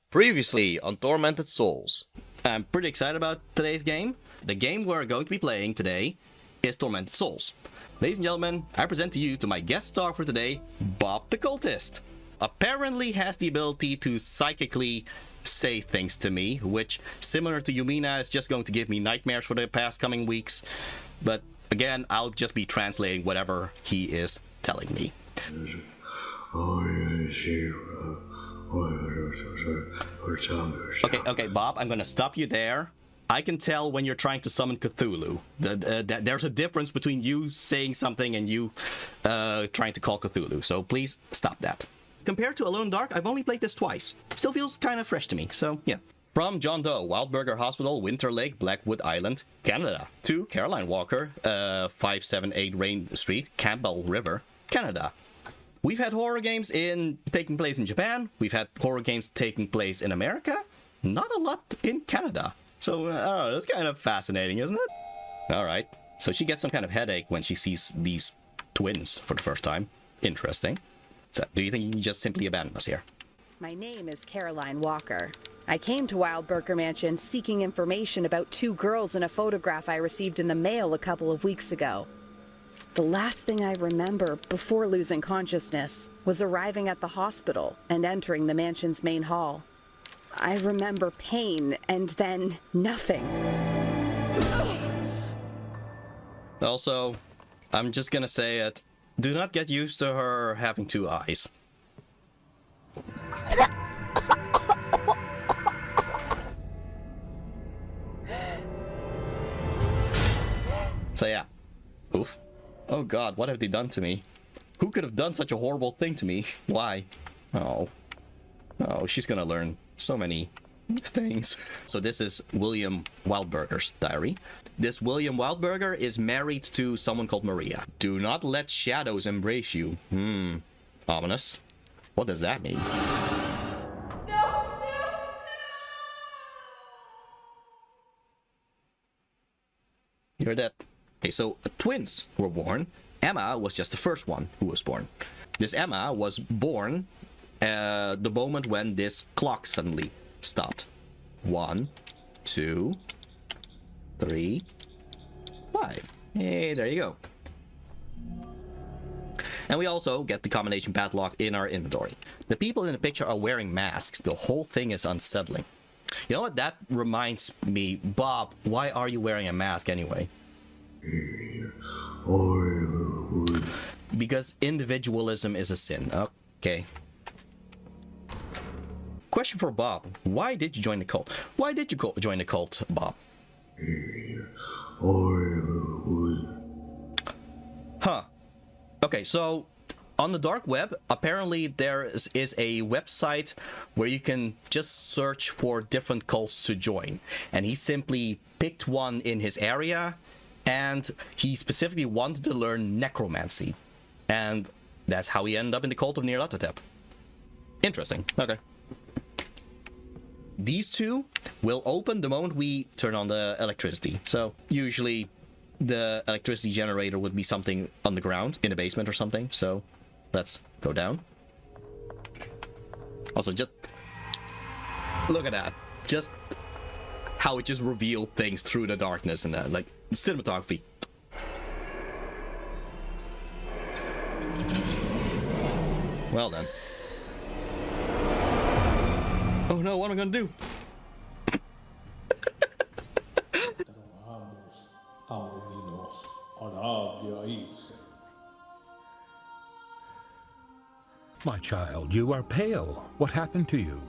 Previously on Tormented Souls. I'm pretty excited about today's game. The game we're going to be playing today is Tormented Souls. Ladies and gentlemen, I present to you my guest star for today, Bob the Cultist. Apparently has the ability to psychically say things to me, which, similar to Yumina, is just going to give me nightmares for the past coming weeks. But again, I'll just be translating whatever he is telling me. Okay, Bob, I'm gonna stop you there. I can tell when you're trying to summon Cthulhu. There's a difference between you saying something and you trying to call Cthulhu, so please stop that. Compared to Alone Dark, I've only played this twice. Still feels kind of fresh to me, so yeah. From John Doe, Wildburger Hospital, Winter Lake, Blackwood Island, Canada. To Caroline Walker, 578 Rain Street, Campbell River, Canada. We've had horror games taking place in Japan. We've had horror games taking place in America. Not a lot in Canada. So, that's kind of fascinating, isn't it? Alright. So she gets some kind of headache when she sees these twins for the first time. Interesting. So, do you think you can just simply abandon us here? My name is Caroline Walker. I came to Wildburger Mansion seeking information about two girls in a photograph I received in the mail a couple of weeks ago. The last thing I remember before losing consciousness was arriving at the hospital and entering the mansion's main hall. I remember pain and then nothing. Also, I'm just gonna say it. Do not get used to her having two eyes. So yeah. Oof. Oh god, what have they done to me? Who could have done such a horrible thing to me? Why? Oh. Oh, she's gonna learn so many things. So this is William Wildburger's diary. This William Wildburger is married to someone called Maria. Do not let shadows embrace you. Ominous. What does that mean? No. You're dead. Okay, so twins were born. Emma was just the first one who was born. This Emma was born the moment when this clock suddenly stopped. 1, 2, 3, 5. Hey, there you go. And we also get the combination padlock in our inventory. The people in the picture are wearing masks. The whole thing is unsettling. You know what? That reminds me, Bob, why are you wearing a mask anyway? Because individualism is a sin. Okay. Question for Bob. Why did you join the cult? Why did you join the cult, Bob? Huh. Okay, so on the dark web, apparently there is a website where you can just search for different cults to join. And he simply picked one in his area, and he specifically wanted to learn necromancy. And that's how he ended up in the Cult of Nyarlathotep. Interesting. Okay. These two will open the moment we turn on the electricity. So usually the electricity generator would be something on the ground in the basement or something. So let's go down. Also, just look at that. Just how it just revealed things through the darkness and that, like, cinematography. Well then. Oh no, what am I gonna do? My child, you are pale. What happened to you?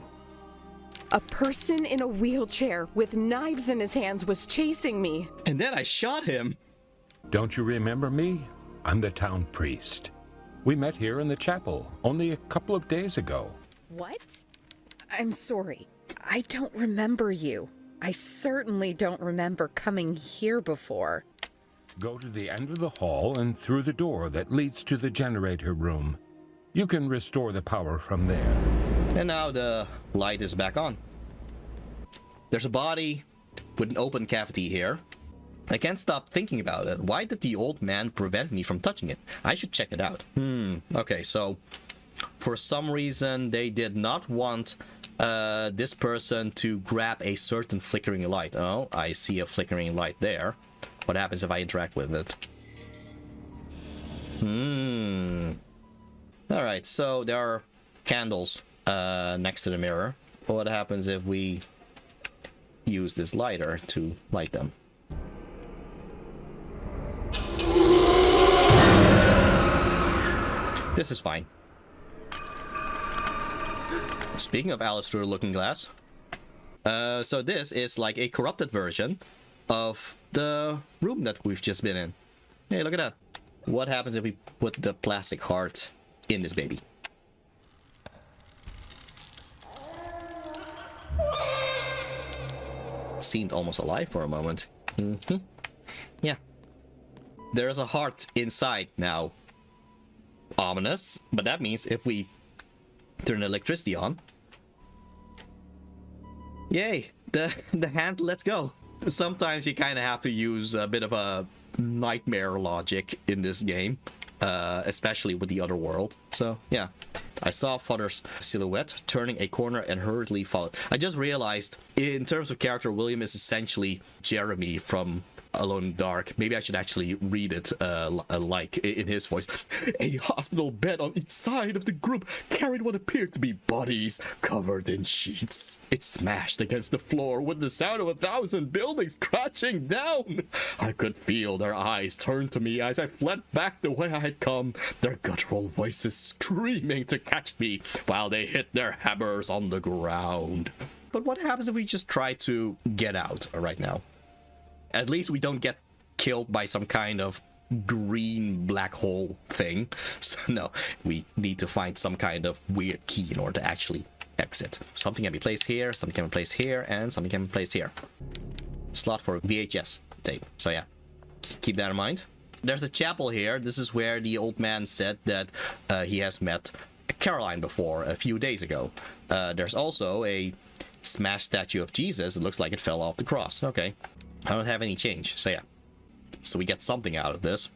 A person in a wheelchair with knives in his hands was chasing me. And then I shot him. Don't you remember me? I'm the town priest. We met here in the chapel only a couple of days ago. What? I'm sorry. I don't remember you. I certainly don't remember coming here before. Go to the end of the hall and through the door that leads to the generator room. You can restore the power from there. And now the light is back on. There's a body with an open cavity here. I can't stop thinking about it. Why did the old man prevent me from touching it? I should check it out. Okay, so For some reason, they did not want this person to grab a certain flickering light. Oh, I see a flickering light there. What happens if I interact with it? Alright, so there are candles next to the mirror. What happens if we use this lighter to light them? This is fine. Speaking of Alice through the looking glass, so this is like a corrupted version of the room that we've just been in. Hey, look at that. What happens if we put the plastic heart in this baby? Seemed almost alive for a moment. Yeah. There's a heart inside now. Ominous, but that means if we turn the electricity on, yay, the hand lets go. Sometimes you kind of have to use a bit of a nightmare logic in this game, especially with the other world. So yeah, I saw Father's silhouette turning a corner and hurriedly followed. I just realized, in terms of character, William is essentially Jeremy from Alone in the Dark. Maybe I should actually read it like in his voice. A hospital bed on each side of the group carried what appeared to be bodies covered in sheets. It smashed against the floor with the sound of 1,000 buildings crashing down. I could feel their eyes turn to me as I fled back the way I had come, their guttural voices screaming to catch me while they hit their hammers on the ground. But what happens if we just try to get out right now? At least we don't get killed by some kind of green black hole thing. So no, we need to find some kind of weird key in order to actually exit. Something can be placed here, something can be placed here, and something can be placed here. Slot for VHS tape. So yeah, keep that in mind. There's a chapel here. This is where the old man said that he has met Caroline before a few days ago. There's also a smashed statue of Jesus. It looks like it fell off the cross. Okay. I don't have any change, so yeah. So we get something out of this.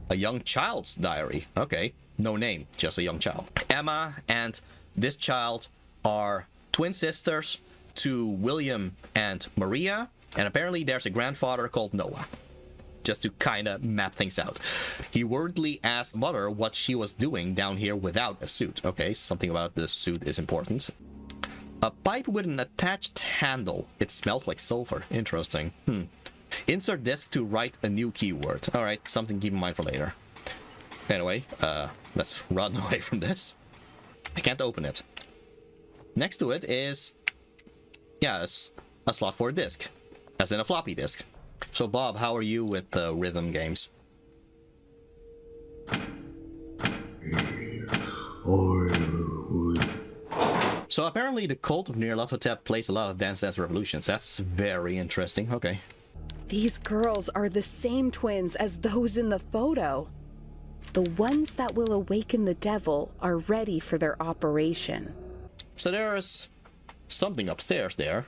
A young child's diary. Okay. No name, just a young child. Emma and this child are twin sisters to William and Maria. And apparently there's a grandfather called Noah. Just to kind of map things out. He worriedly asked Mother what she was doing down here without a suit. Okay, something about the suit is important. A pipe with an attached handle. It smells like sulfur. Interesting. Insert disk to write a new keyword. Alright, something to keep in mind for later. Anyway, let's run away from this. I can't open it. Next to it is... yeah, a slot for a disk. As in a floppy disk. So Bob, how are you with rhythm games? So apparently the Cult of Nyarlathotep plays a lot of Dance Dance Revolutions. That's very interesting. Okay. These girls are the same twins as those in the photo. The ones that will awaken the devil are ready for their operation. So there's something upstairs there.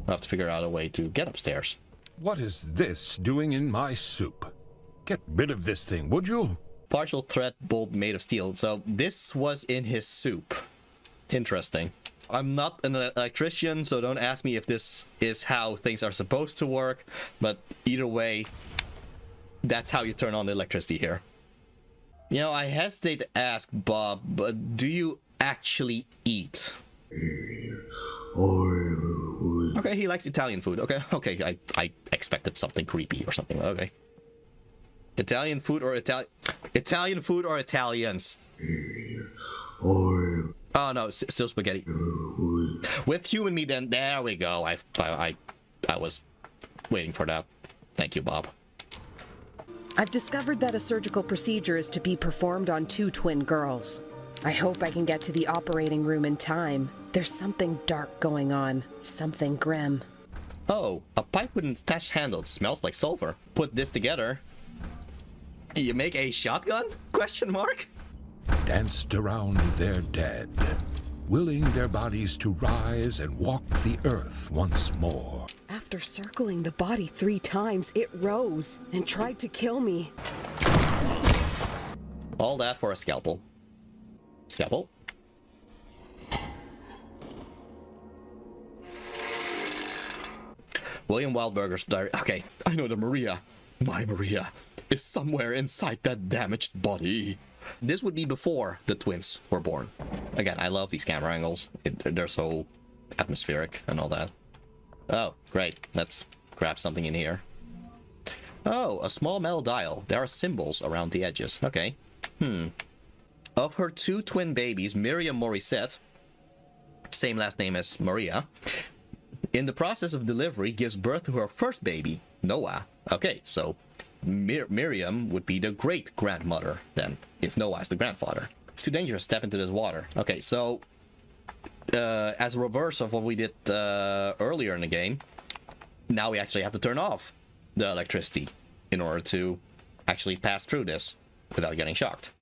I'll have to figure out a way to get upstairs. What is this doing in my soup? Get rid of this thing, would you? Partial thread bolt made of steel. So this was in his soup. Interesting. I'm not an electrician, so don't ask me if this is how things are supposed to work. But either way, that's how you turn on the electricity here. You know, I hesitate to ask Bob, but do you actually eat? Okay, he likes Italian food. Okay, I expected something creepy or something. Okay. Italian food or Italian food or Italians? Oh no, still spaghetti. With human meat, then there we go. I was waiting for that. Thank you, Bob. I've discovered that a surgical procedure is to be performed on 2 twin girls. I hope I can get to the operating room in time. There's something dark going on. Something grim. Oh, a pipe with an attached handle. It smells like sulfur. Put this together. You make a shotgun? Question mark? Danced around their dead, willing their bodies to rise and walk the earth once more. After circling the body 3 times, it rose and tried to kill me. All that for a scalpel. Scalpel. William Wildberger's diary. Okay, I know the Maria. My Maria is somewhere inside that damaged body. This would be before the twins were born. Again, I love these camera angles. They're so atmospheric and all that. Oh, great. Let's grab something in here. Oh, a small metal dial. There are symbols around the edges. Okay. Of her 2 twin babies, Miriam Morissette, same last name as Maria, in the process of delivery, gives birth to her first baby, Noah. Okay, so Miriam would be the great-grandmother then, if Noah is the grandfather. It's too dangerous. Step into this water. Okay, so as a reverse of what we did earlier in the game, now we actually have to turn off the electricity in order to actually pass through this without getting shocked.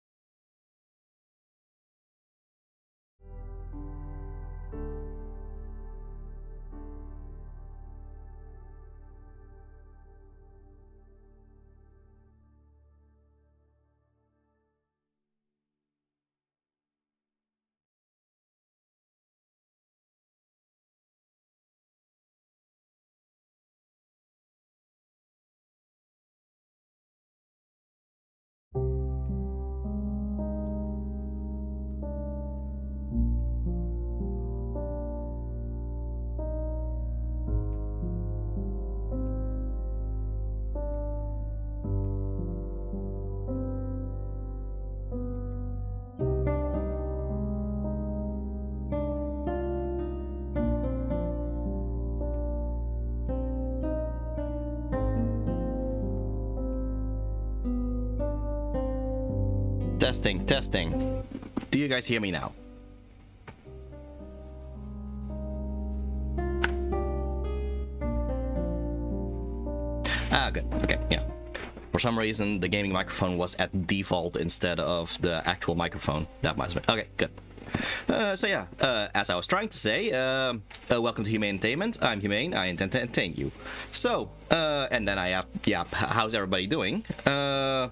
Testing, testing. Do you guys hear me now? Ah, good. Okay, yeah. For some reason, the gaming microphone was at default instead of the actual microphone. That must have been. Okay, good. So yeah, as I was trying to say, welcome to Humane Entertainment. I'm Humane. I intend to entertain you. So, and then I have, yeah, how's everybody doing? I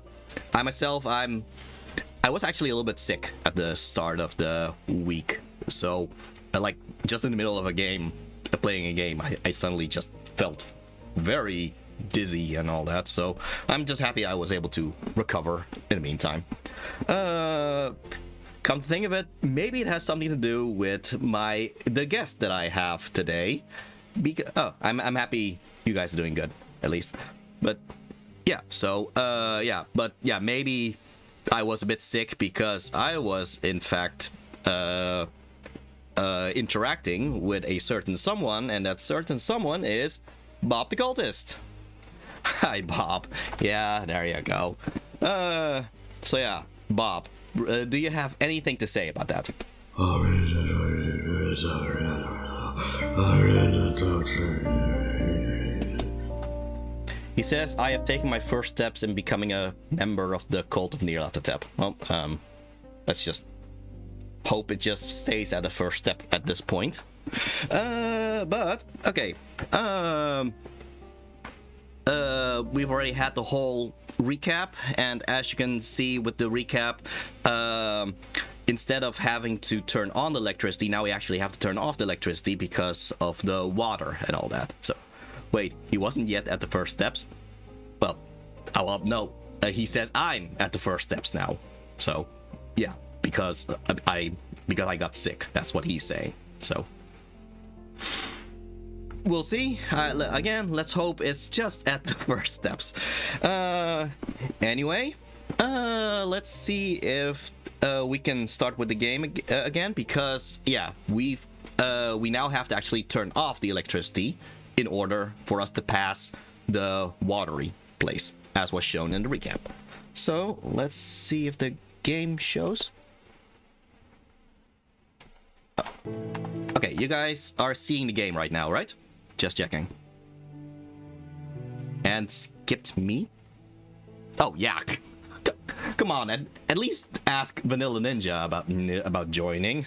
myself, I was actually a little bit sick at the start of the week. So, like, just in the middle of a game, playing a game, I suddenly just felt very dizzy and all that. So, I'm just happy I was able to recover in the meantime. Come to think of it, maybe it has something to do with the guest that I have today. I'm happy you guys are doing good, at least. But, yeah, so, maybe I was a bit sick because I was, in fact, interacting with a certain someone, and that certain someone is Bob the Cultist. Hi, Bob. Yeah, there you go. So yeah, Bob, do you have anything to say about that? He says, I have taken my first steps in becoming a member of the Cult of Nyarlathotep. Well, let's just hope it just stays at the first step at this point. But, okay. We've already had the whole recap, and as you can see with the recap, instead of having to turn on the electricity, now we actually have to turn off the electricity because of the water and all that. So, wait, he wasn't yet at the first steps? Well, no. He says I'm at the first steps now. So, yeah, because I got sick. That's what he's saying. So, we'll see. Again, let's hope it's just at the first steps. Anyway, let's see if we can start with the game again, because yeah, we now have to actually turn off the electricity in order for us to pass the watery place, as was shown in the recap. So let's see if the game shows. Oh. Okay, you guys are seeing the game right now, right? Just checking. And skipped me? Oh yeah. Come on, at least ask Vanilla Ninja about joining.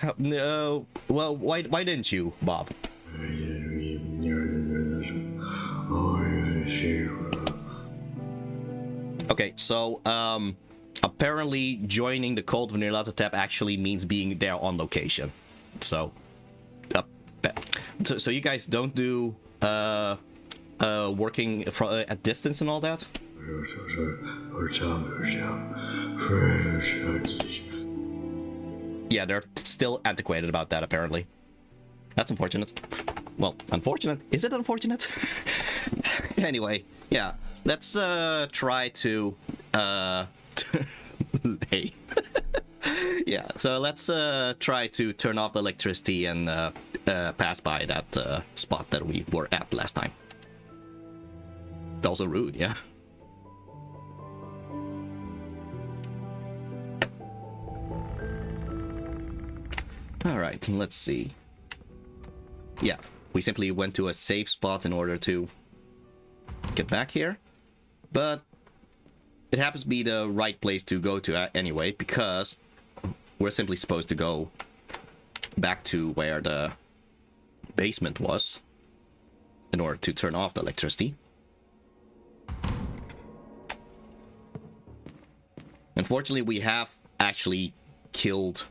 Well, why didn't you, Bob? Okay, so apparently joining the Cult of Nyarlathotep actually means being there on location. So, so you guys don't do working at distance and all that? Yeah, they're still antiquated about that, apparently. That's unfortunate. Well, unfortunate? Is it unfortunate? Anyway, yeah. Let's try to hey. Yeah, so let's try to turn off the electricity and pass by that spot that we were at last time. Also rude, yeah. Alright, let's see. Yeah, we simply went to a safe spot in order to get back here. But it happens to be the right place to go to anyway, because we're simply supposed to go back to where the basement was in order to turn off the electricity. Unfortunately, we have actually killed...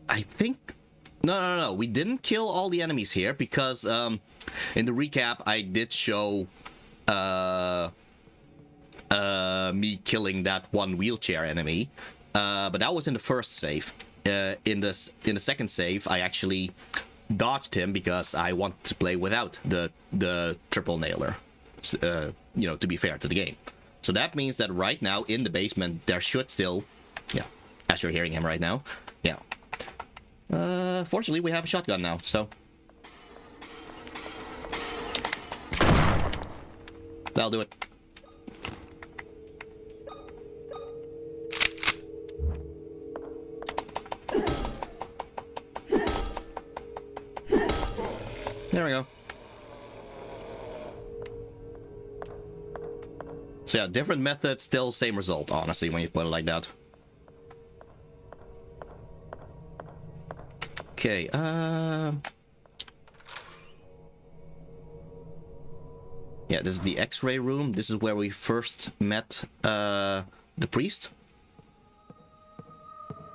I think... No. We didn't kill all the enemies here because in the recap I did show me killing that one wheelchair enemy. But that was in the first save. In the second save, I actually dodged him because I wanted to play without the triple nailer. You know, to be fair to the game. So that means that right now in the basement there should still, yeah, as you're hearing him right now, yeah. Fortunately, we have a shotgun now, so that'll do it. There we go. So yeah, different method, still same result, honestly, when you put it like that. Okay, yeah, this is the X-ray room. This is where we first met the priest.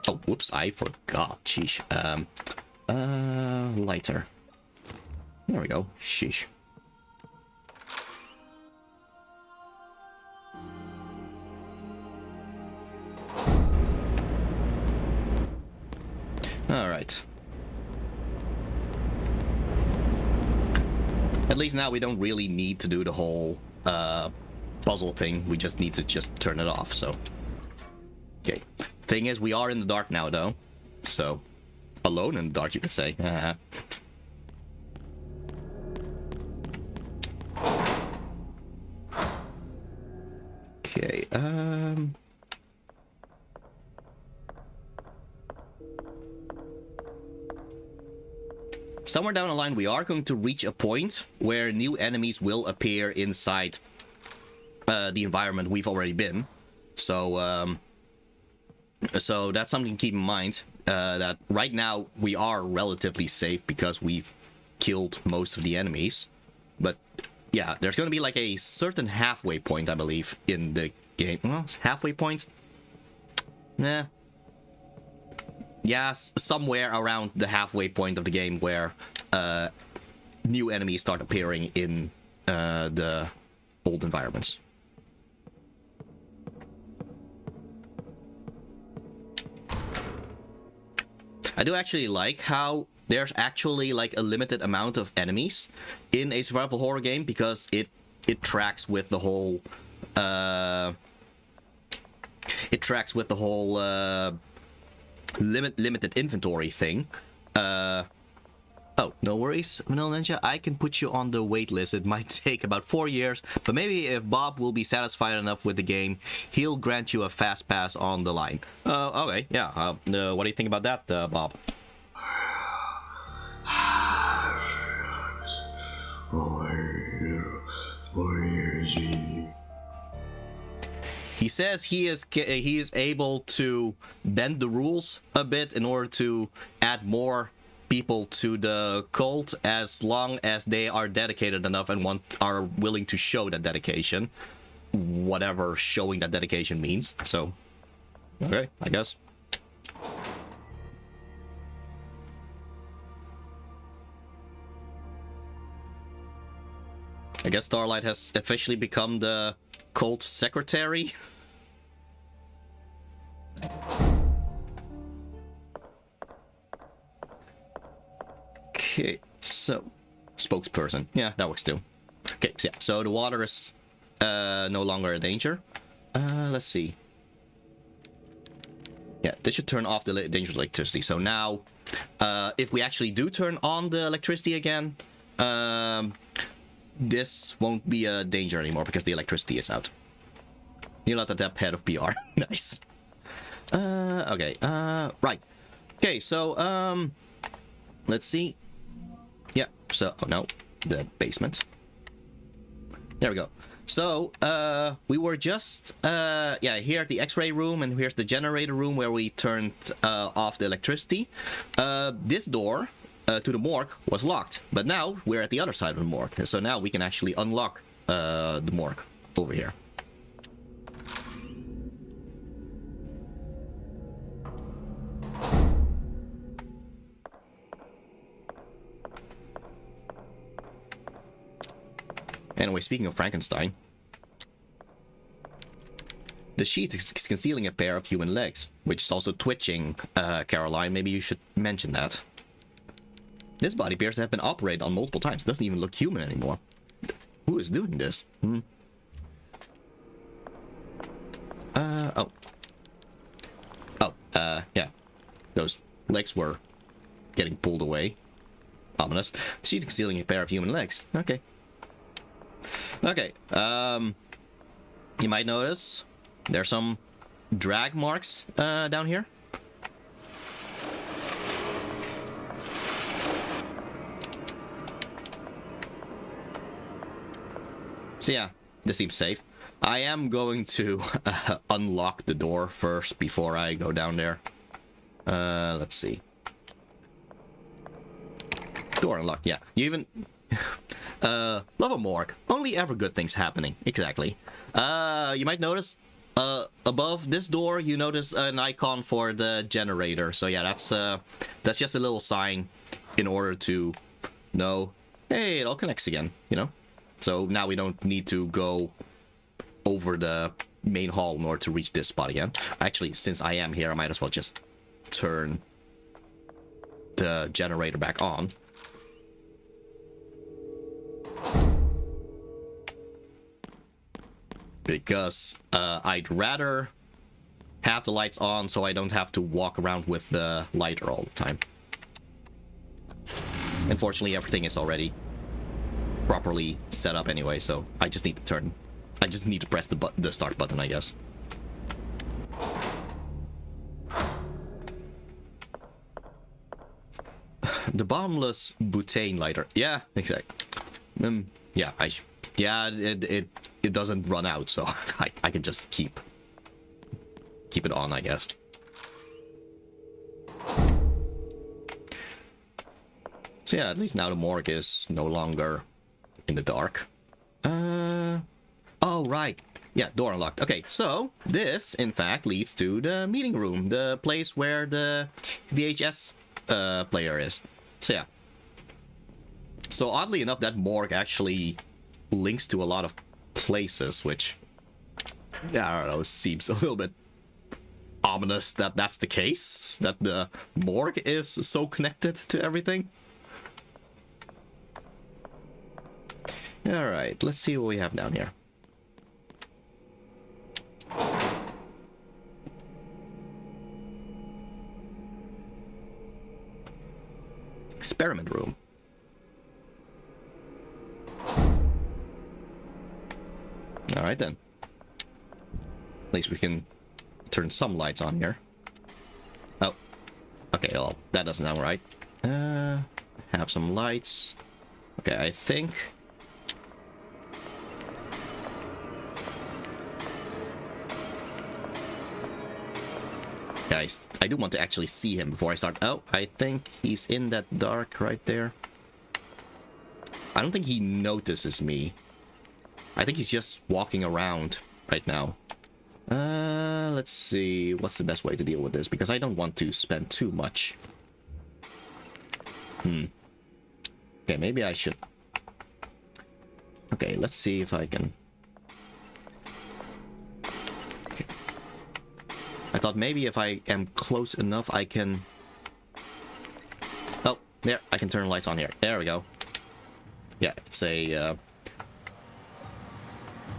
Oh, whoops, I forgot. Sheesh. Lighter. There we go. Sheesh. All right. At least now we don't really need to do the whole puzzle thing. We just need to just turn it off, so. Okay. Thing is, we are in the dark now, though. So, alone in the dark, you could say. Okay, somewhere down the line, we are going to reach a point where new enemies will appear inside the environment we've already been. So, so that's something to keep in mind. That right now we are relatively safe because we've killed most of the enemies. But yeah, there's going to be like a certain halfway point, I believe, in the game. Well, halfway point? Nah. Yeah, somewhere around the halfway point of the game where new enemies start appearing in the old environments. I do actually like how there's actually like a limited amount of enemies in a survival horror game because it tracks with the whole limited inventory thing. Oh, no worries, Vanilla Ninja. I can put you on the wait list. It might take about 4 years, but maybe if Bob will be satisfied enough with the game, he'll grant you a fast pass on the line. Okay, yeah. What do you think about that, Bob? He says he is able to bend the rules a bit in order to add more people to the cult as long as they are dedicated enough and are willing to show that dedication, whatever showing that dedication means. So Okay, I guess. I guess Starlight has officially become the cult secretary. Okay, so spokesperson. Yeah, that works too. Okay, so yeah, so the water is no longer a danger. Let's see. Yeah, this should turn off the dangerous electricity. So now, if we actually do turn on the electricity again, this won't be a danger anymore because the electricity is out. Nyarlathotep, head of PR. Nice. Okay, right. Okay, so, let's see. Yeah, so, oh no, the basement. There we go. So, we were just, yeah, here at the X-ray room, and here's the generator room where we turned off the electricity. This door to the morgue was locked, but now we're at the other side of the morgue. So now we can actually unlock the morgue over here. Anyway, speaking of Frankenstein, the sheet is concealing a pair of human legs, which is also twitching. Caroline, maybe you should mention that. This body appears to have been operated on multiple times. It doesn't even look human anymore. Who is doing this? Oh. Oh, yeah. Those legs were getting pulled away. Ominous. Sheet concealing a pair of human legs. Okay. Okay, you might notice there's some drag marks down here. So yeah, this seems safe. I am going to unlock the door first before I go down there. Let's see. Door unlocked, yeah. You even... love a morgue. Only ever good things happening. Exactly. You might notice, above this door, you notice an icon for the generator. So yeah, that's just a little sign in order to know, hey, it all connects again, you know? So now we don't need to go over the main hall in order to reach this spot again. Actually, since I am here, I might as well just turn the generator back on. Because I'd rather have the lights on so I don't have to walk around with the lighter all the time. Unfortunately, everything is already properly set up anyway, so I just need to press the start button, I guess. The bottomless butane lighter. Yeah, exactly. Yeah, it doesn't run out, so I can just keep it on, I guess. So yeah, at least now the morgue is no longer in the dark. Oh, right. Yeah, door unlocked. Okay, so this, in fact, leads to the meeting room, the place where the VHS player is. So yeah. So oddly enough, that morgue actually links to a lot of places, which, yeah, I don't know, seems a little bit ominous that that's the case, that the morgue is so connected to everything. Alright, let's see what we have down here. Experiment room. Alright then. At least we can turn some lights on here. Oh. Okay, well, that doesn't sound right. Have some lights. Okay, I think... Guys, I do want to actually see him before I start. Oh, I think he's in that dark right there. I don't think he notices me. I think he's just walking around right now. Let's see. What's the best way to deal with this? Because I don't want to spend too much. Okay, maybe I should... Okay, let's see if I can... Okay. I thought maybe if I am close enough, I can... Oh, there, I can turn lights on here. There we go. Yeah, it's a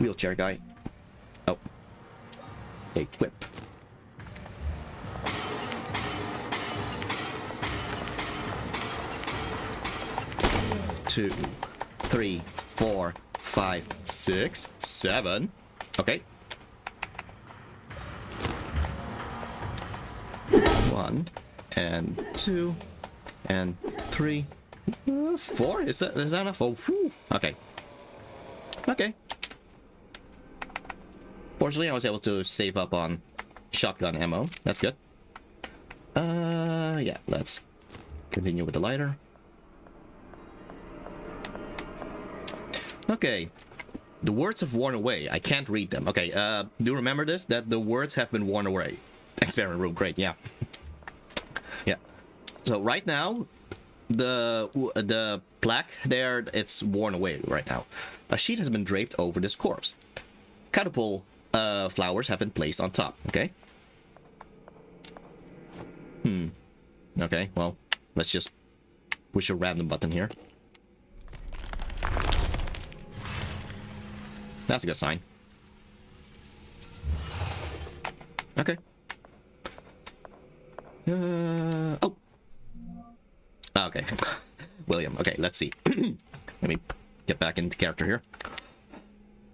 wheelchair guy. Oh. Equip. Two, 3, 4, 5, 6, 7. Okay. 1 and 2 and 3, 4. Is that enough? Oh, whew. Okay. Okay. Fortunately, I was able to save up on shotgun ammo. That's good. Yeah. Let's continue with the lighter. Okay, the words have worn away. I can't read them. Okay, do you remember this? That the words have been worn away. Experiment room, great, yeah. Yeah. So right now, the plaque there, it's worn away right now. A sheet has been draped over this corpse. Catapult flowers have been placed on top, okay? Okay, well, let's just push a random button here. That's a good sign. Okay. Oh. Okay. William. Okay, let's see. Let me get back into character here.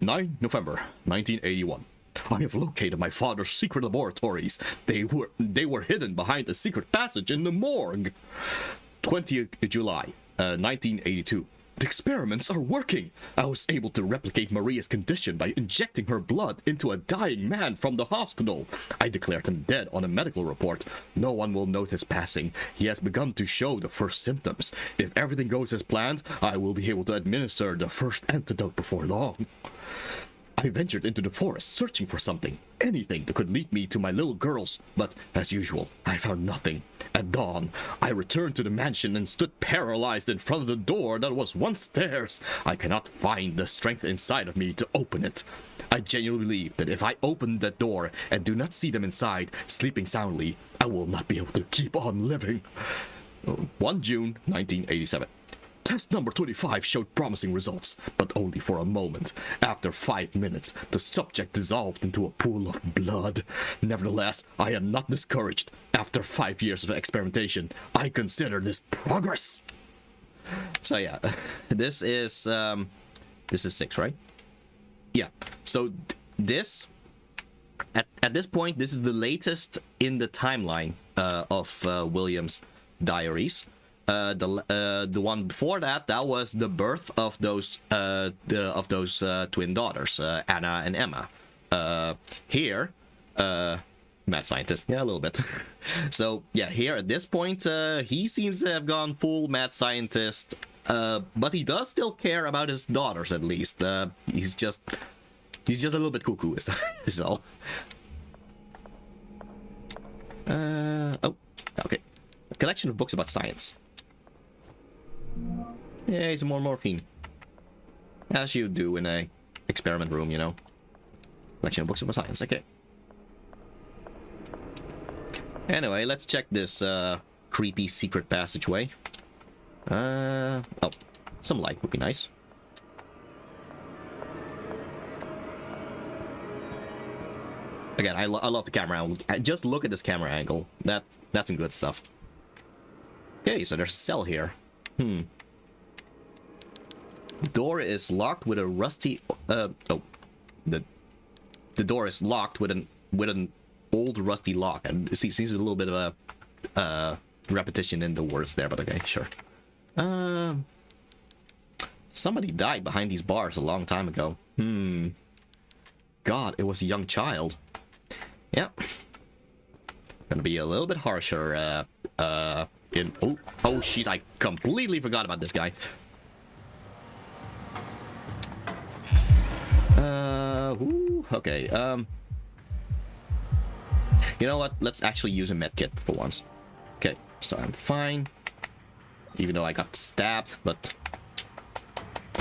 9 November 1981. I have located my father's secret laboratories. They were hidden behind a secret passage in the morgue. 20th July 1982. The experiments are working. I was able to replicate Maria's condition by injecting her blood into a dying man from the hospital. I declared him dead on a medical report. No one will note his passing. He has begun to show the first symptoms. If everything goes as planned, I will be able to administer the first antidote before long. I ventured into the forest searching for something, anything that could lead me to my little girls, but as usual, I found nothing. At dawn, I returned to the mansion and stood paralyzed in front of the door that was once theirs. I cannot find the strength inside of me to open it. I genuinely believe that if I open that door and do not see them inside, sleeping soundly, I will not be able to keep on living. 1 June 1987. Test number 25 showed promising results, but only for a moment. After 5 minutes, the subject dissolved into a pool of blood. Nevertheless, I am not discouraged. After 5 years of experimentation, I consider this progress. So yeah, this is 6, right? Yeah. So this at this point, this is the latest in the timeline of William's diaries. The one before that was the birth of those twin daughters, Anna and Emma. Here, mad scientist, yeah, a little bit. So yeah, here at this point, he seems to have gone full mad scientist, but he does still care about his daughters at least. He's just a little bit cuckoo, is all. Oh, okay. A collection of books about science. Yeah, some more morphine. As you do in a experiment room, you know. Collection of books about science, okay. Anyway, let's check this creepy secret passageway. Oh, some light would be nice. Again, I love the camera angle. Just look at this camera angle. That's some good stuff. Okay, so there's a cell here. The door is locked with a rusty. The door is locked with an old rusty lock, and it seems a little bit of a repetition in the words there, but okay, sure. Somebody died behind these bars a long time ago. God, it was a young child. Yeah. Gonna be a little bit harsher. Oh jeez, I completely forgot about this guy. Okay, You know what? Let's actually use a medkit for once. Okay, so I'm fine. Even though I got stabbed, but...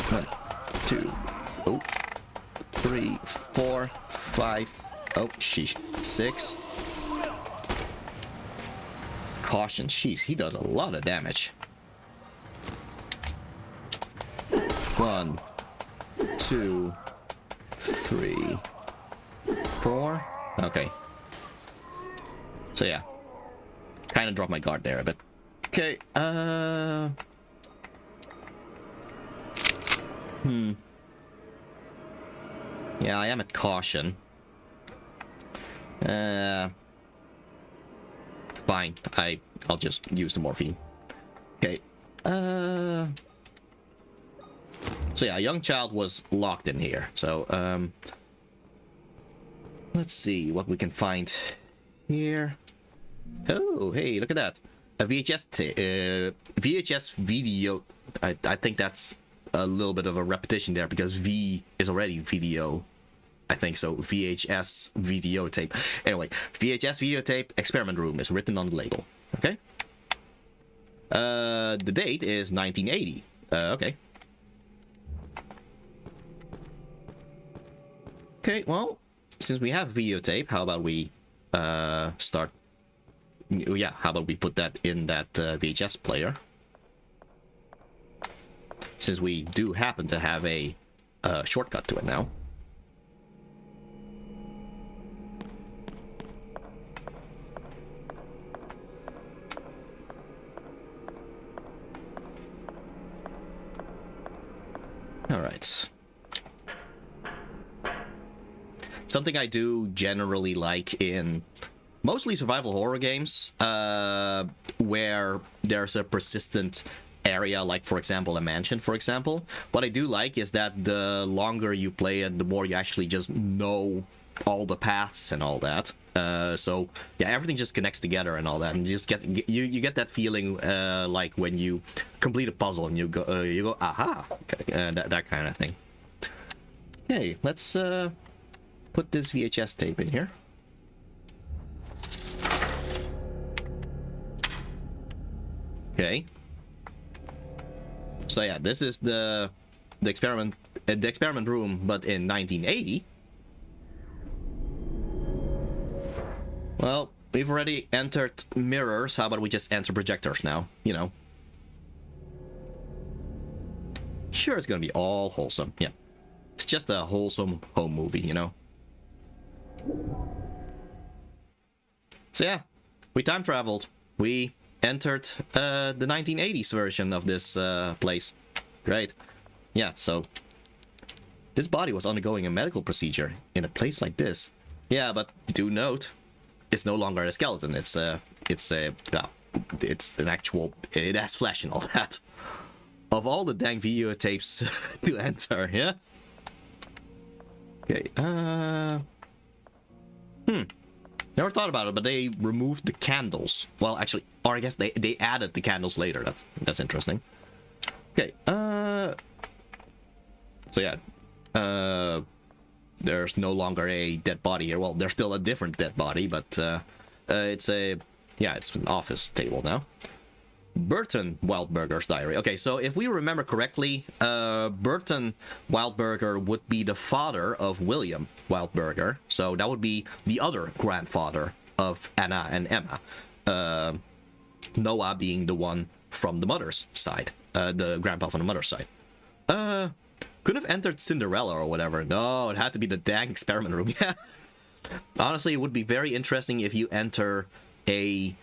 1, 2, oh, 3, 4, 5, oh, sheesh, 6. Caution, sheesh, he does a lot of damage. 1, 2, 3, 4. Okay. So yeah, kind of dropped my guard there a bit. Okay, yeah, I am at caution. Fine, I'll just use the morphine. Okay, so yeah, a young child was locked in here. So, let's see what we can find here. Oh, hey, look at that. A VHS video. I think that's a little bit of a repetition there because V is already video. I think so. VHS videotape. Anyway, VHS videotape experiment room is written on the label. Okay. The date is 1980. Okay. Okay, well, since we have videotape, how about we start... Yeah, how about we put that in that VHS player? Since we do happen to have a shortcut to it now. Alright. Something I do generally like in mostly survival horror games, where there's a persistent area, like for example a mansion, for example. What I do like is that the longer you play it, the more you actually just know all the paths and all that. So yeah, everything just connects together and all that, and you just you get that feeling like when you complete a puzzle and you go aha, okay, that kind of thing. Okay, let's put this VHS tape in here. Okay. So yeah, this is the experiment room, but in 1980. Well, we've already entered mirrors. How about we just enter projectors now? You know. Sure, it's gonna be all wholesome. Yeah, it's just a wholesome home movie, you know. So yeah, we time traveled. We entered the 1980s version of this place. Great. Yeah, so this body was undergoing a medical procedure in a place like this. Yeah, but do note, it's no longer a skeleton. It's an actual. It has flesh and all that. Of all the dang videotapes to enter, yeah. Okay. Never thought about it, but they removed the candles. Well, actually, or I guess they added the candles later. That's interesting. Okay. So yeah. There's no longer a dead body here. Well, there's still a different dead body, but it's an office table now. Burton Wildberger's diary. Okay, so if we remember correctly, Burton Wildberger would be the father of William Wildberger. So that would be the other grandfather of Anna and Emma. Noah being the one from the mother's side. The grandpa from the mother's side. Could have entered Cinderella or whatever. No, it had to be the dang experiment room. Yeah. Honestly, it would be very interesting if you enter a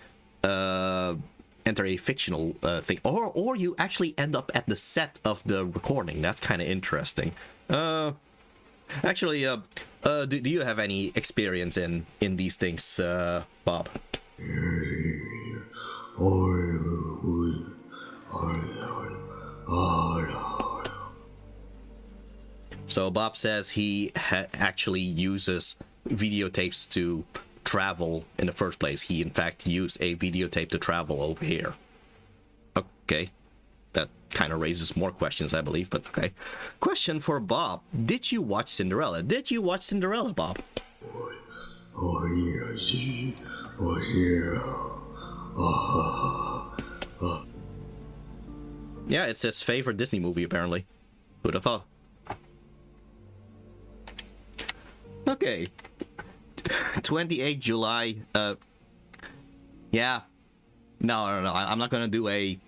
fictional thing, or you actually end up at the set of the recording. That's kind of interesting. Actually, do you have any experience in these things, Bob? So Bob says he actually uses videotapes to travel in the first place. He in fact used a videotape to travel over here. Okay. That kind of raises more questions, I believe, but okay. Question for Bob. Did you watch Cinderella? Did you watch Cinderella, Bob? Yeah, it's his favorite Disney movie, apparently. Who'd have thought? Okay. 28 July, yeah. No, I'm not gonna do a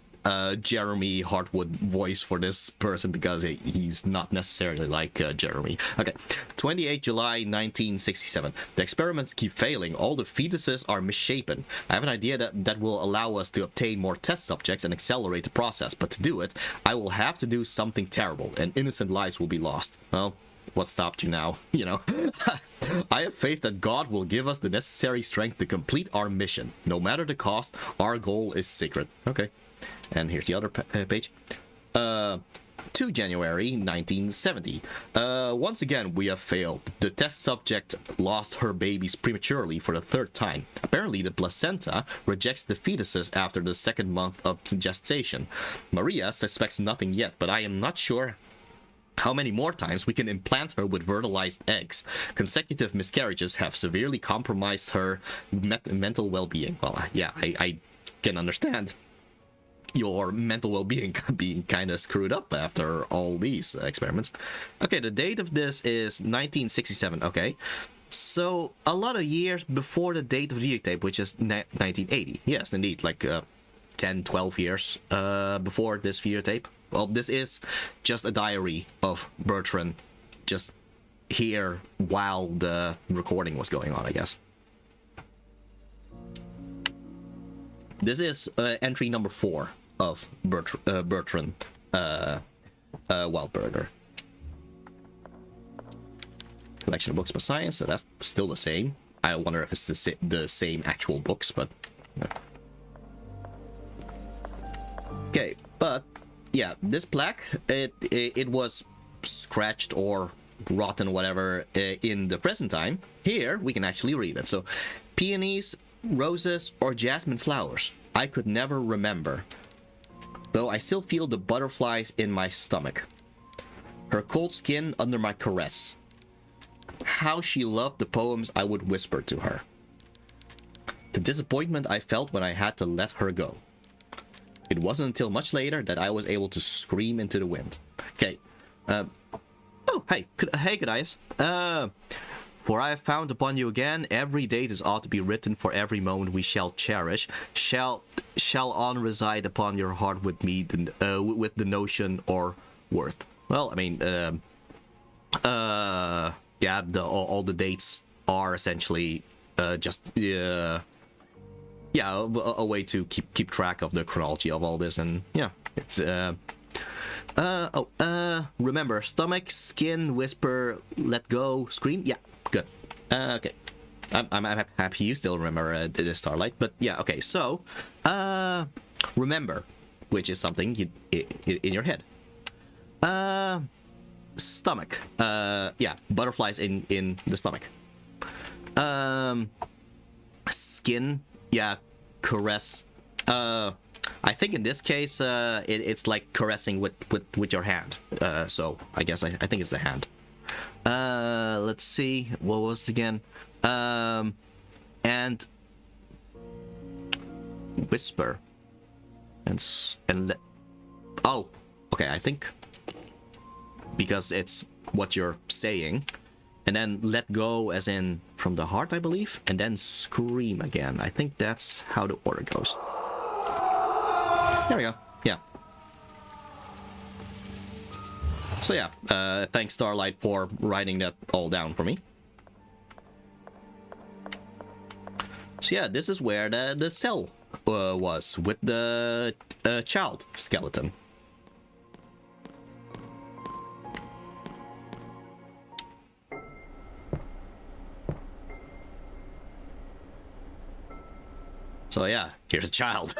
Jeremy Hartwood voice for this person because he's not necessarily like Jeremy. Okay, 28 July 1967. The experiments keep failing. All the fetuses are misshapen. I have an idea that will allow us to obtain more test subjects and accelerate the process, but to do it, I will have to do something terrible, and innocent lives will be lost. Well, what stopped you now? You know, I have faith that God will give us the necessary strength to complete our mission. No matter the cost, our goal is sacred. Okay. And here's the other page. 2 January 1970. Once again, we have failed. The test subject lost her babies prematurely for the 3rd time. Apparently, the placenta rejects the fetuses after the 2nd month of gestation. Maria suspects nothing yet, but I am not sure how many more times we can implant her with fertilized eggs. Consecutive miscarriages have severely compromised her mental well-being. Well, yeah, I can understand your mental well-being being kind of screwed up after all these experiments. Okay, the date of this is 1967. Okay, so a lot of years before the date of the videotape, which is 1980. Yes, indeed, like 10, 12 years before this videotape. Well, this is just a diary of Bertrand just here while the recording was going on, I guess. This is entry number 4 of Bertrand Wildberger. Collection of books by science, so that's still the same. I wonder if it's the same actual books, but... No. Okay, but... yeah, this plaque, it was scratched or rotten, whatever, in the present time. Here, we can actually read it. So, peonies, roses, or jasmine flowers. I could never remember. Though I still feel the butterflies in my stomach. Her cold skin under my caress. How she loved the poems I would whisper to her. The disappointment I felt when I had to let her go. It wasn't until much later that I was able to scream into the wind. Okay. Oh, hey. Hey, Gaius. For I have found upon you again, every date is ought to be written for every moment we shall cherish. Shall on reside upon your heart with me, with the notion or worth. Well, I mean, yeah, all the dates are essentially just... yeah, a way to keep track of the chronology of all this, and yeah, it's remember, stomach, skin, whisper, let go, scream. Yeah, good. Okay, I'm happy you still remember the Starlight, but yeah, okay. So, remember, which is something in your head. Stomach. Yeah, butterflies in the stomach. Skin. Yeah, caress. I think in this case, it's like caressing with your hand. So I guess I think it's the hand. Let's see, what was it again? And whisper. Oh, okay. I think because it's what you're saying. And then let go as in from the heart, I believe. And then scream again. I think that's how the order goes. There we go. Yeah. So yeah, thanks Starlight for writing that all down for me. So yeah, this is where the cell was with the child skeleton. So yeah, here's a child.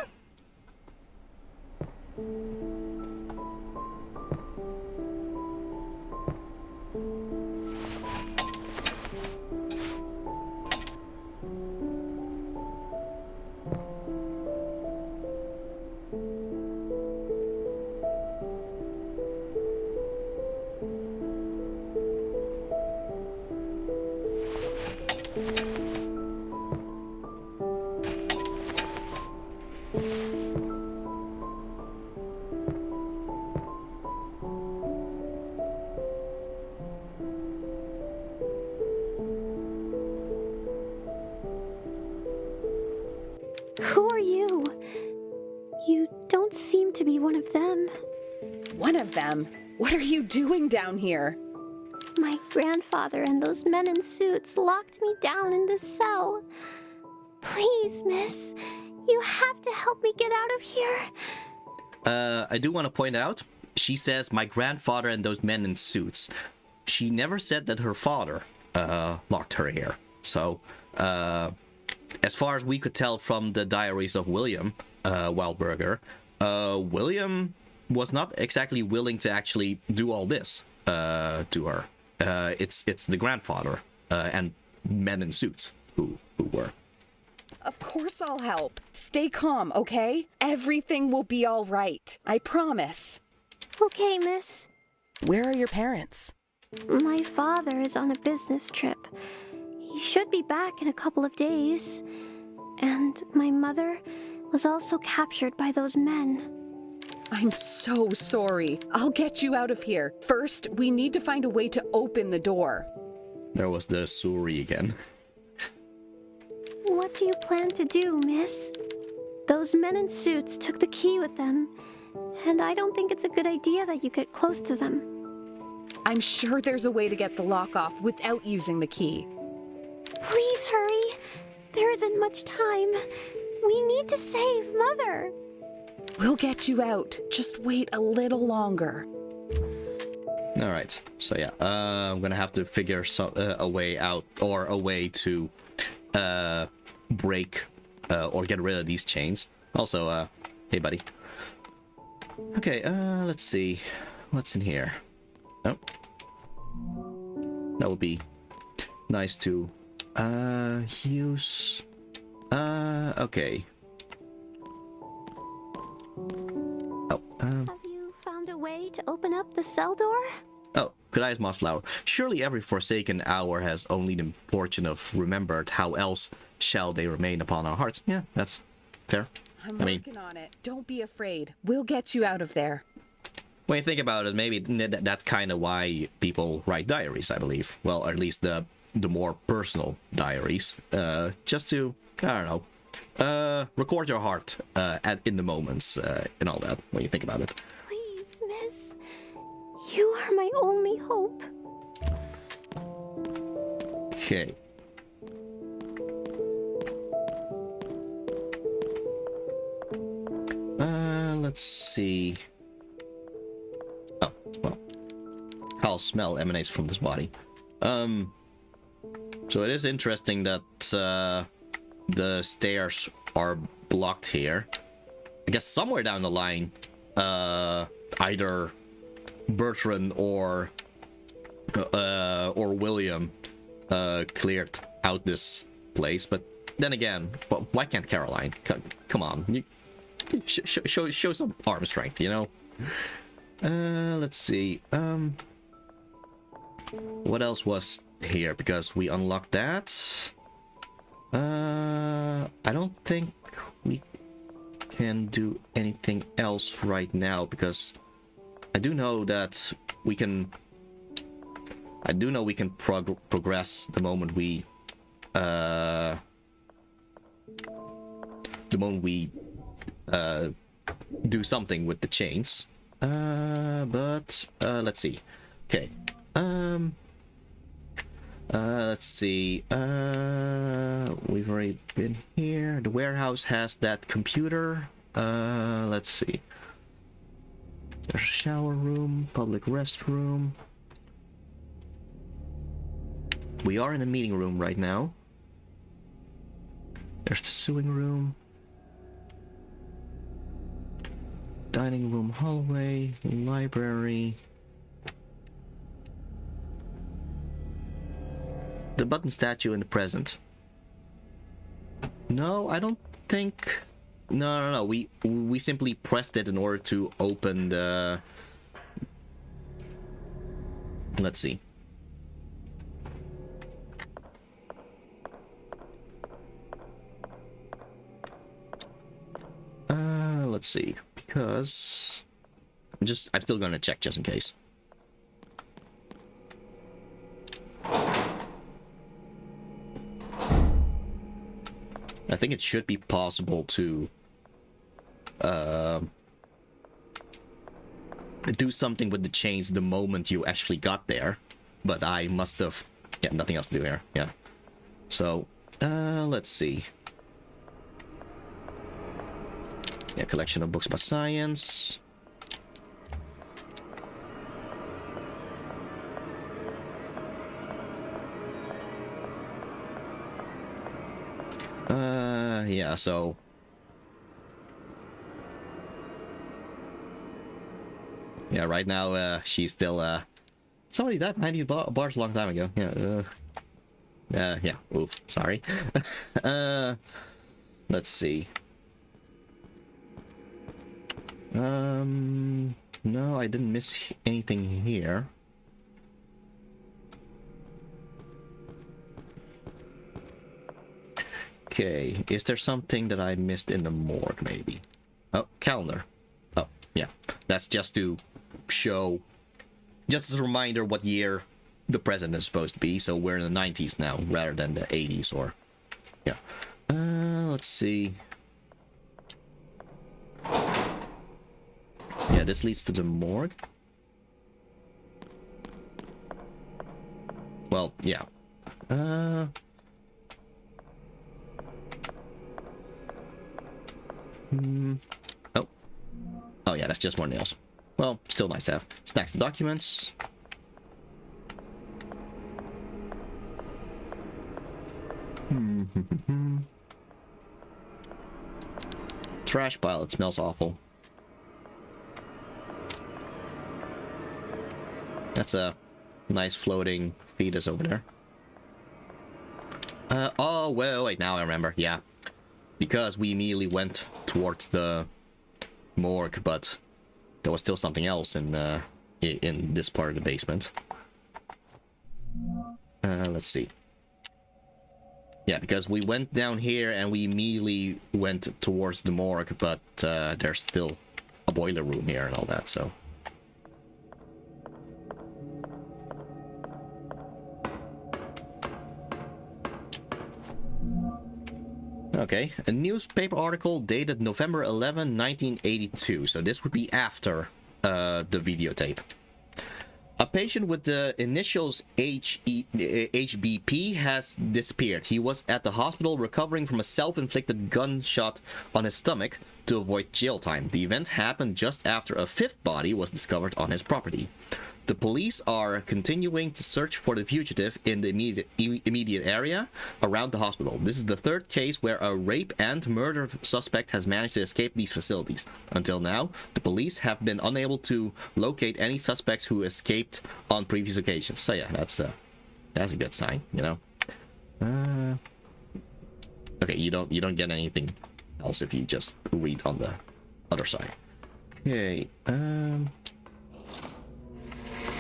You don't seem to be one of them. One of them? What are you doing down here? My grandfather and those men in suits locked me down in this cell. Please, miss, you have to help me get out of here. I do want to point out, she says my grandfather and those men in suits. She never said that her father locked her here. So, as far as we could tell from the diaries of William Wildberger, William was not exactly willing to actually do all this to her. It's the grandfather and men in suits who were. Of course I'll help. Stay calm, okay? Everything will be all right. I promise. Okay, miss. Where are your parents? My father is on a business trip. He should be back in a couple of days. And my mother was also captured by those men. I'm so sorry. I'll get you out of here. First, we need to find a way to open the door. There was the Suri again. What do you plan to do, miss? Those men in suits took the key with them, and I don't think it's a good idea that you get close to them. I'm sure there's a way to get the lock off without using the key. Please hurry. There isn't much time. We need to save Mother. We'll get you out. Just wait a little longer. Alright, so yeah, I'm gonna have to figure a way out, or a way to break or get rid of these chains. Also, hey buddy. Okay, let's see. What's in here? Oh. That would be nice to use. Okay. Oh, Have you found a way to open up the cell door? Oh, good eyes, Mossflower. Surely every forsaken hour has only the fortune of remembered. How else shall they remain upon our hearts? Yeah, that's fair. I'm working on it. Don't be afraid. We'll get you out of there. When you think about it, maybe that's kind of why people write diaries, I believe. Well, or at least the more personal diaries. Just to, I don't know, record your heart in the moments and all that, when you think about it. Please, miss. You are my only hope. Okay. Let's see. Oh, well. Foul smell emanates from this body. So it is interesting that the stairs are blocked here. I guess somewhere down the line, either Bertrand or William cleared out this place, but then again, why can't Caroline? Come on, you show some arm strength, you know. Let's see. What else was here? Because we unlocked that. I don't think we can do anything else right now, because I do know that we can. I do know we can progress the moment we do something with the chains. But let's see. Okay. Let's see. We've already been here. The warehouse has that computer. Let's see. There's a shower room, public restroom. We are in a meeting room right now. There's the sewing room. Dining room, hallway, library. The button statue in the present. No, I don't think. No. We simply pressed it in order to open the. Let's see. Let's see, because I'm still gonna check just in case. I think it should be possible to do something with the chains the moment you actually got there, but I must have... Yeah, nothing else to do here. Yeah. So, let's see. Yeah, collection of books about science. Yeah, so... Yeah, right now, she's still, somebody died behind these bars a long time ago. Yeah, yeah, oof, sorry. Let's see. No, I didn't miss anything here. Okay, is there something that I missed in the morgue, maybe? Oh, calendar. Oh, yeah. That's just to show, just as a reminder what year the present is supposed to be. So we're in the 90s now, rather than the 80s, or... Yeah. Let's see. Yeah, this leads to the morgue. Well, yeah. Oh. Oh yeah, that's just more nails. Well, still nice to have. Snacks and documents. Trash pile, it smells awful. That's a nice floating fetus over there. Oh, wait, now I remember, yeah. Because we immediately went towards the morgue, but there was still something else in this part of the basement. Let's see. Yeah, because we went down here and we immediately went towards the morgue, but there's still a boiler room here and all that, so... Okay, a newspaper article dated November 11, 1982. So this would be after the videotape. A patient with the initials HBP has disappeared. He was at the hospital recovering from a self-inflicted gunshot on his stomach to avoid jail time. The event happened just after a fifth body was discovered on his property. The police are continuing to search for the fugitive in the immediate area around the hospital. This is the third case where a rape and murder suspect has managed to escape these facilities. Until now, the police have been unable to locate any suspects who escaped on previous occasions. So yeah, that's a good sign, you know. Okay, you don't get anything else if you just read on the other side. Okay,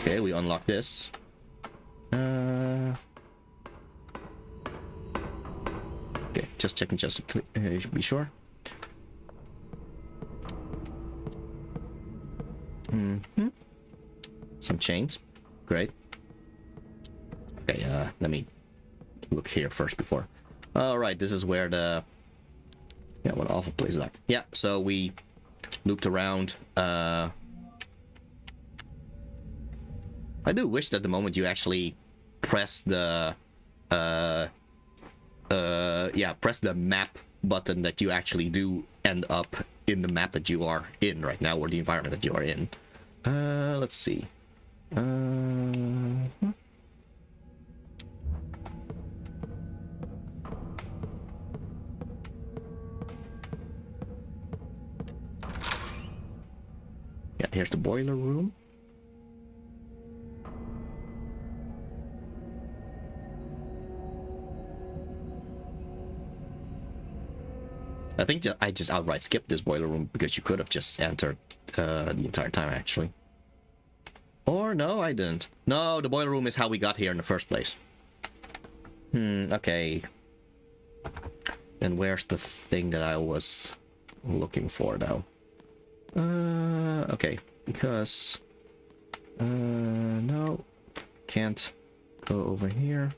okay, we unlock this. Okay, just checking just to be sure. Some chains. Great. Okay, let me look here first before. Alright, this is where the... Yeah, what awful place is that? Yeah, so we looped around. I do wish that the moment you actually press the press the map button that you actually do end up in the map that you are in right now, or the environment that you are in. Let's see. Yeah, here's the boiler room. I think I just outright skipped this boiler room because you could have just entered the entire time, actually. Or no, I didn't. No, the boiler room is how we got here in the first place. Okay. And where's the thing that I was looking for, though? Okay, because... no, can't go over here.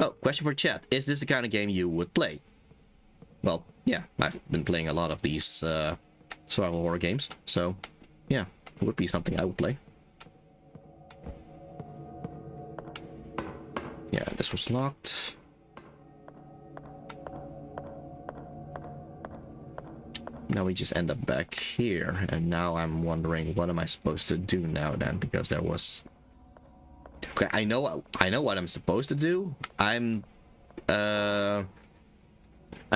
Oh, question for chat. Is this the kind of game you would play? well, yeah, I've been playing a lot of these survival horror games, so yeah, it would be something I would play. Yeah, this was locked. Now we just end up back here, and now I'm wondering what am I supposed to do now then, because there was... Okay, I know what I'm supposed to do. I'm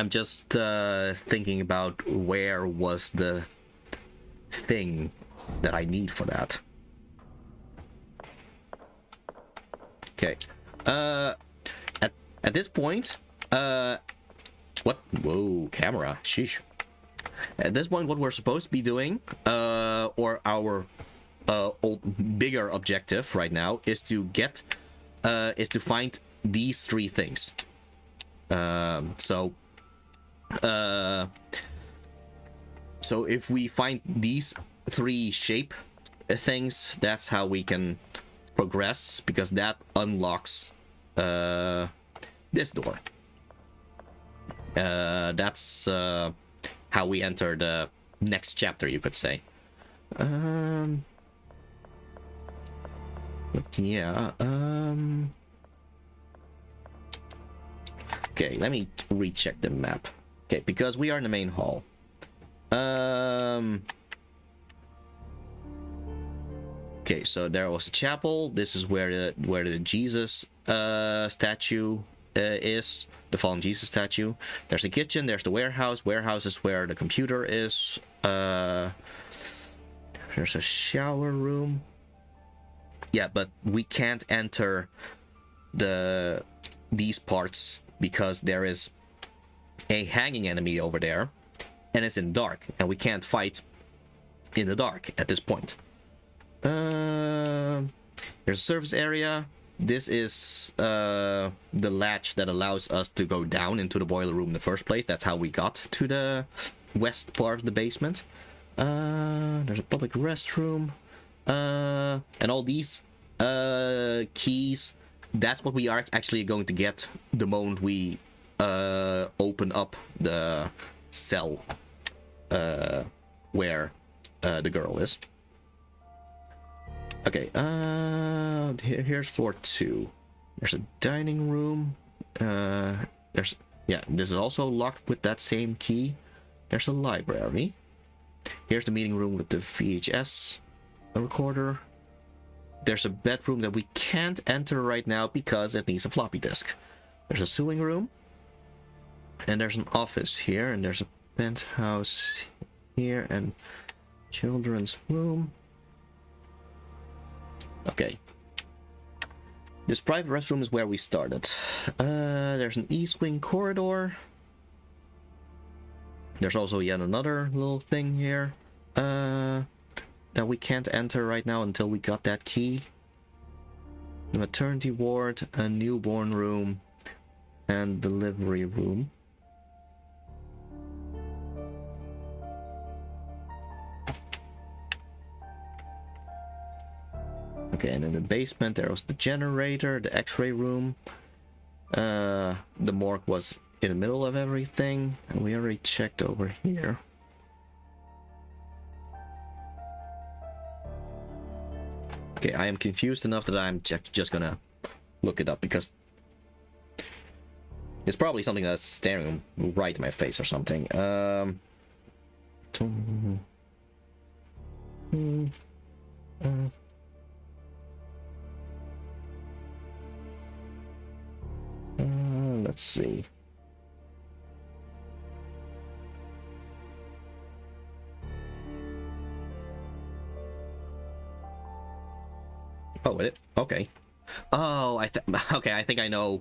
just thinking about where was the thing that I need for that. Okay. At this point, what? Whoa, camera. Sheesh. At this point, what we're supposed to be doing, or our bigger objective right now, is to find these three things. So if we find these three shape things, that's how we can progress, because that unlocks this door. That's how we enter the next chapter, you could say. Yeah. Okay, let me recheck the map. Okay, because we are in the main hall. Okay, so there was a chapel. This is where the Jesus statue is, the fallen Jesus statue. There's a kitchen. There's the warehouse. Warehouse is where the computer is. There's a shower room. Yeah, but we can't enter these parts because there is a hanging enemy over there, and it's in dark, and we can't fight in the dark at this point. There's a service area. This is the latch that allows us to go down into the boiler room in the first place. That's how we got to the west part of the basement. There's a public restroom. And all these keys, that's what we are actually going to get the moment we open up the cell where the girl is. Okay, here's floor 2. There's a dining room. This is also locked with that same key. There's a library. Here's the meeting room with the VHS recorder. There's a bedroom that we can't enter right now because it needs a floppy disk. There's a sewing room. And there's an office here. And there's a penthouse here. And children's room. Okay. This private restroom is where we started. There's an east wing corridor. There's also yet another little thing here that we can't enter right now until we got that key. The maternity ward, a newborn room, and delivery room. Okay, and in the basement there was the generator, the x-ray room. The morgue was in the middle of everything, and we already checked over here. Okay, I am confused enough that I'm just gonna look it up, because it's probably something that's staring right in my face or something. Let's see. Oh, it? Okay. Oh, okay, I think I know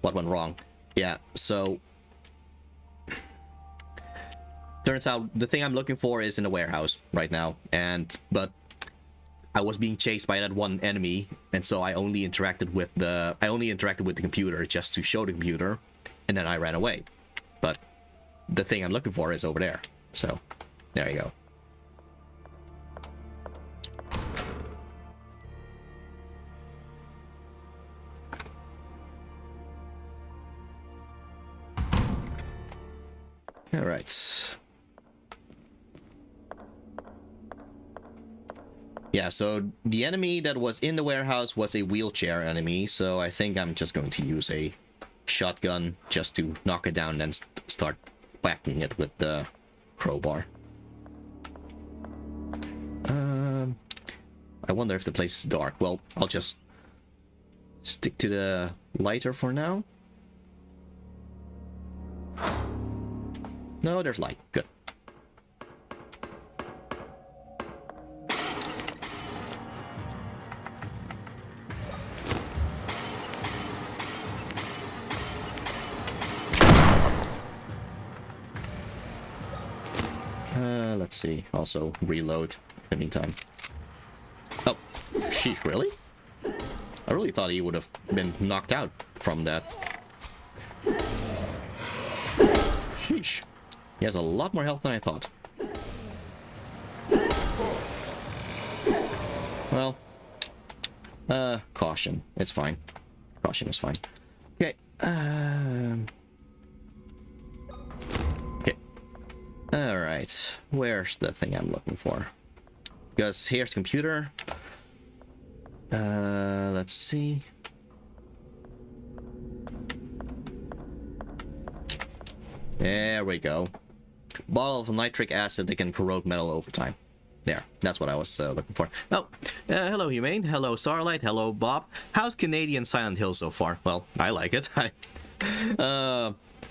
what went wrong. Yeah, so turns out the thing I'm looking for is in the warehouse right now, but I was being chased by that one enemy, and so I only interacted with the computer just to show the computer, and then I ran away. But the thing I'm looking for is over there. So there you go. Alright. Yeah, so the enemy that was in the warehouse was a wheelchair enemy, so I think I'm just going to use a shotgun just to knock it down and then start whacking it with the crowbar. I wonder if the place is dark. Well, I'll just stick to the lighter for now. No, there's light. Good. Let's see. Also, reload in the meantime. Oh, sheesh, really? I really thought he would have been knocked out from that. Sheesh. He has a lot more health than I thought. Well, caution. It's fine. Caution is fine. Okay. Okay. Alright. Where's the thing I'm looking for? Because here's the computer. Let's see. There we go. Bottle of nitric acid that can corrode metal over time. There, that's what I was looking for. Oh, hello Humane, hello Starlight, hello Bob. How's Canadian Silent Hill so far? Well, I like it. I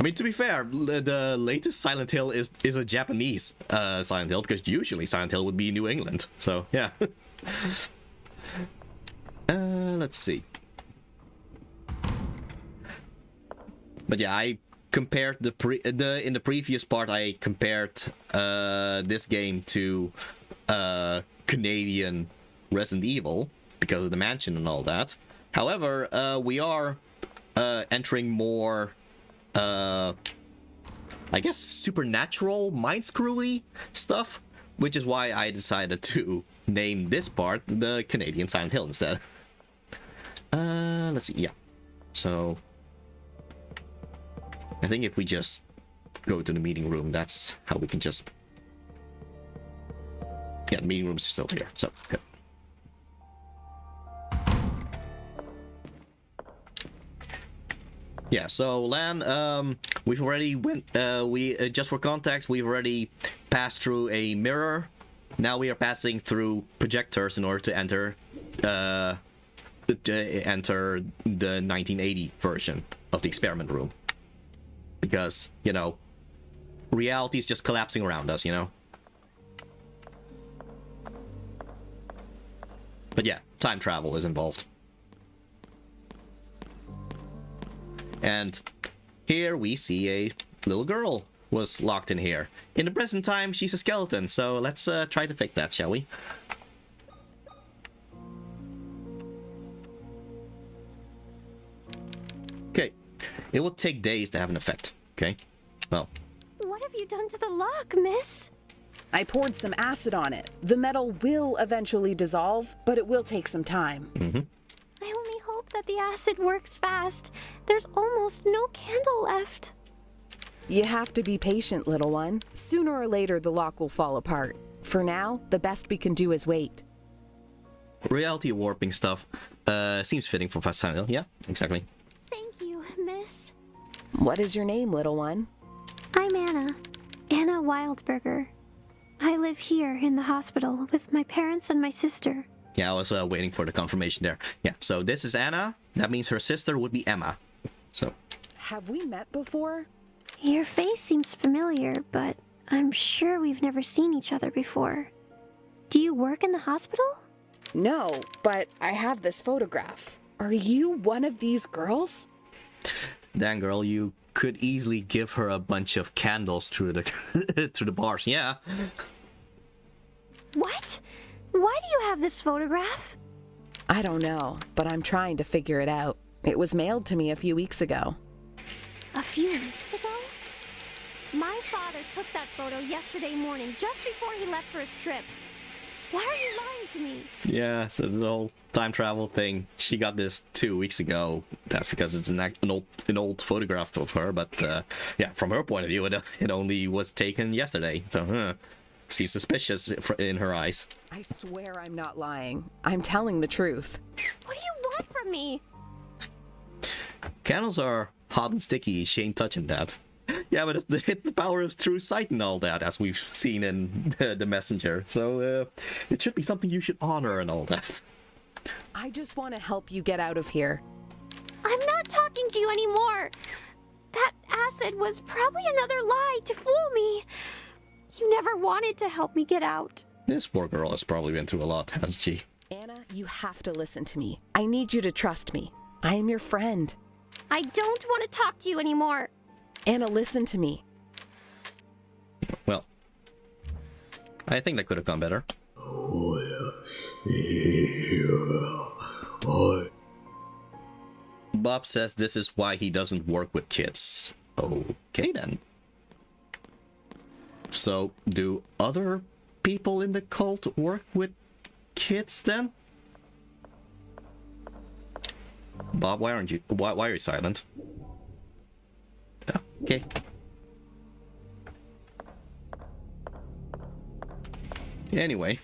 mean, to be fair, the latest Silent Hill is a Japanese Silent Hill, because usually Silent Hill would be New England. So, yeah. Let's see. But yeah, I compared in the previous part I compared this game to Canadian Resident Evil because of the mansion and all that. However, we are entering more I guess supernatural, mind-screwy stuff, which is why I decided to name this part the Canadian Silent Hill instead. Let's see, yeah. So I think if we just go to the meeting room, that's how we can just... Yeah, the meeting room's still here, so good. Yeah, so Lan, we've already went, just for context, we've already passed through a mirror. Now we are passing through projectors in order to enter the 1980 version of the experiment room. Because, you know, reality is just collapsing around us, you know? But yeah, time travel is involved. And here we see a little girl was locked in here. In the present time, she's a skeleton, so let's try to fix that, shall we? Okay, it will take days to have an effect, okay? Well. What have you done to the lock, miss? I poured some acid on it. The metal will eventually dissolve, but it will take some time. Mm-hmm. I only hope that the acid works fast. There's almost no candle left. You have to be patient, little one. Sooner or later, the lock will fall apart. For now, the best we can do is wait. Reality warping stuff seems fitting for Fast Silent Hill. Yeah, exactly. Thank you, miss. What is your name, little one? I'm Anna. Anna Wildberger. I live here in the hospital with my parents and my sister. Yeah, I was waiting for the confirmation there. Yeah, so this is Anna. That means her sister would be Emma. So. Have we met before? Your face seems familiar, but I'm sure we've never seen each other before. Do you work in the hospital? No, but I have this photograph. Are you one of these girls? Dang, girl, you could easily give her a bunch of candles through the through the bars. Yeah. What? Why do you have this photograph? I don't know, but I'm trying to figure it out. It was mailed to me a few weeks ago. A few weeks ago? My father took that photo yesterday morning, just before he left for his trip. Why are you lying to me? Yeah, so the whole time travel thing, she got this 2 weeks ago. That's because it's an old photograph of her, but yeah, from her point of view, it only was taken yesterday. So, seems suspicious in her eyes. I swear I'm not lying. I'm telling the truth. What do you want from me? Candles are hot and sticky. She ain't touching that. Yeah, but it's the power of true sight and all that, as we've seen in the messenger. So it should be something you should honor and all that. I just want to help you get out of here. I'm not talking to you anymore. That acid was probably another lie to fool me. You never wanted to help me get out. This poor girl has probably been through a lot, hasn't she? Anna, you have to listen to me. I need you to trust me. I am your friend. I don't want to talk to you anymore. Anna, listen to me. Well, I think that could have gone better. Bob says this is why he doesn't work with kids. Okay then. So, do other people in the cult work with kids then? Bob, why aren't you? Why are you silent? Oh, okay. Anyway.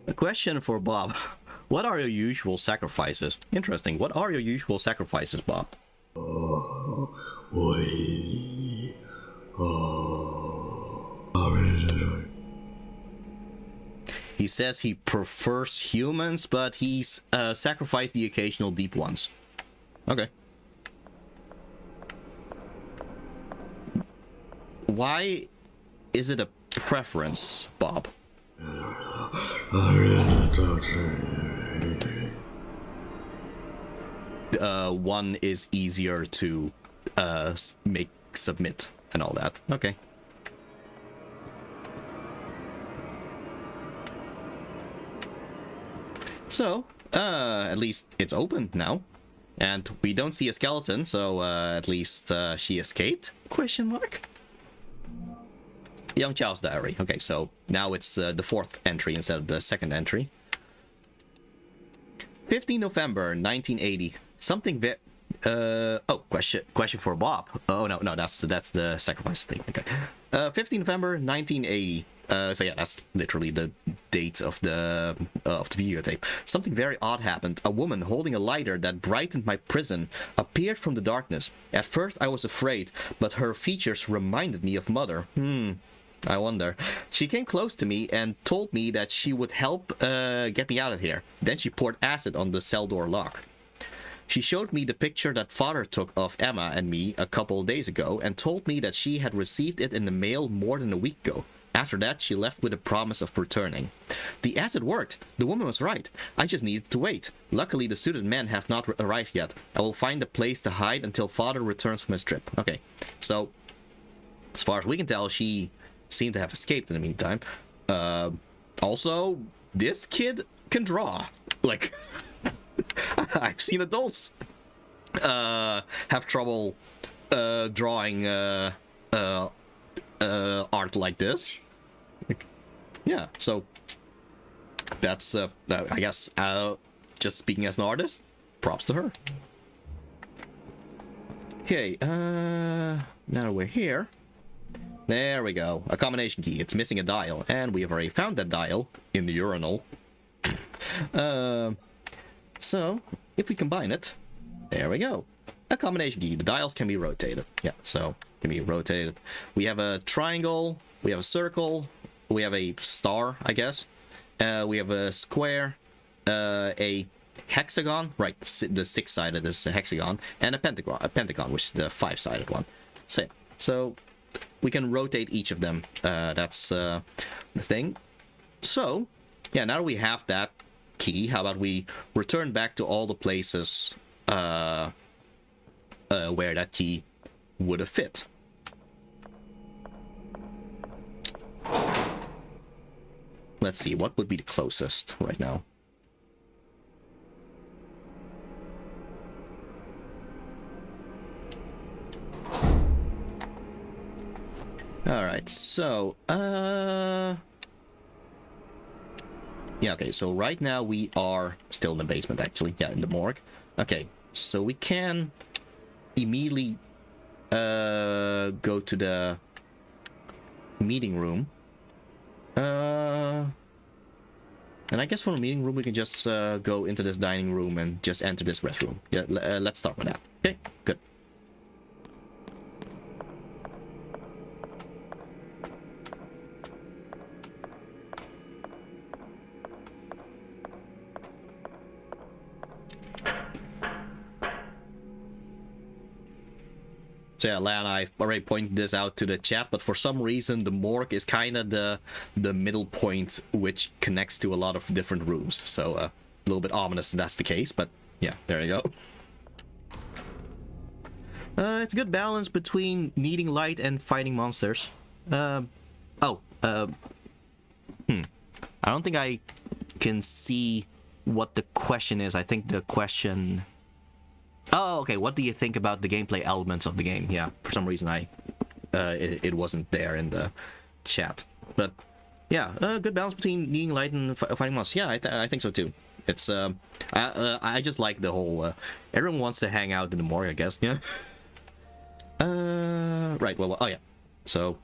A question for Bob. What are your usual sacrifices? Interesting. What are your usual sacrifices, Bob? He says he prefers humans, but he's sacrificed the occasional deep ones. Okay. Why is it a preference, Bob? One is easier to submit and all that. Okay. So, at least it's open now. And we don't see a skeleton, so at least she escaped? Question mark? Young child's diary. Okay, so now it's the fourth entry instead of the second entry. 15 November 1980. Something question for Bob. Oh no, that's the sacrifice thing. Okay. 15 November 1980. So yeah, that's literally the date of the videotape. Something very odd happened. A woman holding a lighter that brightened my prison appeared from the darkness. At first I was afraid, but her features reminded me of Mother. I wonder. She came close to me and told me that she would help get me out of here. Then she poured acid on the cell door lock. She showed me the picture that Father took of Emma and me a couple of days ago and told me that she had received it in the mail more than a week ago. After that, she left with a promise of returning. The acid worked. The woman was right. I just needed to wait. Luckily, the suited men have not arrived yet. I will find a place to hide until Father returns from his trip. Okay, so as far as we can tell, she seemed to have escaped in the meantime. Also, this kid can draw. Like, I've seen adults have trouble drawing art like this. Yeah, so that's I guess just speaking as an artist, props to her. Okay, now we're here. There we go, a combination key. It's missing a dial, and we have already found that dial in the urinal. So if we combine it, there we go, a combination key. The dials can be rotated. Yeah, so can be rotated. We have a triangle, we have a circle, we have a star, I guess. We have a square, a hexagon, right? The six-sided is a hexagon, and a pentagon, which is the five-sided one. So we can rotate each of them. That's the thing. So yeah, now that we have that key, how about we return back to all the places where that key would have fit. Let's see, what would be the closest right now? Alright, so, yeah, okay, so right now we are still in the basement, actually. Yeah, in the morgue. Okay, so we can immediately go to the meeting room. And I guess from the meeting room we can just go into this dining room and just enter this restroom. Yeah, let's start with that. Okay, good. So yeah, Lan, I've already pointed this out to the chat, but for some reason the morgue is kind of the middle point which connects to a lot of different rooms. So a little bit ominous if that's the case, but yeah, there you go. It's a good balance between needing light and fighting monsters. I don't think I can see what the question is. I think the question... Oh, okay. What do you think about the gameplay elements of the game? Yeah, for some reason it wasn't there in the chat. But yeah, good balance between needing light and fighting monsters. Yeah, I think so too. It's I just like the whole everyone wants to hang out in the morgue, I guess. Yeah. Right. Well. Oh yeah. So.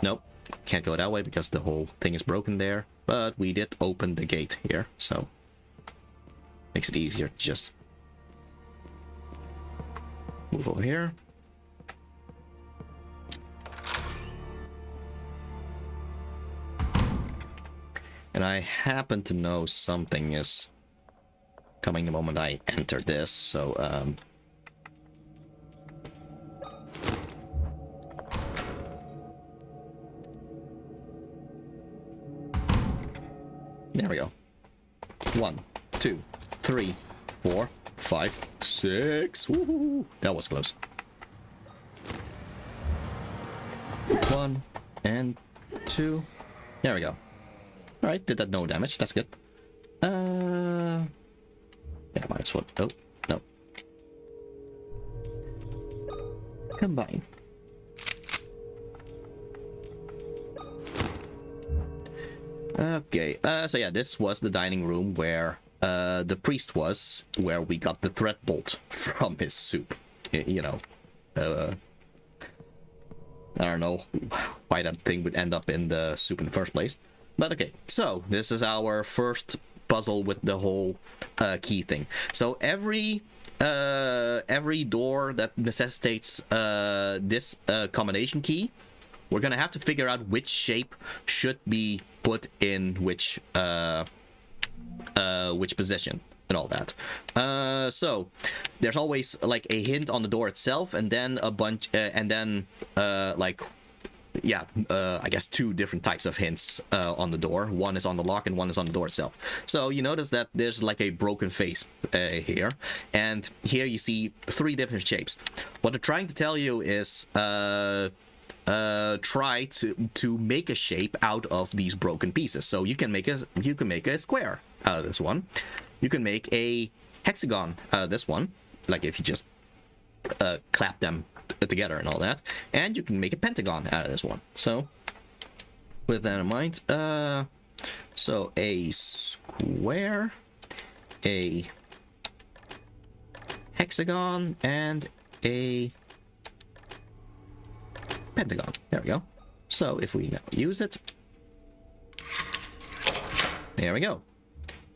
Nope. Can't go that way because the whole thing is broken there. But we did open the gate here, so makes it easier to just move over here. And I happen to know something is coming the moment I enter this, so there we go. 1, 2, 3, 4, 5, 6. Woohoo! That was close. 1 and 2. There we go. Alright, did that no damage. That's good. Yeah, might as well. Oh, no. Combine. Okay, so yeah, this was the dining room where the priest was, where we got the thread bolt from his soup. You know, I don't know why that thing would end up in the soup in the first place. But okay, so this is our first puzzle with the whole key thing. So every door that necessitates this combination key, we're gonna have to figure out which shape should be put in which position and all that. So there's always like a hint on the door itself, and then a bunch, and then like, yeah, I guess 2 different types of hints on the door. One is on the lock and one is on the door itself. So you notice that there's like a broken face here, and here you see 3 different shapes. What they're trying to tell you is try to make a shape out of these broken pieces. So you can make a square out of this one. You can make a hexagon out of this one, like if you just clap them together and all that, and you can make a pentagon out of this one. So with that in mind, so a square, a hexagon, and a pentagon. There we go. So if we now use it, there we go.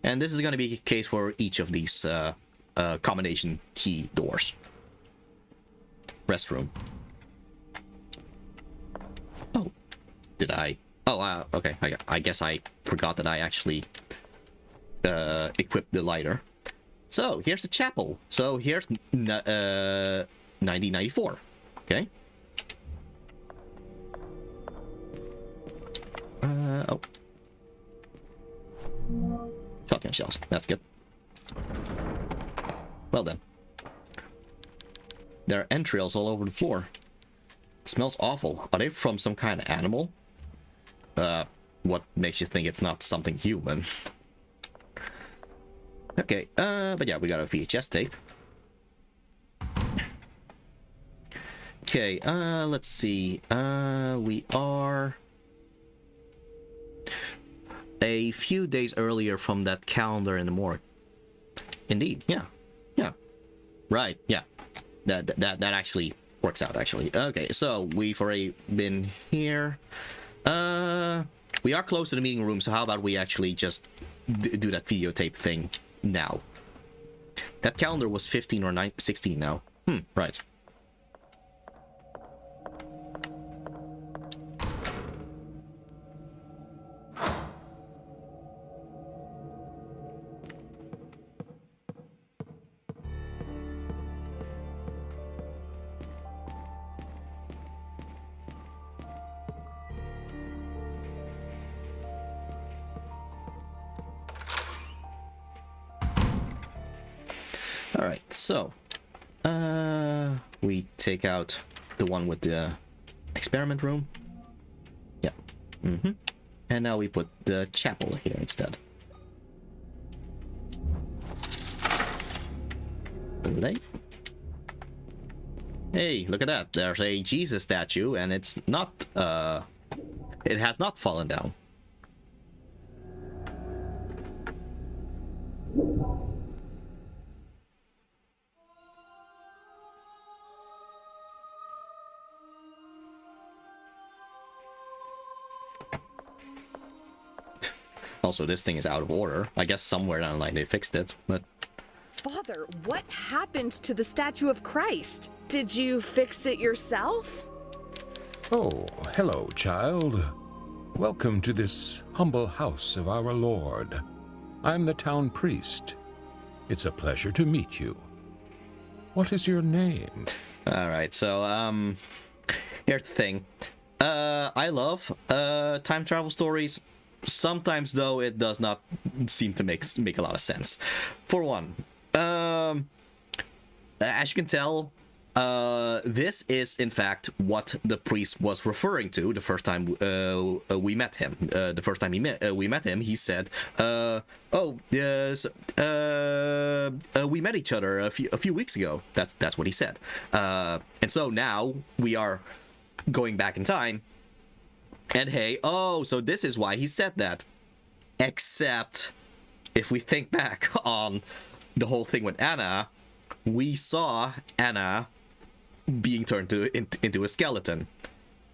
And this is going to be the case for each of these combination key doors. Restroom. Oh, did I? Oh, okay. I guess I forgot that I actually equipped the lighter. So here's the chapel. So here's 1994. Okay. Oh. Shotgun shells. That's good. Well then. There are entrails all over the floor. It smells awful. Are they from some kind of animal? What makes you think it's not something human? Okay, but yeah, we got a VHS tape. Okay, let's see. We are a few days earlier from that calendar in the morgue. Indeed, yeah. Yeah. Right, yeah. That actually works out, actually. Okay, so we've already been here. We are close to the meeting room, so how about we actually just do that videotape thing now? That calendar was 15 or 16 now. Right. Alright, so we take out the one with the experiment room. Yeah. And now we put the chapel here instead. Relay. Hey, look at that. There's a Jesus statue and it's not it has not fallen down. Also, this thing is out of order. I guess somewhere down the line they fixed it, but... Father, what happened to the statue of Christ? Did you fix it yourself? Oh, hello, child. Welcome to this humble house of our Lord. I'm the town priest. It's a pleasure to meet you. What is your name? Alright, so, here's the thing. I love time travel stories. Sometimes, though, it does not seem to make a lot of sense. For one, as you can tell, this is in fact what the priest was referring to the first time we met him. The first time we met him, he said, "Oh, yes, we met each other a few weeks ago." That's what he said. And so now we are going back in time. And hey, oh, so this is why he said that. Except, if we think back on the whole thing with Anna, we saw Anna being turned into a skeleton.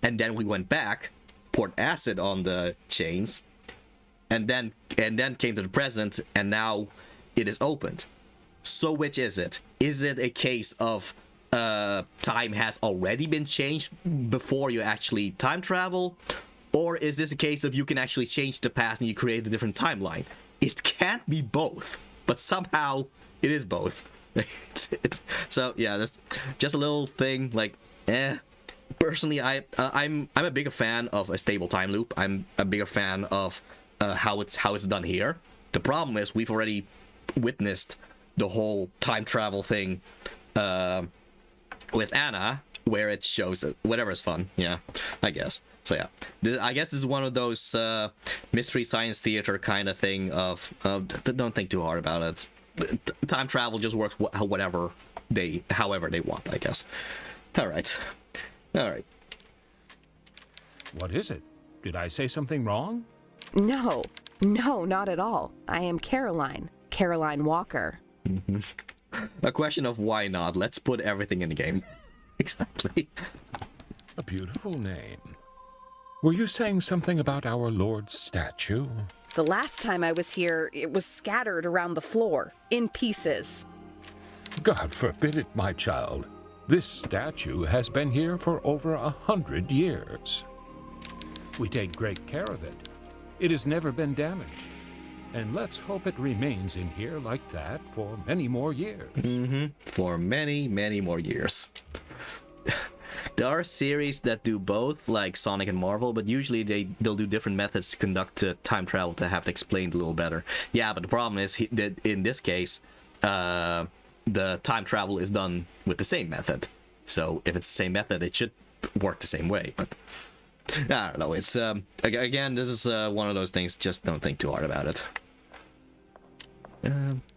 And then we went back, poured acid on the chains, and then came to the present, and now it is opened. So which is it? Is it a case of time has already been changed before you actually time travel? Or is this a case of you can actually change the past and you create a different timeline? It can't be both, but somehow it is both. So yeah, that's just a little thing. Like, personally, I'm a bigger fan of a stable time loop. I'm a bigger fan of how it's done here. The problem is we've already witnessed the whole time travel thing with Anna, where it shows that whatever is fun. Yeah, I guess. So yeah, I guess this is one of those mystery science theater kind of thing of don't think too hard about it. Time travel just works however they want, I guess. All right. What is it? Did I say something wrong? No, not at all. I am Caroline Walker. A question of why not. Let's put everything in the game. Exactly. A beautiful name. Were you saying something about our Lord's statue? The last time I was here, it was scattered around the floor, in pieces. God forbid it, my child. This statue has been here for over 100 years. We take great care of it. It has never been damaged. And let's hope it remains in here like that for many more years. For many, many more years. There are series that do both, like Sonic and Marvel, but usually they'll do different methods to conduct time travel to have it explained a little better. Yeah, but the problem is that in this case, the time travel is done with the same method. So if it's the same method, it should work the same way. But I don't know. It's again, this is one of those things. Just don't think too hard about it.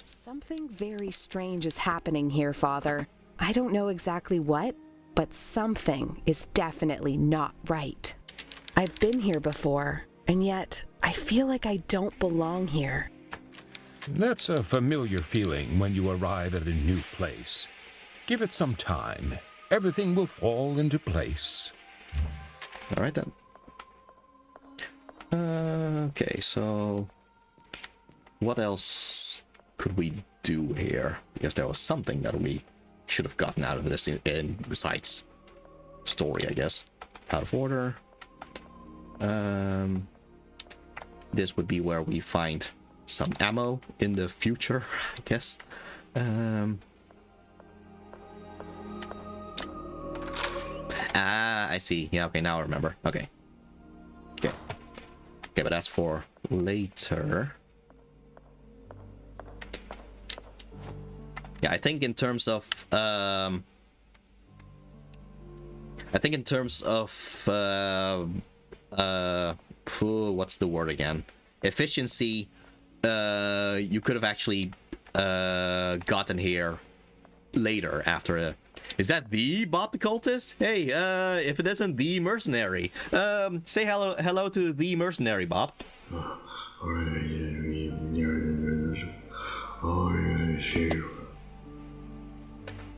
Something very strange is happening here, Father. I don't know exactly what, but something is definitely not right. I've been here before, and yet I feel like I don't belong here. That's a familiar feeling when you arrive at a new place. Give it some time. Everything will fall into place. All right then. Okay, so what else could we do here? Because there was something that we should have gotten out of this in besides story, I guess. Out of order. This would be where we find some ammo in the future, I guess. I see. Yeah, okay, now I remember. Okay. Okay, but that's for later. Yeah, I think in terms of what's the word again? Efficiency. You could have actually gotten here later after a. Is that the Bob the Cultist? Hey, if it isn't the mercenary, say hello to the mercenary, Bob.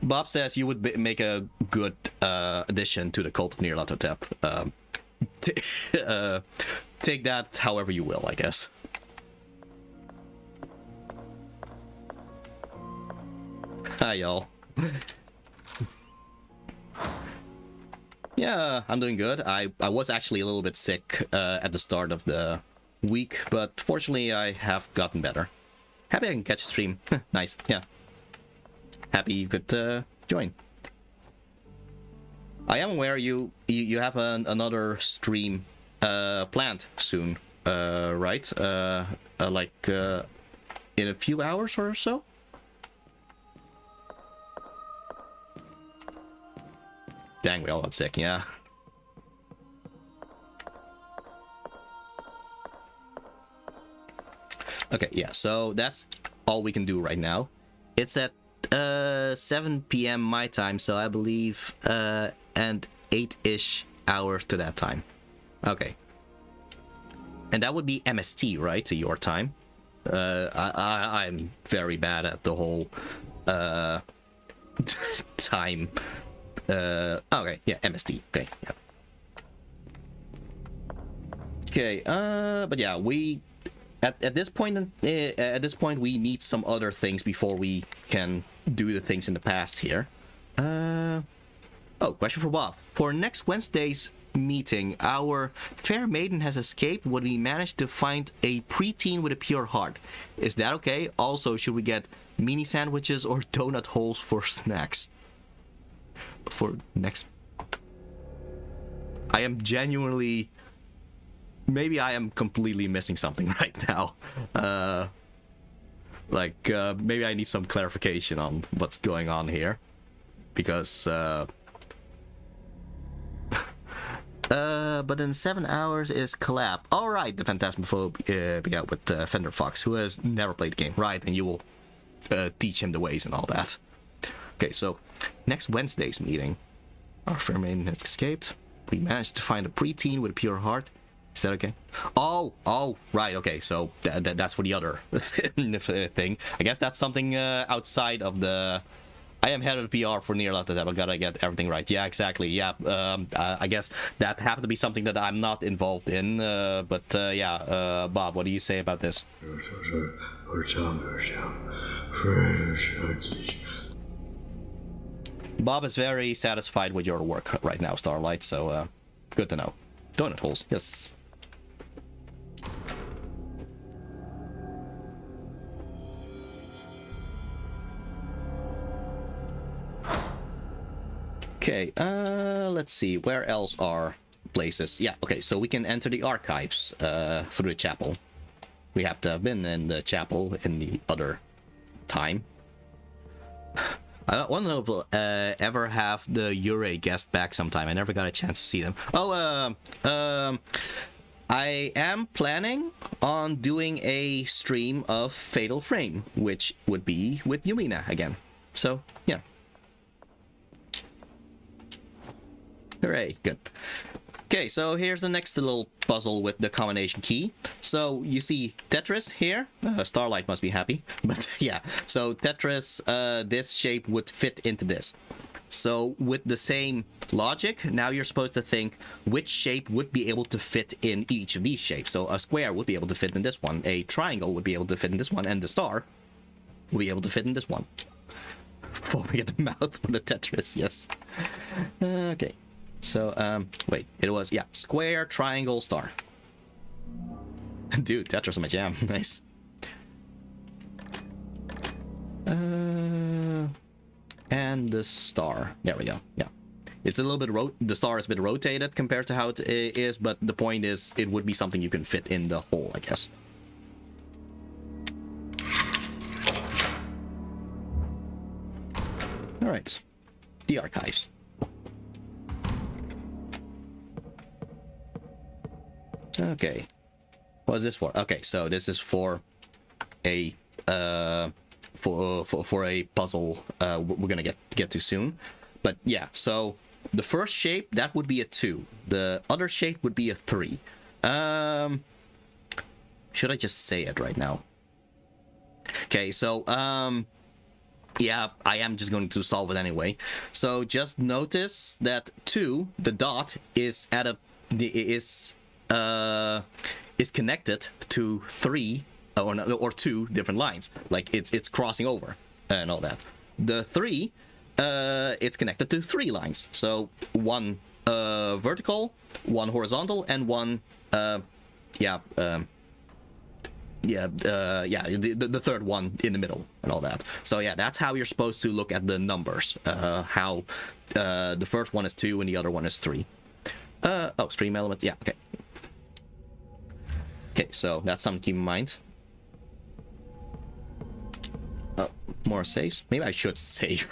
Bob says you would make a good addition to the Cult of Nyarlathotep. Take that however you will, I guess. Hi, y'all. Yeah, I'm doing good. I was actually a little bit sick at the start of the week, but fortunately I have gotten better. Happy I can catch a stream. Nice, yeah. Happy you could join. I am aware you have another stream planned soon, right? Like in a few hours or so? Dang, we all got sick, yeah. Okay, yeah, so that's all we can do right now. It's at 7 p.m. my time, so I believe and 8-ish hours to that time. Okay. And that would be MST, right, to your time? I'm very bad at the whole time. Okay, yeah, MST. Okay, yeah. Okay, but yeah, we at this point we need some other things before we can do the things in the past here. Oh, question for Bob. For next Wednesday's meeting, our fair maiden has escaped when we managed to find a preteen with a pure heart. Is that okay? Also, should we get mini sandwiches or donut holes for snacks? For next, I am genuinely, maybe I am completely missing something right now. Maybe I need some clarification on what's going on here, because but in 7 hours is collab. All right, the Phantasmophobia with Fender Fox, who has never played the game, right? And you will teach him the ways and all that. Okay, so next Wednesday's meeting, our fair maiden has escaped. We managed to find a preteen with a pure heart. Is that okay? Oh, right. Okay, so that's for the other thing. I guess that's something outside of the. I am head of the PR for Nyarlathotep. I gotta get everything right. Yeah, exactly. Yeah. I guess that happened to be something that I'm not involved in. Yeah. Bob, what do you say about this? Bob is very satisfied with your work right now, Starlight, so good to know. Donut holes, yes. Okay, let's see, where else are places? Yeah, okay, so we can enter the archives through the chapel. We have to have been in the chapel in the other time. I don't want to know if we'll ever have the Ure guest back sometime. I never got a chance to see them. Oh, I am planning on doing a stream of Fatal Frame, which would be with Yumina again. So, yeah. Hooray, good. Okay, so here's the next little puzzle with the combination key. So you see Tetris here. Starlight must be happy. But yeah, so Tetris, this shape would fit into this. So with the same logic, now you're supposed to think which shape would be able to fit in each of these shapes. So a square would be able to fit in this one, a triangle would be able to fit in this one, and the star would be able to fit in this one. Foaming at the mouth for the Tetris, yes. Okay. So, wait, it was, yeah, square, triangle, star. Dude, Tetris is my jam. Nice. And the star. There we go. Yeah. It's a little bit, the star is a bit rotated compared to how it is, but the point is, it would be something you can fit in the hole, I guess. Alright. The archives. Okay, what is this for? Okay, so this is for a for a puzzle we're gonna get to soon. But yeah, so the first shape, that would be a 2. The other shape would be a 3. Should I just say it right now? Okay, so yeah, I am just going to solve it anyway. So just notice that 2, the dot, is at a is connected to 3 or 2 different lines. Like it's crossing over and all that. The 3, it's connected to 3 lines. So 1 vertical, 1 horizontal, and 1 the third one in the middle and all that. So yeah, that's how you're supposed to look at the numbers. How the first one is 2 and the other one is 3. Stream element. Yeah, okay. Okay, so that's something to keep in mind. More saves. Maybe I should save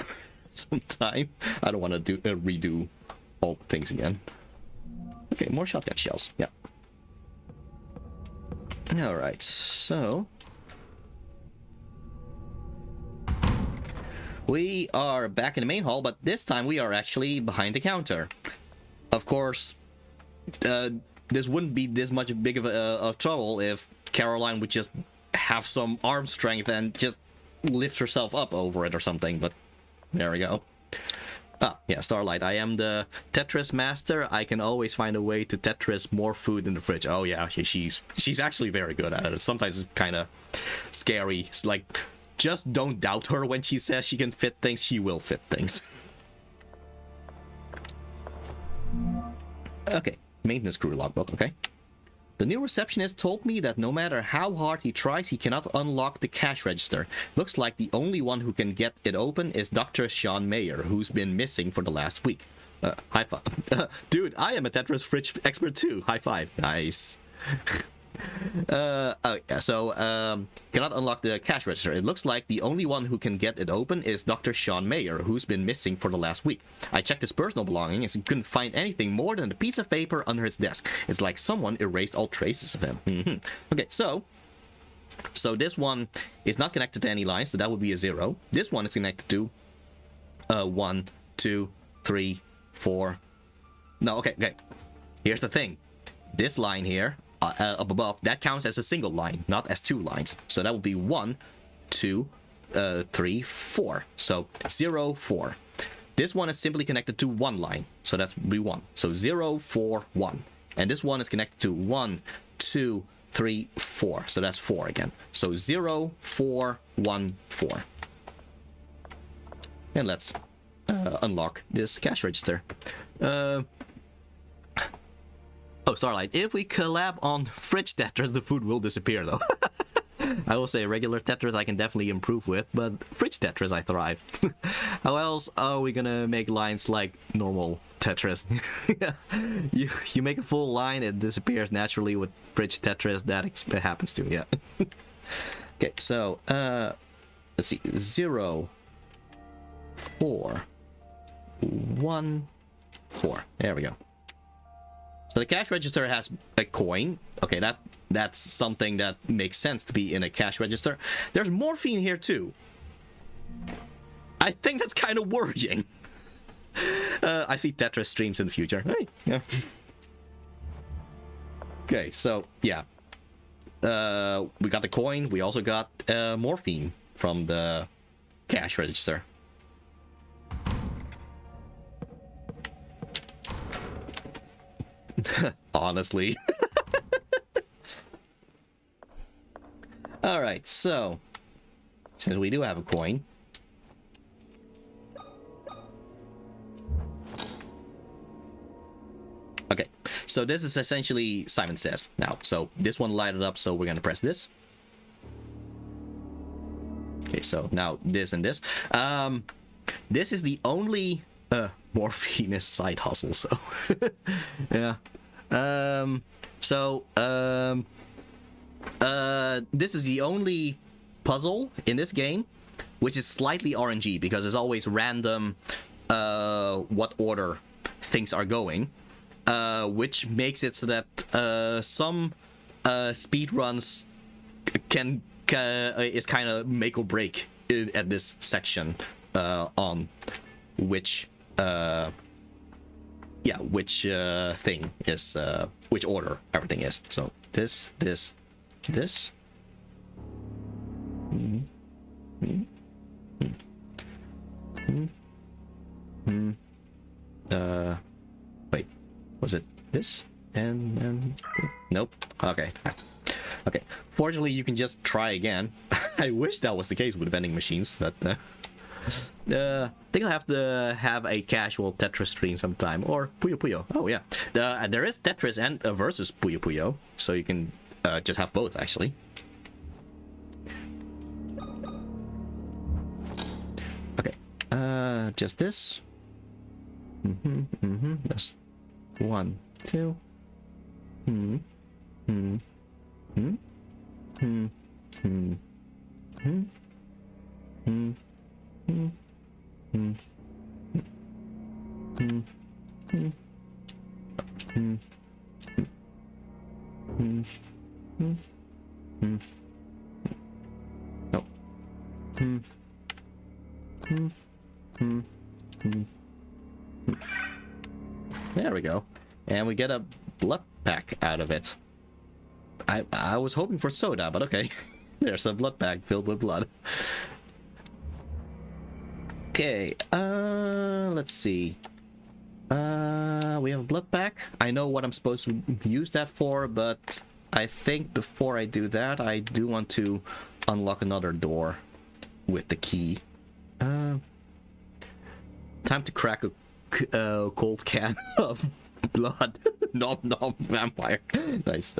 sometime. I don't want to redo all things again. Okay, more shotgun shells. Yeah. All right, so we are back in the main hall, but this time we are actually behind the counter. Of course, this wouldn't be this much big of trouble if Caroline would just have some arm strength and just lift herself up over it or something, but there we go. Ah, yeah, Starlight. I am the Tetris master. I can always find a way to Tetris more food in the fridge. Oh yeah, she's actually very good at it. Sometimes it's kind of scary. It's like, just don't doubt her when she says she can fit things. She will fit things. Okay, maintenance crew logbook, okay. The new receptionist told me that no matter how hard he tries, he cannot unlock the cash register. Looks like the only one who can get it open is Dr. Sean Mayer, who's been missing for the last week. High five. Dude, I am a Tetris fridge expert too. High five. Nice. Cannot unlock the cash register. It looks like the only one who can get it open is Dr. Sean Mayer, who's been missing for the last week. I checked his personal belongings and couldn't find anything more than a piece of paper under his desk. It's like someone erased all traces of him. Okay, so this one is not connected to any lines, so that would be a 0. This one is connected to 1, 2, 3, 4. No, okay. Here's the thing. This line here, up above, that counts as a single line, not as 2 lines. So that would be 1, 2, 3, 4. So 0, 4. This one is simply connected to 1 line, so that's be 1. So 0, 4, 1. And this one is connected to 1, 2, 3, 4. So that's 4 again. So 0, 4, 1, 4. And let's unlock this cash register. Oh, Starlight, if we collab on fridge Tetris, the food will disappear, though. I will say regular Tetris I can definitely improve with, but fridge Tetris I thrive. How else are we gonna make lines like normal Tetris? You make a full line, it disappears naturally. With fridge Tetris, that happens too, yeah. Okay, so, let's see, 0, 4, 1, 4. There we go. So the cash register has a coin. Okay, that's something that makes sense to be in a cash register. There's morphine here too. I think that's kind of worrying. I see Tetris streams in the future. Hey, yeah. Okay, so yeah. We got the coin. We also got morphine from the cash register. Honestly. Alright, so since we do have a coin, okay, so this is essentially Simon Says now. So this one lighted up, so we're gonna press this. Okay, so now this and this. This is the only morphine is side hustle, so yeah. This is the only puzzle in this game which is slightly RNG, because it's always random what order things are going, which makes it so that some speed runs is kind of make or break at this section on which thing is which order everything is. So this. Wait, was it this? And nope. Okay. Fortunately, you can just try again. I wish that was the case with vending machines. But I think I'll have to have a casual Tetris stream sometime, or Puyo Puyo. Oh yeah, there is Tetris and versus Puyo Puyo, so you can just have both actually. Okay, just this. That's 1, 2. There we go. And we get a blood pack out of it. I was hoping for soda, but okay. There's a blood pack filled with blood. Okay, let's see. We have a blood pack. I know what I'm supposed to use that for, but I think before I do that, I do want to unlock another door with the key. Time to crack a cold can of blood. Nom nom vampire. Nice.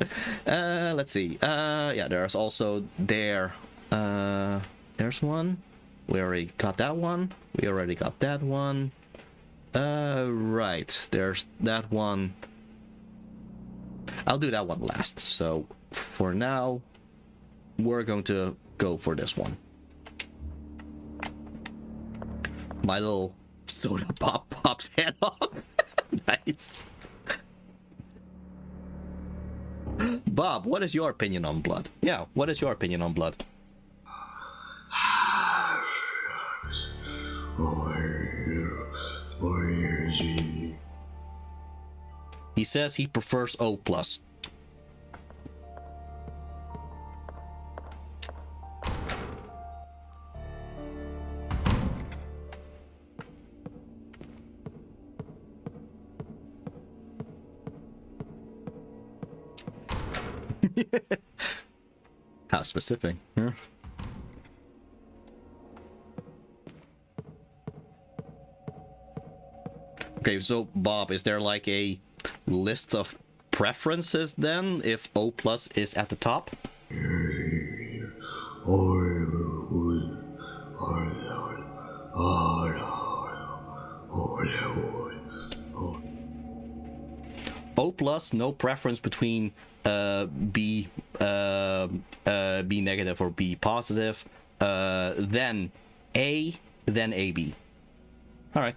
Let's see. Yeah, there's also there. There's one. We already got that one. We already got that one. Right. There's that one. I'll do that one last. So for now, we're going to go for this one. My little soda pop pops head off. Nice. Bob, what is your opinion on blood? Yeah, what is your opinion on blood? He says he prefers O+. How specific, huh? Okay, so Bob, is there like a list of preferences then if O+ is at the top? O+, no preference between B negative or B positive, then A, then AB. All right.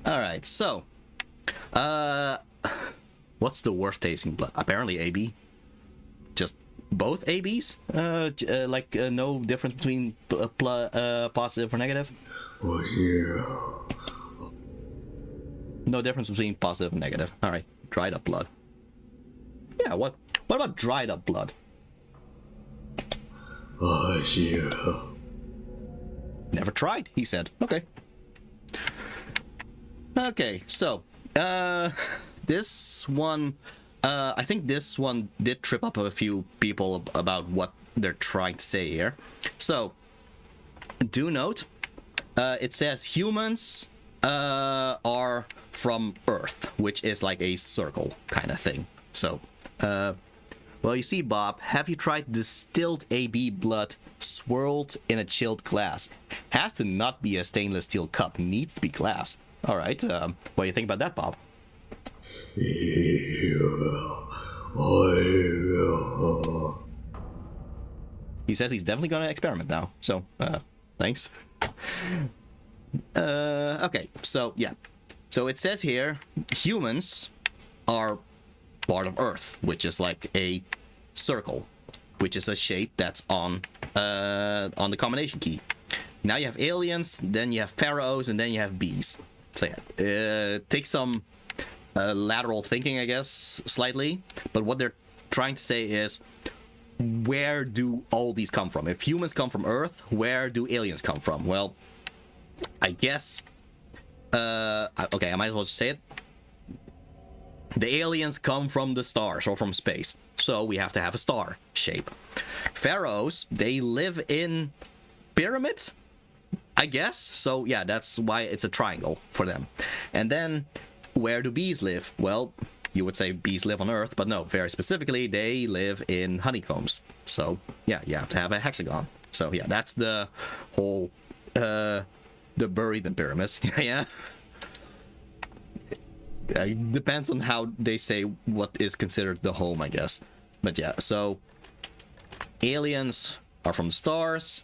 All right. So, what's the worst tasting blood? Apparently AB. Just both ABs? No difference between positive or negative? No difference between positive and negative. Alright, dried up blood. Yeah, what about dried up blood? Never tried, he said. Okay. Okay, so, this one, I think this one did trip up a few people about what they're trying to say here. So, do note, it says humans are from Earth, which is like a circle kind of thing. So, well, you see, Bob, have you tried distilled AB blood swirled in a chilled glass? Has to not be a stainless steel cup, needs to be glass. All right, what do you think about that, Bob? He says he's definitely gonna experiment now, so, thanks. Okay, so, yeah. So it says here, humans are part of Earth, which is like a circle, which is a shape that's on the combination key. Now you have aliens, then you have pharaohs, and then you have bees. So yeah, take some lateral thinking, I guess, slightly. But what they're trying to say is, where do all these come from? If humans come from Earth, where do aliens come from? Well, I guess... okay, I might as well just say it. The aliens come from the stars or from space, so we have to have a star shape. Pharaohs, they live in pyramids, I guess. So yeah, that's why it's a triangle for them. And then, where do bees live? Well, you would say bees live on Earth, but no, very specifically, they live in honeycombs. So yeah, you have to have a hexagon. So yeah, that's the whole, the buried in pyramids. Yeah. It depends on how they say what is considered the home, I guess. But yeah, so aliens are from the stars.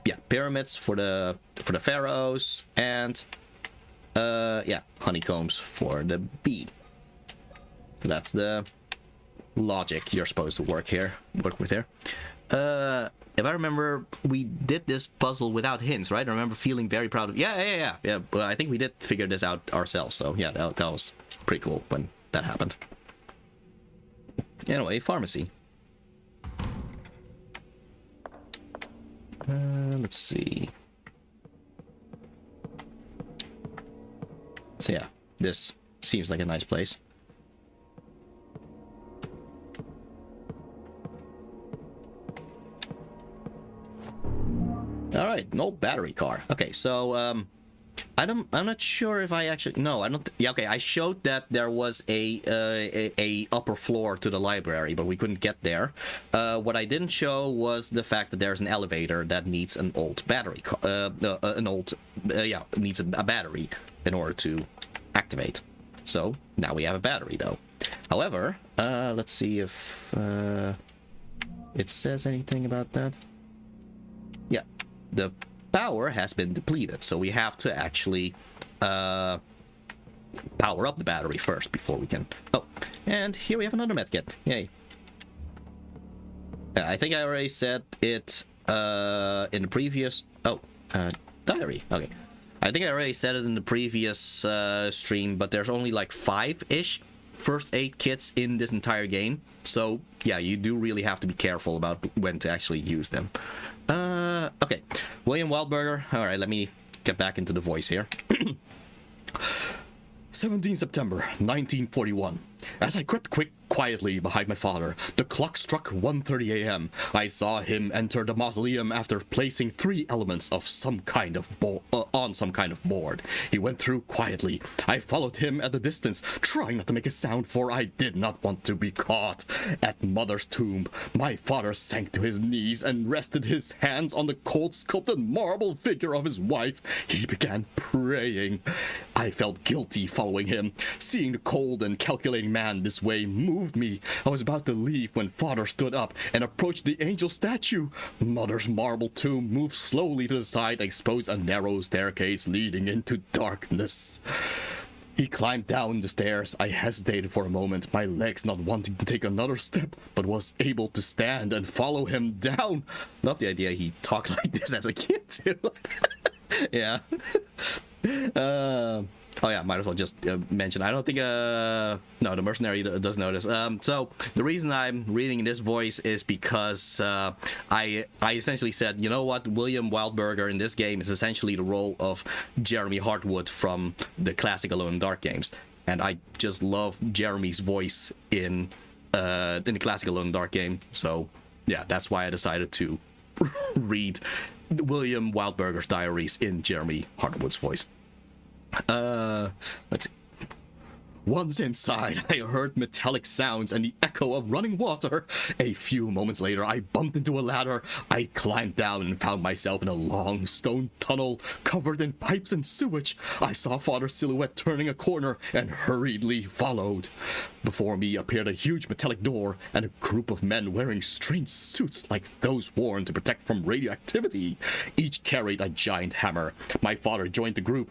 Yeah, pyramids for the pharaohs, and yeah, honeycombs for the bee. So that's the logic you're supposed to work with here. If I remember, we did this puzzle without hints, right? I remember feeling very proud of... Yeah. But I think we did figure this out ourselves, so yeah, that was pretty cool when that happened. Anyway, pharmacy. Let's see. So yeah, this seems like a nice place. All right, an old battery car. Okay, so I'm not sure if I actually... No, I don't... Yeah, okay, I showed that there was a upper floor to the library, but we couldn't get there. What I didn't show was the fact that there's an elevator that needs an old battery... needs a battery in order to activate. So, now we have a battery, though. However, let's see if it says anything about that. Yeah, the power has been depleted, so we have to actually power up the battery first before we can... Oh, and here we have another medkit. Yay. I think I already said it in the previous... Oh, diary. Okay. I think I already said it in the previous stream, but there's only like 5-ish first aid kits in this entire game. So, yeah, you do really have to be careful about when to actually use them. Okay. William Wildberger. All right, let me get back into the voice here. 17 September 1941. As I crept quietly behind my father, the clock struck 1:30 a.m. I saw him enter the mausoleum after placing 3 elements of some kind of on some kind of board. He went through quietly. I followed him at a distance, trying not to make a sound, for I did not want to be caught. At Mother's tomb, my father sank to his knees and rested his hands on the cold sculpted marble figure of his wife. He began praying. I felt guilty following him. Seeing the cold and calculating man this way moved me. I was about to leave when father stood up and approached the angel statue. Mother's marble tomb moved slowly to the side and exposed a narrow staircase leading into darkness. He climbed down the stairs. I hesitated for a moment, my legs not wanting to take another step, but was able to stand and follow him down. Love the idea he talked like this as a kid too. Yeah. Oh yeah, might as well just mention. I don't think no, the mercenary does know this. So the reason I'm reading in this voice is because I essentially said, you know what, William Wildberger in this game is essentially the role of Jeremy Hartwood from the classic Alone in the Dark games, and I just love Jeremy's voice in the classic Alone in the Dark game. So yeah, that's why I decided to read William Wildberger's diaries in Jeremy Hartwood's voice. Let's see. Once inside, I heard metallic sounds and the echo of running water. A few moments later, I bumped into a ladder. I climbed down and found myself in a long stone tunnel covered in pipes and sewage. I saw Father's silhouette turning a corner and hurriedly followed. Before me appeared a huge metallic door and a group of men wearing strange suits like those worn to protect from radioactivity. Each carried a giant hammer. My father joined the group,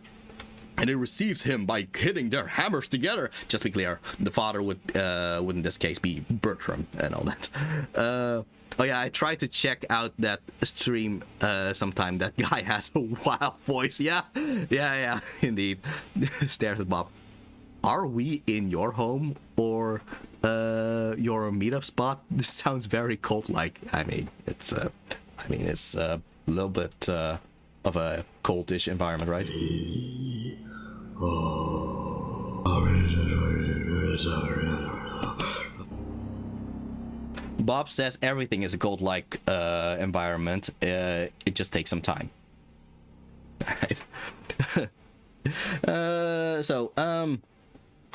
and they received him by hitting their hammers together. Just to be clear, the father would in this case be Bertram and all that. Oh yeah, I tried to check out that stream sometime. That guy has a wild voice. Yeah, indeed. Stares at Bob. Are we in your home or your meetup spot? This sounds very cult-like. I mean, it's a little bit of a cultish environment, right? Bob says everything is a cult-like environment. It just takes some time.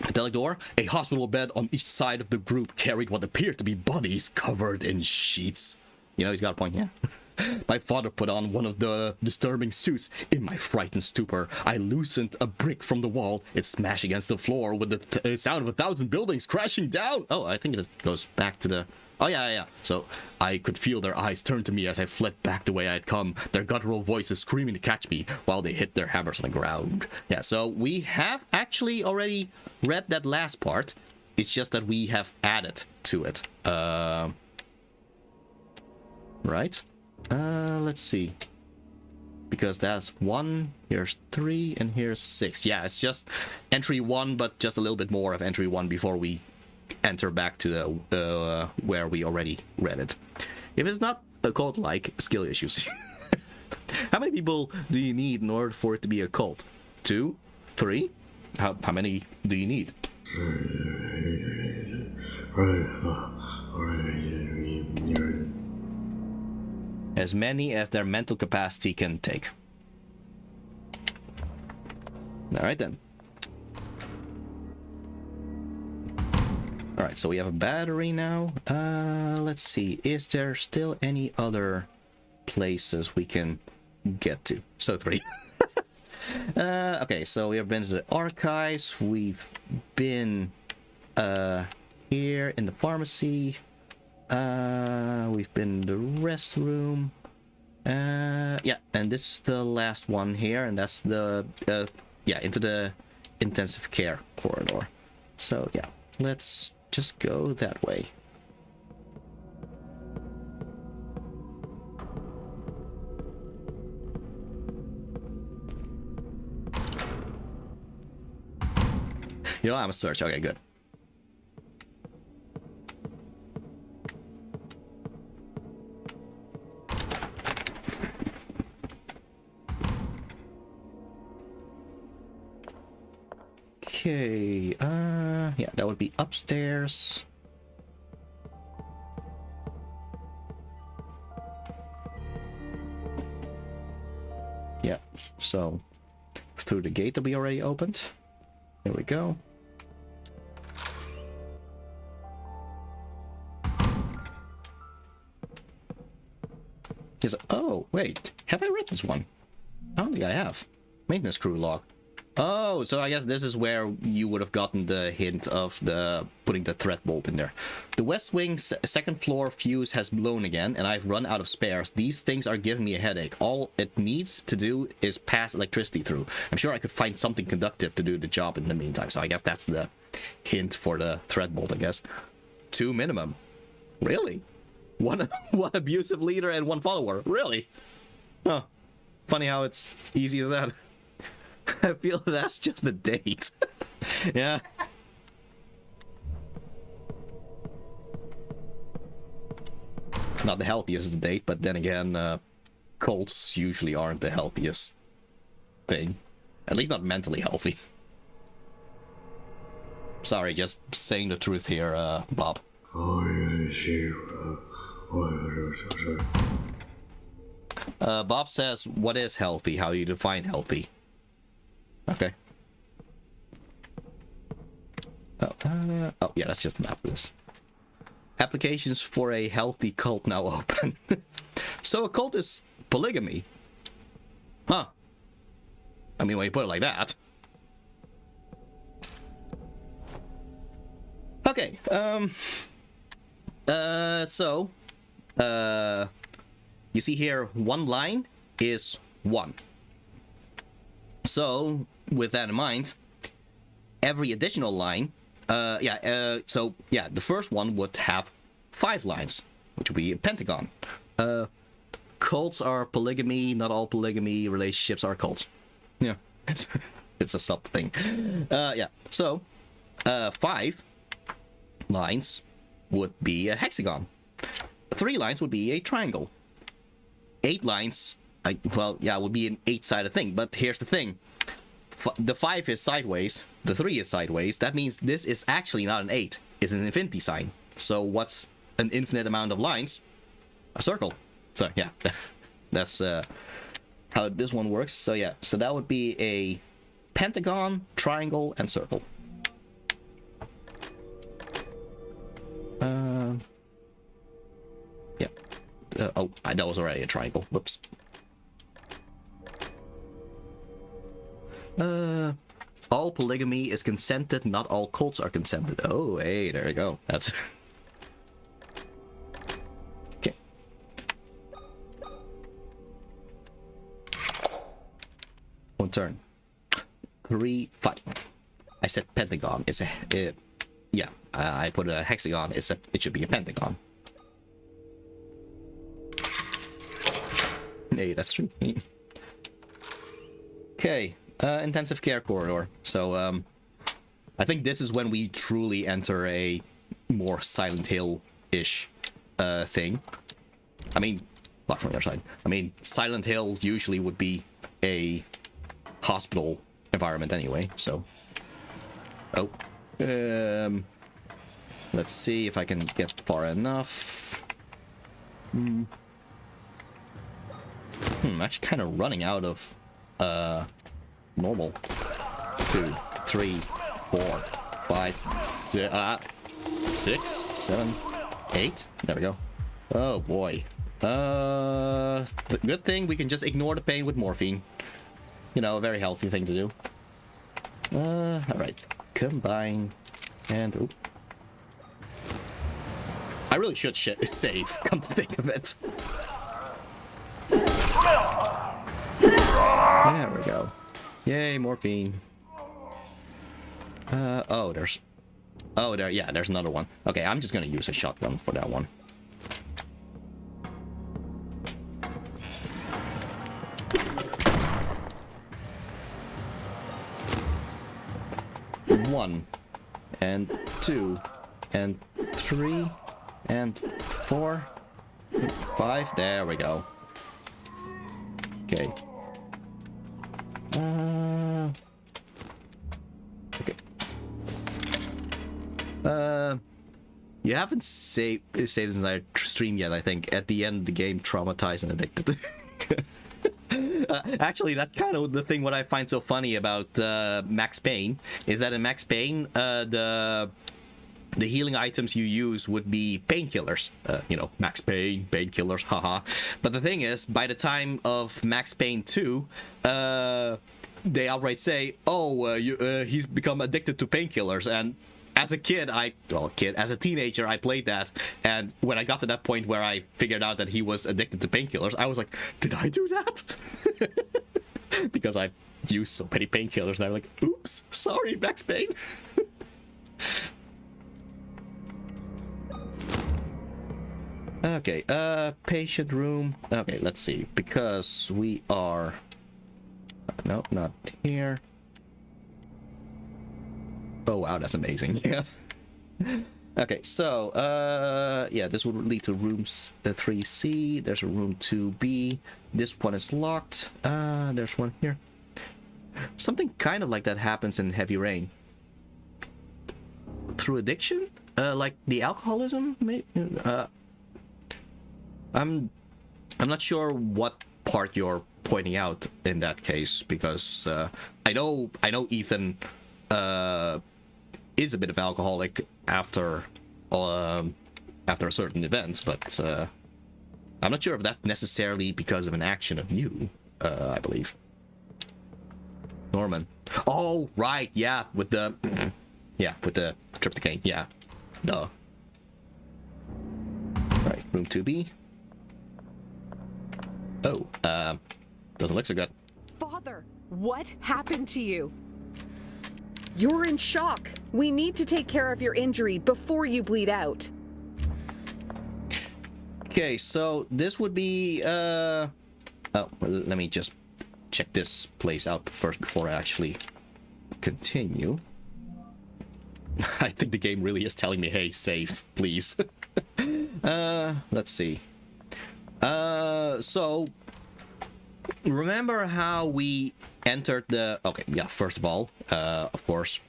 Metallic door. A hospital bed on each side of the group carried what appeared to be bodies covered in sheets. You know, he's got a point, yeah. My father put on one of the disturbing suits. In my frightened stupor, I loosened a brick from the wall. It smashed against the floor with the sound of 1,000 buildings crashing down. Oh, I think it goes back to the... Oh, yeah. So I could feel their eyes turn to me as I fled back the way I had come, their guttural voices screaming to catch me while they hit their hammers on the ground. Yeah, so we have actually already read that last part. It's just that we have added to it. Right? Let's see. Because that's 1, here's 3, and here's 6. Yeah, it's just entry 1, but just a little bit more of entry 1 before we enter back to the where we already read it. If it's not a cult-like, skill issues. How many people do you need in order for it to be a cult? 2? 3? How many do you need? As many as their mental capacity can take. Alright then. Alright, so we have a battery now. Let's see. Is there still any other places we can get to? So 3. Okay, so we have been to the archives. We've been here in the pharmacy. We've been in the restroom. Yeah, and this is the last one here, and that's the into the intensive care corridor. So yeah, let's just go that way. You know, I'm a search. Okay, good. Okay, yeah, that would be upstairs. Yeah, so through the gate that we already opened. There we go. Oh, wait, have I read this one? I don't think I have. Maintenance crew log. Oh, so I guess this is where you would have gotten the hint of the putting the threat bolt in there. The West Wing second floor fuse has blown again, and I've run out of spares. These things are giving me a headache. All it needs to do is pass electricity through. I'm sure I could find something conductive to do the job in the meantime. So I guess that's the hint for the threat bolt, I guess. 2 minimum. Really? One abusive leader and 1 follower. Really? Huh. Funny how it's easy as that. I feel that's just a date. Yeah. Not the healthiest date, but then again, cults usually aren't the healthiest thing. At least not mentally healthy. Sorry, just saying the truth here, Bob. Bob says, what is healthy? How do you define healthy? Okay. Oh, yeah, that's just a map of this. Applications for a healthy cult now open. So a cult is polygamy. Huh. I mean, when you put it like that. Okay, you see here, 1 line is 1. So, with that in mind, every additional line, the first one would have 5 lines, which would be a pentagon. Cults are polygamy, not all polygamy relationships are cults. Yeah, it's a sub thing. So, 5 lines would be a hexagon. 3 lines would be a triangle. 8 lines, would be an 8-sided thing. But here's the thing. The 5 is sideways, the 3 is sideways. That means this is actually not an 8. It's an infinity sign. So what's an infinite amount of lines? A circle. So yeah, that's how this one works. So yeah, so that would be a pentagon, triangle, and circle. That was already a triangle. Whoops. All polygamy is consented, not all cults are consented. Oh, hey, there you go. That's... Okay. One turn. 3, 5. I said pentagon. It's a... I put a hexagon. It should be a pentagon. Hey, that's true. Okay. Intensive care corridor. So, I think this is when we truly enter a more Silent Hill-ish thing. I mean, not from the other side. I mean, Silent Hill usually would be a hospital environment anyway, so... Oh. Let's see if I can get far enough. I'm actually kind of running out of, normal. 2, 3, 4, 5, 6, 7, 8. There we go. Oh boy. Good thing we can just ignore the pain with morphine. You know, a very healthy thing to do. Alright. Combine. And... Oop. I really should save, come to think of it. There we go. Yay, morphine. There's another one. Okay, I'm just gonna use a shotgun for that one. One, and 2, and 3, and 4, 5. There we go. Okay. Okay. You haven't saved this entire stream yet, I think. At the end of the game, traumatized and addicted. Actually, that's kind of the thing what I find so funny about Max Payne, is that in Max Payne, the healing items you use would be painkillers. Max Payne, painkillers, haha. But the thing is, by the time of Max Payne 2, they outright say, "Oh, he's become addicted to painkillers." And as a kid, as a teenager, I played that, and when I got to that point where I figured out that he was addicted to painkillers, I was like, "Did I do that?" Because I used so many painkillers, and I'm like, "Oops, sorry, Max Payne." Okay, patient room. Okay, let's see, because we are... No, not here. Oh wow, that's amazing. Yeah. Okay, so yeah, this would lead to rooms 3C. There's a room 2B. This one is locked. There's one here. Something kind of like that happens in Heavy Rain. Through addiction? Like the alcoholism? Maybe? I'm not sure what part you're pointing out in that case, because I know Ethan is a bit of alcoholic after a certain event, but I'm not sure if that's necessarily because of an action of you. I believe. Norman. Oh right, yeah, with the with the tryptocane, yeah. Duh. Right, room 2B. Oh, doesn't look so good. Father, what happened to you? You're in shock. We need to take care of your injury before you bleed out. Okay, so this would be oh, well, let me just check this place out first before I actually continue. I think the game really is telling me, hey, save, please. Let's see. So remember how we entered the... Okay, yeah, first of all, of course,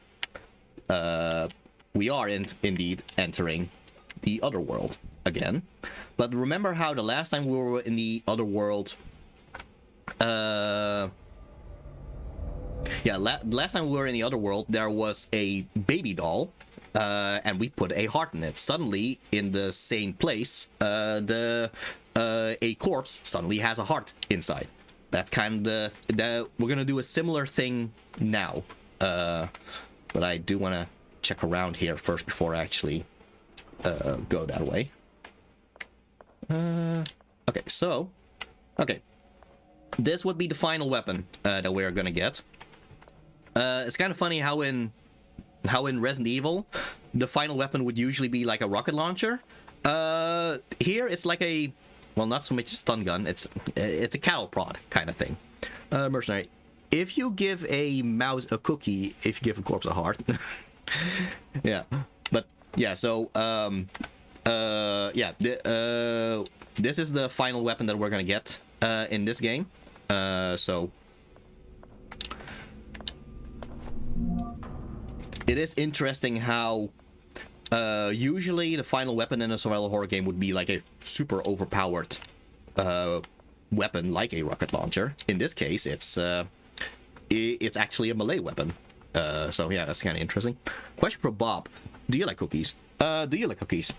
we are indeed entering the other world again. But remember how the last time we were in the other world... last time we were in the other world, there was a baby doll, and we put a heart in it. Suddenly, in the same place, a corpse suddenly has a heart inside. That's kind of we're gonna do a similar thing now, but I do want to check around here first before I actually go that way. Okay, so this would be the final weapon that we're gonna get. It's kind of funny how in Resident Evil the final weapon would usually be like a rocket launcher. Here it's like a, well, not so much a stun gun. It's a cattle prod kind of thing. Mercenary. If you give a mouse a cookie, if you give a corpse a heart. Yeah, but yeah. So this is the final weapon that we're gonna get in this game. So it is interesting how usually the final weapon in a survival horror game would be like a super overpowered weapon, like a rocket launcher. In this case, it's actually a melee weapon. So yeah, that's kind of interesting. Question for Bob: do you like cookies? Do you like cookies?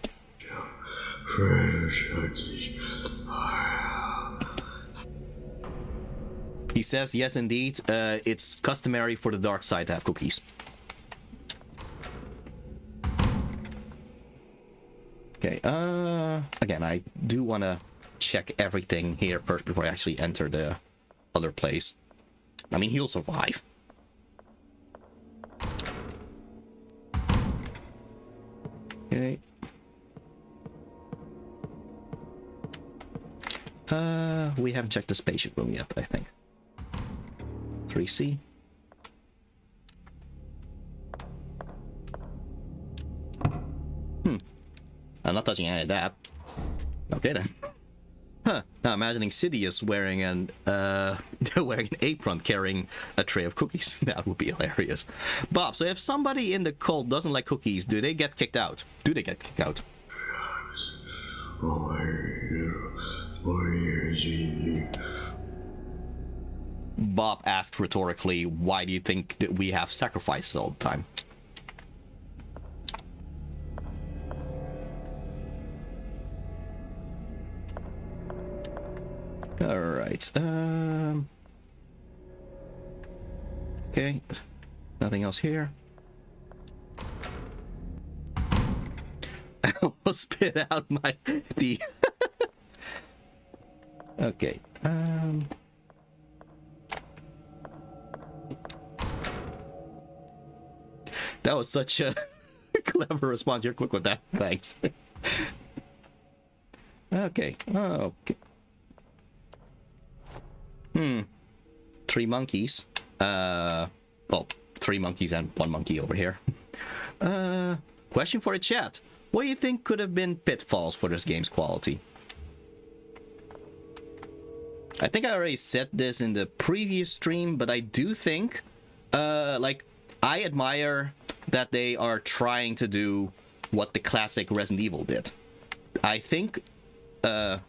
He says yes, indeed. It's customary for the dark side to have cookies. Okay, again, I do want to check everything here first before I actually enter the other place. I mean, he'll survive. Okay. We haven't checked the spaceship room yet, I think. 3C. I'm not touching any of that. Okay then. Huh. Now imagining Sidious wearing an apron carrying a tray of cookies. That would be hilarious. Bob, so if somebody in the cult doesn't like cookies, do they get kicked out? Do they get kicked out? Bob asked rhetorically, why do you think that we have sacrifices all the time? Alright, Okay. Nothing else here. I almost spit out my D. Okay. That was such a clever response. You're quick with that. Thanks. Okay. Okay. 3 monkeys. Well, 3 monkeys and 1 monkey over here. Question for the chat. What do you think could have been pitfalls for this game's quality? I think I already said this in the previous stream, but I do think, like, I admire that they are trying to do what the classic Resident Evil did. I think, nothing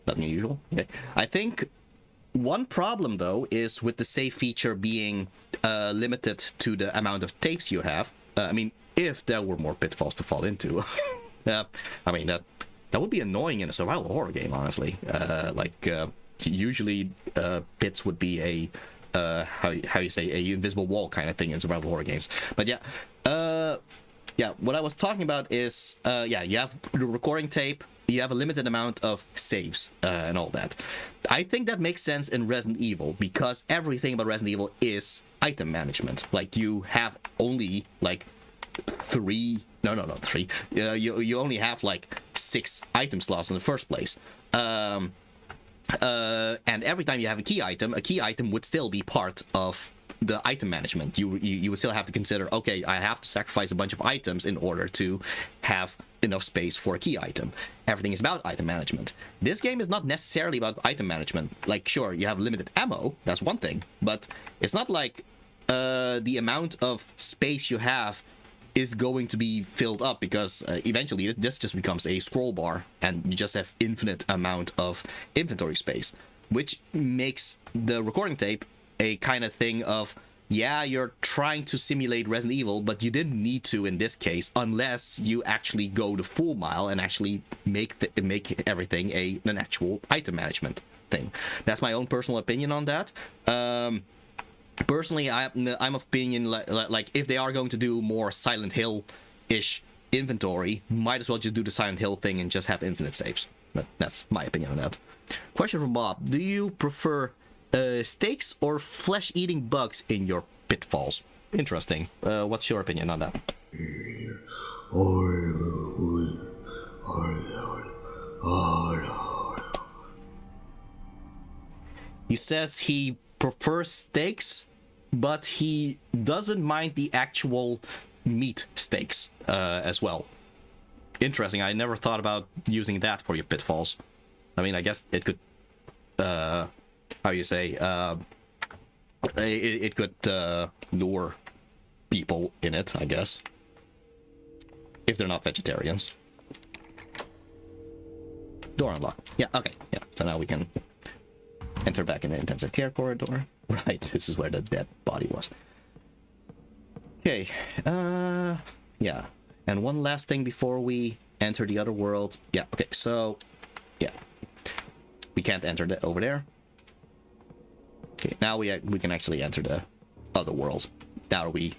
unusual. Okay. I think one problem, though, is with the save feature being limited to the amount of tapes you have. I mean, if there were more pitfalls to fall into. I mean, that would be annoying in a survival horror game, honestly. Usually pits would be a how you say, a invisible wall kind of thing in survival horror games. But yeah, what I was talking about is you have the recording tape, you have a limited amount of saves and all that. I think that makes sense in Resident Evil because everything about Resident Evil is item management. Like, you have only like three. You only have like 6 item slots in the first place. And every time you have a key item would still be part of the item management. You would still have to consider, okay, I have to sacrifice a bunch of items in order to have enough space for a key item. Everything is about item management. This game is not necessarily about item management. Like, sure, you have limited ammo, that's one thing, but it's not like the amount of space you have is going to be filled up, because eventually this just becomes a scroll bar and you just have infinite amount of inventory space, which makes the recording tape a kind of thing of, yeah, you're trying to simulate Resident Evil, but you didn't need to in this case, unless you actually go the full mile and actually make everything an actual item management thing. That's my own personal opinion on that. Personally, I'm of opinion like if they are going to do more Silent Hill-ish inventory, might as well just do the Silent Hill thing and just have infinite saves. But that's my opinion on that. Question from Bob: do you prefer steaks or flesh-eating bugs in your pitfalls? Interesting. What's your opinion on that? He says he prefers steaks, but he doesn't mind the actual meat steaks as well. Interesting. I never thought about using that for your pitfalls. I mean, I guess it could it could lure people in it, I guess, if they're not vegetarians. Door unlocked. Yeah, okay. Yeah, so now we can enter back in the intensive care corridor. Right, this is where the dead body was. Okay, yeah. And one last thing before we enter the other world. Yeah, okay, so, yeah. We can't enter over there. Okay, now we can actually enter the other world. Now we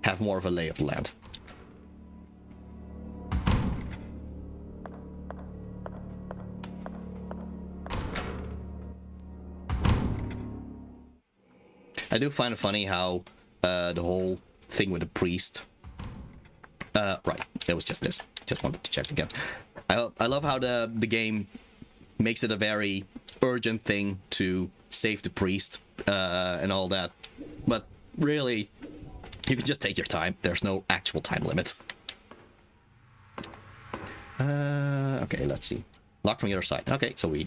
have more of a lay of the land. I do find it funny how the whole thing with the priest. Right, it was just this. Just wanted to check again. I love how the game makes it a very urgent thing to save the priest and all that. But really, you can just take your time. There's no actual time limit. Okay, let's see. Locked from the other side. Okay, so we're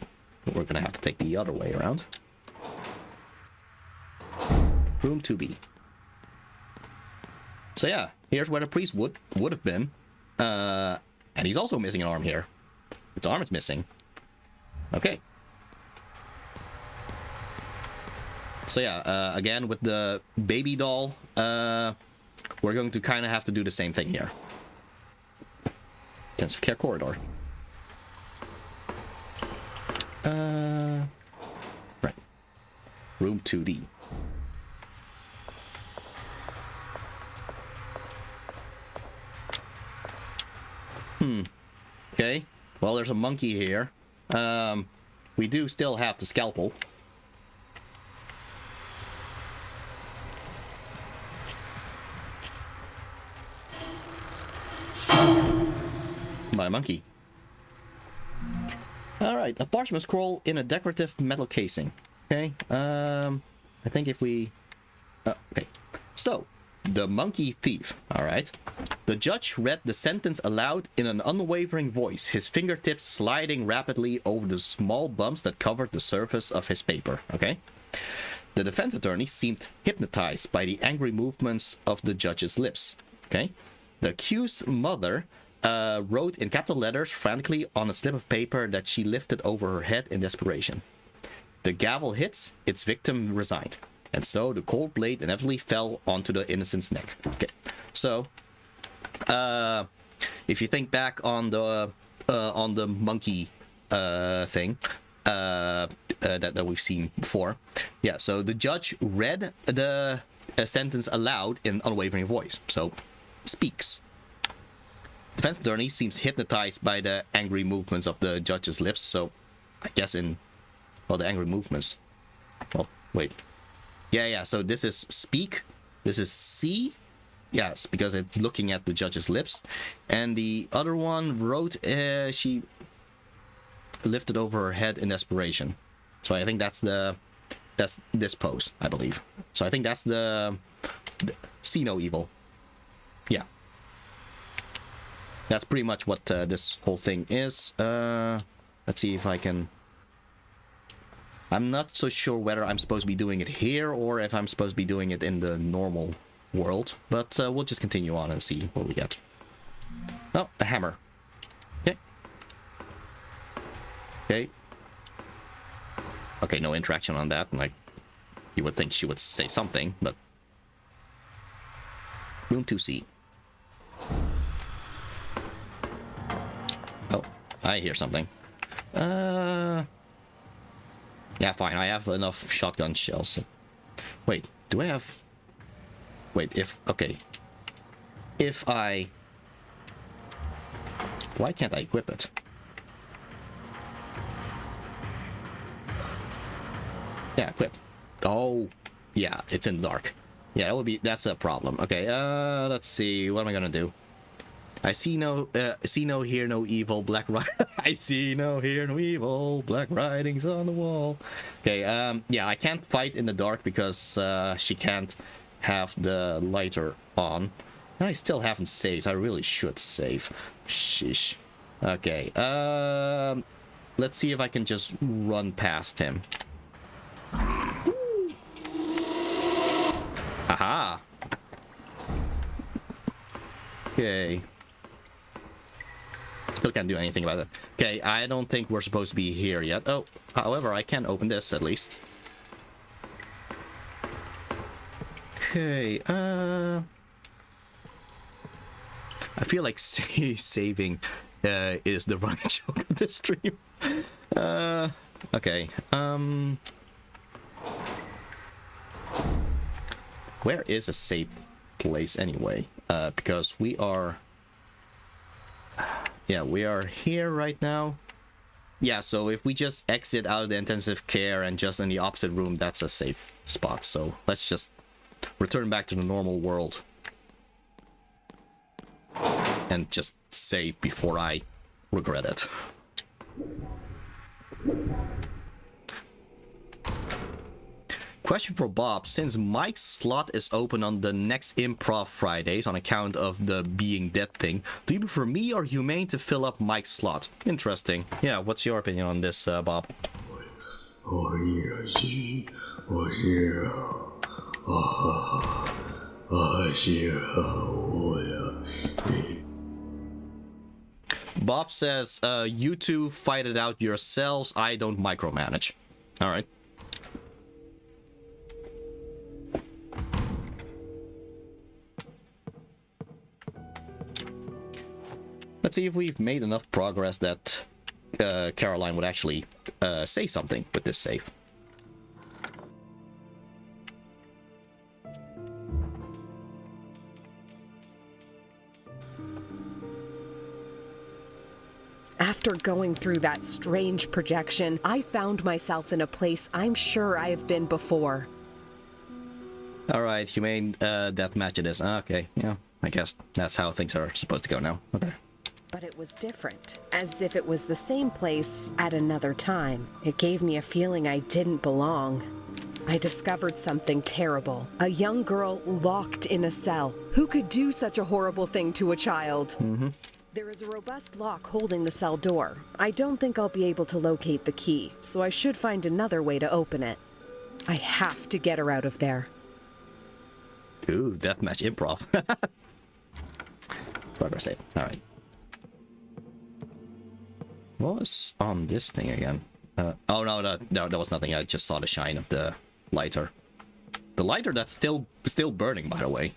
gonna have to take the other way around. Room 2B. So yeah, here's where the priest would have been. And he's also missing an arm here. Its arm is missing. Okay. So yeah, again with the baby doll, we're going to kind of have to do the same thing here. Intensive care corridor. Right. Room 2D. Okay. Well, there's a monkey here. We do still have the scalpel. By a monkey. Alright, a parchment scroll in a decorative metal casing. Okay, I think if we... okay, so, the monkey thief, alright. The judge read the sentence aloud in an unwavering voice, his fingertips sliding rapidly over the small bumps that covered the surface of his paper, okay? The defense attorney seemed hypnotized by the angry movements of the judge's lips, okay? The accused mother wrote in capital letters frantically on a slip of paper that she lifted over her head in desperation. The gavel hits, its victim resigned, and so the cold blade inevitably fell onto the innocent's neck. Okay, so if you think back on the monkey thing that we've seen before, yeah. So the judge read the sentence aloud in unwavering voice. So speaks. Defense attorney seems hypnotized by the angry movements of the judge's lips, so I guess the angry movements. Well, wait. Yeah, so this is speak, this is see, yes, because it's looking at the judge's lips, and the other one wrote, she lifted over her head in desperation. So I think that's this pose, I believe. So I think that's the see no evil. Yeah. That's pretty much what this whole thing is. Let's see if I can... I'm not so sure whether I'm supposed to be doing it here or if I'm supposed to be doing it in the normal world. But we'll just continue on and see what we get. Oh, a hammer. Okay. Okay. Okay, no interaction on that. Like, you would think she would say something, but... Room 2C. Oh, I hear something. Yeah, fine. I have enough shotgun shells. Wait, do I have... Wait, if... Okay. If I... Why can't I equip it? Yeah, equip. Oh, yeah, it's in the dark. Yeah, that would be... That's a problem. Okay, let's see. What am I gonna do? I see no, hear no evil, black writing. I see no, hear no evil, black writings on the wall. Okay, yeah, I can't fight in the dark because she can't have the lighter on. And I still haven't saved. I really should save. Sheesh. Okay, let's see if I can just run past him. Aha! Okay. Still can't do anything about it. Okay, I don't think we're supposed to be here yet. Oh, however, I can open this at least. Okay, I feel like saving is the running joke of this stream. Okay, where is a safe place anyway? Because we are... Yeah, we are here right now. Yeah, so if we just exit out of the intensive care and just in the opposite room, that's a safe spot. So let's just return back to the normal world. And just save before I regret it. Question for Bob. Since Mike's slot is open on the next Improv Fridays on account of the being dead thing, do you prefer me or Humane to fill up Mike's slot? Interesting. Yeah, what's your opinion on this, Bob? Bob says, you two fight it out yourselves. I don't micromanage. Alright. Let's see if we've made enough progress that Caroline would actually say something with this save. After going through that strange projection, I found myself in a place I'm sure I have been before. Alright, humane deathmatch it is. Okay, yeah, I guess that's how things are supposed to go now. Okay. But it was different, as if it was the same place at another time. It gave me a feeling I didn't belong. I discovered something terrible. A young girl locked in a cell. Who could do such a horrible thing to a child? There is a robust lock holding the cell door. I don't think I'll be able to locate the key, so I should find another way to open it. I have to get her out of there. Ooh, deathmatch improv. Progress save. Alright. What was on this thing again? Oh no, that was nothing. I just saw the shine of the lighter. The lighter that's still burning, by the way.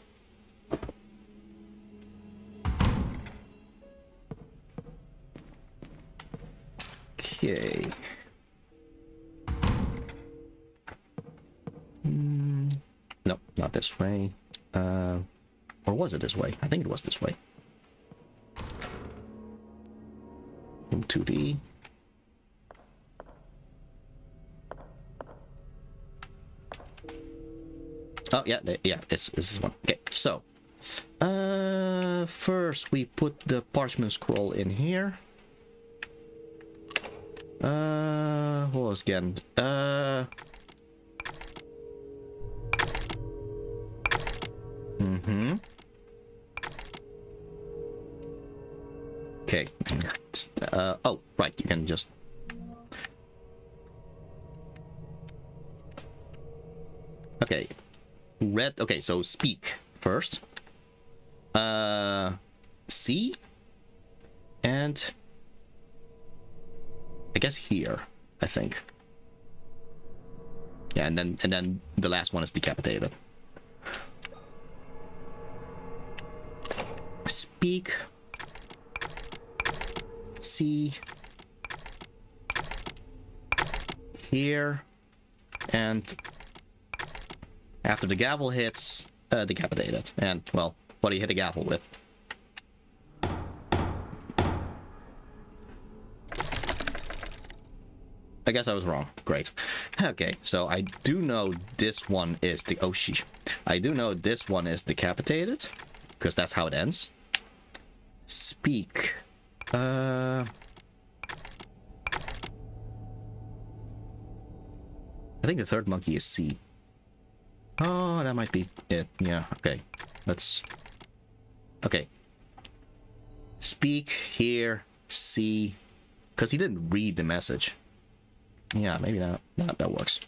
Okay. No, not this way. Or was it this way? I think it was this way. 2D. Oh yeah, yeah, it's this one. Okay, so first we put the parchment scroll in here. What was again? Okay. Oh, right, you can just... Okay. Red, okay, so speak first. C. And... I guess here, I think. Yeah, and then the last one is decapitated. Speak. C. Here. And after the gavel hits, decapitated. And, well, what do you hit a gavel with? I guess I was wrong. Great. Okay, so I do know this one is the... Oh, sheesh. I do know this one is decapitated, because that's how it ends. Speak. I think the third monkey is C. Oh, that might be it. Yeah, okay. Let's... Okay. Speak, here, C. Because he didn't read the message. Yeah, maybe that works.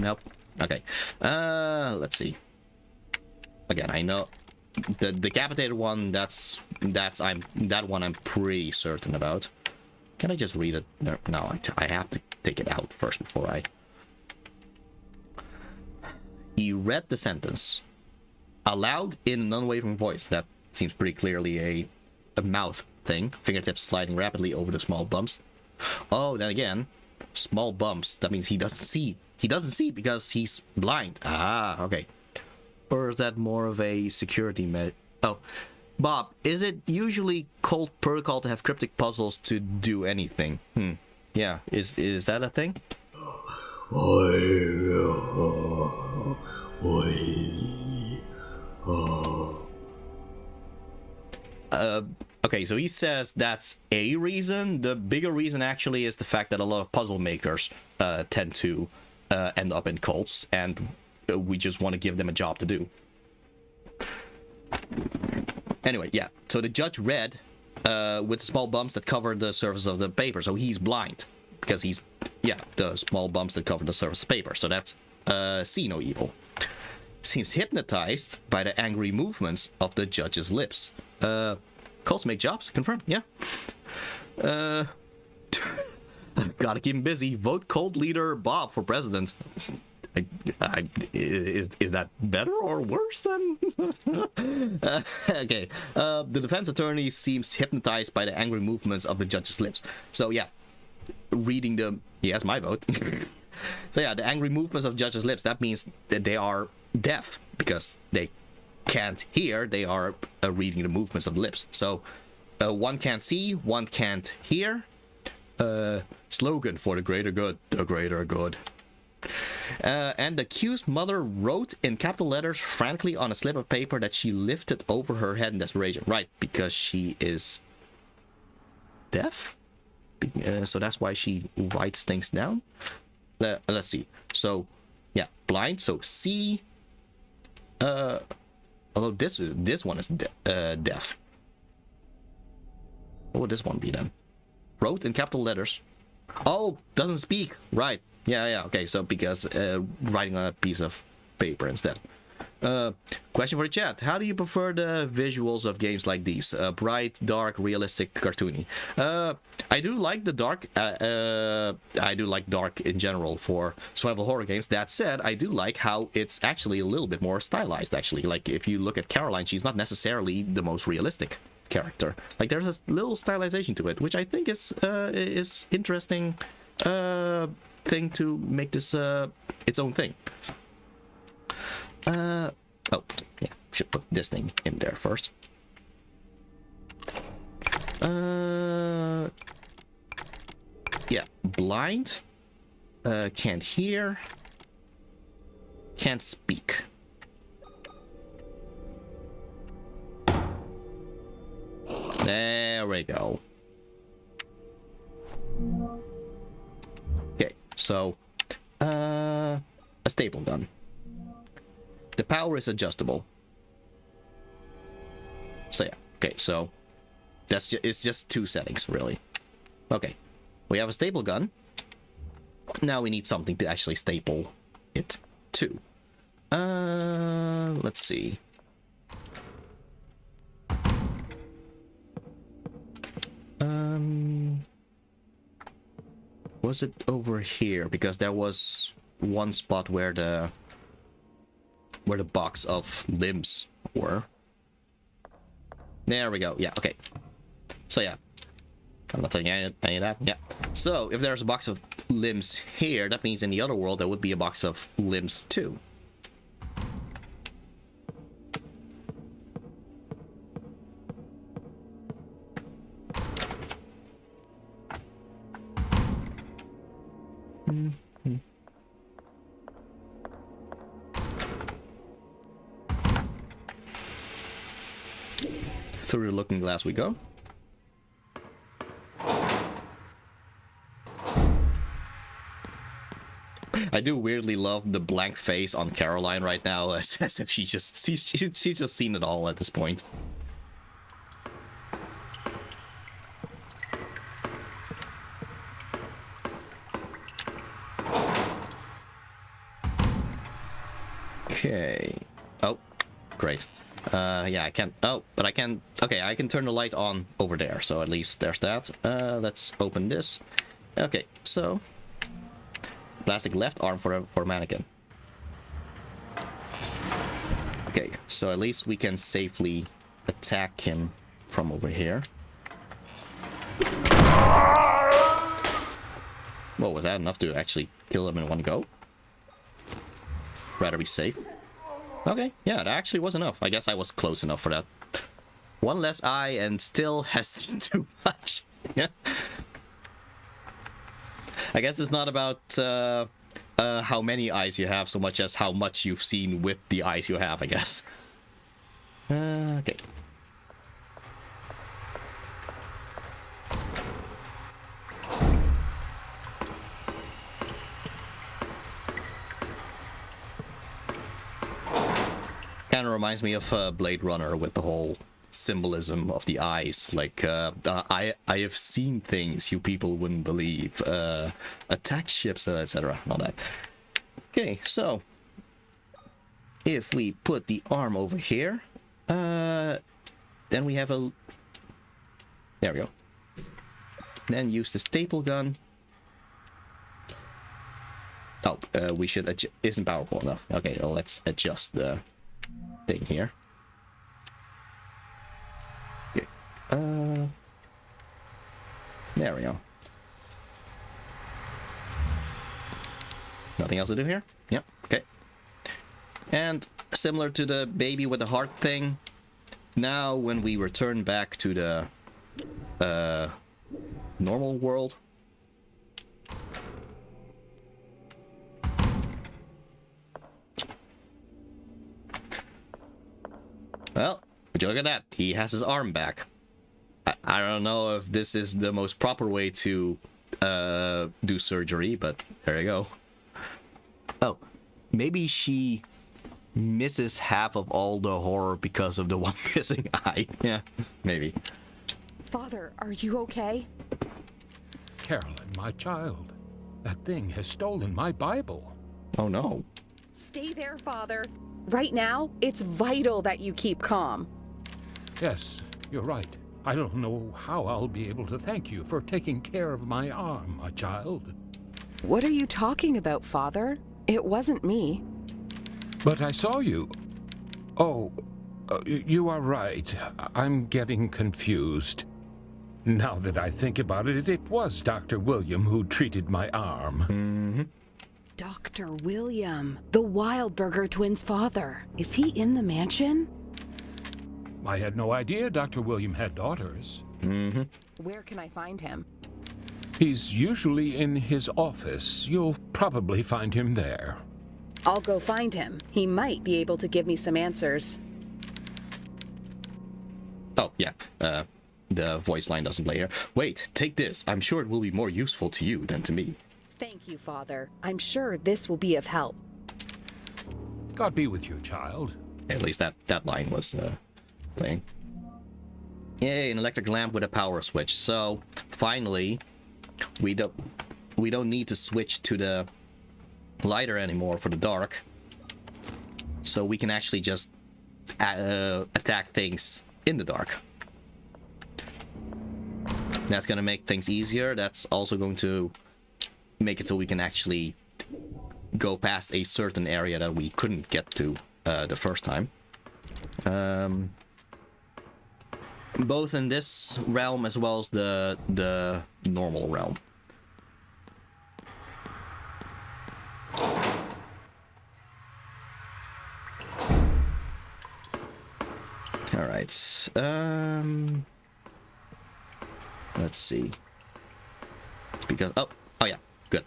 Nope. Okay. Let's see. Again, I know the decapitated one. That one I'm pretty certain about. Can I just read it? No, I have to take it out first before I... He read the sentence aloud in an unwavering voice. That seems pretty clearly a mouth thing. Fingertips sliding rapidly over the small bumps. Oh, then again, small bumps. That means he doesn't see. He doesn't see because he's blind. Ah, okay. Or is that more of a security Oh, Bob, is it usually cult protocol to have cryptic puzzles to do anything? Yeah, is that a thing? Okay, so he says that's a reason. The bigger reason actually is the fact that a lot of puzzle makers tend to end up in cults, and we just want to give them a job to do. Anyway, yeah, so the judge read with small bumps that cover the surface of the paper, so he's blind. Because he's, yeah, the small bumps that cover the surface of the paper, so that's see no evil. Seems hypnotized by the angry movements of the judge's lips. Cults make jobs, confirmed, yeah. Gotta keep him busy. Vote cult leader Bob for president. Is that better or worse than... Okay. The defense attorney seems hypnotized by the angry movements of the judge's lips. So, yeah. Reading the... He has my vote. So, yeah, the angry movements of judge's lips, that means that they are deaf. Because they can't hear, they are reading the movements of the lips. So one can't see, one can't hear. Slogan for the greater good, the greater good. And the accused mother wrote in capital letters frantically on a slip of paper that she lifted over her head in desperation. Right, because she is deaf? So that's why she writes things down. Let's see. So, yeah, blind. So see. Although this one is deaf. What would this one be then? Wrote in capital letters. Oh, doesn't speak. Right. Yeah. Okay. So because writing on a piece of paper instead. Question for the chat: how do you prefer the visuals of games like these? Bright, dark, realistic, cartoony. I do like the dark. I do like dark in general for survival horror games. That said, I do like how it's actually a little bit more stylized. Actually, like if you look at Caroline, she's not necessarily the most realistic character. Like there's a little stylization to it, which I think is interesting. Thing to make this its own thing. Oh, yeah, should put this thing in there first. Yeah, blind, can't hear, can't speak. There we go. Okay, so, a staple gun. The power is adjustable. So yeah, okay, so it's just two settings really. Okay, we have a staple gun. Now we need something to actually staple it to. Let's see. Was it over here? Because there was one spot where the box of limbs were. There we go. Yeah, okay. So yeah. I'm not telling you any of that. Yeah. So if there's a box of limbs here, that means in the other world there would be a box of limbs too. Through the looking glass we go. I do weirdly love the blank face on Caroline right now, as if she's just seen it all at this point. Okay. Oh, great. Yeah, I can't. Oh, but I can. Okay, I can turn the light on over there. So at least there's that. Let's open this. Okay, so plastic left arm for a mannequin. Okay, so at least we can safely attack him from over here. Well, was that enough to actually kill him in one go? Rather be safe. Okay, yeah, that actually was enough. I guess I was close enough for that. One less eye and still has seen too much. Yeah. I guess it's not about how many eyes you have so much as how much you've seen with the eyes you have, I guess. Okay. Kind of reminds me of Blade Runner with the whole symbolism of the eyes. Like, I have seen things you people wouldn't believe. Attack ships, etc. All that. Okay, so if we put the arm over here, then we have a... There we go. Then use the staple gun. Oh, we should adjust... Isn't powerful enough. Okay, well, let's adjust the thing here. Okay. There we go. Nothing else to do here? Yep, okay. And similar to the baby with the heart thing. Now, when we return back to the normal world, well, would you look at that? He has his arm back. I don't know if this is the most proper way to do surgery, but there you go. Oh, maybe she misses half of all the horror because of the one missing eye. Yeah, maybe. Father, are you okay? Carolyn, my child, that thing has stolen my Bible. Oh no. Stay there, Father. Right now, it's vital that you keep calm. Yes, you're right. I don't know how I'll be able to thank you for taking care of my arm, my child. What are you talking about, Father? It wasn't me. But I saw you. Oh, you are right. I'm getting confused. Now that I think about it, it was Dr. William who treated my arm. Mm-hmm. Dr. William, the Wildberger twins' father. Is he in the mansion? I had no idea Dr. William had daughters. Mm-hmm. Where can I find him? He's usually in his office. You'll probably find him there. I'll go find him. He might be able to give me some answers. Oh, yeah. The voice line doesn't play here. Wait, take this. I'm sure it will be more useful to you than to me. Thank you, Father. I'm sure this will be of help. God be with you, child. At least that line was playing. Yay, an electric lamp with a power switch. So finally, we don't need to switch to the lighter anymore for the dark. So we can actually just attack things in the dark. That's gonna make things easier. That's also going to make it so we can actually go past a certain area that we couldn't get to the first time. Both in this realm as well as the normal realm. All right. Let's see. Because oh yeah, good.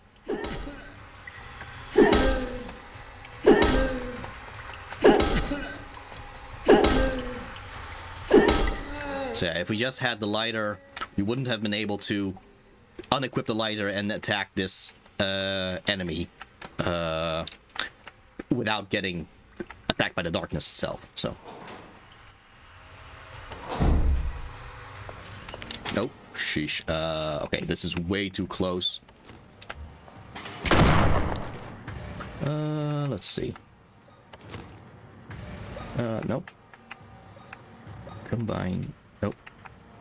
So yeah, if we just had the lighter, we wouldn't have been able to unequip the lighter and attack this enemy without getting attacked by the darkness itself. So nope. Sheesh. Okay, this is way too close. Let's see. Nope. Combine. Nope.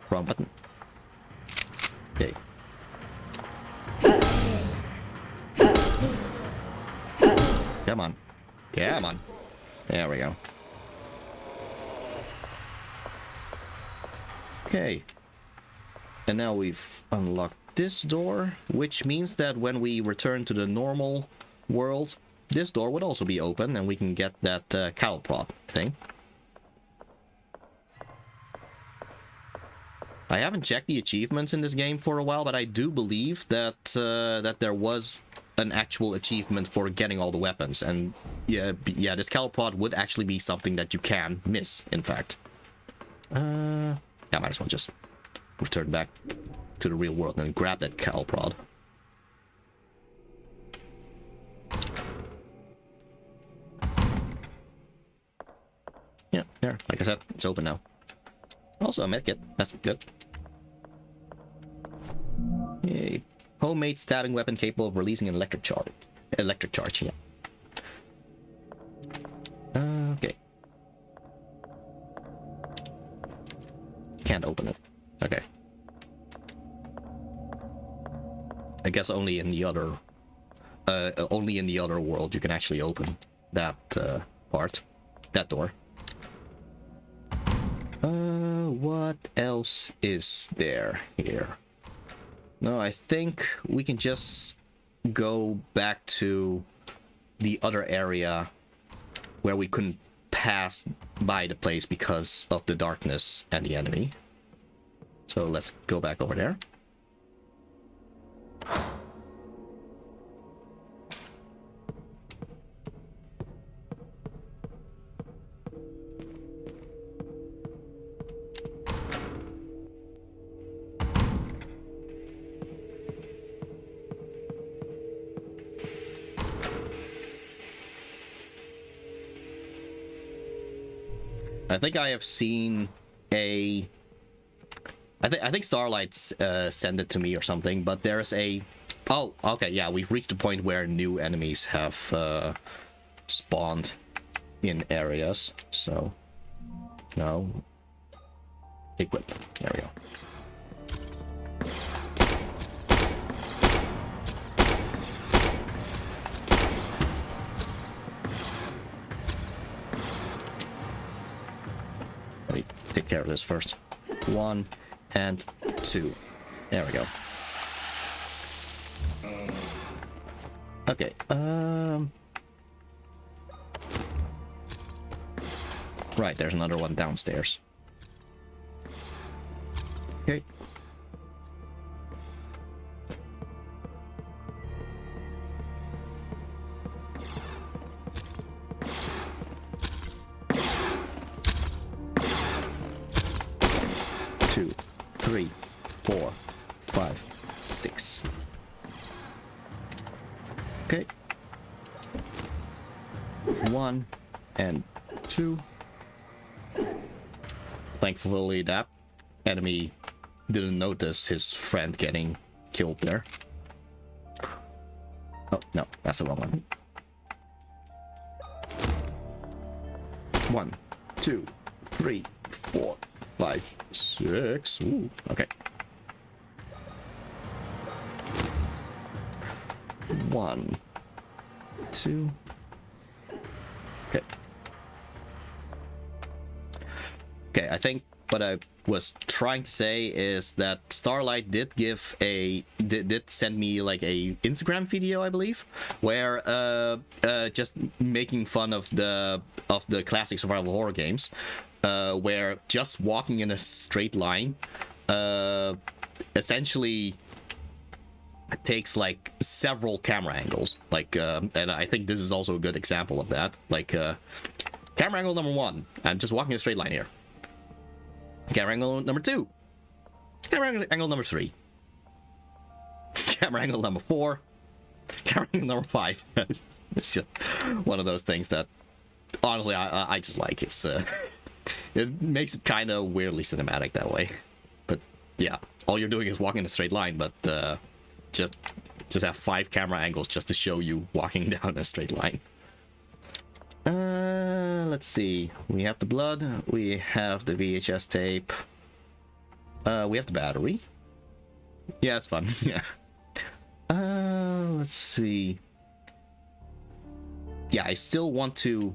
Wrong button. Okay. Come on. Come on. There we go. Okay. And now we've unlocked this door, which means that when we return to the normal world, this door would also be open, and we can get that cow prod thing. I haven't checked the achievements in this game for a while, but I do believe that that there was an actual achievement for getting all the weapons, and yeah, this cow prod would actually be something that you can miss. In fact, I might as well just return back to the real world and grab that cow prod. Yeah, there. Like I said, it's open now. Also a medkit. That's good. Yay. Homemade stabbing weapon capable of releasing an electric charge. Electric charge, yeah. Okay. Can't open it. Okay. I guess only in the other world you can actually open that part, that door. What else is there here? No, I think we can just go back to the other area where we couldn't pass by the place because of the darkness and the enemy. So let's go back over there. I think I have seen a... I think Starlight sent it to me or something, but there's a... Oh, okay, yeah, we've reached the point where new enemies have spawned in areas, so... No. Equip. There we go. Let me take care of this first. 1 and 2. There we go. Okay, right, there's another one downstairs. Okay. Two, 3, 4, 5, 6. Okay. 1 and 2. Thankfully, that enemy didn't notice his friend getting killed there. Oh, no, that's the wrong one. 1, 2, 3, 4, 5, 6. Ooh, okay. 1, 2. Okay. Okay, I think what I was trying to say is that Starlight did did send me like a Instagram video, I believe, where just making fun of the classic survival horror games, where just walking in a straight line essentially takes like several camera angles, like and I think this is also a good example of that. Like camera angle number 1, I'm just walking in a straight line here. Camera angle number 2. Camera angle number 3. Camera angle number 4. Camera angle number 5. It's just one of those things that honestly I just like. It's it makes it kind of weirdly cinematic that way. But yeah, all you're doing is walking in a straight line, but just have 5 camera angles just to show you walking down a straight line. Let's see. We have the blood. We have the VHS tape. We have the battery. Yeah, it's fun. Yeah. Let's see. Yeah, I still want to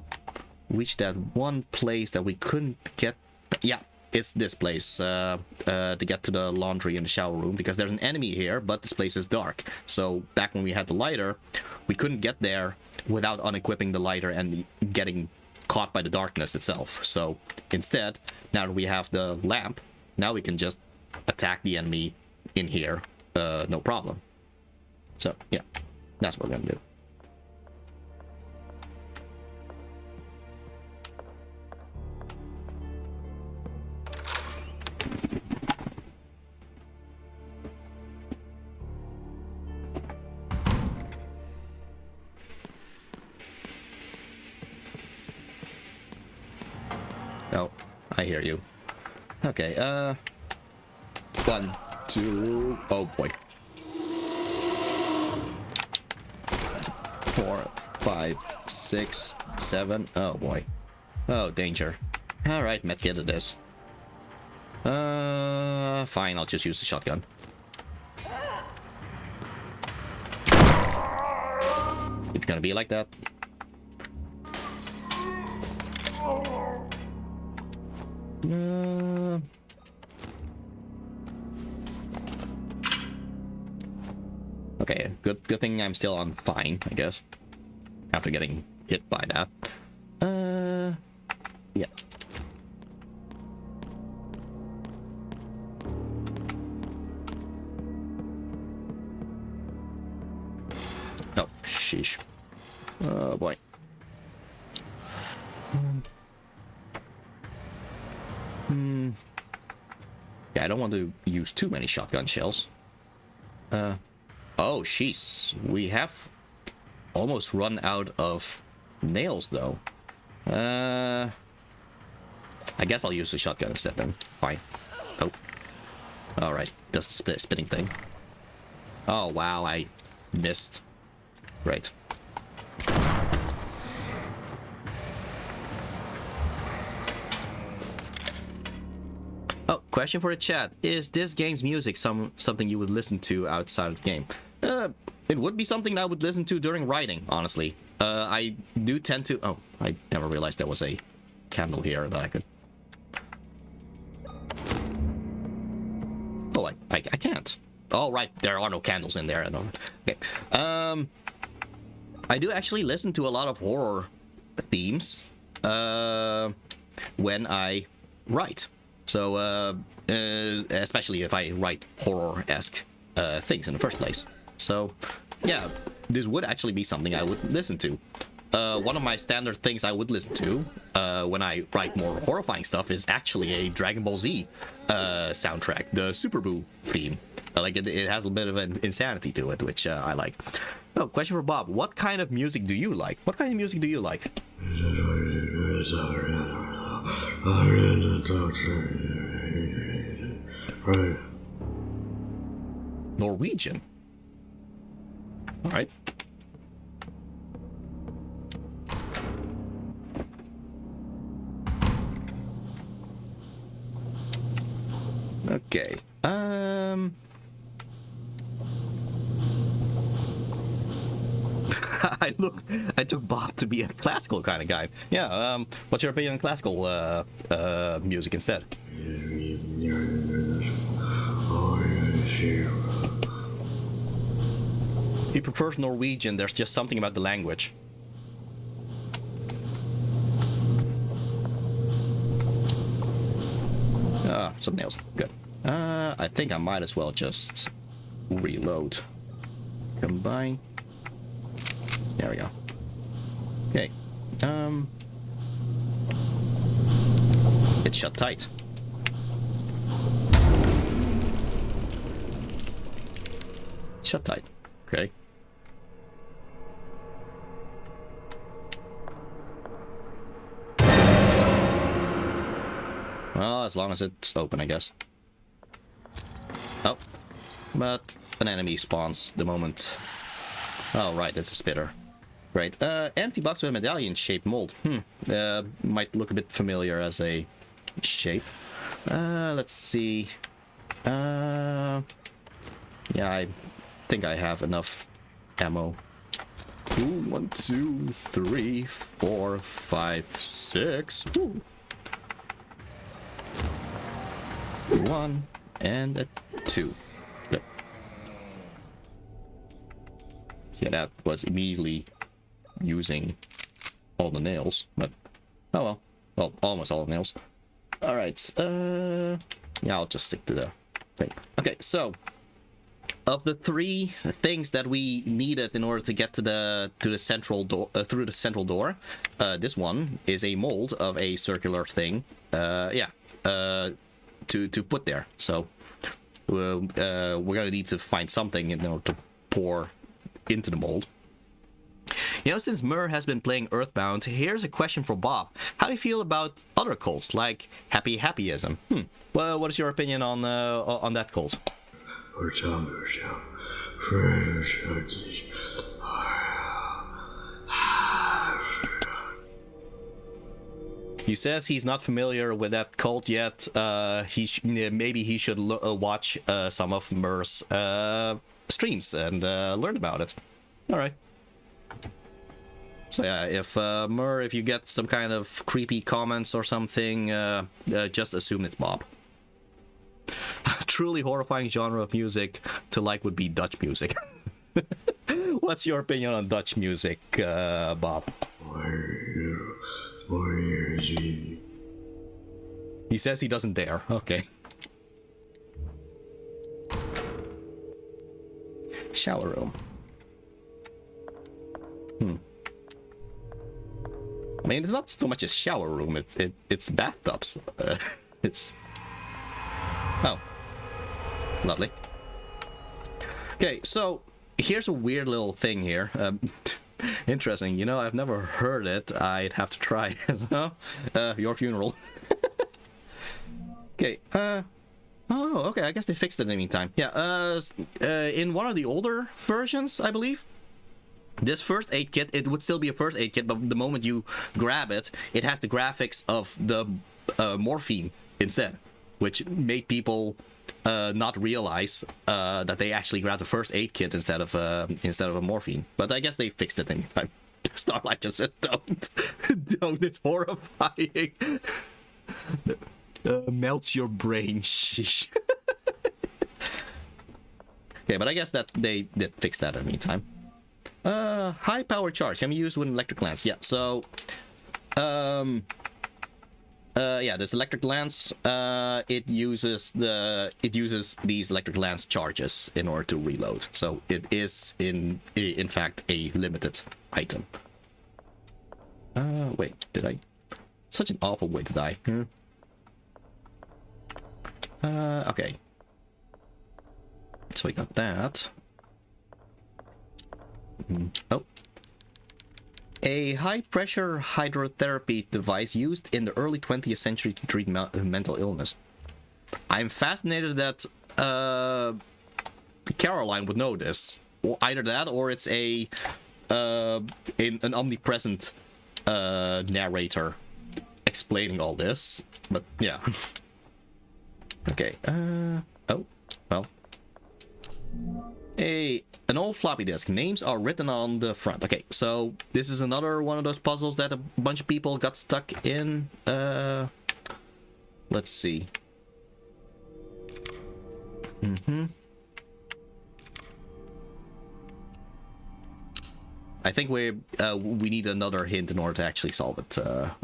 reach that one place that we couldn't get. Yeah, it's this place. To get to the laundry and the shower room, because there's an enemy here, but this place is dark. So back when we had the lighter, we couldn't get there without unequipping the lighter and getting caught by the darkness itself. So instead, now that we have the lamp, now we can just attack the enemy in here, no problem. So yeah, that's what we're gonna do. Oh, I hear you. Okay, 1, 2, oh boy. 4, 5, 6, 7, oh boy. Oh, danger. Alright, medkit it is. Fine, I'll just use the shotgun. It's gonna be like that. Okay, good thing I'm still on fine, I guess. After getting hit by that. sheesh. Oh boy. Yeah, I don't want to use too many shotgun shells. Oh, jeez. We have almost run out of nails, though. I guess I'll use the shotgun instead then. Fine. Oh. Alright, that's the spinning thing. Oh, wow, I missed. Right. Oh, question for the chat. Is this game's music something you would listen to outside of the game? It would be something that I would listen to during writing, honestly. I do tend to... Oh, I never realized there was a candle here that I could... Oh, I can't. Oh, right, there are no candles in there. Okay. I do actually listen to a lot of horror themes when I write. So, especially if I write horror-esque things in the first place. So, yeah, this would actually be something I would listen to. One of my standard things I would listen to when I write more horrifying stuff is actually a Dragon Ball Z soundtrack, the Super Boo theme. Like it has a bit of an insanity to it, which I like. Oh, question for Bob. What kind of music do you like? What kind of music do you like? Norwegian. All right. Okay. I took Bob to be a classical kind of guy. Yeah, what's your opinion on classical music instead? He prefers Norwegian. There's just something about the language. Ah, some nails. Good. I think I might as well just reload. Combine. There we go. Okay. It's shut tight. Shut tight. Okay. Well, as long as it's open, I guess. Oh. But an enemy spawns the moment. Oh, right, it's a spitter. Right. Empty box with a medallion-shaped mold. Might look a bit familiar as a shape. Let's see. Yeah, I think I have enough ammo. 1, 2, 3, 4, 5, 6. Ooh. 1 and a 2. Good. Yeah, that was immediately using all the nails, but oh well. Well, almost all the nails. Alright, yeah, I'll just stick to the thing. Okay, so of the 3 things that we needed in order to get to the central door, through the central door, this one is a mold of a circular thing. To put there. So we're gonna need to find something in order to pour into the mold. You know, since Mur has been playing Earthbound, here's a question for Bob. How do you feel about other cults like Happyism? Well, what is your opinion on that cult? He says he's not familiar with that cult yet. Maybe he should watch some of Mur's streams and learn about it. All right. So yeah, if Mur, if you get some kind of creepy comments or something, just assume it's Bob. A truly horrifying genre of music to like would be Dutch music. What's your opinion on Dutch music, Bob? He says he doesn't dare. Okay. Shower room. I mean, it's not so much a shower room, it's bathtubs. It's... Oh. Lovely. Okay, so here's a weird little thing here. Interesting, you know, I've never heard it. I'd have to try it. Your funeral. Okay, oh, okay, I guess they fixed it in the meantime. Yeah, in one of the older versions, I believe, this first aid kit, it would still be a first aid kit, but the moment you grab it, it has the graphics of the morphine instead, which made people not realize that they actually grabbed the first aid kit instead of a morphine. But I guess they fixed it in time. Starlight just said, "Don't, don't! It's horrifying. Melts your brain." Sheesh. Okay, but I guess that they did fix that in the meantime. High power charge can be used with an electric lance. Yeah, so yeah, this electric lance, it uses these electric lance charges in order to reload. So it is in fact a limited item. Wait, did I? Such an awful way to die. Okay. So we got that. Oh. A high-pressure hydrotherapy device used in the early 20th century to treat mental illness. I'm fascinated that Caroline would know this. Or either that, or it's an omnipresent narrator explaining all this. But yeah. Okay. Oh. Well. An old floppy disk. Names are written on the front. Okay, so this is another one of those puzzles that a bunch of people got stuck in. Let's see. I think we need another hint in order to actually solve it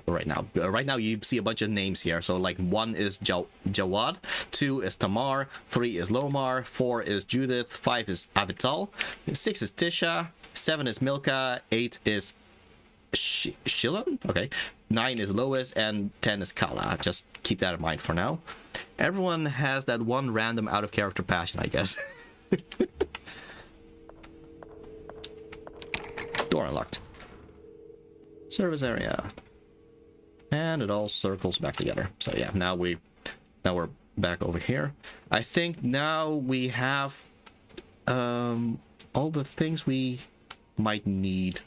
right now. Right now you see a bunch of names here. So like 1 is Jawad, 2 is Tamar, 3 is Lomar, 4 is Judith, 5 is Avital, 6 is Tisha, 7 is Milka, 8 is Shilon, okay, 9 is Lois, and 10 is Kala. Just keep that in mind for now. Everyone has that one random out of character passion, I guess. Door unlocked. Service area. And it all circles back together. So yeah, now we're back over here. I think now we have all the things we might need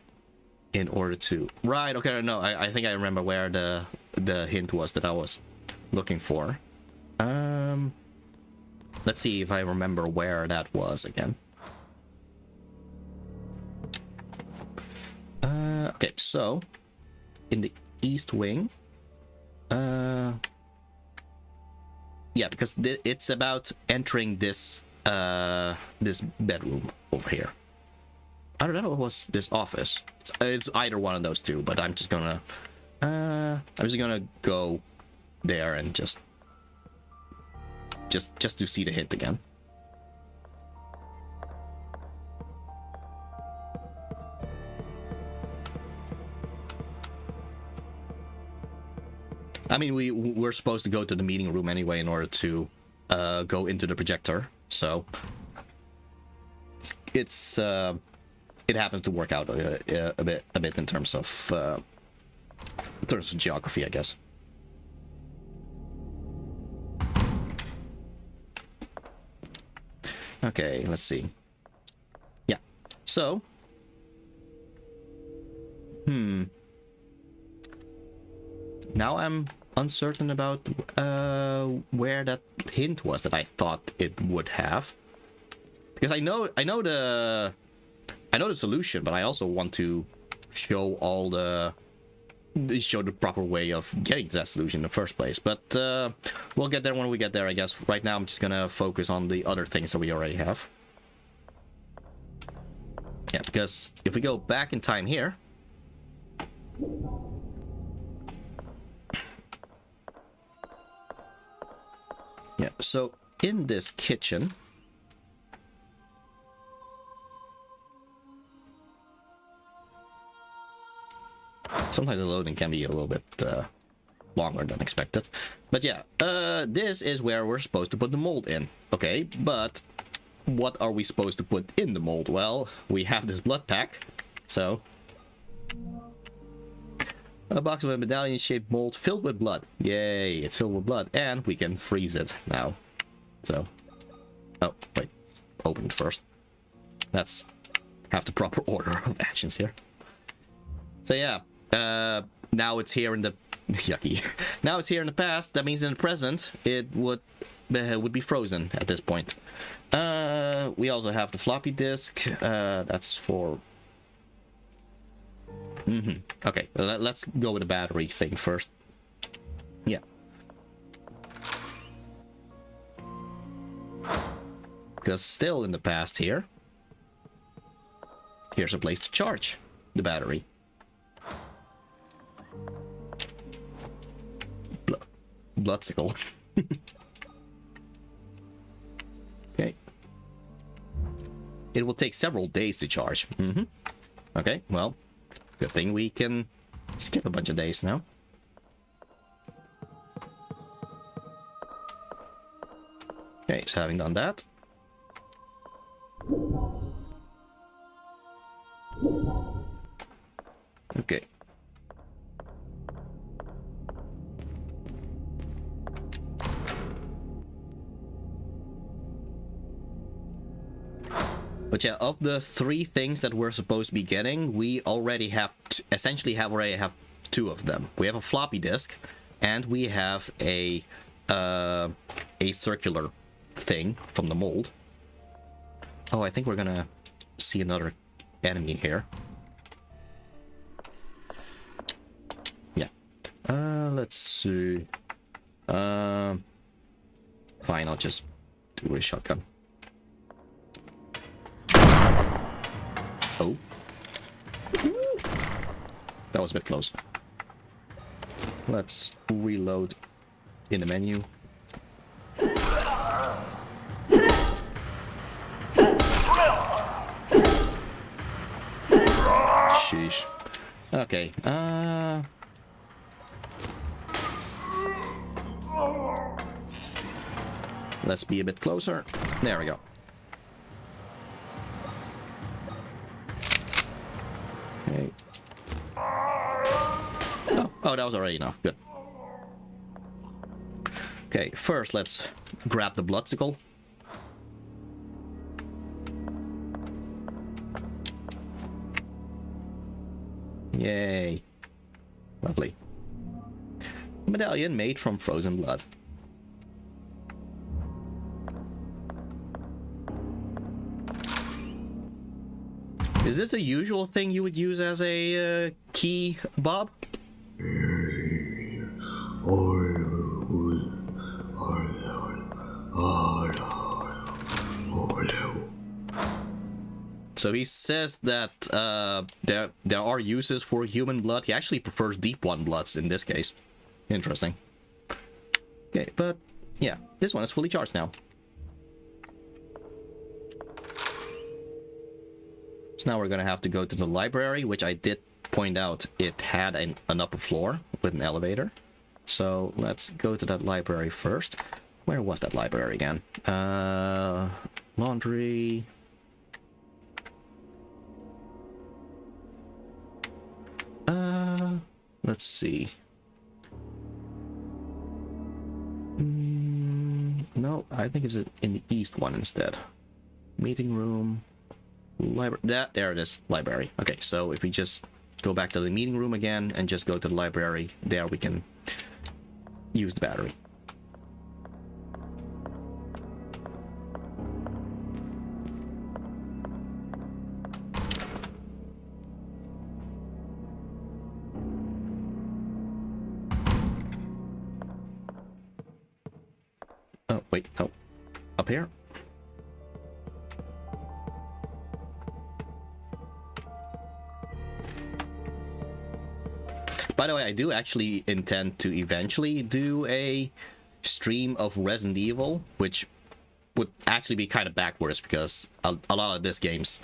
in order to... Right, okay, no, I think I remember where the hint was that I was looking for. Let's see if I remember where that was again. Okay, so in the east wing, yeah, because it's about entering this this bedroom over here. I don't know if it was this office. It's either one of those two, but I'm just gonna go there and just to see the hint again. I mean, we're supposed to go to the meeting room anyway in order to go into the projector, so it happens to work out a bit in terms of geography, I guess. Okay, let's see. Yeah, so now I'm uncertain about where that hint was that I thought it would have, because I know the solution, but I also want to show show the proper way of getting to that solution in the first place. But we'll get there when we get there, I guess. Right now I'm just gonna focus on the other things that we already have. Yeah, because if we go back in time here, yeah, so in this kitchen, Sometimes the loading can be a little bit longer than expected. But yeah, this is where we're supposed to put the mold in. Okay, but what are we supposed to put in the mold? Well, we have this blood pack, so... A box of a medallion-shaped mold filled with blood. Yay, it's filled with blood, and we can freeze it now. So... Oh, wait. Open it first. Let's have the proper order of actions here. So yeah, now it's here in the... Yucky. Now it's here in the past. That means in the present, it would be frozen at this point. We also have the floppy disk. That's for... Okay, let's go with the battery thing first. Yeah. Because still in the past here, here's a place to charge the battery. Bloodsicle. Okay. It will take several days to charge. Okay, well, good thing we can skip a bunch of days now. Okay, so having done that. Okay. But yeah, of the 3 things that we're supposed to be getting, we already have essentially already have 2 of them. We have a floppy disk, and we have a circular thing from the mold. Oh, I think we're gonna see another enemy here. Yeah. Let's see. Fine, I'll just do a shotgun. Oh. That was a bit close. Let's reload in the menu. Sheesh. Okay, let's be a bit closer. There we go. Okay. Oh, that was already enough. Good. Okay, first let's grab the bloodsicle. Yay. Lovely. Medallion made from frozen blood. Is this a usual thing you would use as a key, Bob? So he says that there are uses for human blood. He actually prefers deep one bloods in this case. Interesting. Okay, but yeah, this one is fully charged now. So now we're gonna have to go to the library, which I did point out it had an upper floor with an elevator. So let's go to that library first. Where was that library again? Laundry. Let's see. No, I think it's in the east one instead. Meeting room. Library. There it is. Library. Okay, so if we just go back to the meeting room again and just go to the library, there we can use the battery. Oh, wait. Oh. Up here? By the way, I do actually intend to eventually do a stream of Resident Evil, which would actually be kind of backwards because a lot of this game's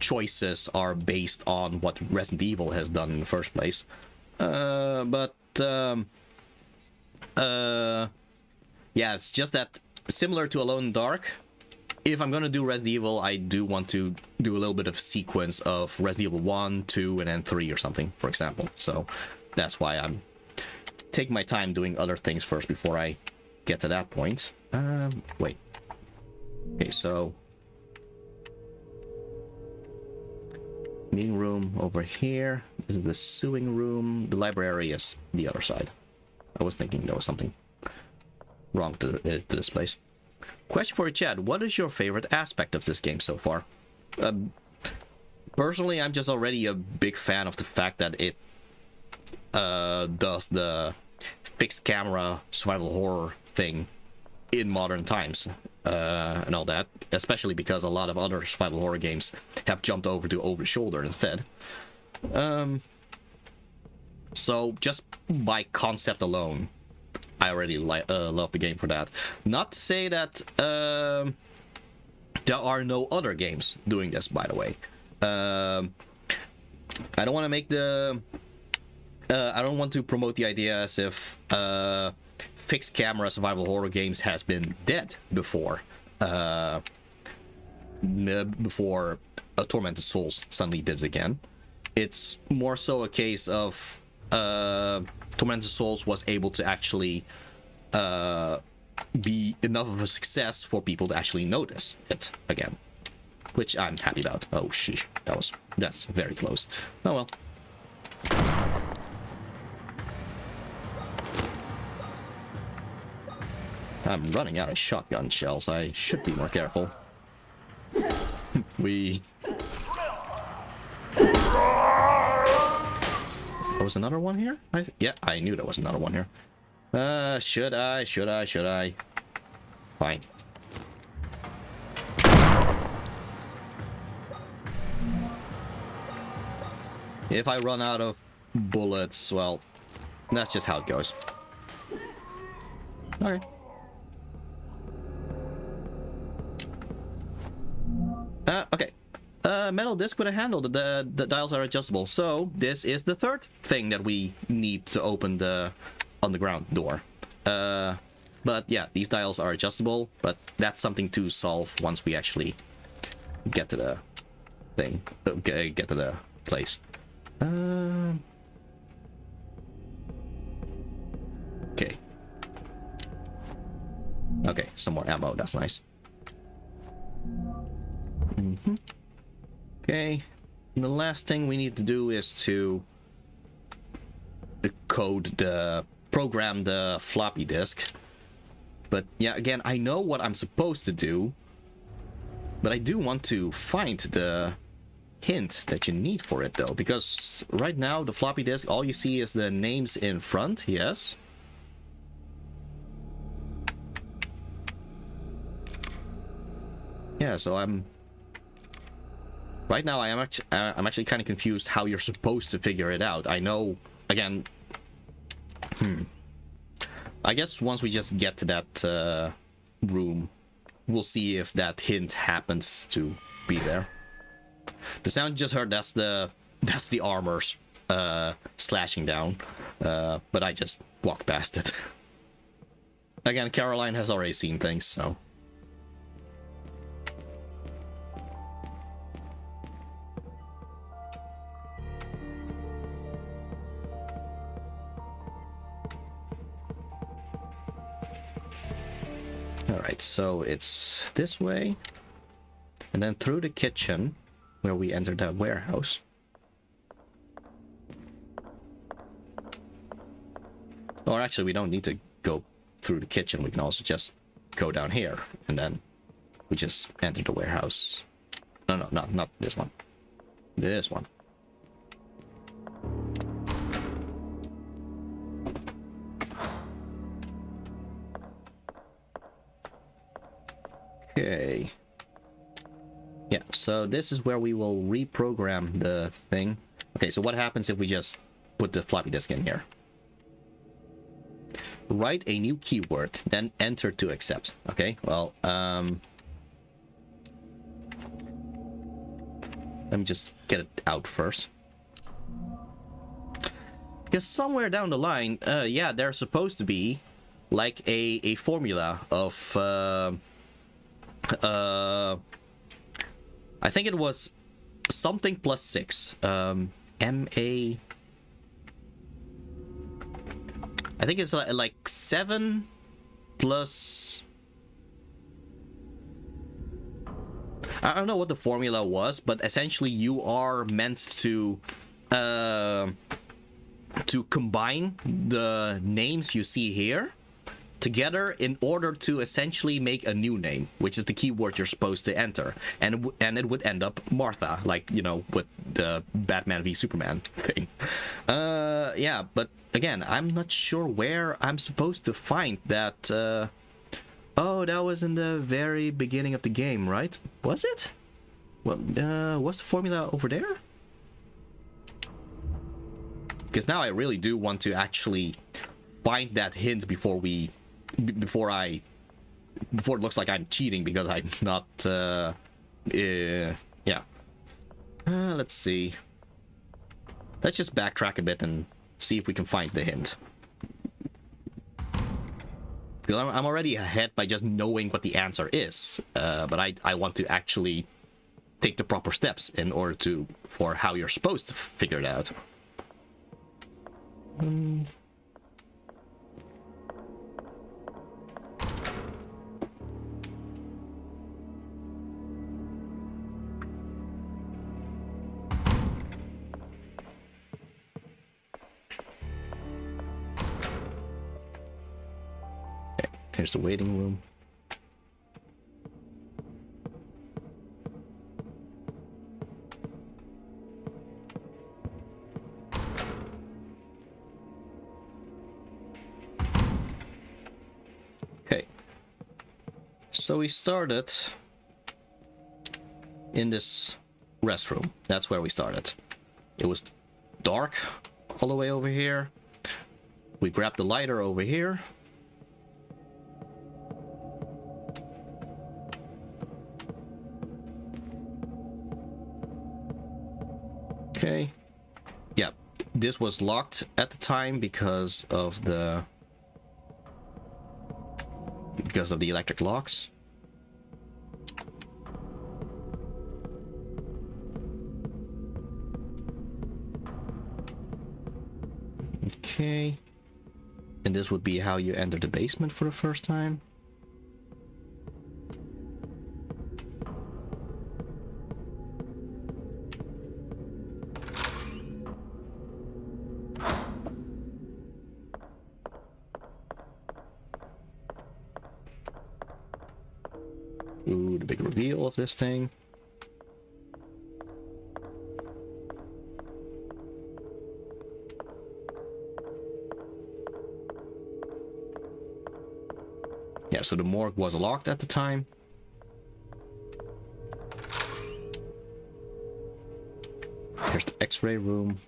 choices are based on what Resident Evil has done in the first place. Yeah, it's just that similar to Alone in the Dark, if I'm gonna do Resident Evil, I do want to do a little bit of sequence of Resident Evil 1, 2, and then 3 or something, for example. So that's why I'm taking my time doing other things first before I get to that point. Wait. Okay, so... meeting room over here. This is the sewing room. The library is the other side. I was thinking there was something wrong to this place. Question for you, Chad. What is your favorite aspect of this game so far? Personally, I'm just already a big fan of the fact that it does the fixed camera survival horror thing in modern times and all that, especially because a lot of other survival horror games have jumped over to over the shoulder instead. So just by concept alone, I already love the game for that. Not to say that there are no other games doing this, by the way. I don't want to make the... I don't want to promote the idea as if fixed camera survival horror games has been dead before. Before Tormented Souls suddenly did it again. It's more so a case of Tormented Souls was able to actually be enough of a success for people to actually notice it again, which I'm happy about. Oh sheesh, that's very close. Oh well. I'm running out of shotgun shells. I should be more careful. There was another one here? Yeah, I knew there was another one here. Should I? Fine. If I run out of bullets, well, that's just how it goes. Okay. Okay. Metal disc with a handle. The dials are adjustable. So this is the third thing that we need to open the underground door. But yeah, these dials are adjustable, but that's something to solve once we actually get to the thing. Get to the place. Okay. Okay, some more ammo. That's nice. Okay, and the last thing we need to do is to program the floppy disk. But yeah, again, I know what I'm supposed to do, but I do want to find the hint that you need for it though, because right now the floppy disk, all you see is the names in front. Yes. Yeah, so right now I'm actually kind of confused how you're supposed to figure it out. I know, again, I guess once we just get to that room, we'll see if that hint happens to be there. The sound you just heard, that's the armors slashing down, but I just walked past it. Again, Caroline has already seen things, so. Alright, so it's this way, and then through the kitchen, where we entered that warehouse. Or actually, we don't need to go through the kitchen, we can also just go down here, and then we just enter the warehouse. No, not this one. This one. Okay. Yeah, so this is where we will reprogram the thing. Okay, so what happens if we just put the floppy disk in here? Write a new keyword, then enter to accept. Okay, well, Let me just get it out first. Because somewhere down the line, yeah, there's supposed to be like a formula of I think it was something plus 6. MA. I think it's like 7 plus. I don't know what the formula was, but essentially you are meant to combine the names you see here together in order to essentially make a new name, which is the keyword you're supposed to enter, and it would end up Martha, like, you know, with the Batman v Superman thing. Yeah, but again, I'm not sure where I'm supposed to find that. Oh, that was in the very beginning of the game, right? Was it? Well, was the formula over there? Because now I really do want to actually find that hint before it looks like I'm cheating because I'm not. Yeah. Let's see. Let's just backtrack a bit and see if we can find the hint. Because I'm already ahead by just knowing what the answer is, but I want to actually take the proper steps in order for how you're supposed to figure it out. Here's the waiting room. Okay. So we started in this restroom. That's where we started. It was dark all the way over here. We grabbed the lighter over here. Okay. Yeah, this was locked at the time because of the electric locks. Okay. And this would be how you enter the basement for the first time. Ooh, the big reveal of this thing. Yeah, so the morgue was locked at the time. Here's the X-ray room.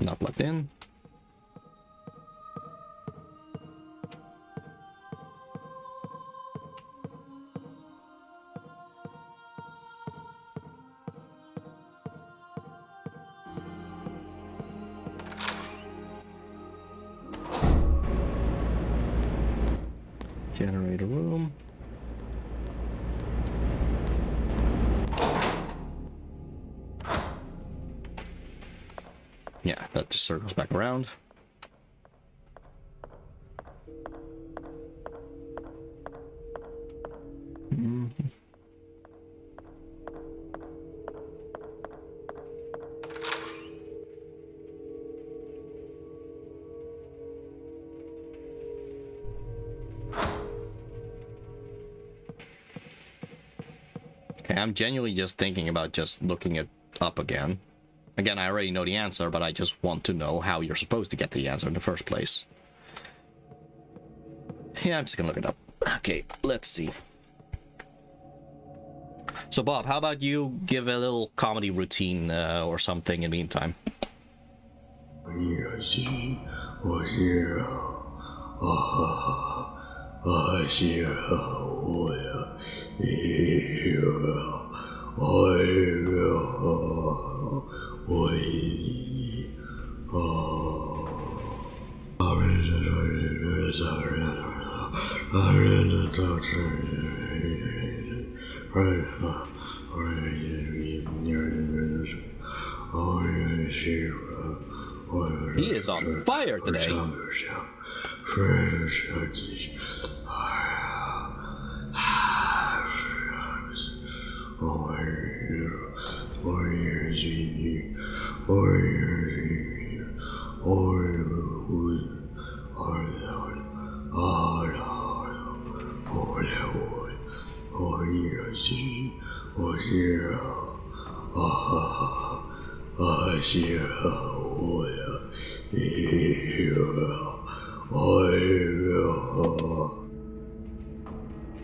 Not plugged in. Generator room. Yeah, that just circles back around. I'm genuinely just thinking about just looking it up again. Again, I already know the answer, but I just want to know how you're supposed to get to the answer in the first place. Yeah, I'm just gonna look it up. Okay, let's see. So, Bob, how about you give a little comedy routine or something in the meantime? He is on fire today.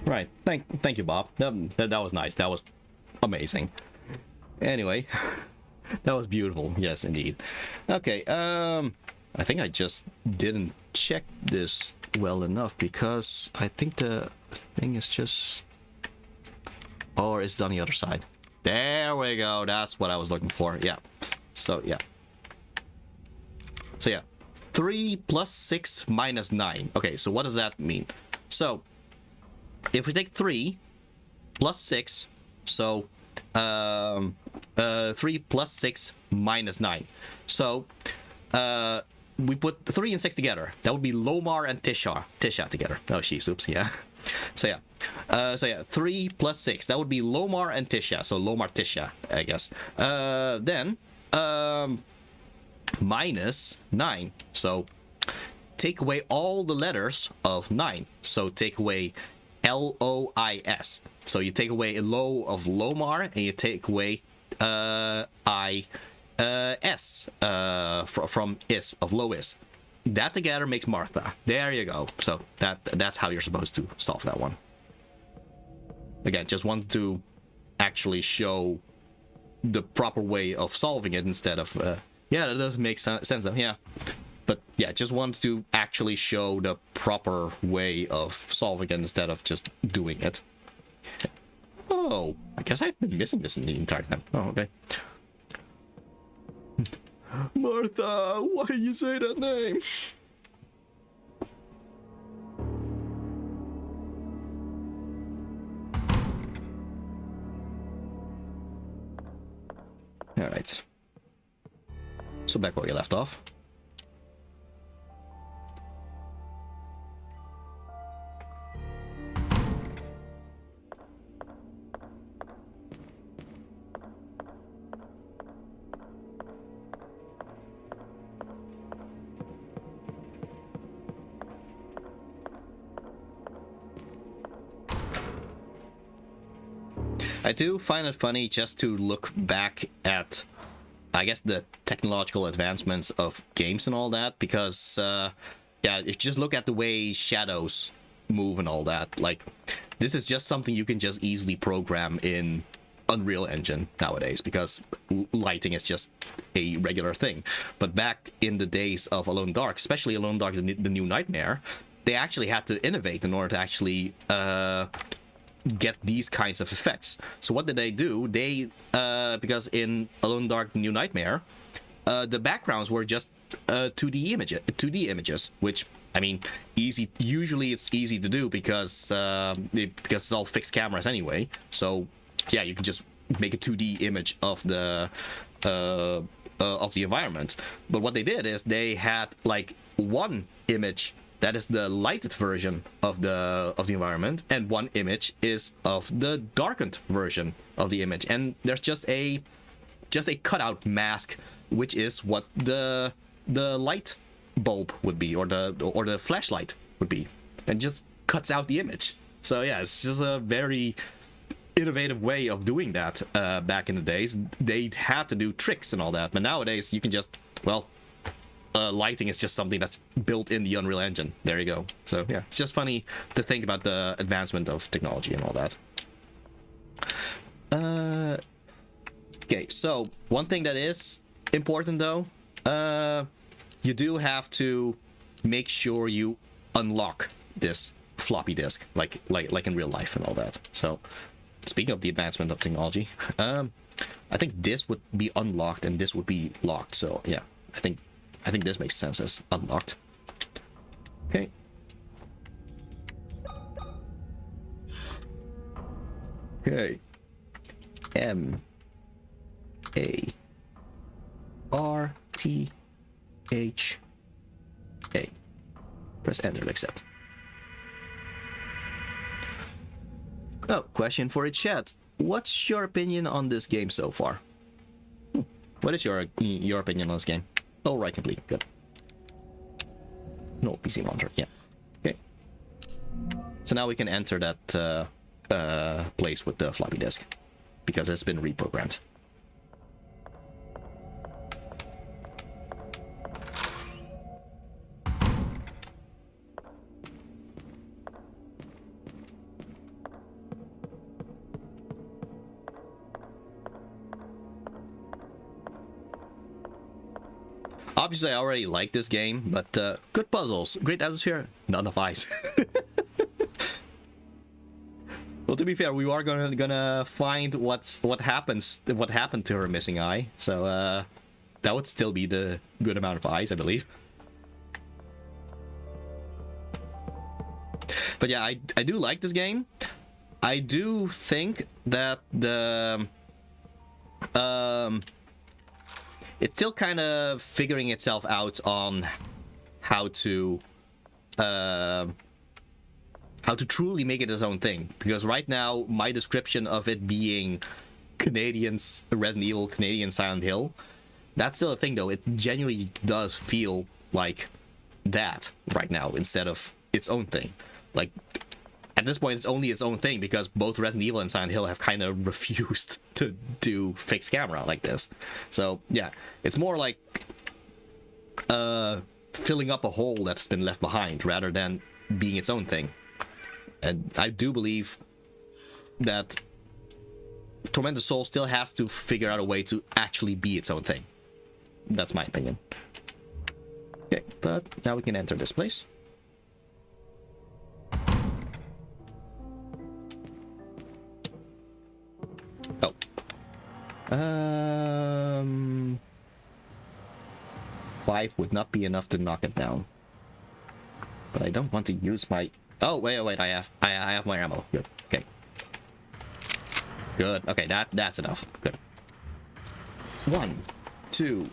Right. Thank you, Bob. That was nice. That was amazing. Anyway, that was beautiful. Yes, indeed. Okay. I think I just didn't check this well enough because I think the thing is just, or is it on the other side? There we go. That's what I was looking for. Yeah. So yeah. 3 plus 6 minus 9. Okay, so what does that mean? So, if we take 3 plus 6, so 3 plus 6 minus 9. So, we put 3 and 6 together. That would be Lomar and Tisha together. Oh, jeez, oops, yeah. So yeah, 3 plus 6. That would be Lomar and Tisha. So Lomar Tisha, I guess. Then minus 9. So take away all the letters of 9. So take away Lois. So you take away Lo of Lomar and you take away S from Is of Lois. That together makes Martha. There you go. So that's how you're supposed to solve that one. Again, just wanted to actually show the proper way of solving it instead of yeah, that doesn't make sense though. Yeah, but yeah, just wanted to actually show the proper way of solving it instead of just doing it. Oh, I guess I've been missing this in the entire time. Oh, okay. Martha, why do you say that name? Alright. So back where we left off. I do find it funny just to look back at, I guess, the technological advancements of games and all that, because, yeah, if you just look at the way shadows move and all that, like, this is just something you can just easily program in Unreal Engine nowadays, because lighting is just a regular thing. But back in the days of Alone Dark, especially Alone Dark, the New Nightmare, they actually had to innovate in order to actually, get these kinds of effects. So what did they do? They because in Alone Dark New Nightmare, the backgrounds were just 2D images, which, I mean, easy. Usually it's easy to do because it's all fixed cameras anyway. So yeah, you can just make a 2D image of the environment. But what they did is they had like one image that is the lighted version of the environment, and one image is of the darkened version of the image. And there's just a cutout mask, which is what the light bulb would be, or the flashlight would be, and just cuts out the image. So yeah, it's just a very innovative way of doing that. Back in the days, they had to do tricks and all that, but nowadays you can just, well, lighting is just something that's built in the Unreal Engine. There you go. So yeah, it's just funny to think about the advancement of technology and all that. Okay, so one thing that is important though, you do have to make sure you unlock this floppy disk, like in real life and all that. So, speaking of the advancement of technology, I think this would be unlocked and this would be locked. So yeah, I think this makes sense as unlocked. Okay. Okay. M A R T H A. Press enter to accept. Oh, question for the chat. What's your opinion on this game so far? What is your opinion on this game? Oh, right, complete. Good. No PC monitor. Yeah. Okay. So now we can enter that place with the floppy disk because it's been reprogrammed. Obviously, I already like this game, but good puzzles, great atmosphere, not enough eyes. Well, to be fair, we are gonna find what happened to her missing eye, so that would still be the good amount of eyes, I believe. But yeah, I do like this game. I do think that the it's still kind of figuring itself out on how to truly make it its own thing. Because right now, my description of it being Canadian's Resident Evil, Canadian Silent Hill, that's still a thing though. It genuinely does feel like that right now instead of its own thing. Like, at this point, it's only its own thing because both Resident Evil and Silent Hill have kind of refused to do fixed camera like this. So, yeah, it's more like filling up a hole that's been left behind rather than being its own thing. And I do believe that Tormented Souls still has to figure out a way to actually be its own thing. That's my opinion. Okay, but now we can enter this place. Oh. 5 would not be enough to knock it down. But I don't want to use my... Oh, wait, I have my ammo. Good. Okay. Good. Okay, that's enough. Good. 1, 2,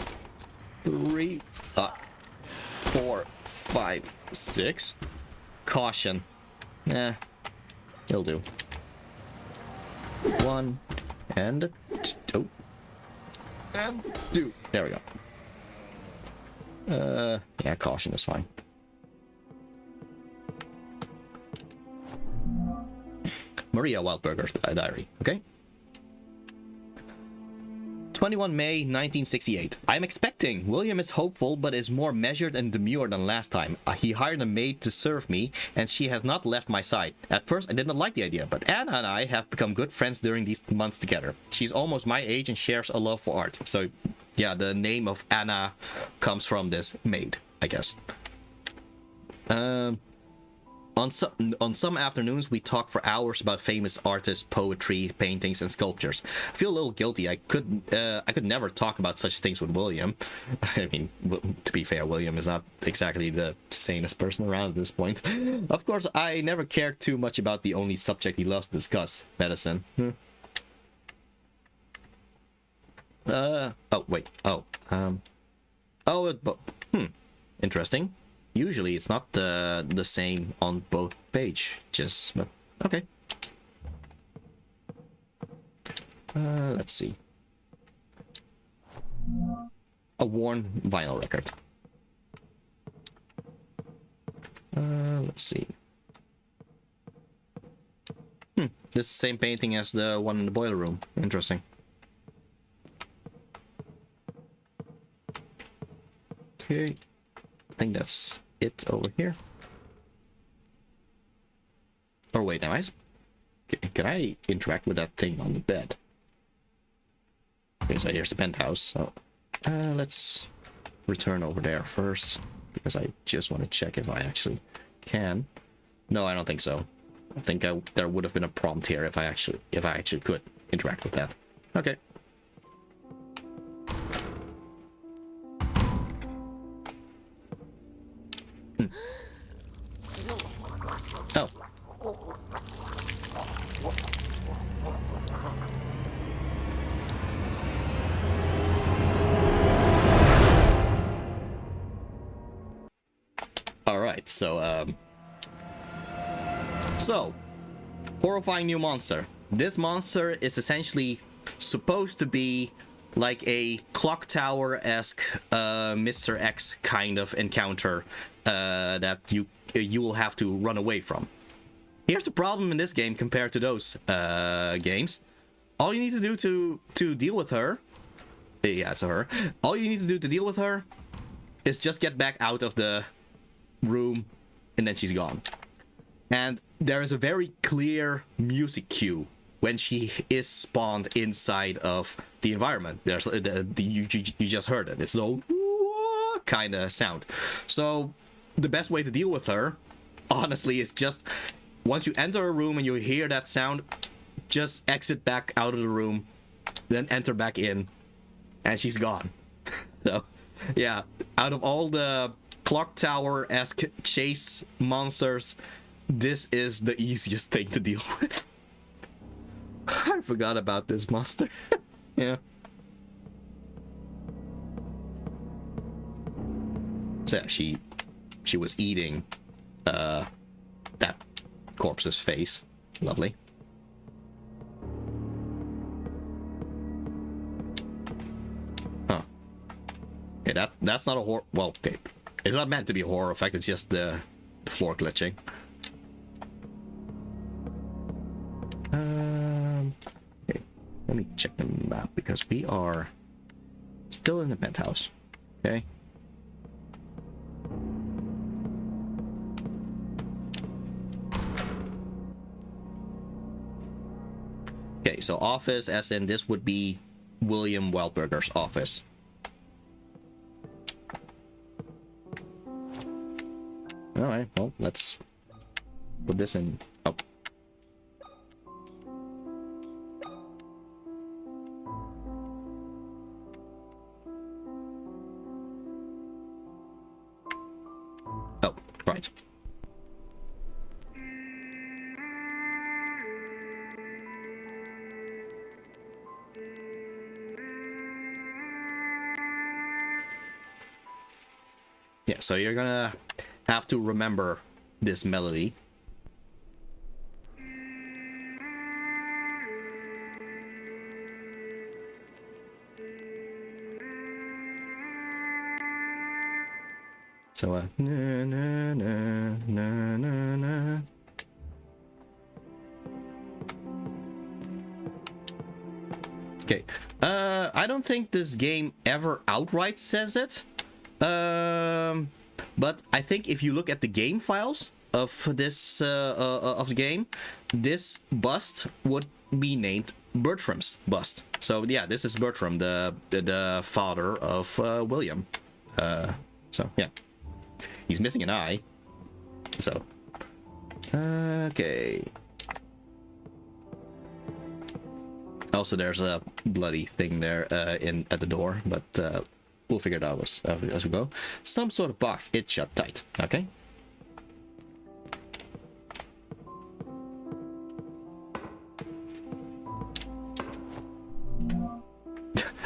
3, 4, 5, 6. Caution. It'll do. 1 and 2 and 2. There we go. Yeah, caution is fine. Maria Wildberger's diary. Okay. 21 May 1968. I'm expecting. William is hopeful, but is more measured and demure than last time. He hired a maid to serve me, and she has not left my side. At first, I did not like the idea, but Anna and I have become good friends during these months together. She's almost my age and shares a love for art. So, yeah, the name of Anna comes from this maid, I guess. On some afternoons, we talk for hours about famous artists, poetry, paintings, and sculptures. I feel a little guilty. I could never talk about such things with William. I mean, to be fair, William is not exactly the sanest person around at this point. Of course, I never cared too much about the only subject he loves to discuss, medicine. Interesting. Usually it's not the same on both pages, but okay. Let's see. A worn vinyl record. Let's see. This is the same painting as the one in the boiler room. Interesting. Okay. I think that's it over here. Or wait, can I interact with that thing on the bed? Okay, so here's the penthouse. So let's return over there first because I just want to check if I actually can. No, I don't think so. I think there would have been a prompt here if I actually could interact with that. Okay. Oh. All right, so horrifying new monster. This monster is essentially supposed to be like a clock tower-esque Mr. X kind of encounter that you will have to run away from. Here's the problem in this game compared to those games. All you need to do to deal with her, yeah, it's her. All you need to do to deal with her is just get back out of the room, and then she's gone. And there is a very clear music cue when she is spawned inside of the environment. There's you just heard it. It's no kind of sound. So the best way to deal with her, honestly, is just once you enter a room and you hear that sound, just exit back out of the room, then enter back in, and she's gone. So yeah, out of all the clock tower-esque chase monsters, this is the easiest thing to deal with. I forgot about this monster. Yeah. So yeah, she was eating that corpse's face. Lovely. Huh. Okay, that's not a horror. Well, okay. It's not meant to be a horror effect. It's just the floor glitching. Okay, let me check the map because we are still in the penthouse. Okay. Okay, so office, as in this would be William Wildberger's office. Alright, well, let's put this in. Oh. Oh, right. Yeah, so you're gonna have to remember this melody. So na na na na na na. Okay, I don't think this game ever outright says it. But I think if you look at the game files of this of the game, this bust would be named Bertram's bust. So yeah, this is Bertram, the father of William. So yeah, he's missing an eye. So okay. Also, there's a bloody thing there at the door, but we'll figure it out as we go. Some sort of box. It's shut tight. Okay.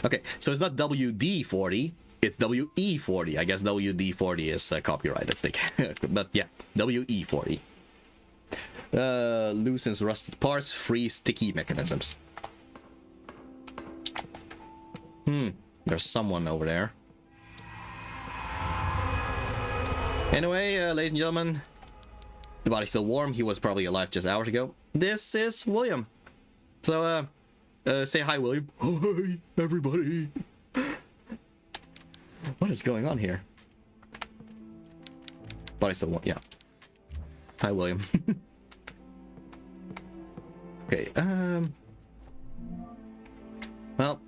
Okay, so it's not WD-40, it's WE-40. I guess WD-40 is copyright, let's think. But yeah, WE-40. Loosens rusted parts, free sticky mechanisms. There's someone over there. Anyway, ladies and gentlemen, the body's still warm. He was probably alive just hours ago. This is William. So, say hi, William. Hi, everybody. What is going on here? Body's still warm. Yeah. Hi, William. Okay. Well,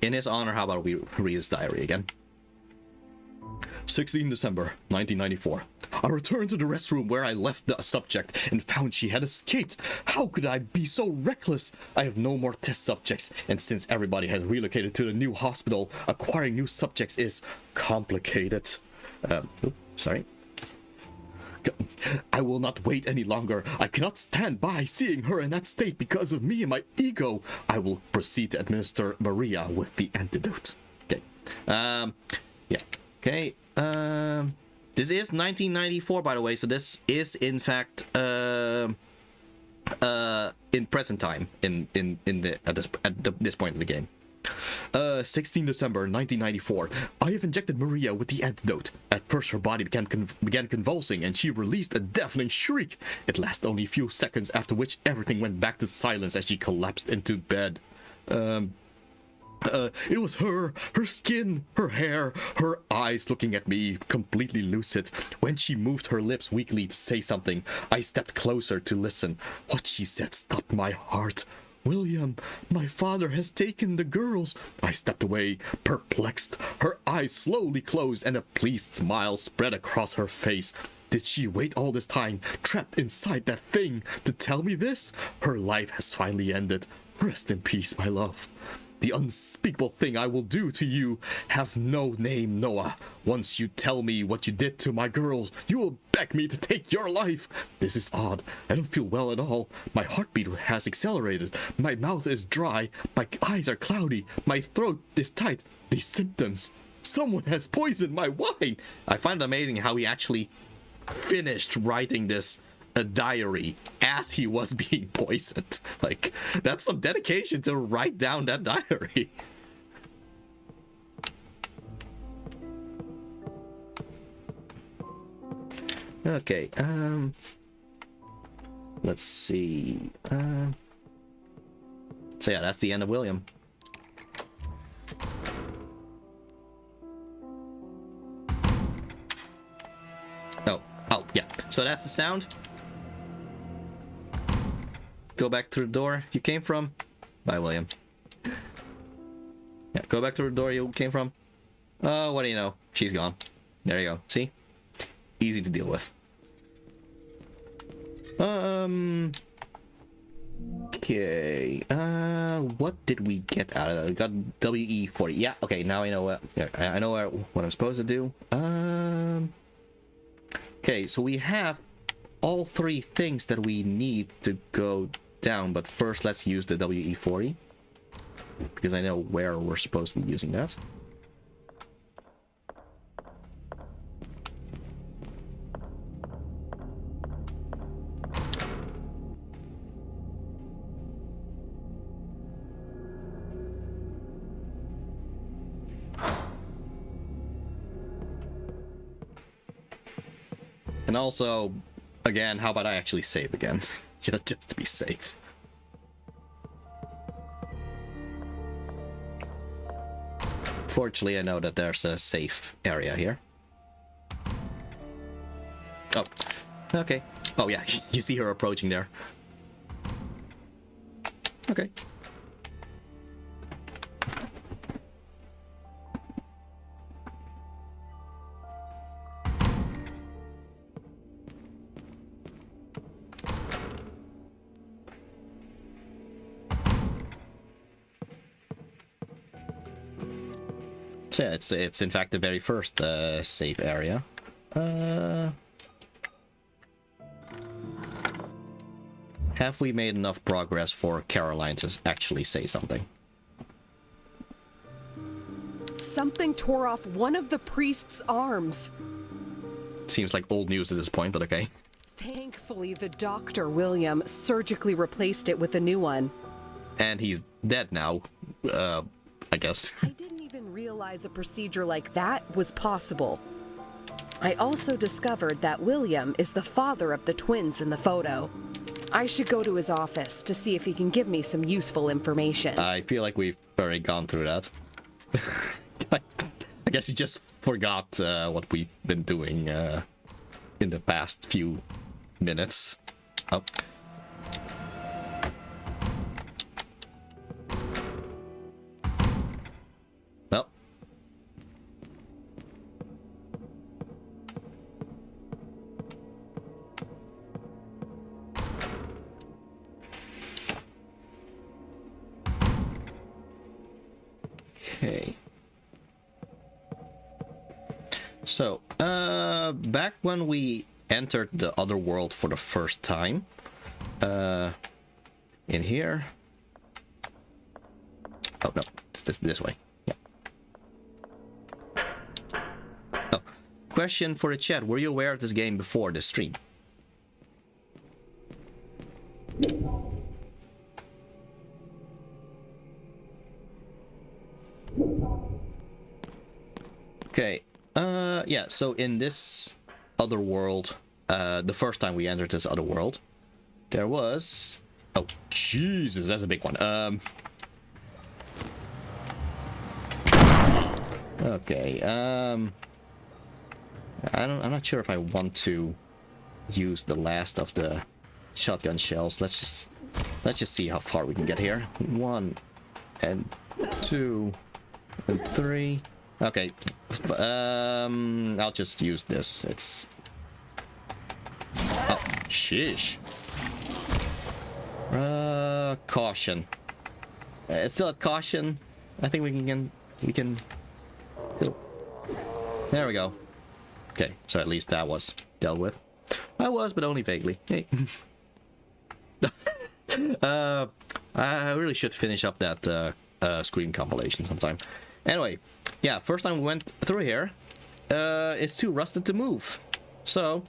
in his honor, how about we read his diary again? 16 December 1994. I returned to the restroom where I left the subject and found she had escaped. How could I be so reckless? I have no more test subjects, and since everybody has relocated to the new hospital, acquiring new subjects is complicated. Sorry. I will not wait any longer. I cannot stand by seeing her in that state because of me and my ego. I will proceed to administer Maria with the antidote. Okay. Yeah. Okay. This is 1994, by the way, so this is in fact in present time at this point in the game. 16 December 1994. I have injected Maria with the antidote. At first her body began convulsing and she released a deafening shriek. It lasted only a few seconds, after which everything went back to silence as she collapsed into bed. It was her skin, her hair, her eyes looking at me, completely lucid. When she moved her lips weakly to say something, I stepped closer to listen. What she said stopped my heart. William, my father has taken the girls. I stepped away, perplexed. Her eyes slowly closed and a pleased smile spread across her face. Did she wait all this time, trapped inside that thing, to tell me this? Her life has finally ended. Rest in peace, my love. The unspeakable thing I will do to you have no name, Noah. Once you tell me what you did to my girls, you will beg me to take your life. This is odd. I don't feel well at all. My heartbeat has accelerated. My mouth is dry. My eyes are cloudy. My throat is tight. These symptoms. Someone has poisoned my wine. I find it amazing how he actually finished writing this a diary as he was being poisoned. Like, that's some dedication to write down that diary. Okay, let's see. So yeah, that's the end of William. Oh yeah, so that's the sound. Go back to the door you came from. Bye, William. Yeah, go back to the door you came from. Oh, what do you know? She's gone. There you go. See? Easy to deal with. Okay. What did we get out of that? We got WE-40. Yeah, okay, now I know what I'm supposed to do. Okay, so we have all three things that we need to go down, but first let's use the WE-40 because I know where we're supposed to be using that. And also, again, how about I actually save again? just to be safe. Fortunately, I know that there's a safe area here. Oh, okay. Oh yeah, you see her approaching there. Okay. So yeah, it's in fact the very first safe area. Have we made enough progress for Caroline to actually say something? Something tore off one of the priest's arms. Seems like old news at this point, but okay. Thankfully, the doctor, William, surgically replaced it with a new one. And he's dead now, I guess. I didn't even realize a procedure like that was possible. I also discovered that William is the father of the twins in the photo. I should go to his office to see if he can give me some useful information. I feel like we've already gone through that. I guess he just forgot what we've been doing in the past few minutes. Oh. Well. Okay. So, back when we entered the other world for the first time, in here. Oh no, this way. Yeah. Oh, question for the chat: were you aware of this game before the stream? Okay. Yeah. So in this other world, the first time we entered this other world, there was. Oh Jesus, that's a big one. Okay. I'm not sure if I want to use the last of the shotgun shells. Let's just see how far we can get here. 1 and 2 and 3. Okay. I'll just use this. It's. Oh, sheesh. Caution. It's still at caution. I think we can. Still. There we go. Okay, so at least that was dealt with. I was, but only vaguely. Hey. I really should finish up that Scream compilation sometime. Anyway, yeah, first time we went through here, it's too rusted to move. So,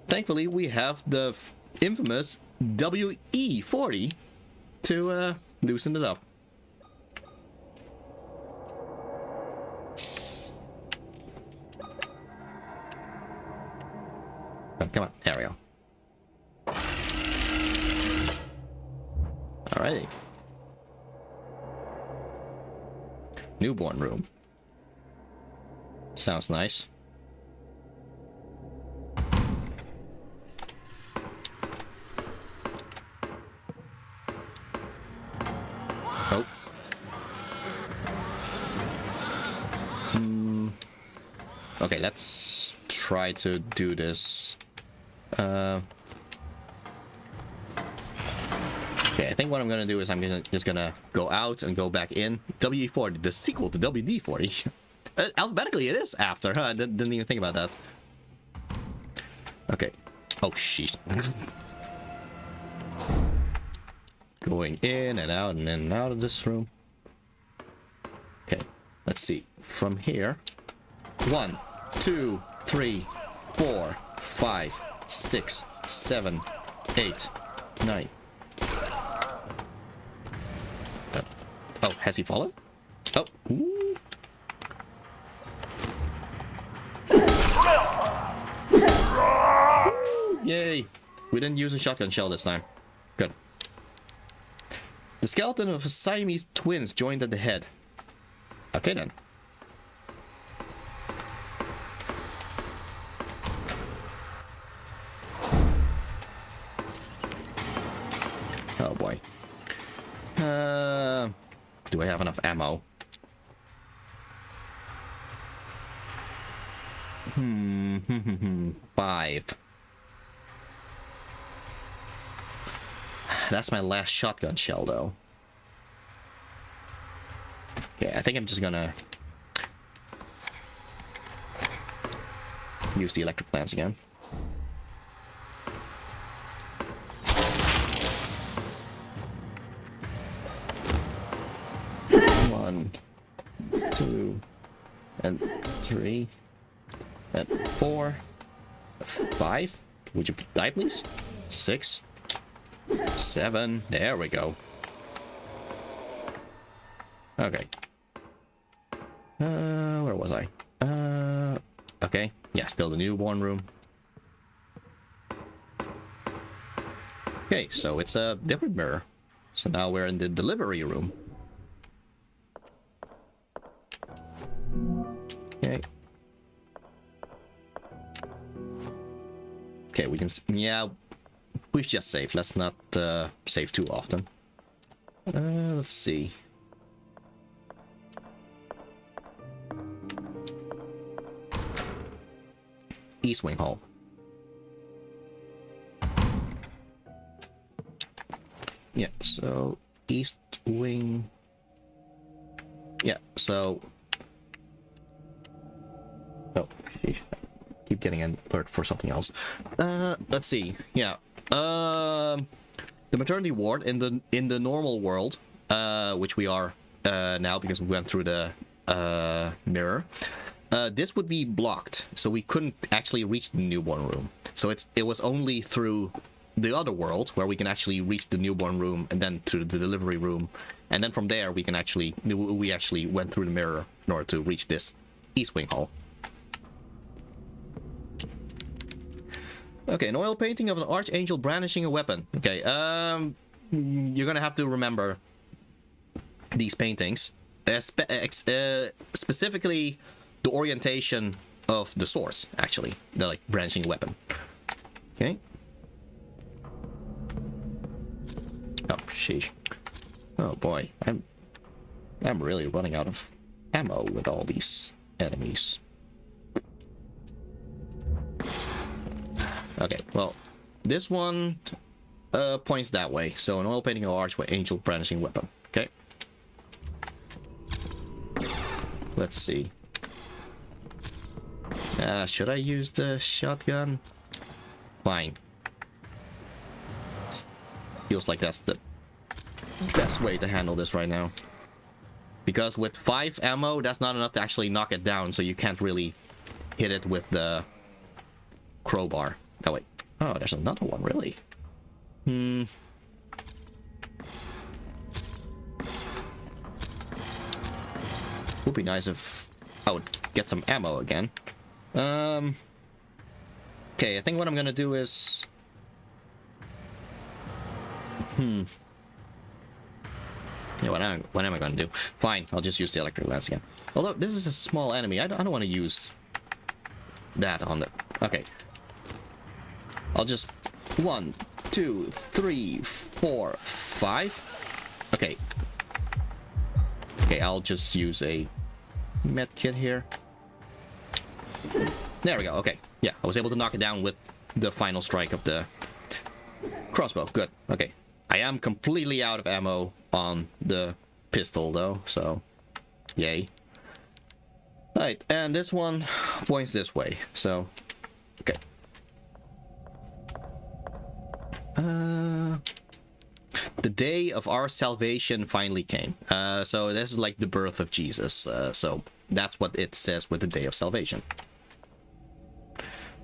thankfully, we have the infamous WE-40 to loosen it up. Oh, come on, there we go. Alrighty. Newborn room. Sounds nice. Oh. Okay, let's try to do this. Okay, I think what I'm gonna do is I'm just gonna go out and go back in. WE-40, the sequel to WD-40. Alphabetically, it is after. Huh? I didn't even think about that. Okay. Oh, shit. Going in and out and in and out of this room. Okay, let's see. From here. 1, 2, 3, 4, 5, 6, 7, 8, 9. Oh, has he fallen? Oh. Ooh. Yay! We didn't use a shotgun shell this time. Good. The skeleton of Siamese twins joined at the head. Okay then. Oh boy. Do I have enough ammo? 5. That's my last shotgun shell, though. Okay, I think I'm just gonna use the electric plants again. One, 2, and 3, and 4, 5. Would you die, please? 6, 7. There we go. Okay. Where was I? Okay. Yeah, still the newborn room. Okay, so it's a different mirror. So now we're in the delivery room. Okay. Okay, we can... Yeah, we should just save. Let's not save too often. Let's see. East Wing Hall. Yeah, so East Wing. Yeah, so... Oh, sheesh. Keep getting an alert for something else. Let's see. Yeah. The maternity ward in the normal world, which we are now because we went through the mirror. This would be blocked, so we couldn't actually reach the newborn room. So it was only through the other world where we can actually reach the newborn room, and then to the delivery room, and then from there we actually went through the mirror in order to reach this East Wing hall. Okay, an oil painting of an archangel brandishing a weapon. Okay, you're gonna have to remember these paintings, specifically the orientation of the swords. Actually, they're like brandishing a weapon. Okay. Oh, sheesh. Oh boy, I'm really running out of ammo with all these enemies. Okay, well, this one points that way. So an oil painting of archangel brandishing weapon. Okay. Let's see. Should I use the shotgun? Fine. Feels like that's the best way to handle this right now. Because with 5 ammo, that's not enough to actually knock it down, so you can't really hit it with the crowbar. Oh, wait. Oh, there's another one, really? Would be nice if I would get some ammo again. Okay, I think what I'm gonna do is... Yeah, what am I gonna do? Fine, I'll just use the electric lance again. Although, this is a small enemy, I don't want to use that on the... Okay. I'll just 1, 2, 3, 4, 5. Okay. Okay, I'll just use a med kit here. There we go. Okay. Yeah, I was able to knock it down with the final strike of the crossbow. Good. Okay. I am completely out of ammo on the pistol though, so yay. Right, and this one points this way. So okay. The day of our salvation finally came. So this is like the birth of Jesus. So that's what it says with the day of salvation.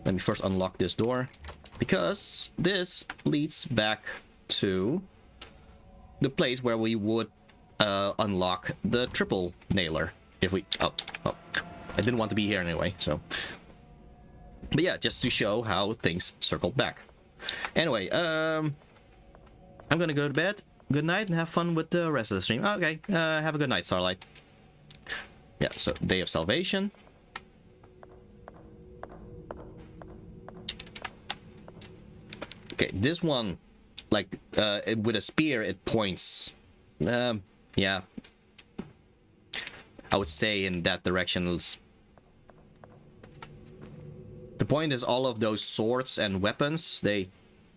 Let me first unlock this door, because this leads back to the place where we would unlock the triple nailer if we... Oh, I didn't want to be here anyway, so... But yeah, just to show how things circled back. Anyway, I'm gonna go to bed. Good night and have fun with the rest of the stream. Okay, have a good night, Starlight. Yeah, so Day of Salvation. Okay, this one, like, with a spear, it points. Yeah. I would say in that direction. The point is all of those swords and weapons, they...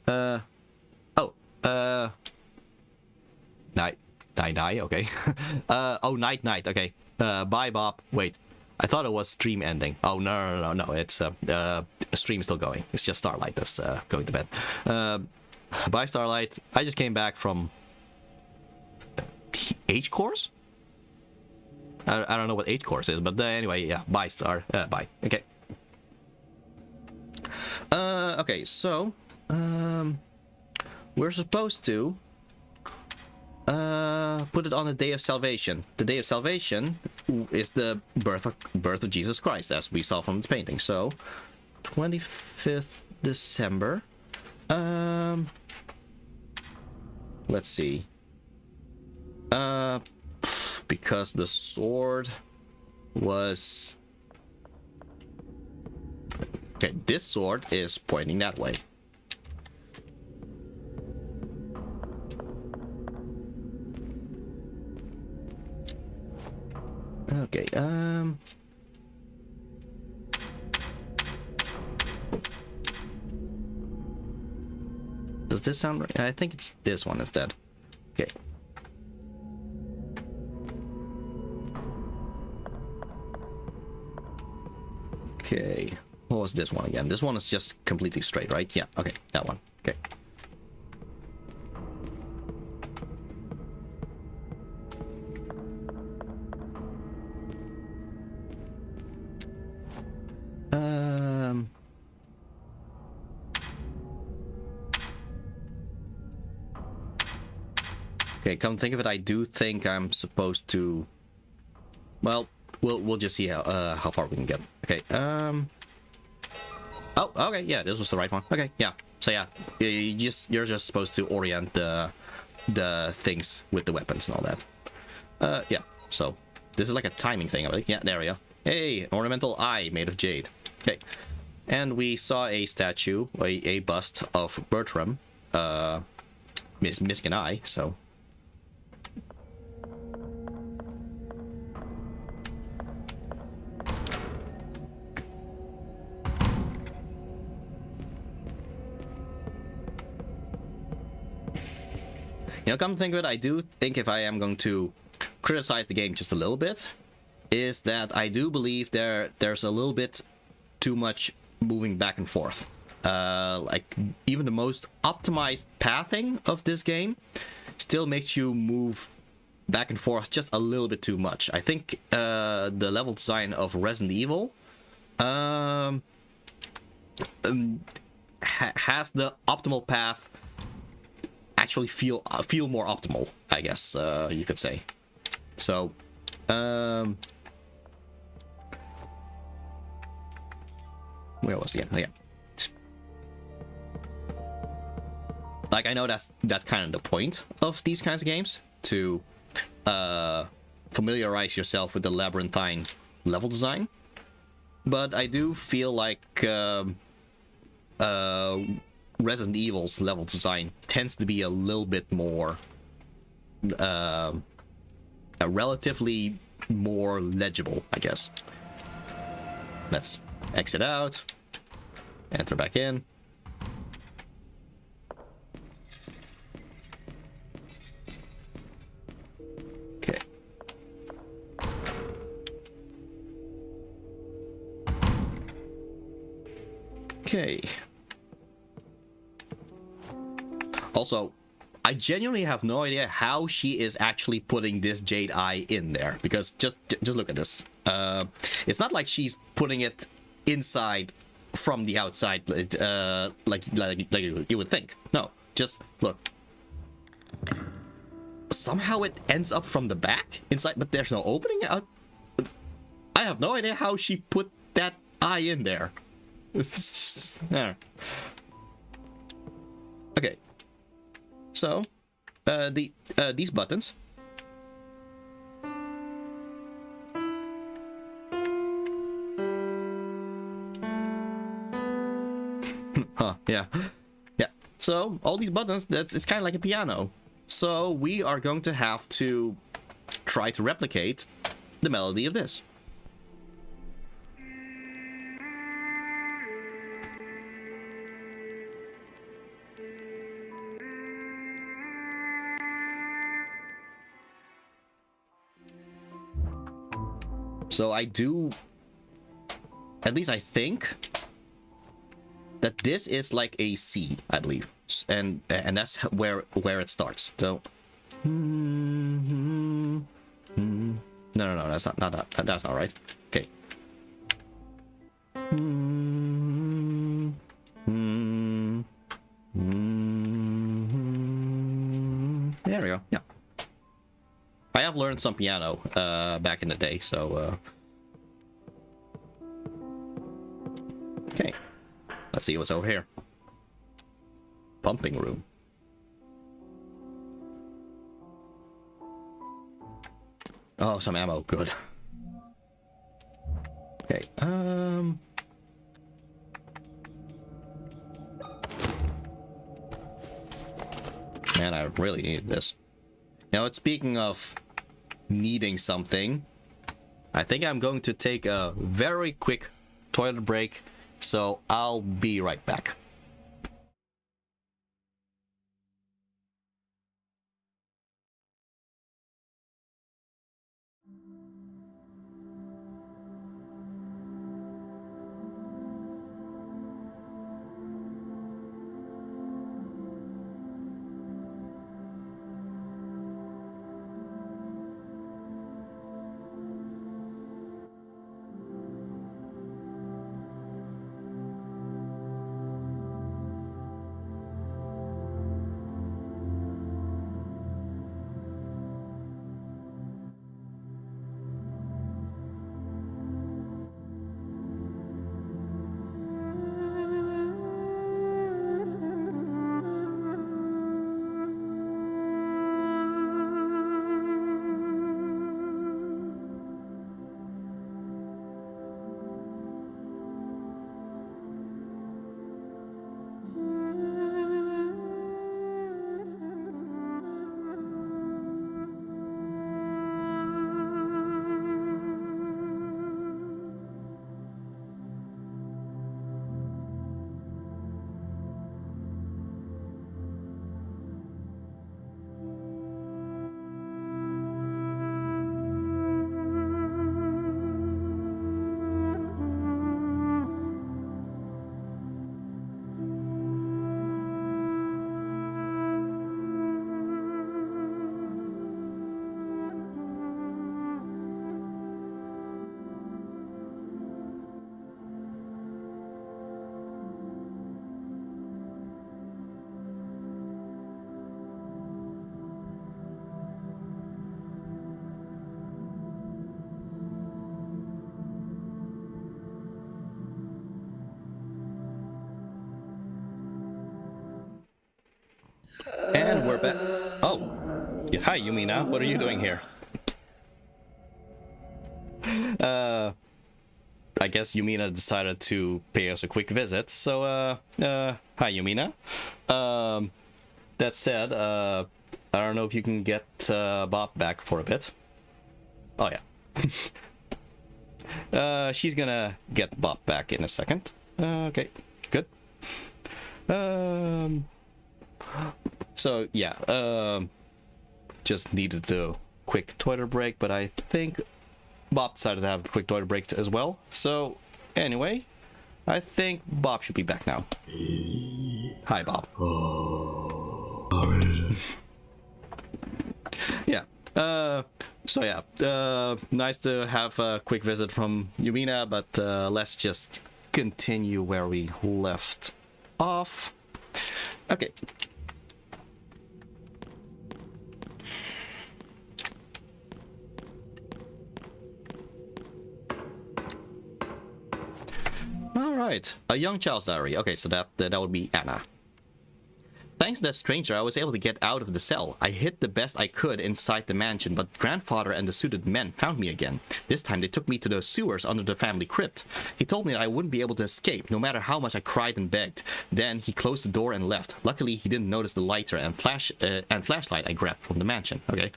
Die, okay. Oh, night, okay. Bye, Bob. Wait, I thought it was stream ending. Oh, no, it's, stream still going. It's just Starlight that's, going to bed. Bye, Starlight. I just came back from... H course? I don't know what H course is, but anyway, yeah. Bye, bye. Okay. Okay, so... we're supposed to... put it on the Day of Salvation. The Day of Salvation is the birth of Jesus Christ, as we saw from the painting. So, 25th December. Let's see. Because the sword was... Okay, this sword is pointing that way. Okay, does this sound right? I think it's this one instead. Okay. Okay. What was this one again? This one is just completely straight, right? Yeah, okay, that one. Okay. Okay, come think of it, I do think I'm supposed to... Well, we'll just see how far we can get. Okay, Oh, okay, yeah, this was the right one. Okay, yeah. So yeah, you're just supposed to orient the things with the weapons and all that. Yeah. So this is like a timing thing. Yeah, there we go. Hey, an ornamental eye made of jade. Okay, and we saw a statue, a bust of Bertram, missing an eye. So. You know, come to think of it, I do think if I am going to criticize the game just a little bit, is that I do believe there's a little bit too much moving back and forth. Like, even the most optimized pathing of this game still makes you move back and forth just a little bit too much. I think the level design of Resident Evil has the optimal path actually feel more optimal, I guess you could say. So, where was the end? Oh, yeah. Like, I know that's kind of the point of these kinds of games, to familiarize yourself with the labyrinthine level design, but I do feel like Resident Evil's level design tends to be a little bit more relatively more legible, I guess. Let's exit out, enter back in. Okay. Okay. Also, I genuinely have no idea how she is actually putting this jade eye in there, because just look at this. It's not like she's putting it inside from the outside, like you would think. No, just look. Somehow it ends up from the back inside, but there's no opening out. I have no idea how she put that eye in there. There. Okay. So, these buttons. Huh, yeah. Yeah. So, all these buttons, it's kind of like a piano. So, we are going to have to try to replicate the melody of this. So I do, at least I think, that this is like a C, I believe, and that's where it starts. So, no, that's not that's not right. Okay. There we go. Yeah. I have learned some piano back in the day, so okay. Let's see what's over here. Pumping room. Oh, some ammo. Good. Okay. Man, I really need this. Now, speaking of needing something, I think I'm going to take a very quick toilet break, so I'll be right back. And we're back. Oh, yeah, hi Yumina, what are you doing here? I guess Yumina decided to pay us a quick visit, so hi Yumina. That said, I don't know if you can get Bob back for a bit. Oh yeah. She's gonna get Bob back in a second. Okay, good. So yeah, just needed a quick toilet break, but I think Bob decided to have a quick toilet break as well. So anyway, I think Bob should be back now. Hi, Bob. Yeah. So yeah, nice to have a quick visit from Yumina, but let's just continue where we left off. Okay. All right, a young child's diary. Okay, so that would be Anna. Thanks to that stranger, I was able to get out of the cell. I hid the best I could inside the mansion, but grandfather and the suited men found me again. This time they took me to the sewers under the family crypt. He told me that I wouldn't be able to escape, no matter how much I cried and begged. Then he closed the door and left. Luckily, he didn't notice the lighter and flashlight I grabbed from the mansion. Okay.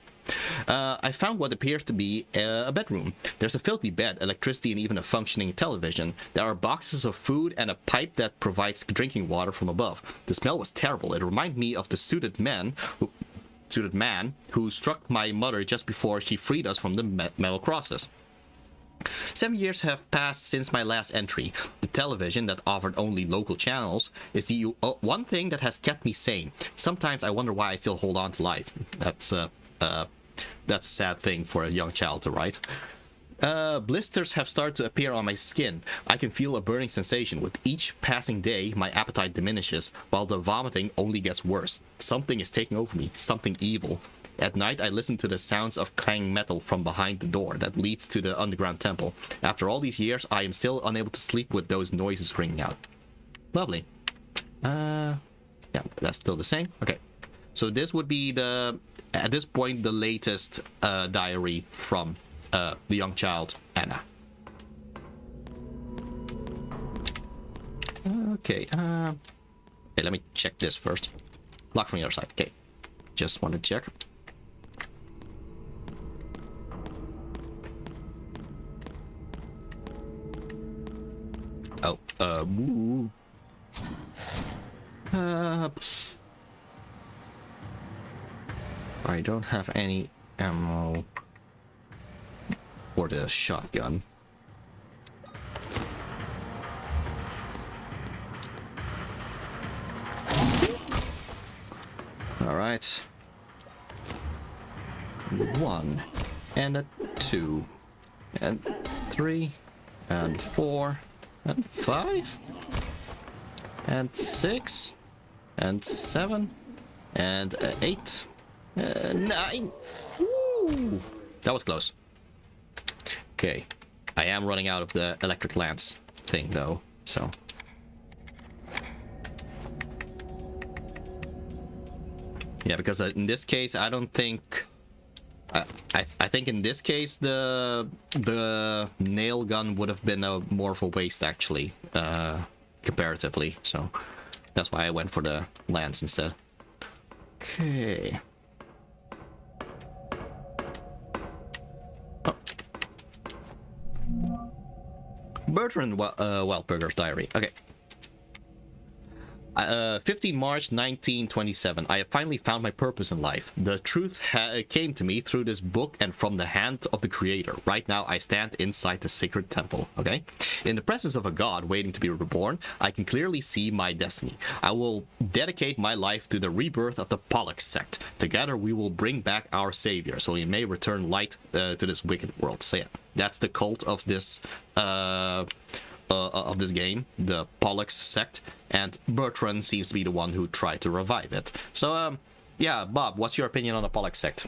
I found what appears to be a bedroom. There's a filthy bed, electricity, and even a functioning television. There are boxes of food and a pipe that provides drinking water from above. The smell was terrible. It reminded me of the suited man who struck my mother just before she freed us from the metal crosses. 7 years have passed since my last entry. The television that offered only local channels is the one thing that has kept me sane. Sometimes I wonder why I still hold on to life. That's a sad thing for a young child to write. Blisters have started to appear on my skin. I can feel a burning sensation. With each passing day, my appetite diminishes, while the vomiting only gets worse. Something is taking over me, something evil. At night, I listen to the sounds of clanging metal from behind the door that leads to the underground temple. After all these years, I am still unable to sleep with those noises ringing out. Lovely. Yeah, that's still the same. Okay. So this would be at this point, the latest diary from the young child, Anna. Okay, hey, let me check this first. Lock from the other side. Okay, just want to check. Oh, I don't have any ammo for the shotgun. All right. 1 and a 2 and 3 and 4 and 5 and 6 and 7 and 8 9. Woo! That was close. Okay, I am running out of the electric lance thing though, so. Yeah, because in this case, I don't think. I think in this case the nail gun would have been more of a waste actually, comparatively. So that's why I went for the lance instead. Okay. Oh. Bertrand Wildberger's diary. Okay. 15 March 1927. I have finally found my purpose in life. The truth came to me through this book and from the hand of the creator. Right now I stand inside the sacred temple, okay? In the presence of a god waiting to be reborn, I can clearly see my destiny. I will dedicate my life to the rebirth of the Pollux sect. Together we will bring back our savior, so he may return light to this wicked world. So yeah, that's the cult of this game, the Pollux sect, and Bertrand seems to be the one who tried to revive it. So, yeah, Bob, what's your opinion on the Pollux sect?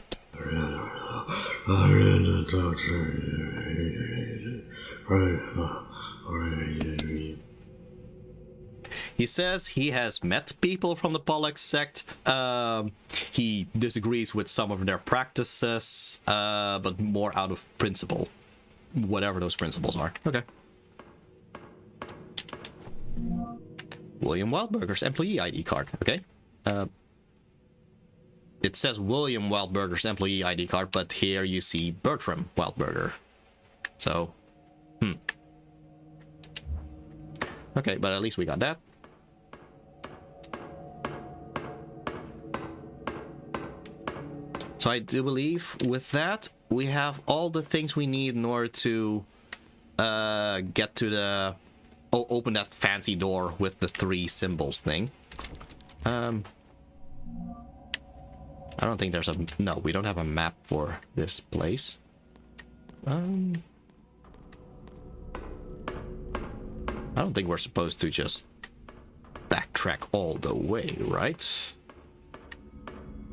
He says he has met people from the Pollux sect. He disagrees with some of their practices, but more out of principle. Whatever those principles are. Okay. William Wildberger's employee ID card. Okay. It says William Wildberger's employee ID card, but here you see Bertram Wildberger. So, okay, but at least we got that. So I do believe with that, we have all the things we need in order to get to the... open that fancy door with the 3 symbols thing. I don't think there's a... No, we don't have a map for this place. I don't think we're supposed to just backtrack all the way, right?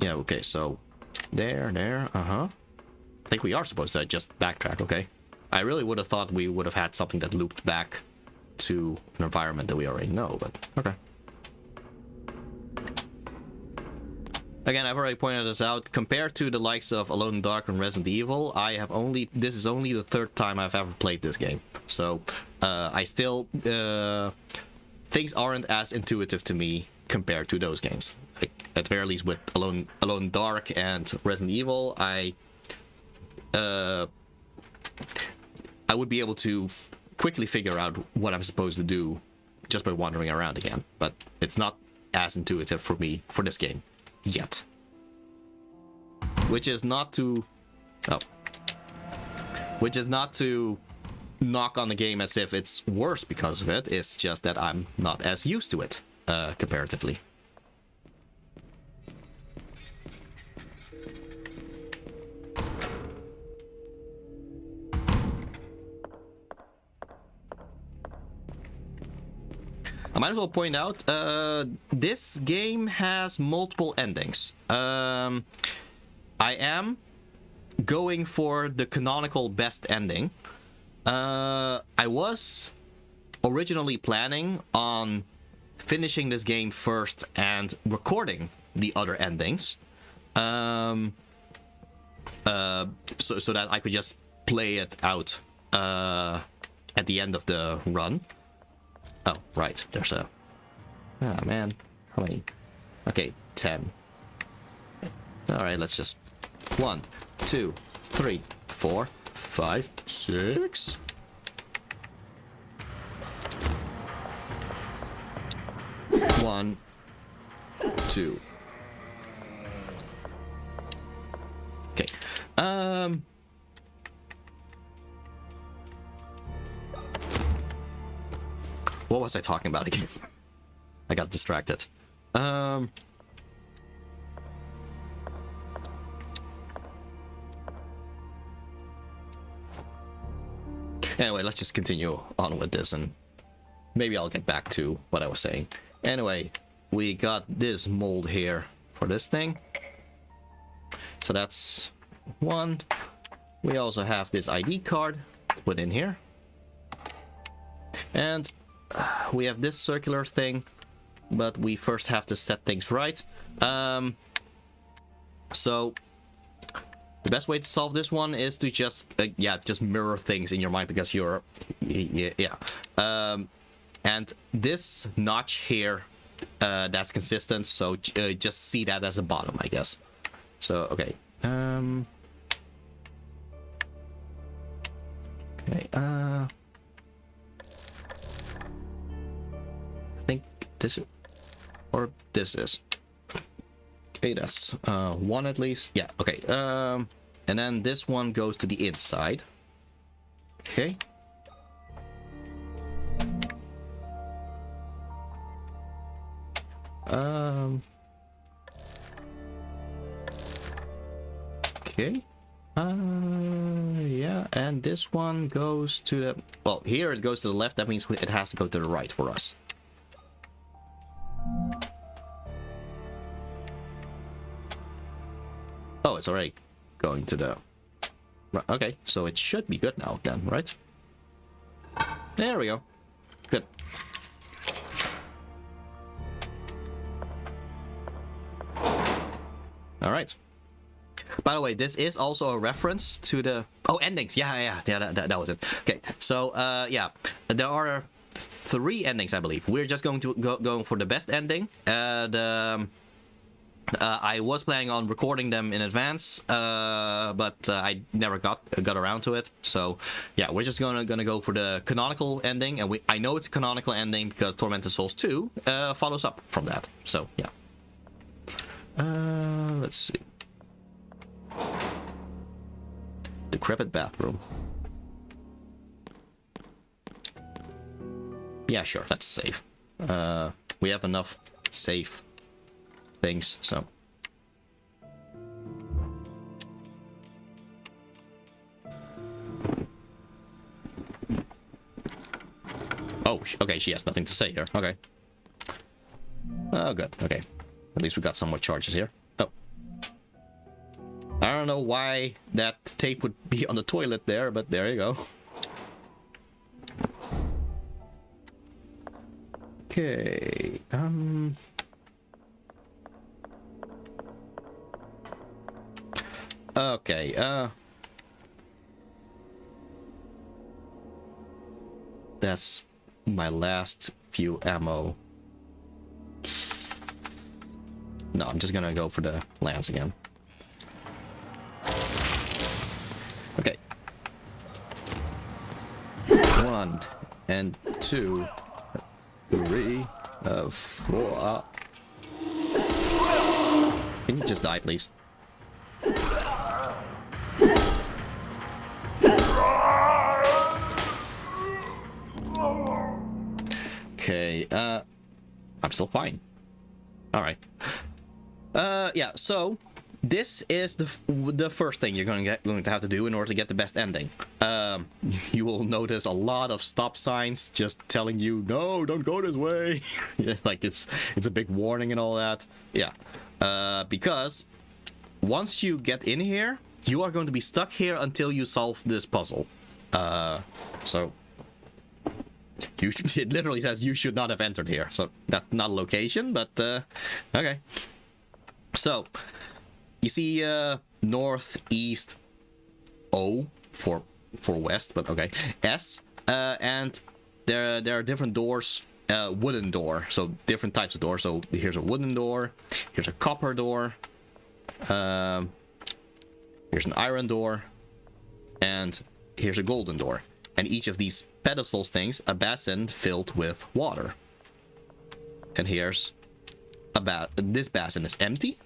Yeah, okay, so... There, I think we are supposed to just backtrack, okay. I really would have thought we would have had something that looped back to an environment that we already know, but okay. Again, I've already pointed this out. Compared to the likes of Alone in the Dark and Resident Evil, this is only the 3rd time I've ever played this game. So, I still... things aren't as intuitive to me compared to those games. Like, at the very least with Alone in the Dark and Resident Evil, I would be able to quickly figure out what I'm supposed to do just by wandering around again. But it's not as intuitive for me for this game yet. Which is not to knock on the game as if it's worse because of it. It's just that I'm not as used to it comparatively. I might as well point out, this game has multiple endings. I am going for the canonical best ending. I was originally planning on finishing this game first and recording the other endings. So that I could just play it out at the end of the run. Oh, right. There's a... Ah, man. How many? Okay, 10. Alright, let's just... 1, 2, 3, 4, 5, 6. One, 2. Okay. What was I talking about again? I got distracted. Anyway, let's just continue on with this and maybe I'll get back to what I was saying. Anyway, we got this mold here for this thing. So that's 1. We also have this ID card put in here. And we have this circular thing, but we first have to set things right. So the best way to solve this one is to just just mirror things in your mind because you're and this notch here that's consistent, so just see that as a bottom, I guess. So okay, I think this is, or this is. Okay, that's 1 at least. Yeah, okay. And then this one goes to the inside. Okay. Okay. Yeah, and this one goes to the... Well, here it goes to the left. That means it has to go to the right for us. Oh, it's already going to the... Okay, so it should be good now then, right? There we go. Good. All right. By the way, this is also a reference to the endings. Yeah. That was it. Okay. So yeah, there are 3 endings, I believe. We're just going to going for the best ending. I was planning on recording them in advance, but I never got around to it. So yeah, we're just gonna go for the canonical ending, and I know it's a canonical ending because Tormented Souls 2 follows up from that. So yeah. Let's see. Decrepit bathroom. Yeah, sure, that's safe. We have enough safe things, so. Oh, okay, she has nothing to say here. Okay. Oh, good. Okay. At least we got some more charges here. Oh. I don't know why that tape would be on the toilet there, but there you go. Okay. Okay, that's my last few ammo. No, I'm just gonna go for the lance again. Okay. 1 and 2, 3, 4. Can you just die, please? Okay, I'm still fine. All right. Yeah, so this is the first thing you're going to have to do in order to get the best ending. You will notice a lot of stop signs just telling you, no, don't go this way. Like it's a big warning and all that. Yeah. Because once you get in here, you are going to be stuck here until you solve this puzzle. So it literally says you should not have entered here. So that's not a location, but okay. So you see northeast O for west, but okay, S, and there are different doors. Wooden door, so different types of doors. So here's a wooden door, here's a copper door, here's an iron door, and here's a golden door. And each of these pedestals things, a basin filled with water. And here's this basin is empty.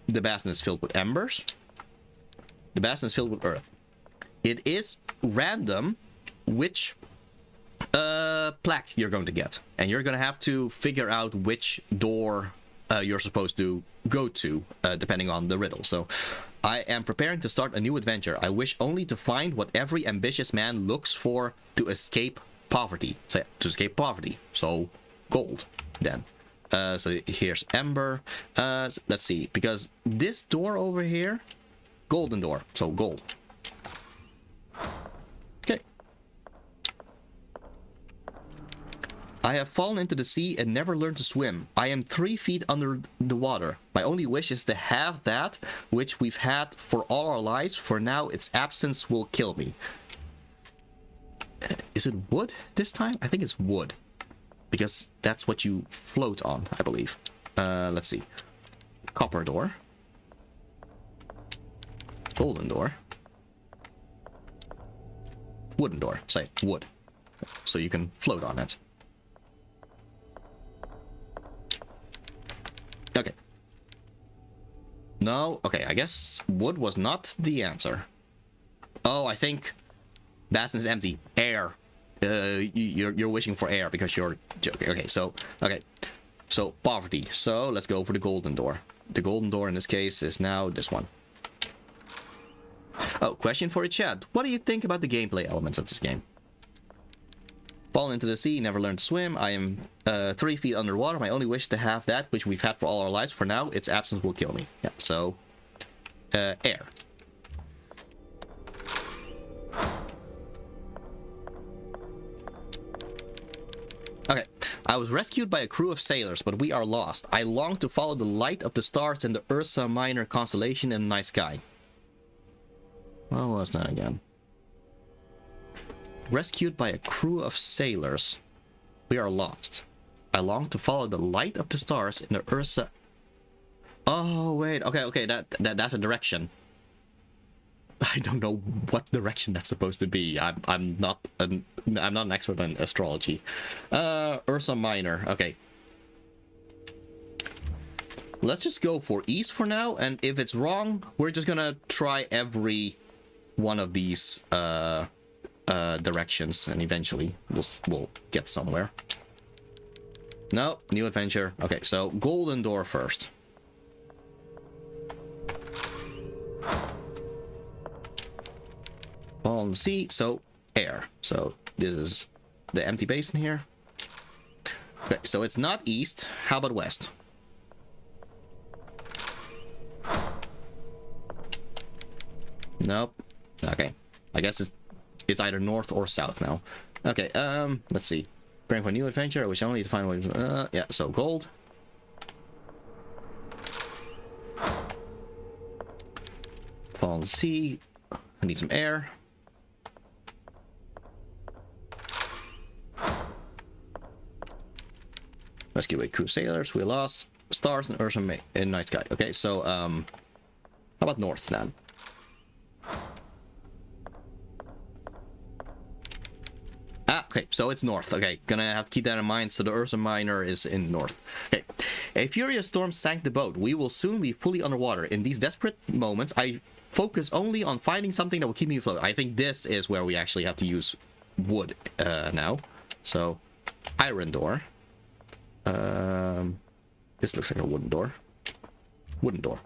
The basin is filled with embers. The basin is filled with earth. It is random which plaque you're going to get, and you're going to have to figure out which door you're supposed to go to, depending on the riddle. So I am preparing to start a new adventure. I wish only to find what every ambitious man looks for to escape poverty. So So gold then. So here's ember. Let's see, because this door over here, golden door, so gold. Okay. I have fallen into the sea and never learned to swim. I am 3 feet under the water. My only wish is to have that which we've had for all our lives. For now, its absence will kill me. Is it wood this time? I think it's wood, because that's what you float on, I believe. Let's see. Copper door. Golden door. Wooden door. Say wood. So you can float on it. Okay. No, okay, I guess wood was not the answer. Oh, I think basin is empty. Air. You're wishing for air because you're joking. Okay, so poverty. So let's go for the golden door. The golden door in this case is now this one. Oh, question for the chat. What do you think about the gameplay elements of this game? Fallen into the sea, never learned to swim. I am 3 feet underwater. My only wish is to have that which we've had for all our lives. For now, its absence will kill me. Yeah, so air. Okay, I was rescued by a crew of sailors, but we are lost. I long to follow the light of the stars in the Ursa Minor constellation in the night sky. What was that again? Rescued by a crew of sailors. We are lost. I long to follow the light of the stars in the Ursa... Oh, wait. Okay, that's a direction. I don't know what direction that's supposed to be. I'm not an expert in astrology. Ursa Minor. Okay. Let's just go for east for now, and if it's wrong, we're just gonna try every one of these directions, and eventually we'll get somewhere. No, new adventure. Okay, so Golden Door first. Fallen Sea, so air. So this is the empty basin here. Okay, so it's not east. How about west? Nope. Okay. I guess it's either north or south now. Okay, let's see. Praying for a new adventure, I wish only to find ways. Yeah, so gold. Fallen Sea. I need some air. Rescue away crew sailors. We lost stars and Ursa in night sky. Okay, so how about north then? Ah, okay, so it's north. Okay, gonna have to keep that in mind. So the Ursa Minor is in north. Okay, a furious storm sank the boat. We will soon be fully underwater. In these desperate moments, I focus only on finding something that will keep me afloat. I think this is where we actually have to use wood now. So, iron door. This looks like a wooden door. Wooden door.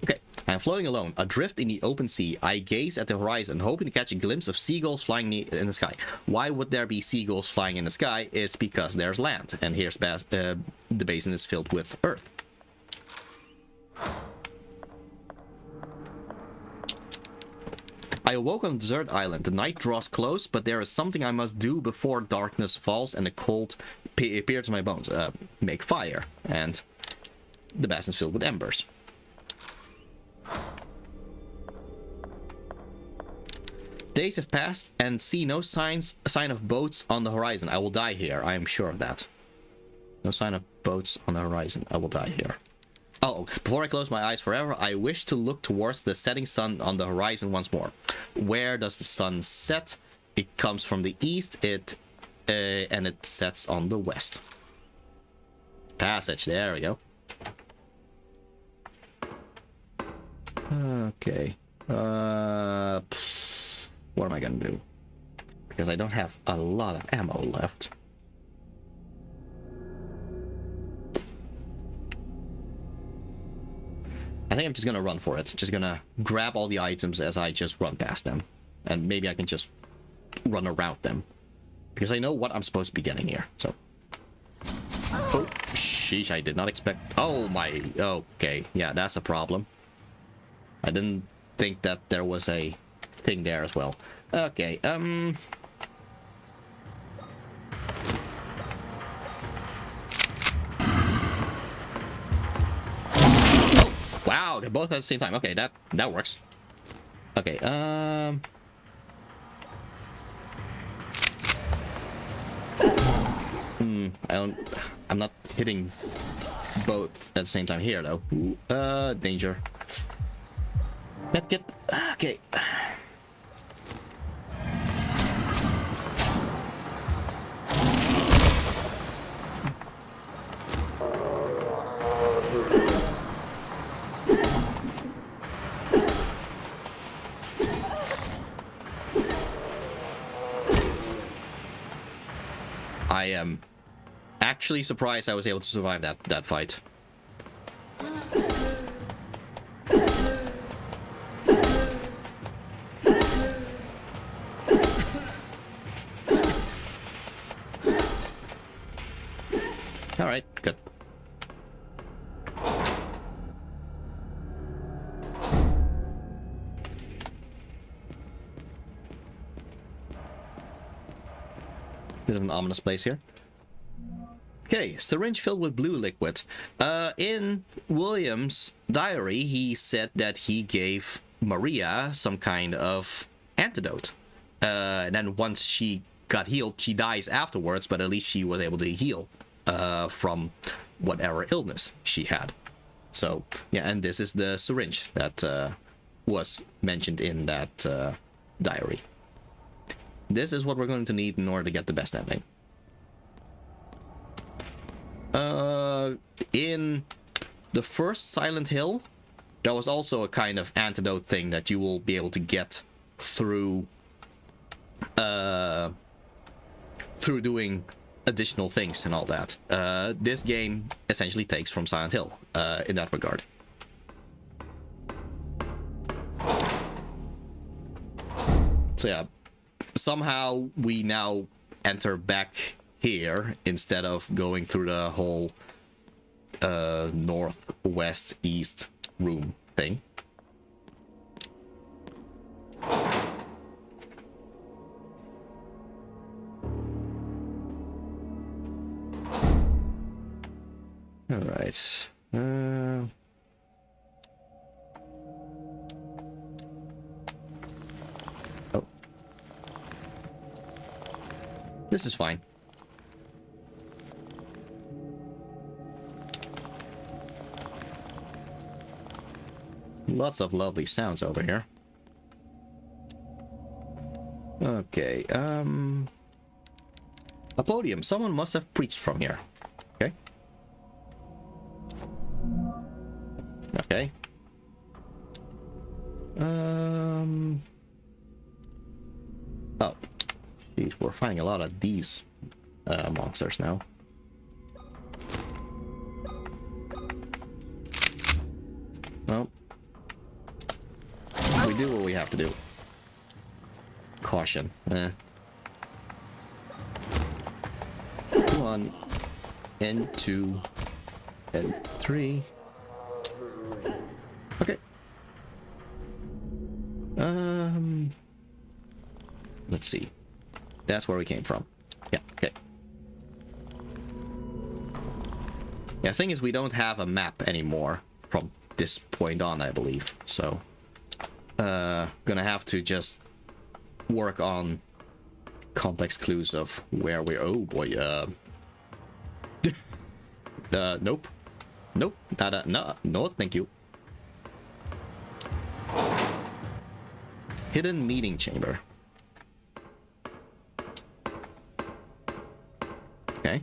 Okay, I'm floating alone, adrift in the open sea. I gaze at the horizon, hoping to catch a glimpse of seagulls flying in the sky. Why would there be seagulls flying in the sky? It's because there's land, and here's the basin is filled with earth. I awoke on a desert island. The night draws close, but there is something I must do before darkness falls and the cold appears in my bones. Make fire. And the basin is filled with embers. Days have passed and see no sign of boats on the horizon. I will die here. I am sure of that. No sign of boats on the horizon. I will die here. Oh, before I close my eyes forever, I wish to look towards the setting sun on the horizon once more. Where does the sun set? It comes from the east, and it sets on the west. Passage, there we go. Okay. What am I gonna do? Because I don't have a lot of ammo left. I think I'm just gonna run for it. Just gonna grab all the items as I just run past them. And maybe I can just run around them. Because I know what I'm supposed to be getting here, so. Oh, sheesh, I did not expect... Oh my... Okay, yeah, that's a problem. I didn't think that there was a thing there as well. Okay, Wow, they're both at the same time. Okay, that works. Okay, I'm not hitting both at the same time here though. Danger. Medkit. Okay. I am actually surprised I was able to survive that fight. All right, good. of an ominous place here. Okay, syringe filled with blue liquid. In William's diary, he said that he gave Maria some kind of antidote. And then once she got healed, she dies afterwards, but at least she was able to heal from whatever illness she had. So, yeah, and this is the syringe that was mentioned in that diary. This is what we're going to need in order to get the best ending. In the first Silent Hill, there was also a kind of antidote thing that you will be able to get through doing additional things and all that. This game essentially takes from Silent Hill in that regard. So yeah, somehow we now enter back here instead of going through the whole north, west, east room thing. All right. Oh. This is fine. Lots of lovely sounds over here. Okay, a podium. Someone must have preached from here. Okay. Okay. Oh. Jeez, we're finding a lot of these monsters now. Well, we do what we have to do. Caution. 1 and 2 and 3. Okay. Let's see. That's where we came from. Yeah, okay. Yeah, the thing is we don't have a map anymore from this point on, I believe. So, gonna have to just work on context clues of where we're... Oh boy, nope. Nope, no, thank you. Hidden meeting chamber. Okay.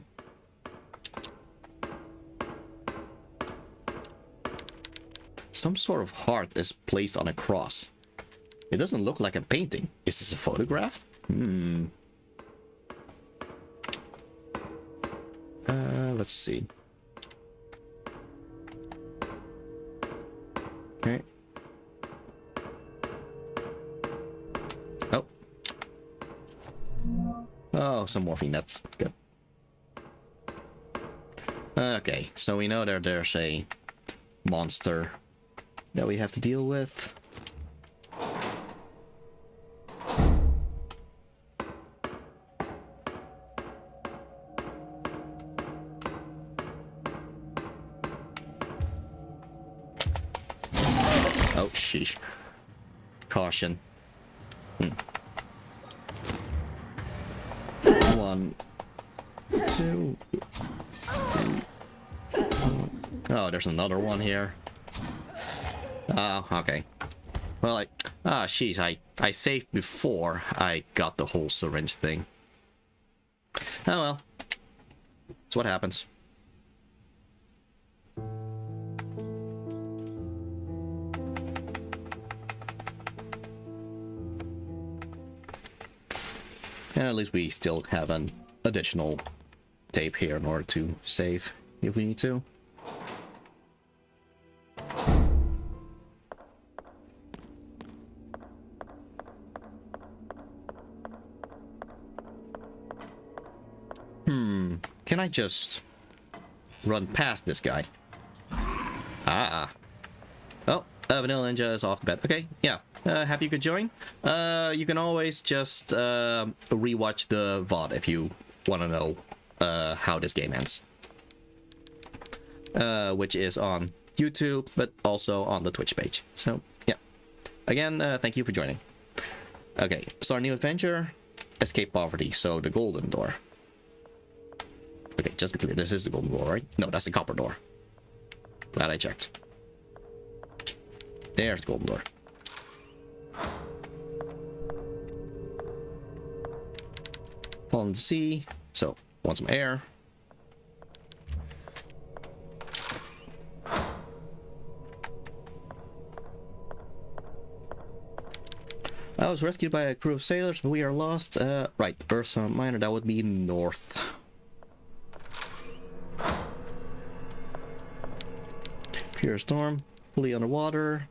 Some sort of heart is placed on a cross. It doesn't look like a painting. Is this a photograph? Let's see. Okay. Oh. Oh, some morphine. That's good. Okay, so we know that there's a monster that we have to deal with. Oh, sheesh. Caution. 1, 2, 3. Oh, there's another one here. Oh, okay. Well, sheesh, I saved before I got the whole syringe thing. Oh well. That's what happens. And at least we still have an additional tape here in order to save if we need to. Can I just run past this guy? Oh, Vanilla Ninja is off the bed. Okay, yeah. Happy you could join. You can always just rewatch the VOD if you want to know how this game ends. Which is on YouTube, but also on the Twitch page. So, yeah. Again, thank you for joining. Okay, start a new adventure. Escape poverty, so the golden door. Okay, just to be clear, this is the golden door, right? No, that's the copper door. Glad I checked. There's the golden door. Fall in the sea. So, want some air. I was rescued by a crew of sailors, but we are lost. Right, Ursa Minor, that would be north. Pure storm, fully underwater.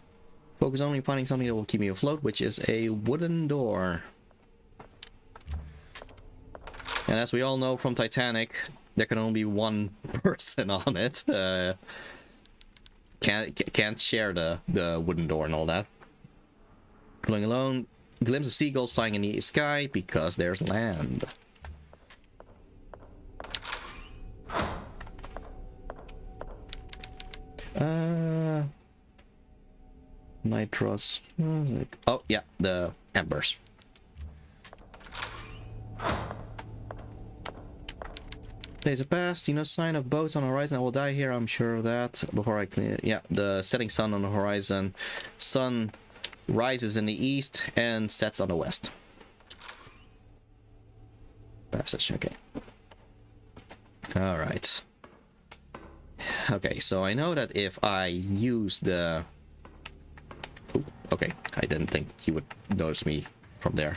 Focus only on finding something that will keep me afloat, which is a wooden door. And as we all know from Titanic, there can only be one person on it. Can't share the wooden door and all that. Going alone, glimpse of seagulls flying in the sky because there's land. Nitros. Oh yeah, the embers. Days have passed, see no sign of boats on the horizon. I will die here, I'm sure of that. Before I clean it. Yeah, the setting sun on the horizon. Sun rises in the east and sets on the west. Passage, okay. Alright. Okay, so I know that if I use the... Ooh, okay, I didn't think he would notice me from there.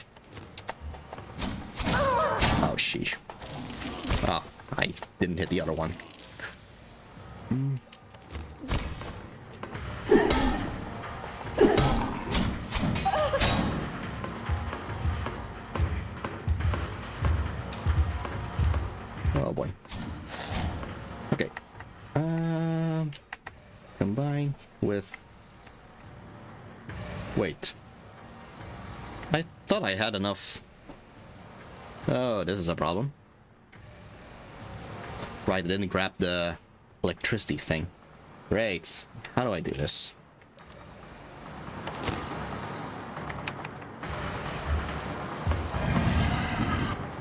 Oh, sheesh. Ah, I didn't hit the other one. Oh boy. Okay. Combine with... Wait. I thought I had enough. Oh, this is a problem. Right, I didn't grab the electricity thing. Great. How do I do this?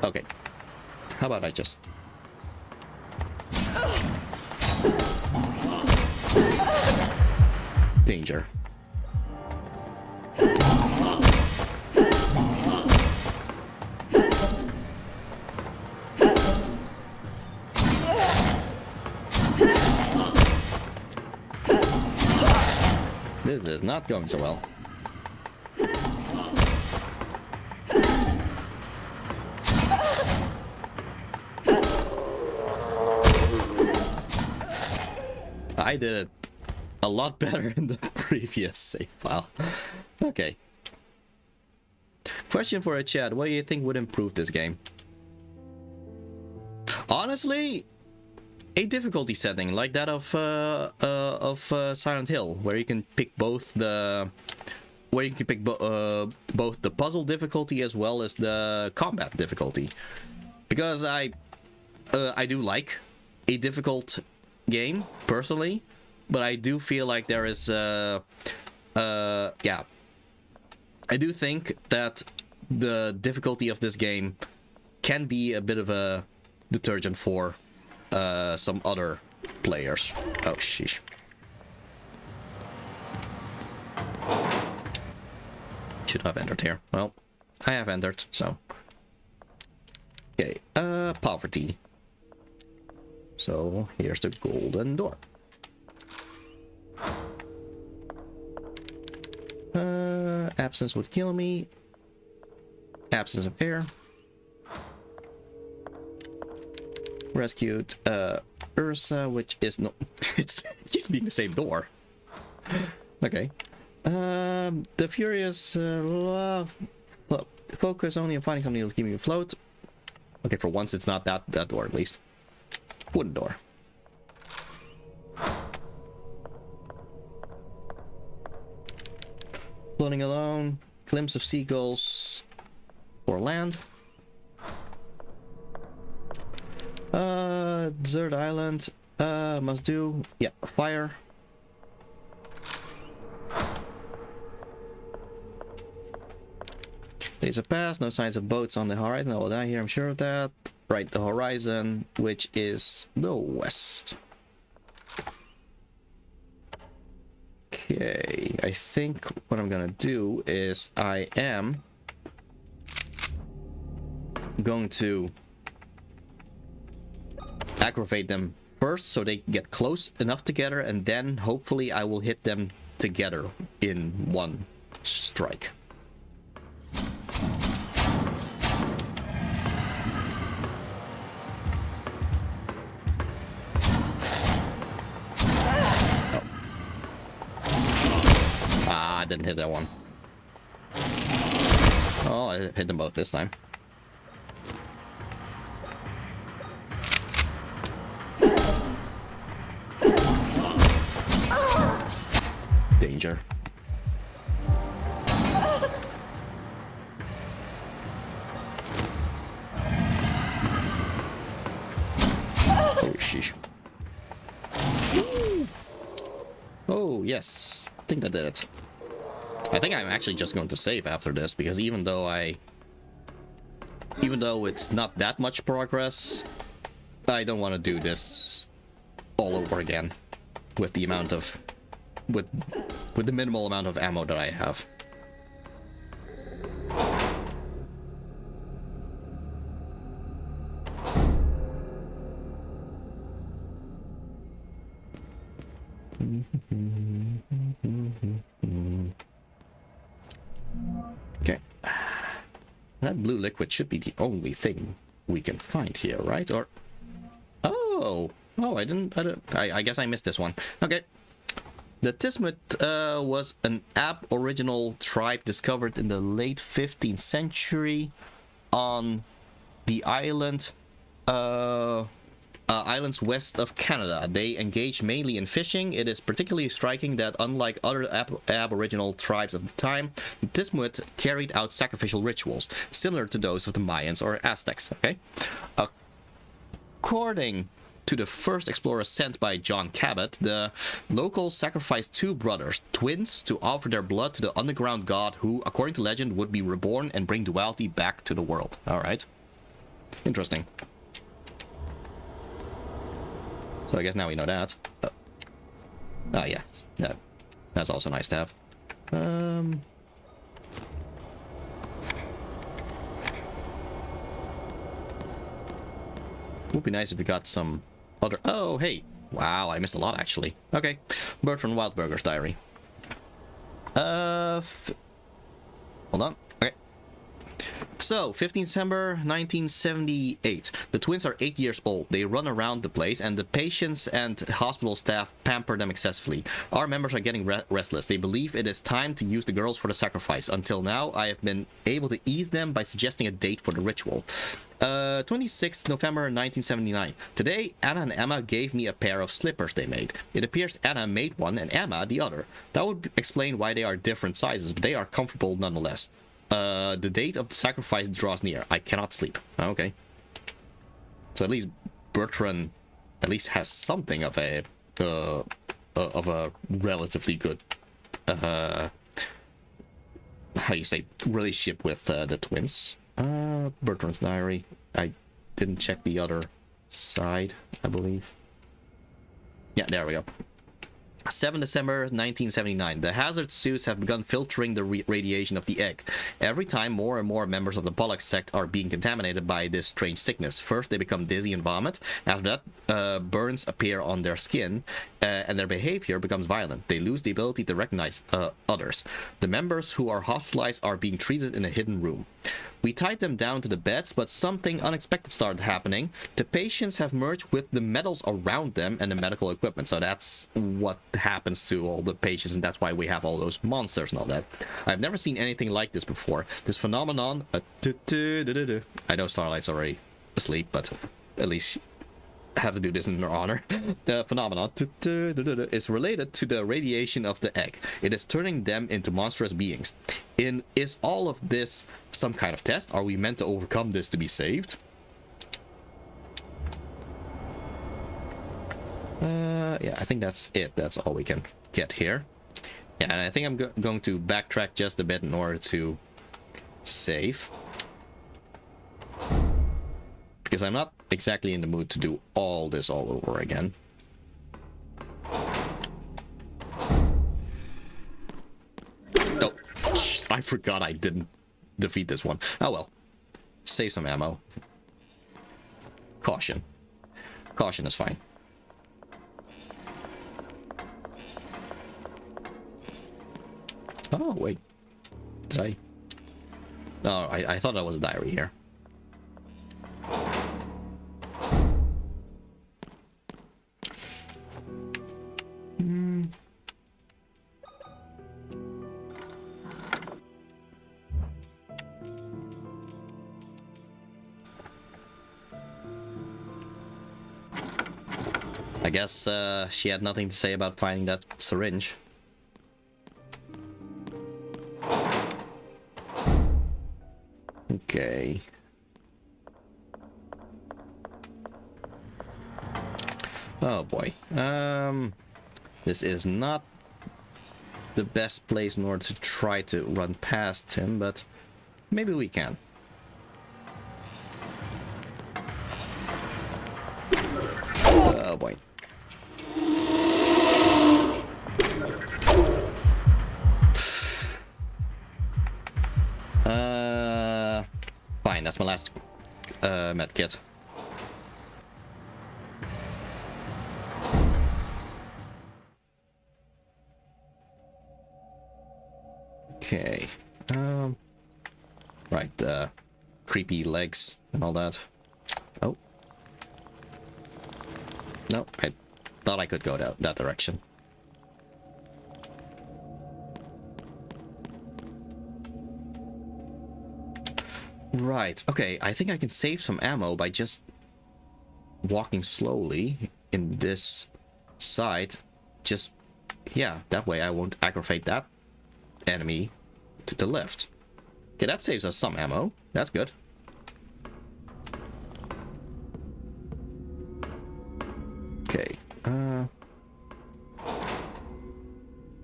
Okay. How about I just... Danger. This is not going so well. I did it a lot better in the previous save file. Okay. Question for a chat. What do you think would improve this game? Honestly, a difficulty setting like that of Silent Hill, where you can pick both the both the puzzle difficulty as well as the combat difficulty, because I do like a difficult game personally, but I do feel like there is yeah, I do think that the difficulty of this game can be a bit of a detergent for some other players. Oh, sheesh. Should have entered here. Well, I have entered, so. Okay, poverty. So, here's the golden door. Absence would kill me. Absence of air. Rescued Ursa, which is no... it's being the same door. Okay. The Furious focus only on finding something that will keep me afloat. Okay, for once it's not that door at least. Wooden door. Floating alone. Glimpse of seagulls for land. Desert island. Must do. Yeah, fire. Days have passed, no signs of boats on the horizon. I will die here, I'm sure of that. Right, the horizon, which is the west. Okay, I think what I'm gonna do is I am going to aggravate them first so they get close enough together, and then hopefully I will hit them together in one strike. I didn't hit that one. Oh, I hit them both this time. Danger. Oh, sheesh. Oh, yes. I think I did it. I think I'm actually just going to save after this, because even though it's not that much progress, I don't want to do this all over again with the amount of with the minimal amount of ammo that I have. Okay. That blue liquid should be the only thing we can find here, right? Or oh, I guess I missed this one. Okay. The Tismut was an Aboriginal tribe discovered in the late 15th century on the islands west of Canada. They engaged mainly in fishing. It is particularly striking that unlike other Aboriginal tribes of the time, the Tismut carried out sacrificial rituals, similar to those of the Mayans or Aztecs. Okay, according to the first explorers sent by John Cabot, the locals sacrificed two brothers, twins, to offer their blood to the underground god who, according to legend, would be reborn and bring duality back to the world. Alright. Interesting. So I guess now we know that. Oh yeah. That's also nice to have. Would be nice if we got some other... Oh, hey. Wow, I missed a lot, actually. Okay. Bertrand Wildberger's diary. Hold on. Okay. So, 15th December 1978. The twins are 8 years old. They run around the place, and the patients and hospital staff pamper them excessively. Our members are getting restless. They believe it is time to use the girls for the sacrifice. Until now, I have been able to ease them by suggesting a date for the ritual. 26th November 1979. Today, Anna and Emma gave me a pair of slippers they made. It appears Anna made one and Emma the other. That would explain why they are different sizes, but they are comfortable nonetheless. The date of the sacrifice draws near. I cannot sleep. Okay. So at least Bertrand at least has something of a relatively good how you say relationship with the twins. Bertrand's diary. I didn't check the other side, I believe. Yeah, there we go. 7 December 1979. The hazard suits have begun filtering the radiation of the egg. Every time, more and more members of the Pollock sect are being contaminated by this strange sickness. First, they become dizzy and vomit. After that, burns appear on their skin, and their behavior becomes violent. They lose the ability to recognize others. The members who are hospitalized are being treated in a hidden room. We tied them down to the beds, but something unexpected started happening. The patients have merged with the metals around them and the medical equipment. So that's what happens to all the patients, and that's why we have all those monsters and all that. I've never seen anything like this before. This phenomenon... I know Starlight's already asleep, but at least I have to do this in her honor. The phenomenon is related to the radiation of the egg. It is turning them into monstrous beings. Is all of this some kind of test? Are we meant to overcome this to be saved? Yeah, I think that's it. That's all we can get here. Yeah, and I think I'm going to backtrack just a bit in order to save. Because I'm not exactly in the mood to do all this all over again. Oh, I forgot I didn't defeat this one. Oh well. Save some ammo. Caution. Caution is fine. Oh, wait. Did I? Oh, I thought that was a diary here. I guess she had nothing to say about finding that syringe. Okay. Oh boy. This is not the best place in order to try to run past him, but maybe we can. Oh boy. Fine, that's my last medkit. Okay. Right, creepy legs and all that. Oh. No, I thought I could go that direction. Right, okay, I think I can save some ammo by just walking slowly in this side. Just, yeah, that way I won't aggravate that enemy to the left. Okay, that saves us some ammo. That's good. Okay,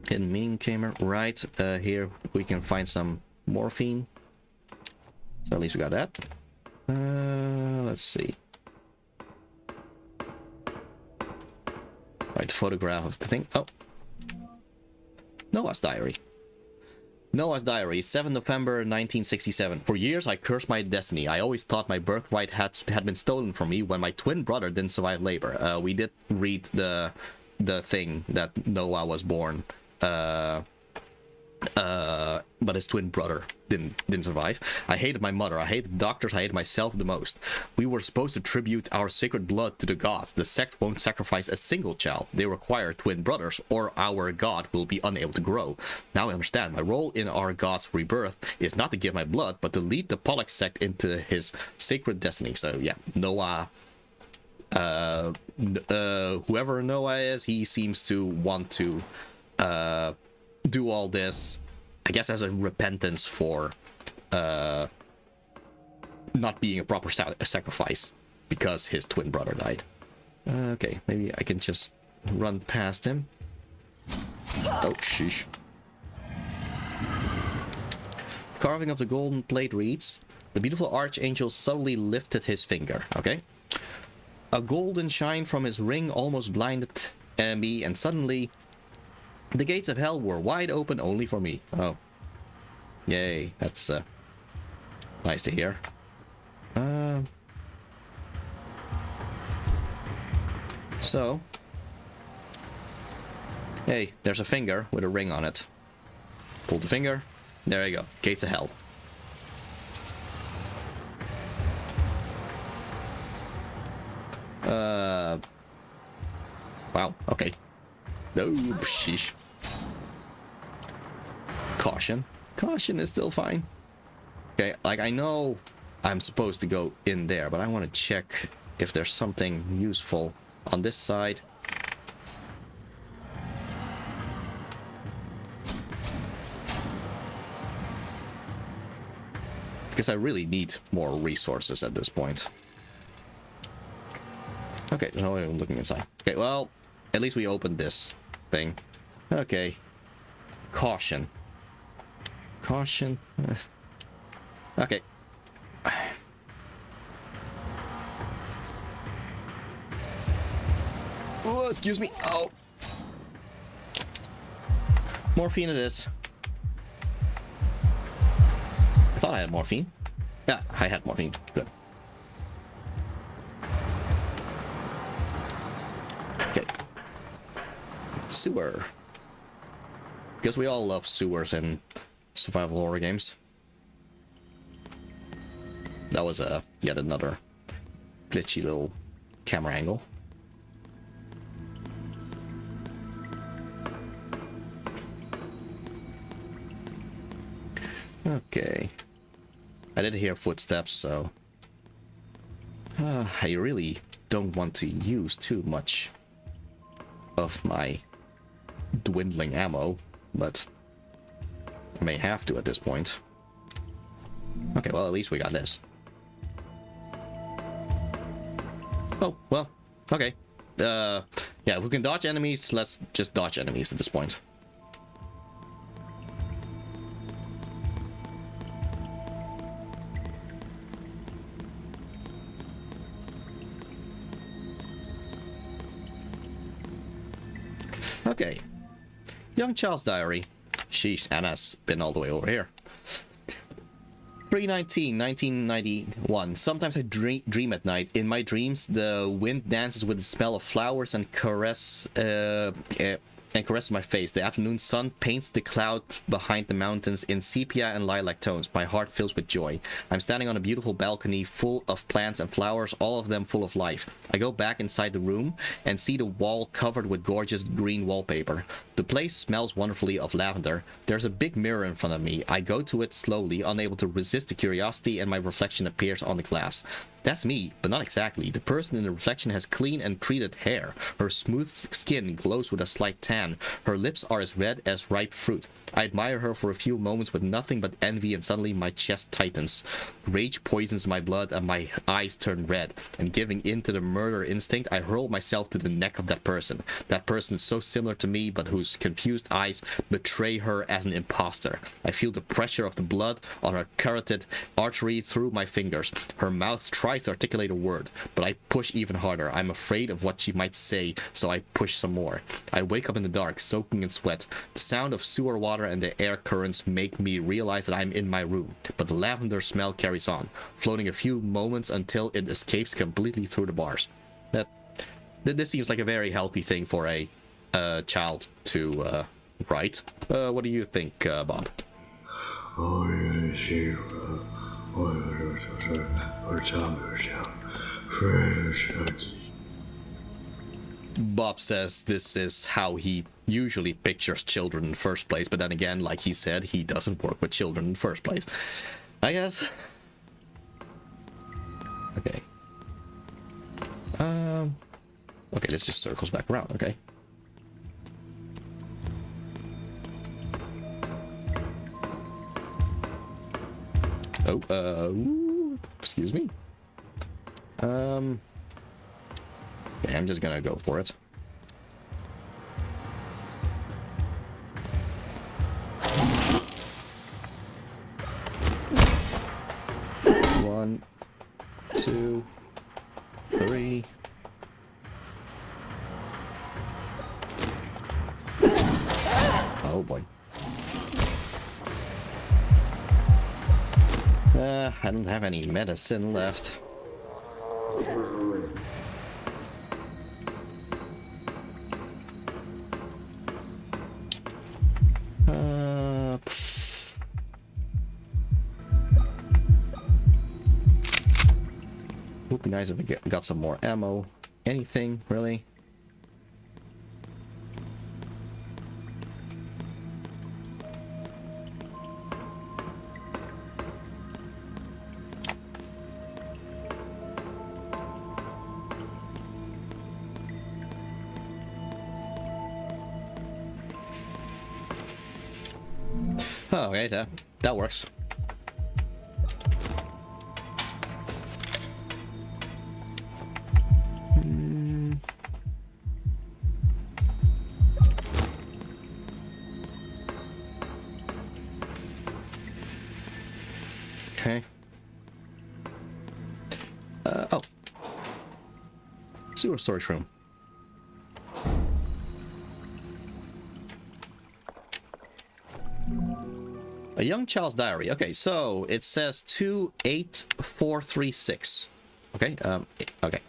hidden meaning chamber. Right, here we can find some morphine. So at least we got that. Let's see. Right, photograph of the thing. Oh. Noah's diary. Noah's diary, 7 November 1967. For years I cursed my destiny. I always thought my birthright had been stolen from me when my twin brother didn't survive labor. We did read the thing that Noah was born. But his twin brother didn't survive. I hated my mother, I hated doctors, I hated myself the most. We were supposed to tribute our sacred blood to the gods. The sect won't sacrifice a single child. They require twin brothers, or our god will be unable to grow. Now I understand. My role in our god's rebirth is not to give my blood, but to lead the Pollock sect into his sacred destiny. So yeah, Noah, whoever Noah is, he seems to want to do all this, I guess, as a repentance for not being a proper sacrifice because his twin brother died. Okay, maybe I can just run past him. Oh, sheesh. Carving of the golden plate reads, the beautiful archangel subtly lifted his finger. Okay. A golden shine from his ring almost blinded me, and suddenly the gates of hell were wide open only for me. Oh. Yay, that's nice to hear. So. Hey, there's a finger with a ring on it. Pull the finger. There you go. Gates of hell. Wow, okay. No, sheesh. Caution. Caution is still fine. Okay, like, I know I'm supposed to go in there, but I want to check if there's something useful on this side. Because I really need more resources at this point. Okay, there's no way I'm looking inside. Okay, well, At least we opened this thing. Okay. Caution. Caution. Okay. Oh, excuse me. Oh. Morphine it is. I thought I had morphine. Yeah, I had morphine. Good. Okay. Sewer. Because we all love sewers in survival horror games. That was yet another glitchy little camera angle. Okay. I did hear footsteps, so I really don't want to use too much of my dwindling ammo, but I may have to at this point. Okay, well, at least we got this. Oh, well, okay. Yeah, if we can dodge enemies, let's just dodge enemies at this point. Okay. Young child's diary. Sheesh, Anna's been all the way over here. 3/19/1991. Sometimes I dream at night. In my dreams, the wind dances with the smell of flowers and caresses my face. The afternoon sun paints the clouds behind the mountains in sepia and lilac tones. My heart fills with joy. I'm standing on a beautiful balcony full of plants and flowers, all of them full of life. I go back inside the room and see the wall covered with gorgeous green wallpaper. The place smells wonderfully of lavender. There's a big mirror in front of me. I go to it slowly, unable to resist the curiosity, and my reflection appears on the glass. That's me, but not exactly. The person in the reflection has clean and treated hair. Her smooth skin glows with a slight tan. Her lips are as red as ripe fruit. I admire her for a few moments with nothing but envy, and suddenly my chest tightens. Rage poisons my blood and my eyes turn red. And giving in to the murder instinct, I hurl myself to the neck of that person. That person so similar to me, but whose confused eyes betray her as an imposter. I feel the pressure of the blood on her carotid artery through my fingers. Her mouth tries to articulate a word, but I push even harder. I'm afraid of what she might say, so I push some more. I wake up in the dark, soaking in sweat. The sound of sewer water and the air currents make me realize that I'm in my room, but the lavender smell carries on, floating a few moments until it escapes completely through the bars. This seems like a very healthy thing for a child to write. What do you think, Bob? Bob says this is how he usually pictures children in the first place, but then again, like he said, he doesn't work with children in the first place, I guess. Okay. Okay, this just circles back around, okay. Oh, excuse me. Okay, I'm just gonna go for it. One, two, three. Oh boy. I don't have any medicine left. Would be nice if we got some more ammo. Anything, really? Oh, okay, that works. Sewer storage room. A young child's diary. Okay, so it says 28436. Okay, okay.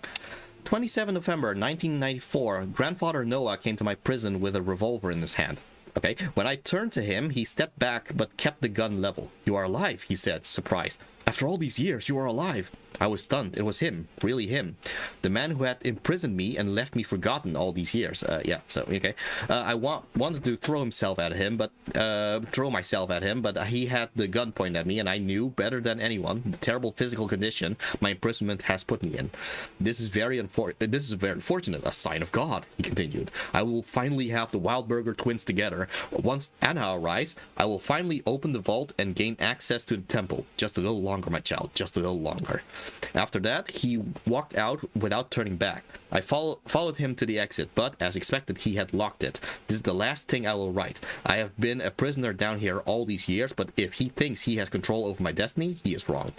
27 November 1994, Grandfather Noah came to my prison with a revolver in his hand. Okay, when I turned to him, he stepped back but kept the gun level. "You are alive," he said, surprised. "After all these years, you are alive." I was stunned. It was him, really him. The man who had imprisoned me and left me forgotten all these years. Yeah, so, okay. I wanted to throw myself at him, but he had the gun pointed at me, and I knew better than anyone the terrible physical condition my imprisonment has put me in. This is very fortunate, a sign of God," he continued. "I will finally have the Wildberger twins together. Once Anna arrives, I will finally open the vault and gain access to the temple. Just a little longer, my child, just a little longer." After that, he walked out without turning back. I followed him to the exit, but, as expected, he had locked it. "This is the last thing I will write. I have been a prisoner down here all these years, but if he thinks he has control over my destiny, he is wrong.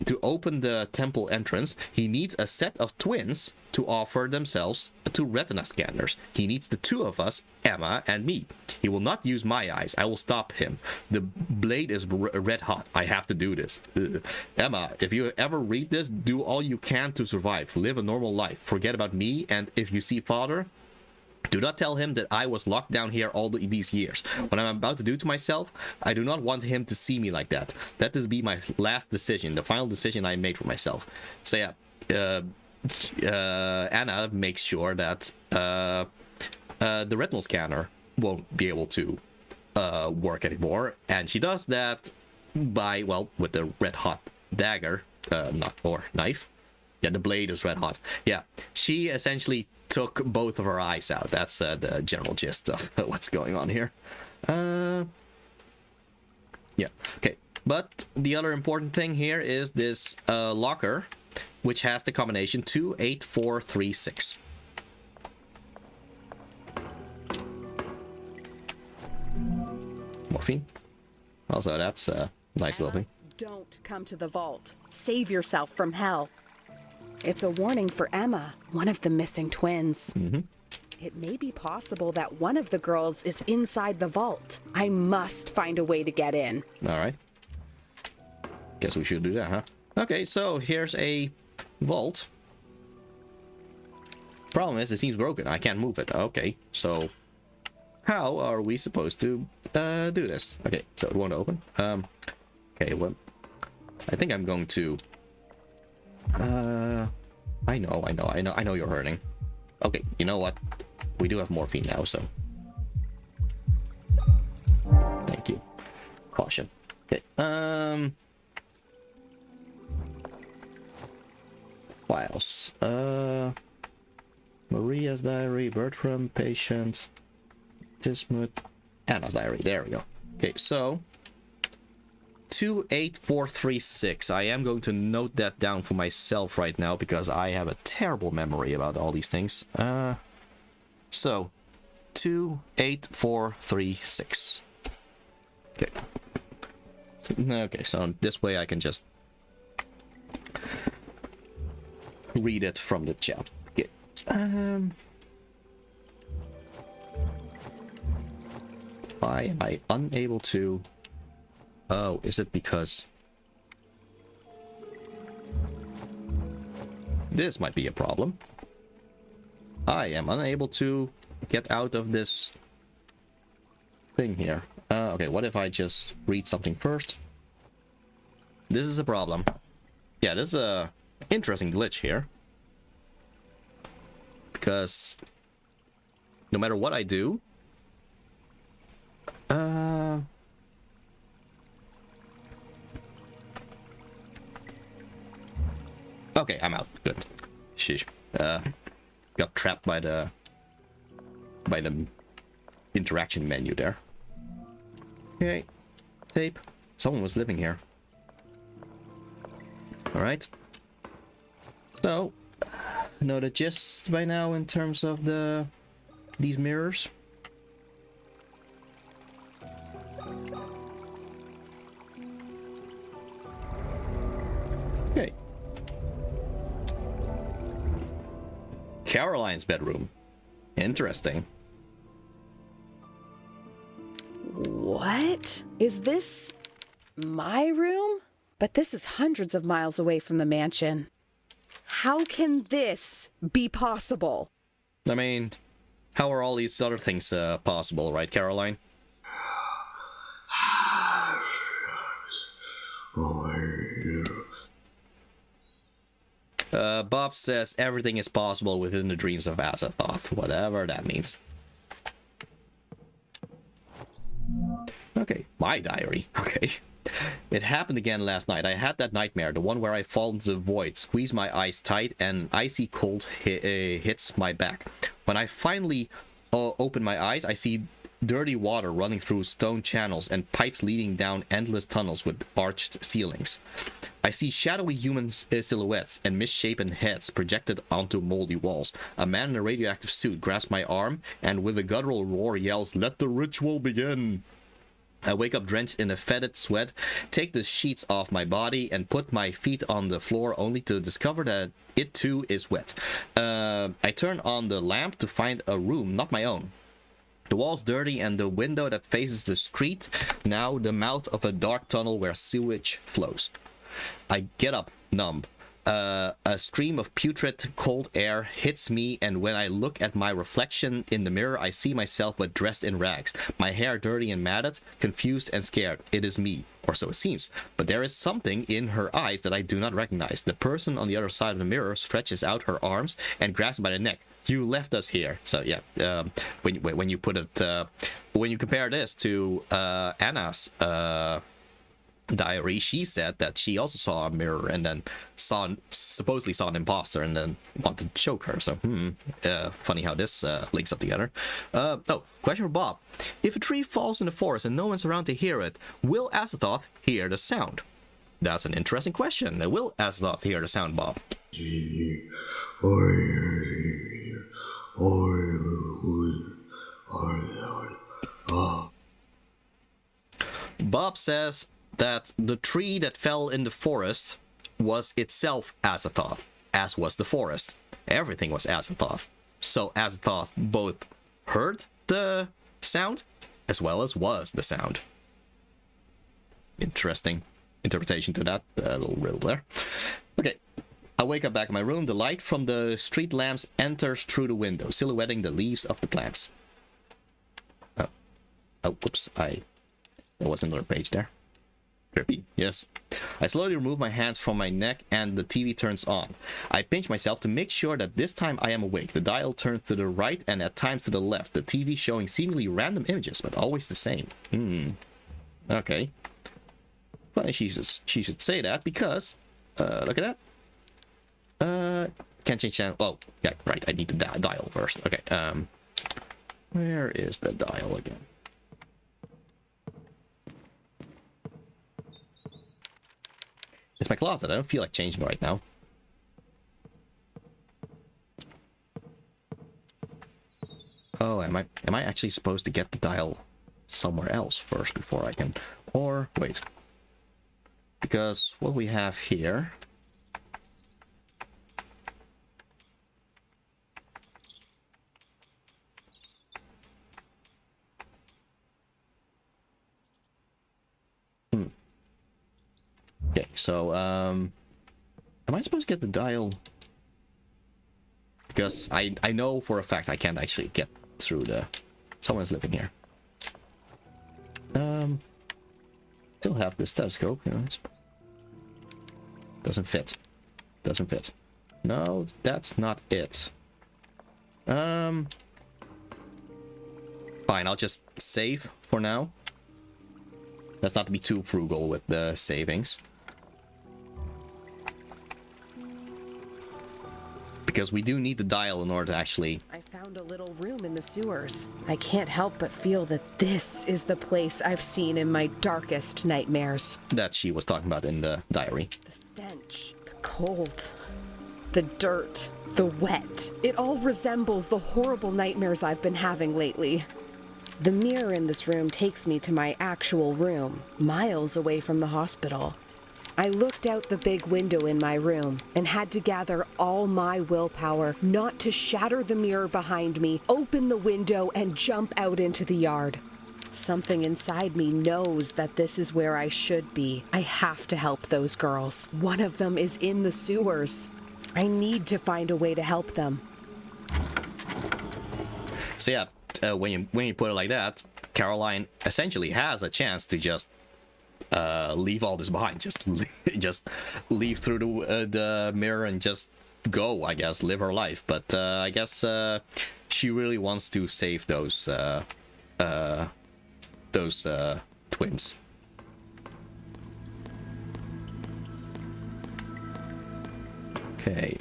To open the temple entrance, he needs a set of twins to offer themselves to retina scanners. He needs the two of us, Emma and me. He will not use my eyes. I will stop him. The blade is red hot. I have to do this. Emma, if you ever read this, do all you can to survive. Live a normal life. Forget about me, and if you see Father, do not tell him that I was locked down here all these years. What I'm about to do to myself, I do not want him to see me like that. Let this be my last decision, the final decision I made for myself." So yeah, Anna makes sure that the retinal scanner won't be able to work anymore, and she does that by, well, with the red hot dagger, or knife. Yeah, the blade is red hot. Yeah, she essentially took both of her eyes out. That's the general gist of what's going on here. Yeah, okay. But the other important thing here is this locker, which has the combination 28436. Morphine. Also, that's a nice little thing. Don't come to the vault. Save yourself from hell. It's a warning for Emma, one of the missing twins. Mm-hmm. It may be possible that one of the girls is inside the vault. I must find a way to get in. All right. Guess we should do that, huh? Okay, so here's a vault. Problem is, it seems broken. I can't move it. Okay, so how are we supposed to do this? Okay, so it won't open. Okay, well, I think I'm going to... I know you're hurting. Okay, you know what? We do have morphine now, so... Thank you. Caution. Okay, files. Maria's diary, Bertram, patient, Tismuth, Anna's diary. There we go. Okay, so 28436. I am going to note that down for myself right now because I have a terrible memory about all these things. So 28436. Okay. Okay, so this way I can just read it from the chat. Okay. Why am I unable to... Oh, is it because... This might be a problem. I am unable to get out of this thing here. Okay, what if I just read something first? This is a problem. Yeah, this is a interesting glitch here. Because no matter what I do... Okay, I'm out. Good. Sheesh. Got trapped by the interaction menu there. Okay. Tape. Someone was living here. Alright. So, know the gist by now in terms of these mirrors. Okay. Caroline's bedroom. Interesting. What? Is this my room? But this is hundreds of miles away from the mansion. How can this be possible? I mean, how are all these other things possible, right, Caroline? Bob says everything is possible within the dreams of Azathoth, whatever that means. Okay, my diary. Okay. It happened again last night. I had that nightmare, the one where I fall into the void, squeeze my eyes tight, and icy cold hits my back. When I finally open my eyes, I see dirty water running through stone channels and pipes leading down endless tunnels with arched ceilings. I see shadowy human silhouettes and misshapen heads projected onto moldy walls. A man in a radioactive suit grasps my arm and with a guttural roar yells, "Let the ritual begin!" I wake up drenched in a fetid sweat, take the sheets off my body, and put my feet on the floor only to discover that it too is wet. I turn on the lamp to find a room not my own. The wall's dirty and the window that faces the street, now the mouth of a dark tunnel where sewage flows. I get up, numb. A stream of putrid cold air hits me, and when I look at my reflection in the mirror, I see myself but dressed in rags. My hair dirty and matted, confused and scared. It is me, or so it seems. But there is something in her eyes that I do not recognize. The person on the other side of the mirror stretches out her arms and grabs me by the neck. "You left us here." So yeah, when you put it, when you compare this to Anna's diary, she said that she also saw a mirror and then supposedly saw an imposter and then wanted to choke her. So funny how this links up together. Question for Bob: if a tree falls in the forest and no one's around to hear it, will Azathoth hear the sound? That's an interesting question. Will Azathoth hear the sound, Bob? Bob says that the tree that fell in the forest was itself Azathoth, as was the forest. Everything was Azathoth. So Azathoth both heard the sound as well as was the sound. Interesting interpretation to that little riddle there. Okay, I wake up back in my room. The light from the street lamps enters through the window, silhouetting the leaves of the plants. Oh, whoops, there was another page there. Trippy, yes. I slowly remove my hands from my neck and the TV turns on. I pinch myself to make sure that this time I am awake. The dial turns to the right and at times to the left, the TV showing seemingly random images, but always the same. Okay. Funny she should say that because, look at that. Can't change channel. Oh, yeah, right, I need to dial first. Okay, where is the dial again? It's my closet. I don't feel like changing right now. Oh, am I actually supposed to get the dial somewhere else first before I can... Or, wait. Because what we have here... Okay, so, am I supposed to get the dial? Because I know for a fact I can't actually get through the... Someone's living here. Still have the stethoscope, you know. Doesn't fit. Doesn't fit. No, that's not it. Fine, I'll just save for now. Let's not be too frugal with the savings. Because we do need the dial in order to actually... I found a little room in the sewers. I can't help but feel that this is the place I've seen in my darkest nightmares. That she was talking about in the diary. The stench, the cold, the dirt, the wet. It all resembles the horrible nightmares I've been having lately. The mirror in this room takes me to my actual room, miles away from the hospital. I looked out the big window in my room and had to gather all my willpower not to shatter the mirror behind me, open the window, and jump out into the yard. Something inside me knows that this is where I should be. I have to help those girls. One of them is in the sewers. I need to find a way to help them. So yeah, when you put it like that, Caroline essentially has a chance to just leave all this behind, just leave through the mirror and just go, I guess, live her life. But I guess she really wants to save those twins. Okay,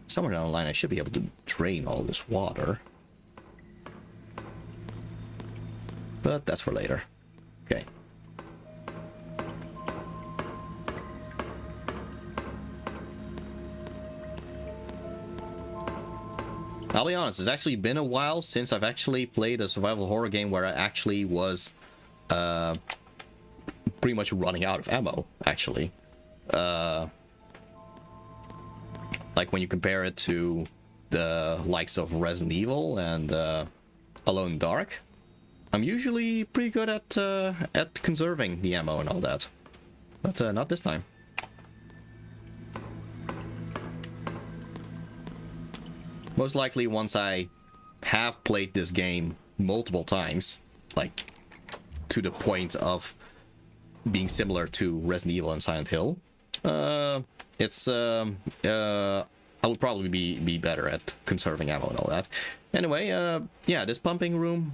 somewhere down the line I should be able to drain all this water, but that's for later. Okay. I'll be honest, it's actually been a while since I've actually played a survival horror game where I actually was pretty much running out of ammo, actually. Like when you compare it to the likes of Resident Evil and Alone in the Dark, I'm usually pretty good at conserving the ammo and all that, but not this time. Most likely once I have played this game multiple times, like to the point of being similar to Resident Evil and Silent Hill, I would probably be better at conserving ammo and all that. Anyway, yeah, this pumping room,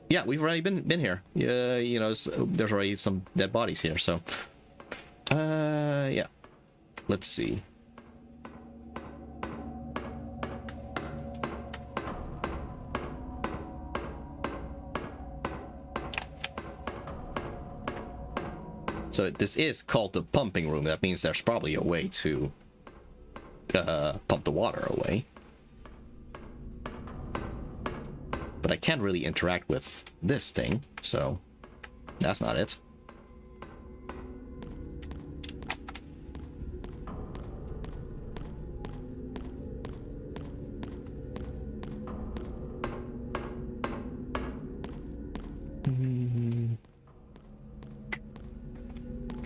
yeah, we've already been here. You know, there's already some dead bodies here, so yeah, let's see. So this is called the pumping room. That means there's probably a way to pump the water away. But I can't really interact with this thing, so that's not it.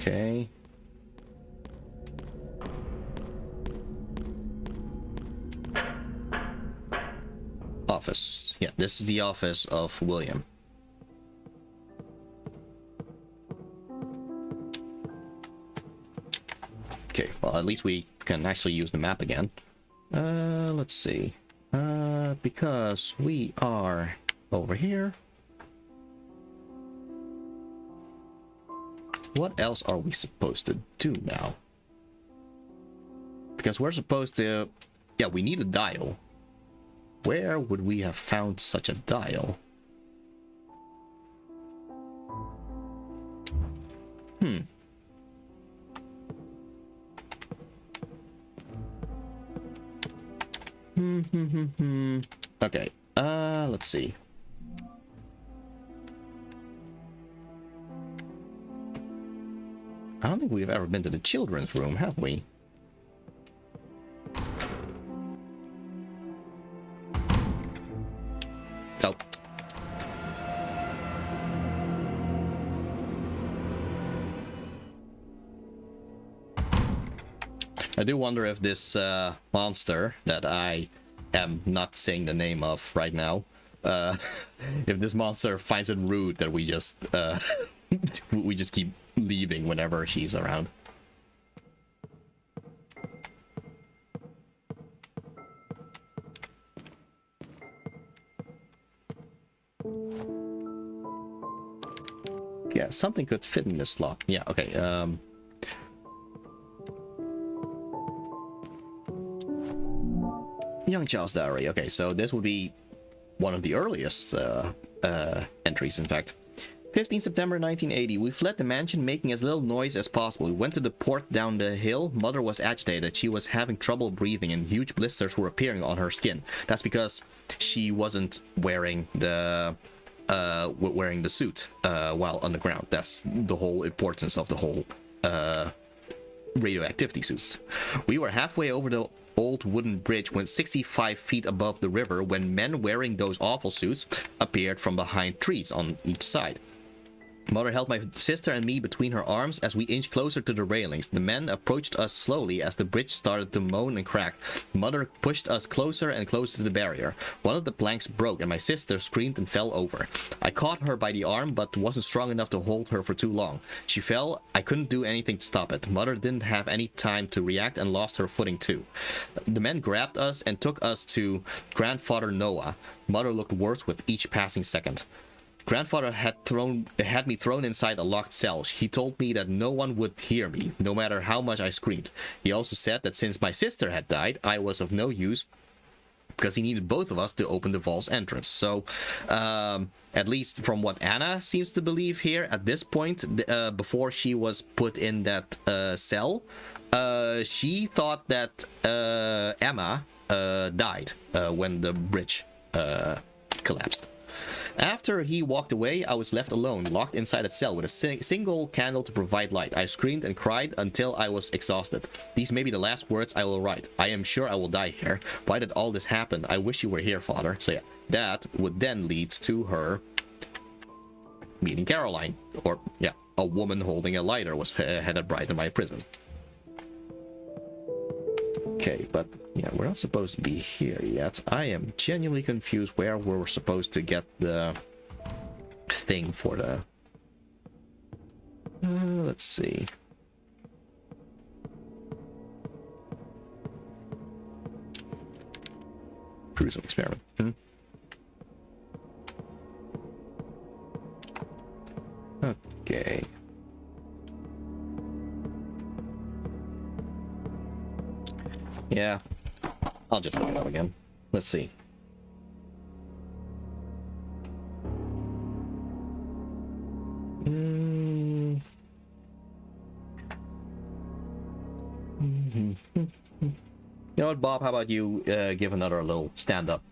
Okay. Office. Yeah, this is the office of William. Okay, well, at least we can actually use the map again. Let's see. Because we are over here. What else are we supposed to do now? Because we're supposed to... Yeah, we need a dial. Where would we have found such a dial? Okay, let's see. I don't think we've ever been to the children's room, have we? Oh. I do wonder if this monster that I am not saying the name of right now, if this monster finds it rude that we just keep leaving whenever she's around. Yeah, something could fit in this slot. Yeah, okay. Young child's diary. Okay, so this would be one of the earliest entries, in fact. 15 September 1980. We fled the mansion, making as little noise as possible. We went to the port down the hill. Mother was agitated. She was having trouble breathing and huge blisters were appearing on her skin. That's because she wasn't wearing the wearing the suit while underground. That's the whole importance of the whole radioactivity suits. We were halfway over the old wooden bridge when 65 feet above the river when men wearing those awful suits appeared from behind trees on each side. Mother held my sister and me between her arms as we inched closer to the railings. The men approached us slowly as the bridge started to moan and crack. Mother pushed us closer and closer to the barrier. One of the planks broke and my sister screamed and fell over. I caught her by the arm but wasn't strong enough to hold her for too long. She fell. I couldn't do anything to stop it. Mother didn't have any time to react and lost her footing too. The men grabbed us and took us to Grandfather Noah. Mother looked worse with each passing second. Grandfather had me thrown inside a locked cell. He told me that no one would hear me, no matter how much I screamed. He also said that since my sister had died, I was of no use because he needed both of us to open the vault's entrance. So, at least from what Anna seems to believe here, at this point, before she was put in that cell, she thought that Emma died when the bridge collapsed. After he walked away, I was left alone, locked inside a cell with a single candle to provide light. I screamed and cried until I was exhausted. These may be the last words I will write. I am sure I will die here. Why did all this happen? I wish you were here, Father. So yeah, that would then lead to her meeting Caroline. Or, yeah, a woman holding a lighter was headed bride in my prison. Okay, but yeah, we're not supposed to be here yet. I am genuinely confused where we're supposed to get the thing for the... let's see. Gruesome experiment. Okay. Yeah, I'll just look it up again. Let's see. You know what, Bob? How about you give another little stand-up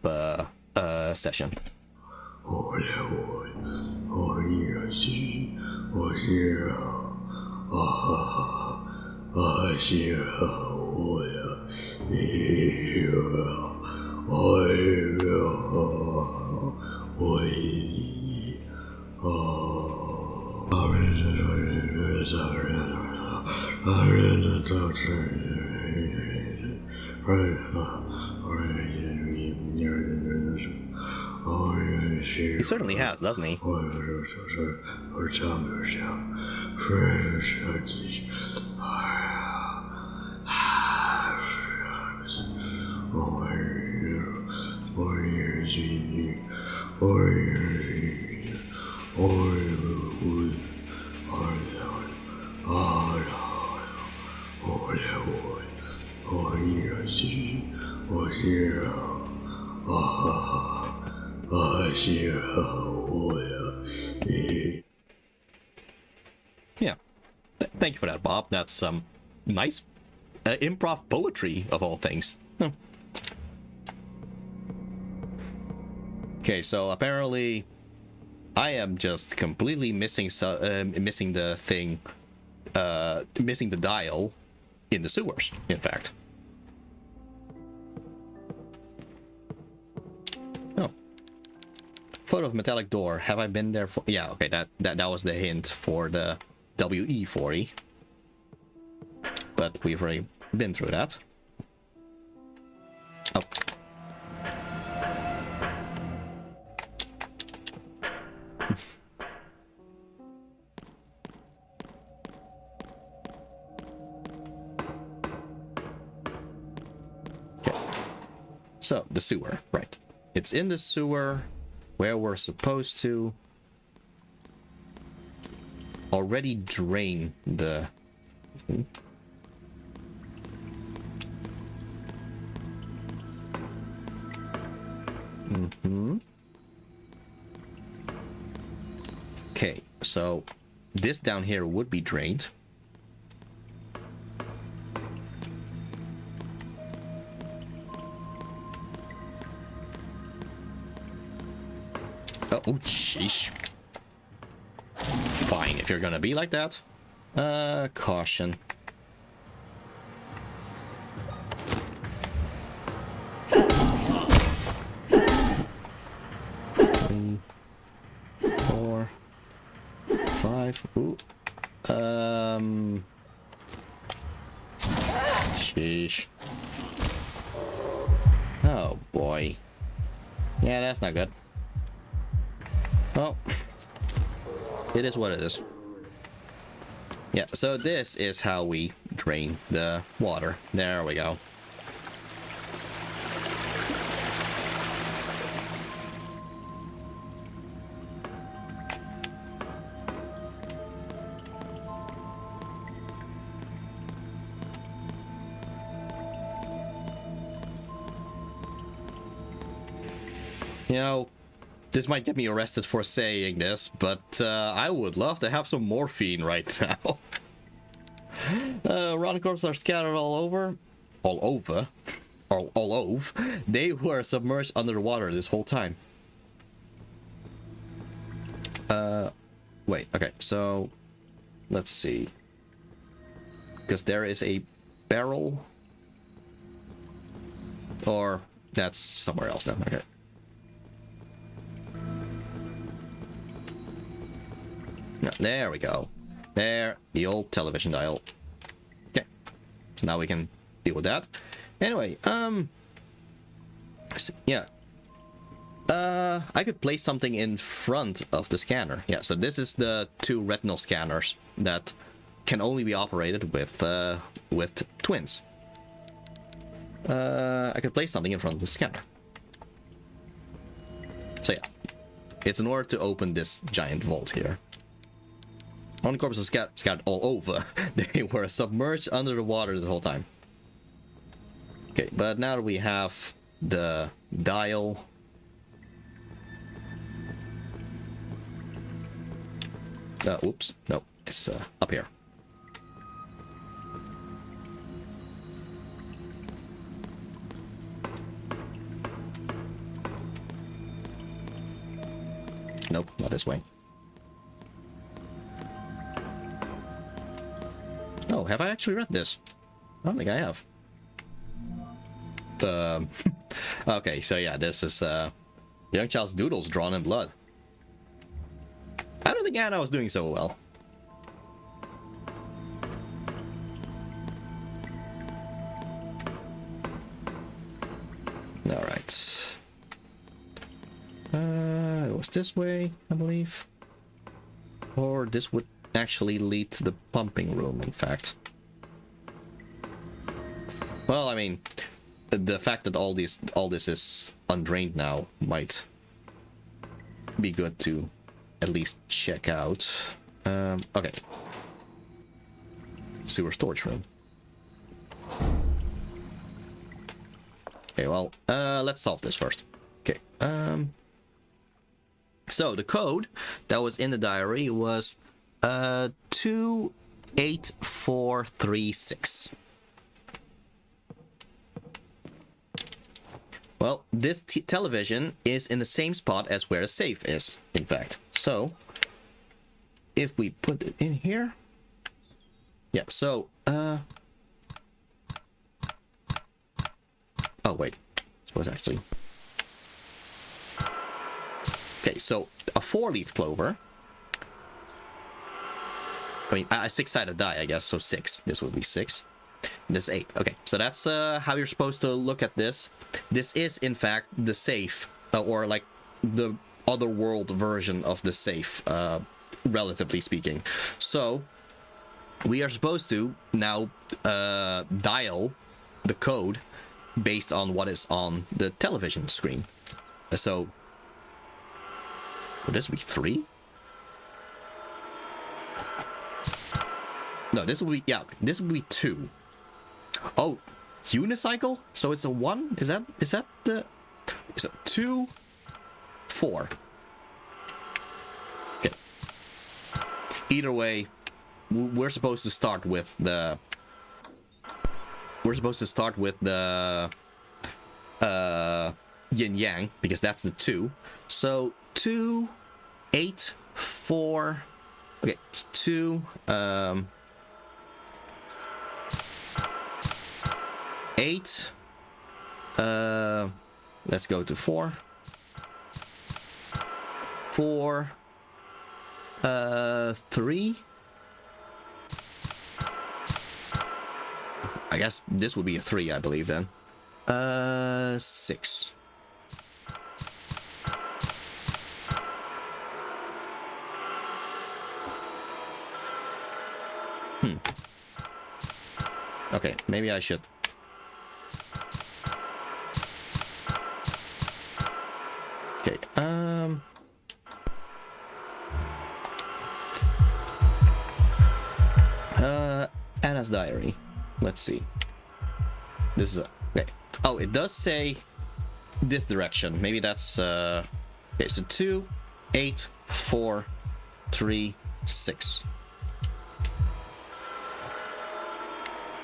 session? He certainly has, doesn't he? Yeah. Thank you for that, Bob. That's some nice improv poetry, of all things. Okay, so apparently I am just completely missing the thing, missing the dial in the sewers, in fact. Oh. Photo of metallic door. Have I been there for... Yeah, okay, that was the hint for the WE-40. But we've already been through that. Oh. Okay. So, the sewer, right. It's in the sewer where we're supposed to already drain the... Okay, so this down here would be drained. Oh. Oh, sheesh. Fine, if you're gonna be like that. Caution. Three, 4, 5. Ooh. Sheesh. Oh boy. Yeah, that's not good. Well, it is what it is. Yeah, so this is how we drain the water. There we go. You know, this might get me arrested for saying this, but I would love to have some morphine right now. Rotten corpses are scattered all over. All over. They were submerged under the water this whole time. Wait, okay, so let's see. Because there is a barrel. Or that's somewhere else then, okay. No, there we go. There, the old television dial. Okay, so now we can deal with that. Anyway, yeah. I could place something in front of the scanner. Yeah, so this is the 2 retinal scanners that can only be operated with twins. I could place something in front of the scanner. So yeah, it's in order to open this giant vault here. On corpses scattered all over. They were submerged under the water the whole time. Okay, but now that we have the dial. Oops, no, it's up here. Nope, not this way. Oh, have I actually read this? I don't think I have. Okay, so yeah, this is young child's doodles drawn in blood. I don't think Anna was doing so well. Alright. It was this way, I believe. Or this would actually lead to the pumping room, in fact. Well, I mean, the fact that all this is undrained now might be good to at least check out. Okay. Sewer storage room. Okay, well, let's solve this first. Okay. So the code that was in the diary was 28436. Well, this television is in the same spot as where the safe is, in fact. So, if we put it in here... Yeah, so... Oh, wait. This was actually... Okay, so a 4-leaf clover. I mean, a 6-sided die, I guess, so 6. This would be 6. This is 8. Okay, so that's how you're supposed to look at this. This is, in fact, the safe, or like the other world version of the safe, relatively speaking. So, we are supposed to now dial the code based on what is on the television screen. So, would this be 3? No, this will be, yeah, this will be 2. Oh, unicycle? So it's a 1? Is that the... So 2, 4. Okay. Either way, we're supposed to start with the... yin yang, because that's the 2. So 2, 8, 4. Okay, 2, 8. Let's go to 4. 4. 3. I guess this would be a 3, I believe, then. 6. Okay, maybe I should. Okay, Anna's diary. Let's see. This is okay. Oh, it does say this direction. Maybe that's okay, so 2, 8, 4, 3, 6.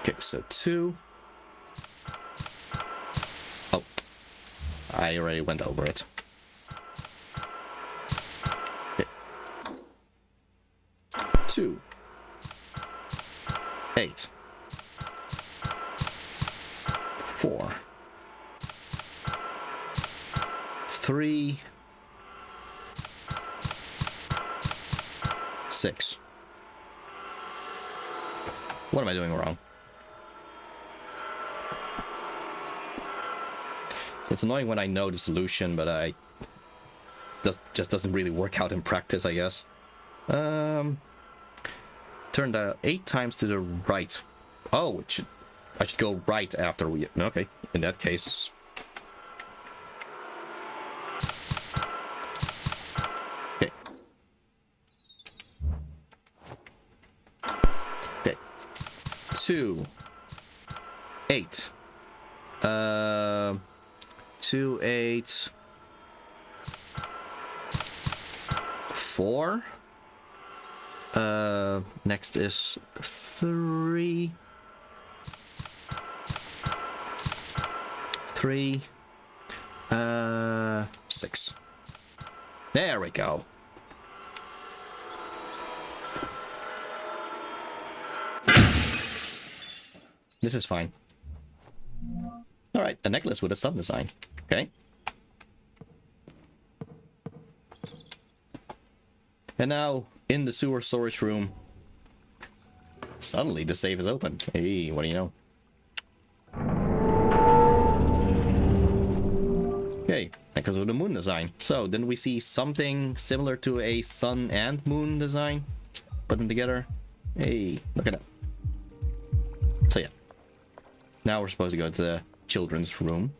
Okay, so 2. Oh, I already went over it. Okay. 2, 8, 4, 3, 6. What am I doing wrong? It's annoying when I know the solution, but I just doesn't really work out in practice, I guess. Turn that 8 times to the right. Oh, I should go right after we... Okay, in that case... Okay. Okay. 2, 8. 2, 8. 4. Next is 3. 3. 6. There we go. This is fine. Alright, a necklace with a sun design. Okay. And now, in the sewer storage room, suddenly the safe is open. Hey, what do you know? Okay, necklace with a moon design. So, didn't we see something similar to a sun and moon design? Put them together. Hey, look at that. So yeah. Now we're supposed to go to the children's room.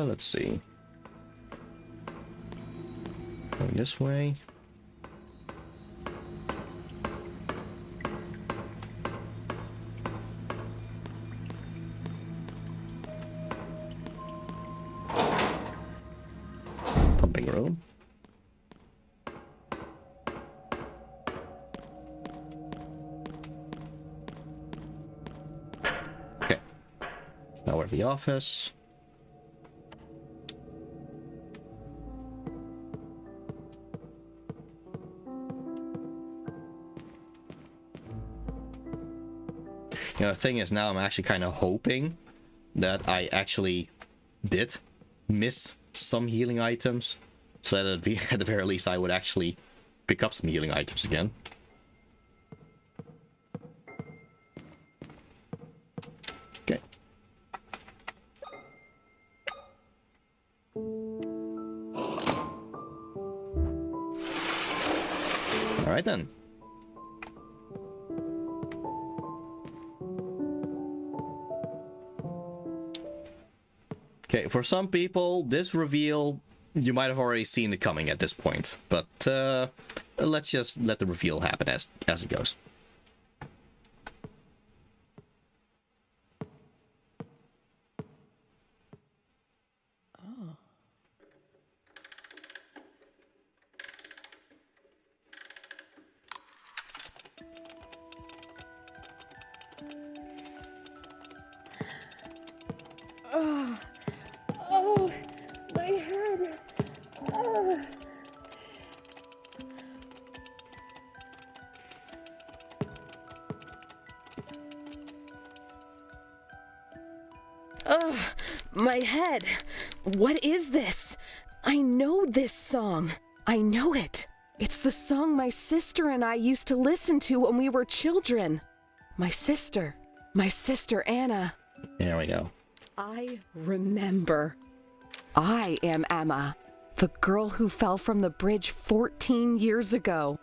Let's see. Going this way. Pumping room. Okay. Now we're at the office. You know, the thing is, now I'm actually kind of hoping that I actually did miss some healing items, so that at the very least I would actually pick up some healing items again. Okay. All right then. Okay, for some people, this reveal, you might have already seen it coming at this point, but let's just let the reveal happen as it goes. My head. What is this? I know this song. I know it. It's the song my sister and I used to listen to when we were children. My sister Anna. There we go. I remember. I am Emma, the girl who fell from the bridge 14 years ago.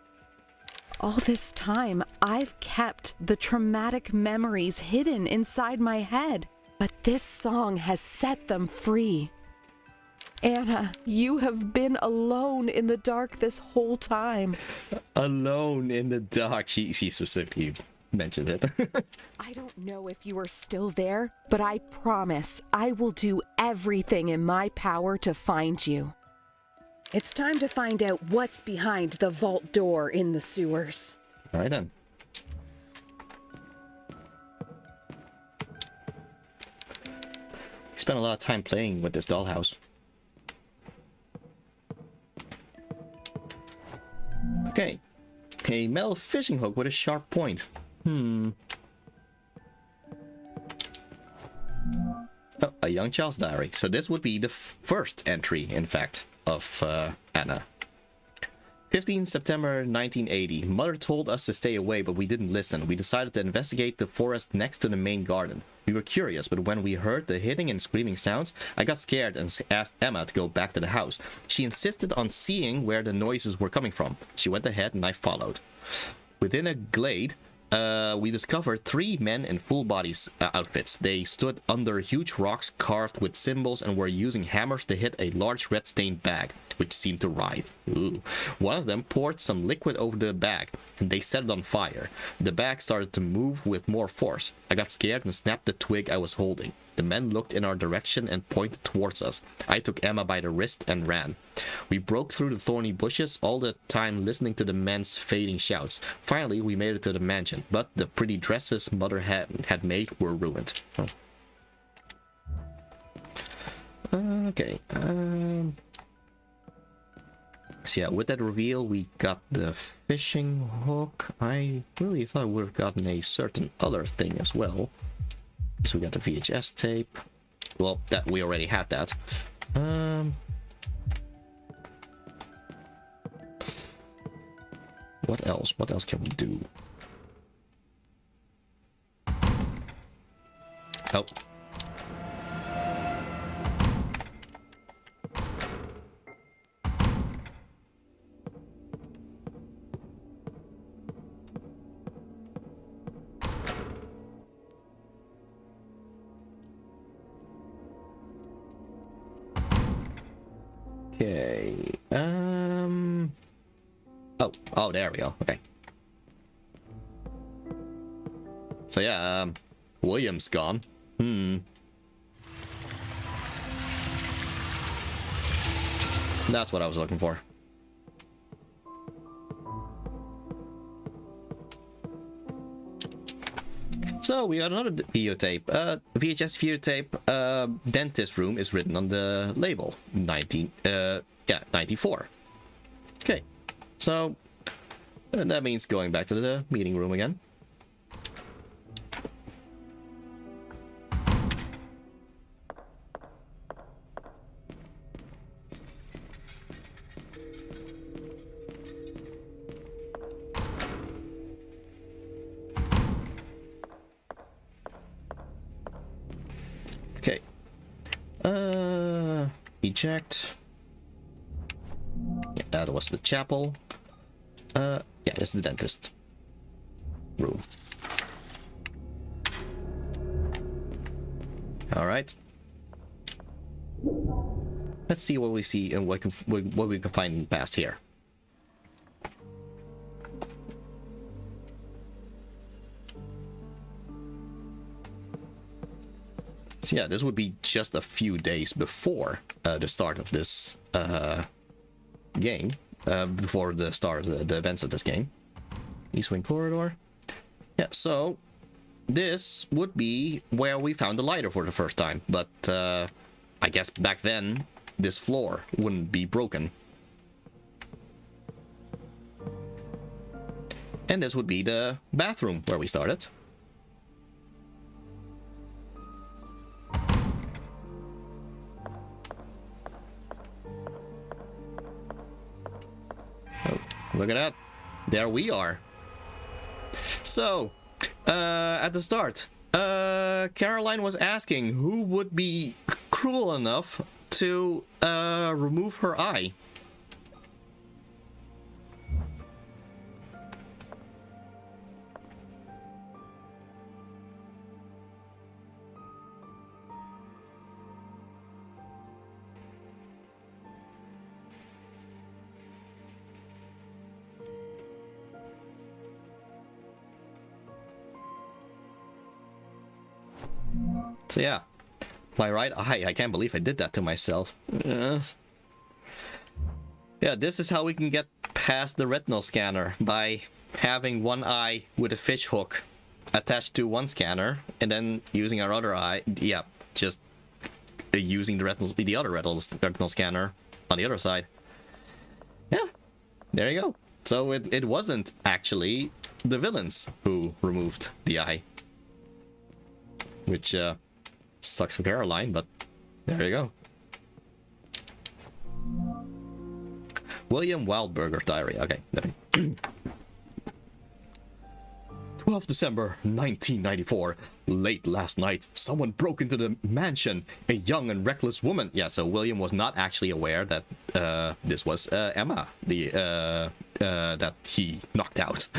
All this time, I've kept the traumatic memories hidden inside my head, but this song has set them free. Anna, you have been alone in the dark this whole time. Alone in the dark. She specifically mentioned it. I don't know if you are still there, but I promise I will do everything in my power to find you. It's time to find out what's behind the vault door in the sewers. All right then. Spent a lot of time playing with this dollhouse. Okay. A metal fishing hook with a sharp point. Oh, a young child's diary. So this would be the first entry, in fact, of Anna. 15 September 1980. Mother told us to stay away, but we didn't listen. We decided to investigate the forest next to the main garden. We were curious, but when we heard the hitting and screaming sounds, I got scared and asked Emma to go back to the house. She insisted on seeing where the noises were coming from. She went ahead and I followed. Within a glade, we discovered 3 men in full body outfits. They stood under huge rocks carved with symbols and were using hammers to hit a large red stained bag, which seemed to writhe. Ooh. One of them poured some liquid over the bag, and they set it on fire. The bag started to move with more force. I got scared and snapped the twig I was holding. The men looked in our direction and pointed towards us. I took Emma by the wrist and ran. We broke through the thorny bushes, all the time listening to the men's fading shouts. Finally, we made it to the mansion, but the pretty dresses Mother had made were ruined. Oh. Okay. So yeah, with that reveal, we got the fishing hook. I really thought we would have gotten a certain other thing as well. So we got the VHS tape. Well, that we already had that. What else? What else can we do? Oh. Okay. Oh, there we go. Okay. So yeah, William's gone. That's what I was looking for. So we got another videotape. VHS videotape. Dentist room is written on the label. 94. Okay. So that means going back to the meeting room again. Okay. Eject. Yeah, that was the chapel. Yeah, it's the dentist room. All right. Let's see what we see and what we can find past here. So yeah, this would be just a few days before the start of this game. Before the start of the events of this game. East Wing Corridor. Yeah, so this would be where we found the lighter for the first time. But I guess back then, this floor wouldn't be broken. And this would be the bathroom where we started. Look at that. There we are. So, at the start, Caroline was asking who would be cruel enough to remove her eye. So yeah, my right eye, I can't believe I did that to myself. Yeah, this is how we can get past the retinal scanner, by having one eye with a fish hook attached to one scanner, and then using our other eye, yeah, just using the other retinal scanner on the other side. Yeah, there you go. So it wasn't actually the villains who removed the eye. Which, sucks for Caroline, but there you go. William Wildberger's diary. Okay. 12 December 1994. Late last night, someone broke into the mansion. A young and reckless woman. Yeah, so William was not actually aware that this was Emma, that he knocked out.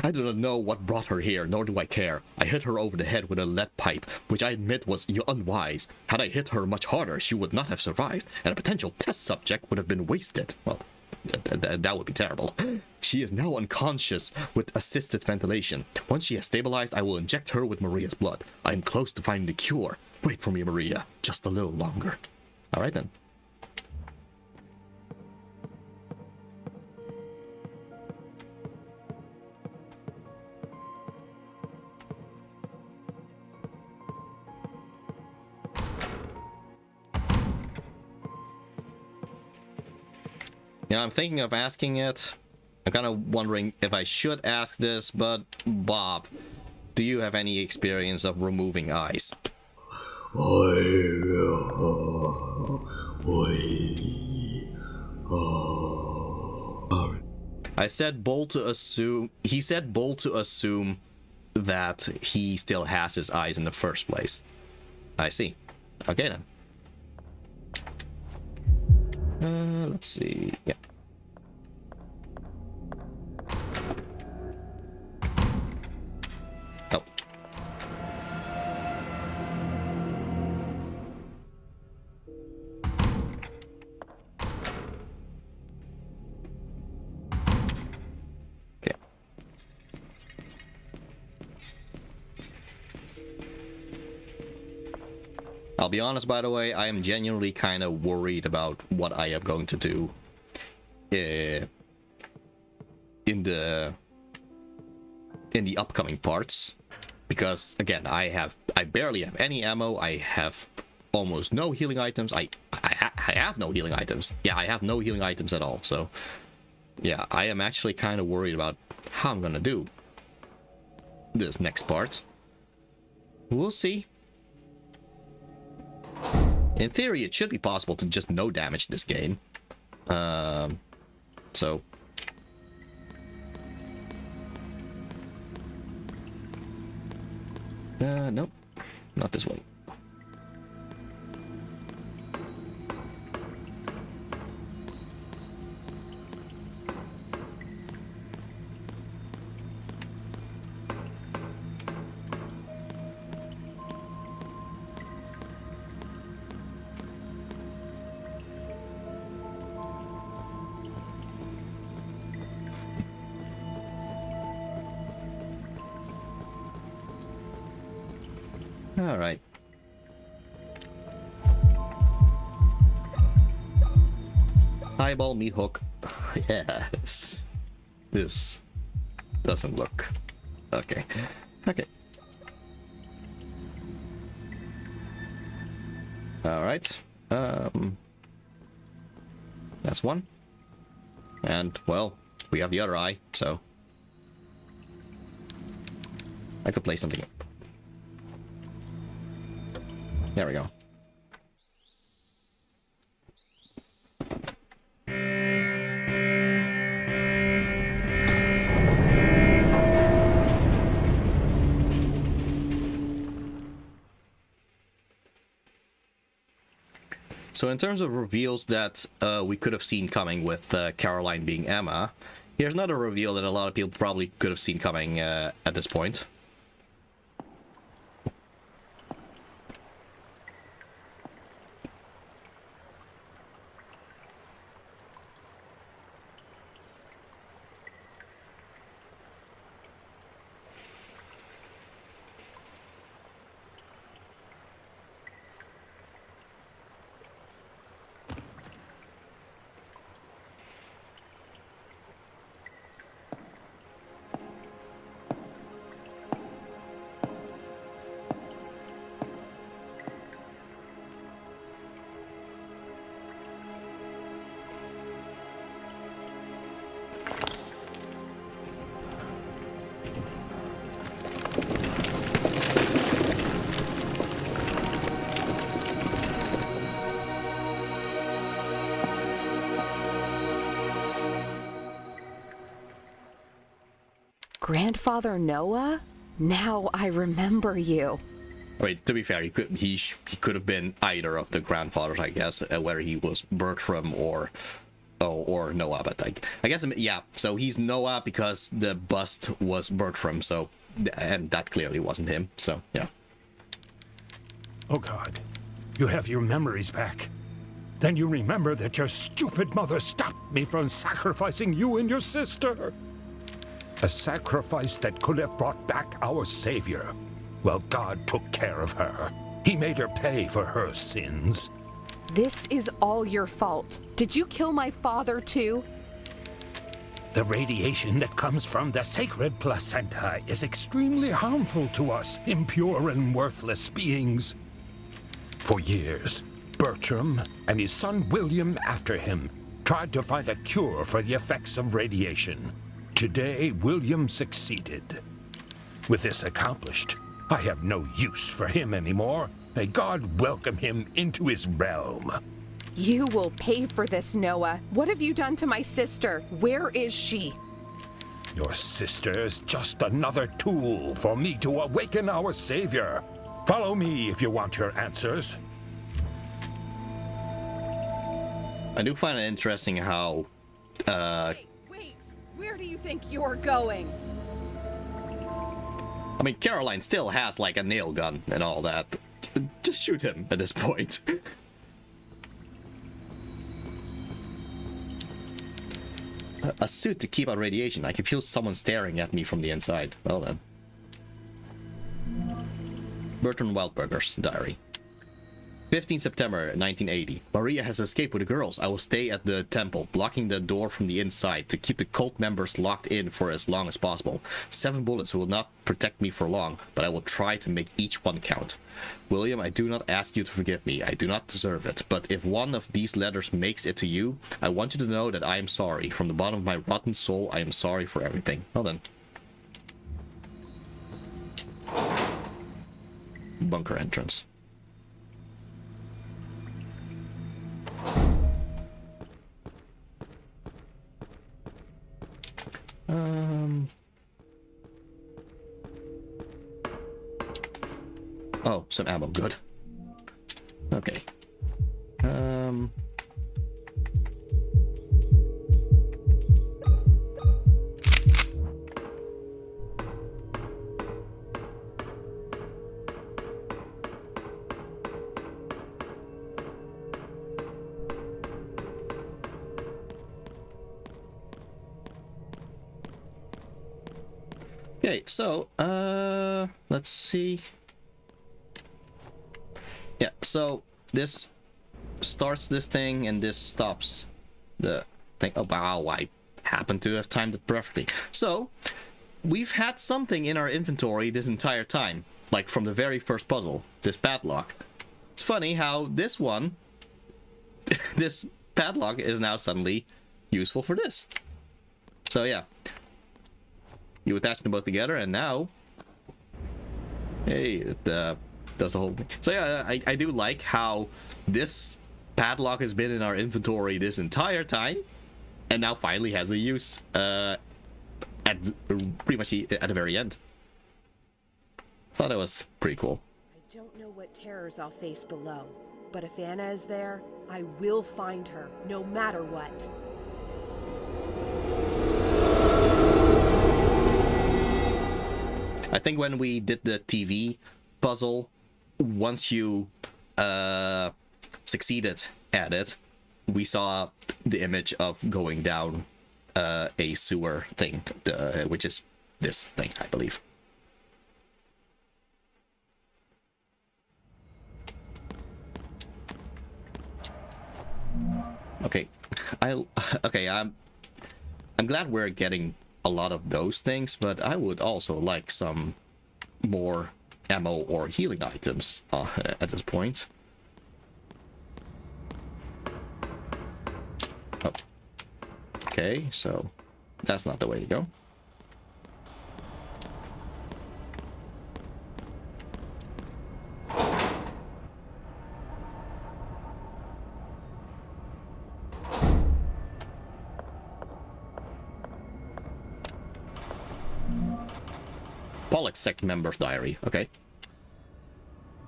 I do not know what brought her here, nor do I care. I hit her over the head with a lead pipe, which I admit was unwise. Had I hit her much harder, she would not have survived, and a potential test subject would have been wasted. Well, that would be terrible. She is now unconscious with assisted ventilation. Once she has stabilized, I will inject her with Maria's blood. I am close to finding the cure. Wait for me, Maria. Just a little longer. All right, then. Yeah, I'm thinking of asking it. I'm kind of wondering if I should ask this, but Bob, do you have any experience of removing eyes? I said bold to assume. He said bold to assume that he still has his eyes in the first place. I see. Okay then. Let's see. Yeah. Oh. Okay. I'll be honest, by the way, I am genuinely kind of worried about what I am going to do in the upcoming parts, because again, I barely have any ammo. I have almost no healing items. I have no healing items. Yeah, I have no healing items at all. So yeah, I am actually kind of worried about how I'm gonna do this next part. We'll see. In theory, it should be possible to just no damage this game. So. Nope. Not this way. All right. Eyeball meat hook. Yes. This doesn't look okay. Okay. All right. That's one. And well, we have the other eye, so I could play something. There we go. So in terms of reveals that we could have seen coming with Caroline being Emma, here's another reveal that a lot of people probably could have seen coming at this point. Grandfather Noah? Now I remember you. Wait, to be fair, he could have been either of the grandfathers, I guess, whether he was Bertram or Noah, but I guess, yeah, so he's Noah because the bust was Bertram, so, and that clearly wasn't him, so, yeah. Oh God, you have your memories back. Then you remember that your stupid mother stopped me from sacrificing you and your sister. A sacrifice that could have brought back our Savior. Well, God took care of her. He made her pay for her sins. This is all your fault. Did you kill my father too? The radiation that comes from the sacred placenta is extremely harmful to us impure and worthless beings. For years, Bertram and his son William after him tried to find a cure for the effects of radiation. Today, William succeeded. With this accomplished, I have no use for him anymore. May God welcome him into his realm. You will pay for this, Noah. What have you done to my sister? Where is she? Your sister is just another tool for me to awaken our Savior. Follow me if you want your answers. I do find it interesting how Wait, where do you think you're going? I mean, Caroline still has, like, a nail gun and all that. Just shoot him at this point. A suit to keep out radiation. I can feel someone staring at me from the inside. Well then. Bertrand Wildberger's diary. 15 September 1980. Maria has escaped with the girls. I will stay at the temple, blocking the door from the inside to keep the cult members locked in for as long as possible. 7 bullets will not protect me for long, but I will try to make each one count. William, I do not ask you to forgive me. I do not deserve it. But if one of these letters makes it to you, I want you to know that I am sorry. From the bottom of my rotten soul, I am sorry for everything. Well then. Bunker entrance. Oh, some ammo, good. Okay. Okay, so, let's see. Yeah, so this starts this thing and this stops the thing. Oh, wow, I happen to have timed it perfectly. So, we've had something in our inventory this entire time, like from the very first puzzle, this padlock. It's funny how this one, this padlock is now suddenly useful for this. So, yeah. You attach them both together, and now, hey, it does the whole thing. So yeah, I do like how this padlock has been in our inventory this entire time, and now finally has a use at pretty much at the very end. Thought it was pretty cool. I don't know what terrors I'll face below, But if Anna is there, I will find her, no matter what. I think when we did the TV puzzle, once you succeeded at it, we saw the image of going down a sewer thing, which is this thing, I believe. Okay, I'm glad we're getting a lot of those things, but I would also like some more ammo or healing items at this point. Oh. Okay, so that's not the way to go. Pollock sect member's diary. Okay.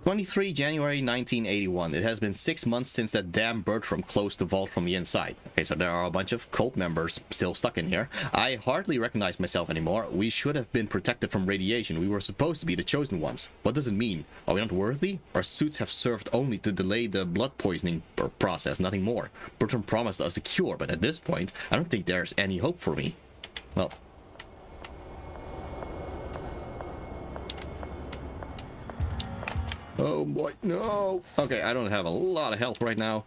23 January 1981. It has been 6 months since that damn Bertram closed the vault from the inside. Okay, so there are a bunch of cult members still stuck in here. I hardly recognize myself anymore. We should have been protected from radiation. We were supposed to be the chosen ones. What does it mean? Are we not worthy? Our suits have served only to delay the blood poisoning process, nothing more. Bertram promised us a cure, but at this point, I don't think there's any hope for me. Well... Oh boy, no! Okay, I don't have a lot of health right now.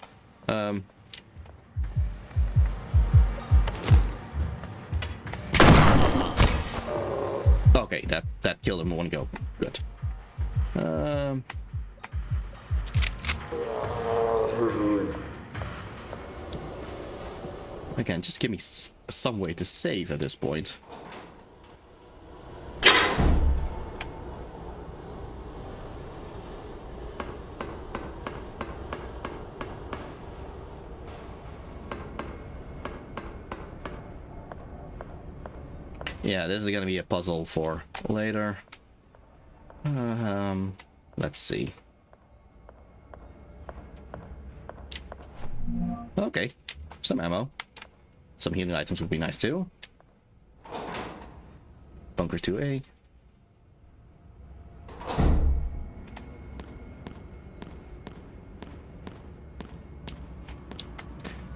Okay, that killed him in one go. Good. Again, just give me some way to save at this point. Yeah, this is gonna be a puzzle for later. Let's see. Okay, some ammo. Some healing items would be nice too. Bunker 2A.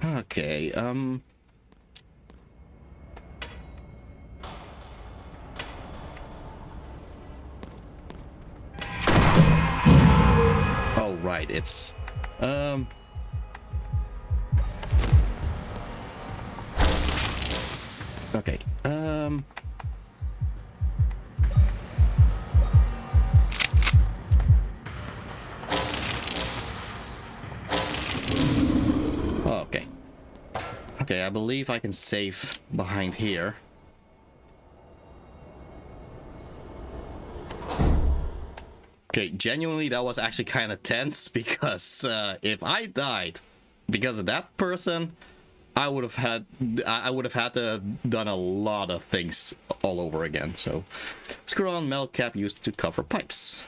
Okay, oh, right, it's... Okay, okay. Okay, I believe I can save behind here. Okay, genuinely, that was actually kind of tense, because if I died because of that person, I would have had to have done a lot of things all over again. So, screw on, metal cap used to cover pipes.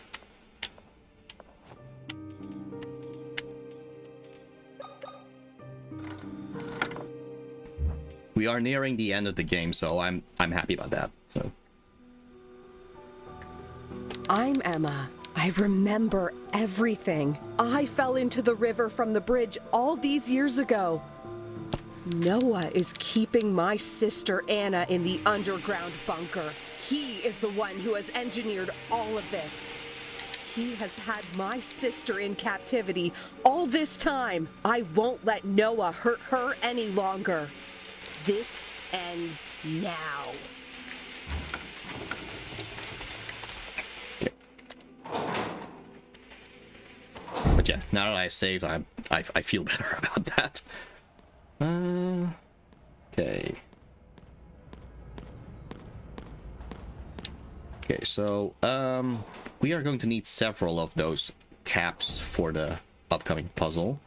We are nearing the end of the game, so I'm happy about that. So, I'm Emma. I remember everything. I fell into the river from the bridge all these years ago. Noah is keeping my sister Anna in the underground bunker. He is the one who has engineered all of this. He has had my sister in captivity all this time. I won't let Noah hurt her any longer. This ends now. but yeah, now that I've saved, I feel better about that. Okay. Okay, so we are going to need several of those caps for the upcoming puzzle.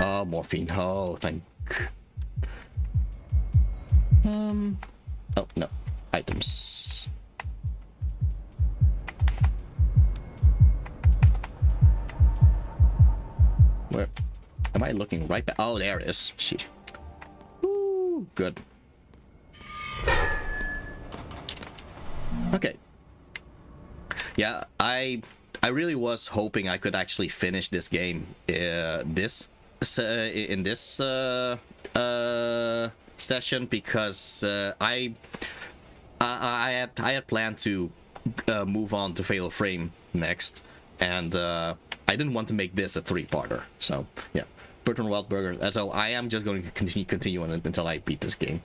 Oh, morphine. Oh, thank. Oh no, items. Where am I looking right back? Oh, there it is. Shit. Ooh, good. Okay. Yeah, I really was hoping I could actually finish this game in this session, because I had planned to move on to Fatal Frame next, and I didn't want to make this a 3-parter. So yeah, Bertrand Wildberger. So I am just going to continue on it until I beat this game.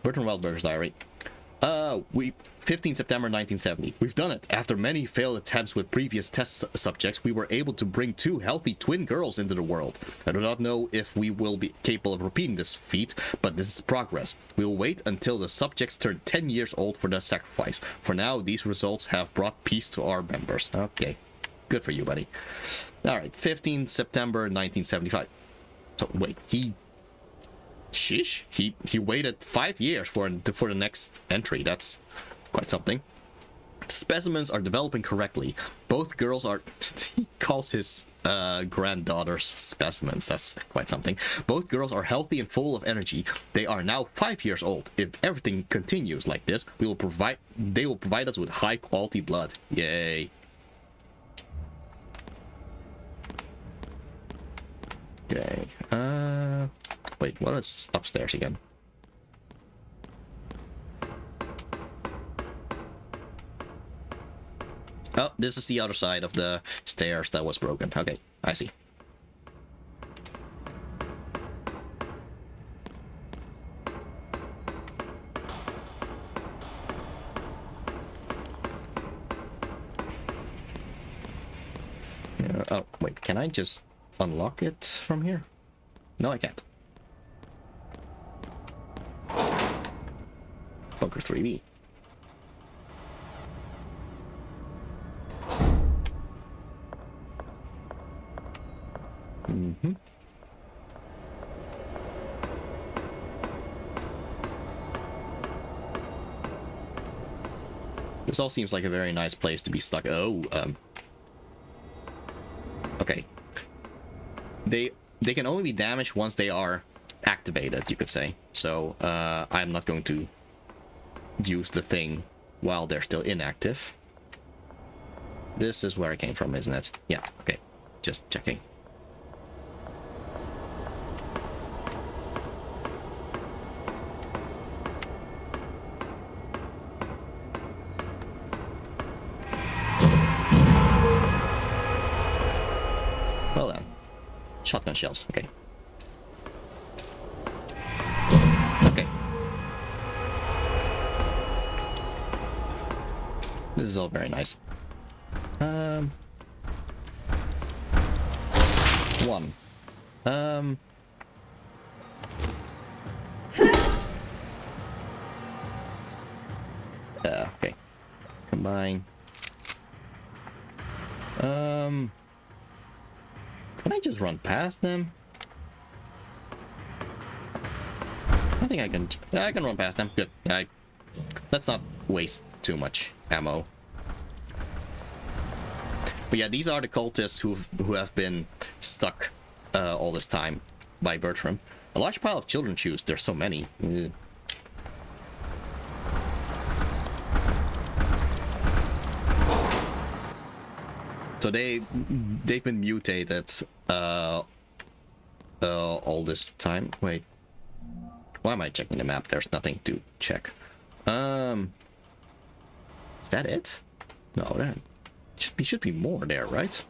Bertrand Wildberger's diary. 15 September 1970. We've done it. After many failed attempts with previous test subjects, we were able to bring 2 healthy twin girls into the world. I do not know if we will be capable of repeating this feat, but this is progress. We will wait until the subjects turn 10 years old for their sacrifice. For now, these results have brought peace to our members. Okay. Good for you, buddy. Alright, 15 September 1975. So, wait, Sheesh. He waited 5 years for the next entry. That's quite something. Specimens are developing correctly. Both girls are... He calls his granddaughters specimens. That's quite something. Both girls are healthy and full of energy. They are now 5 years old. If everything continues like this, they will provide us with high quality blood. Yay. Okay. Wait, what is upstairs again? Oh, this is the other side of the stairs that was broken. Okay, I see. Oh, wait, can I just unlock it from here? No, I can't. Bunker 3B. This all seems like a very nice place to be stuck. Oh, okay. They can only be damaged once they are activated, you could say. So, I'm not going to use the thing while they're still inactive. This is where I came from, isn't it? Yeah, okay. Just checking. Well then. Shotgun shells, okay. Okay. This is all very nice. One. Okay. Combine. Can I just run past them? I think I can. I can run past them. Good. Let's not waste too much ammo. But yeah, these are the cultists who have been stuck all this time by Bertram. A large pile of children's shoes. There's so many. Ugh. So they've been mutated all this time. Wait, why am I checking the map? There's nothing to check. Is that it? No, there should be more there, right?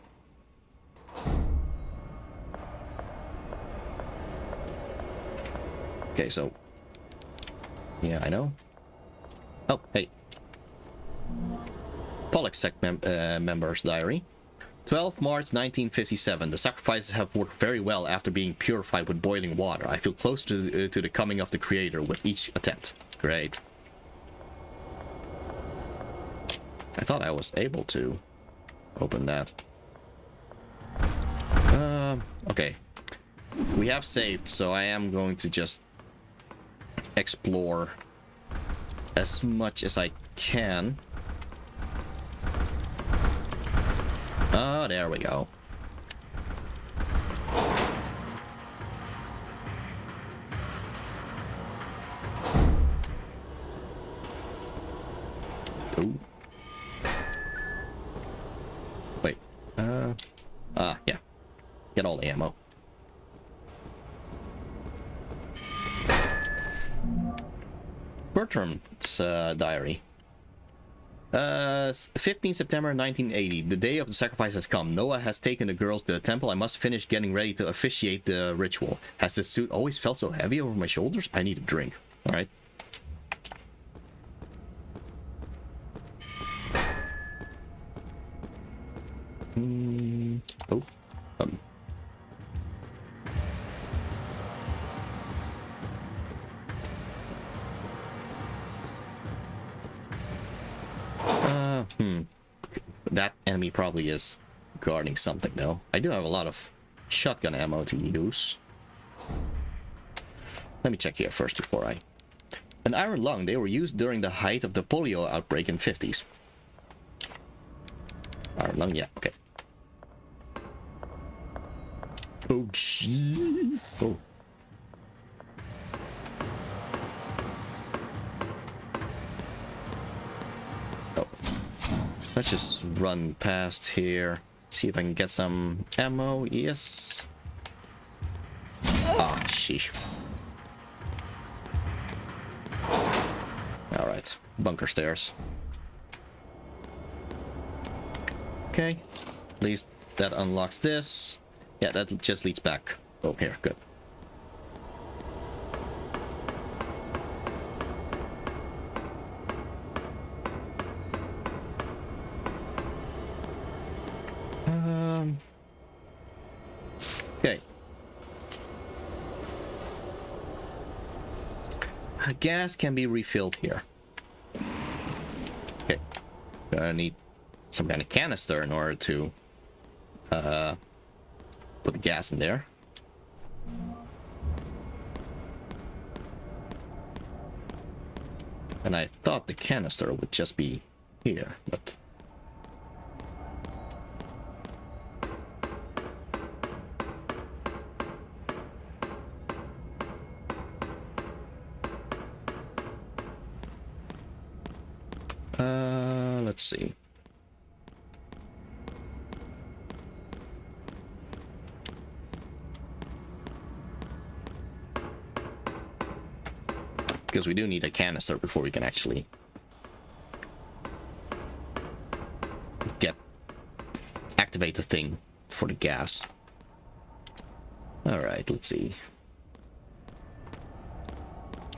Okay, so yeah, I know. Oh, hey. Pollock's member's diary. 12 March 1957. The sacrifices have worked very well after being purified with boiling water. I feel close to the coming of the Creator with each attempt. Great. I thought I was able to open that. Okay. We have saved, so I am going to just explore as much as I can. Oh, there we go. Oh. Wait. Yeah. Get all the ammo. Bertram's diary. 15 September 1980. The day of the sacrifice has come. Noah has taken the girls to the temple. I must finish getting ready to officiate the ritual. Has this suit always felt so heavy over my shoulders? I need a drink. Alright. Oh. That enemy probably is guarding something, though. I do have a lot of shotgun ammo to use. Let me check here first before I... An iron lung. They were used during the height of the polio outbreak in 50s. Iron lung, yeah, okay. Oh, gee. Oh. Let's just run past here. See if I can get some ammo. Yes. Ah, sheesh. Alright. Bunker stairs. Okay. At least that unlocks this. Yeah, that just leads back. Oh, here. Good. Okay. Gas can be refilled here. Okay. Gonna need some kind of canister in order to put the gas in there. And I thought the canister would just be here, but... let's see. Because we do need a canister before we can actually activate the thing for the gas. Alright, let's see.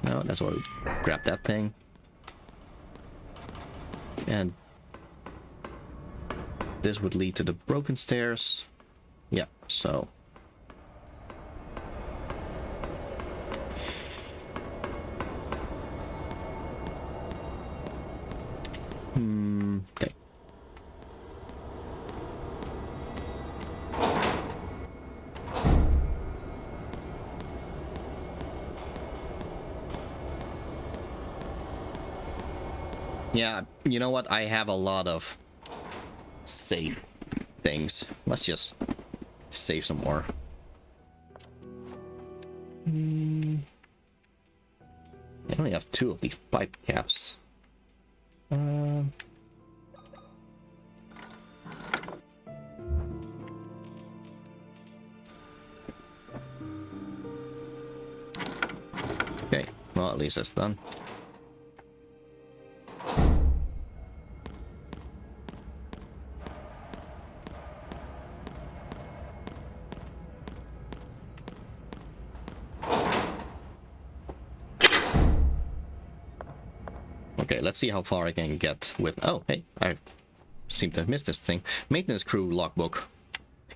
No, that's why we grab that thing. And this would lead to the broken stairs. Yeah, so... okay. Yeah, you know what? I have a lot of save things. Let's just save some more. I only have 2 of these pipe caps. Okay, well, at least that's done. Okay, let's see how far I can get with... Oh, hey, I seem to have missed this thing. Maintenance crew logbook.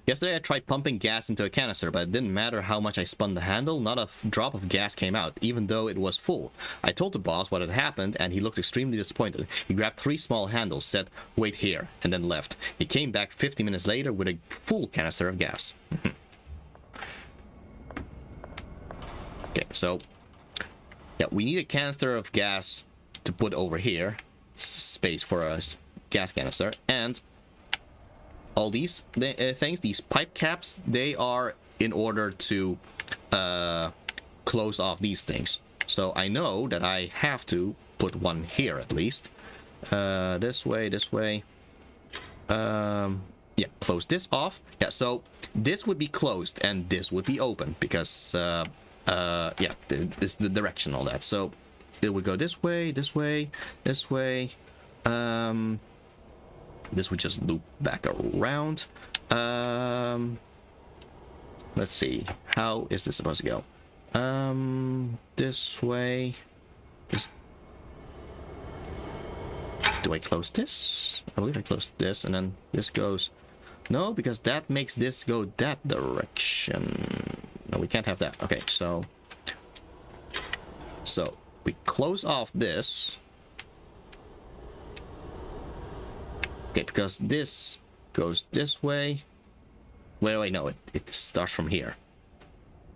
Yesterday I tried pumping gas into a canister, but it didn't matter how much I spun the handle, not a drop of gas came out, even though it was full. I told the boss what had happened, and he looked extremely disappointed. He grabbed 3 small handles, said, "Wait here," and then left. He came back 50 minutes later with a full canister of gas. Okay, so... yeah, we need a canister of gas to put over here. Space for a gas canister. And all these things, these pipe caps, they are in order to close off these things. So I know that I have to put one here at least. This way, this way. Yeah, close this off. Yeah, so this would be closed and this would be open because yeah, it's the direction, all that. So it would go this way, this way, this way. This would just loop back around. Let's see, how is this supposed to go? This way. This. Do I close this? I believe I closed this, and then this goes. No, because that makes this go that direction. No, we can't have that. Okay, so we close off this. Okay, because this goes this way. Wait, no, it starts from here.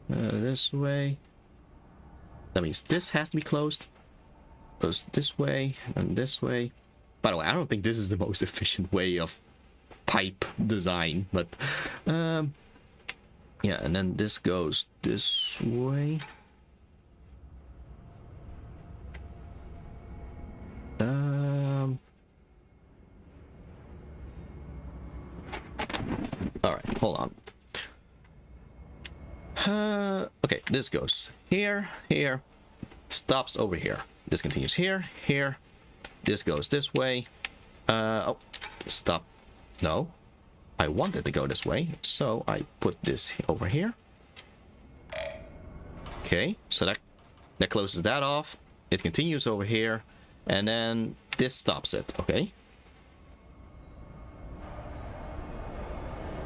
This way. That means this has to be closed. Goes this way and this way. By the way, I don't think this is the most efficient way of pipe design, but yeah, and then this goes this way. All right, hold on. Okay, this goes here, here, stops over here. This continues here, here. This goes this way. Oh, stop. No, I wanted to go this way, so I put this over here. Okay, so that closes that off. It continues over here, and then this stops it. Okay.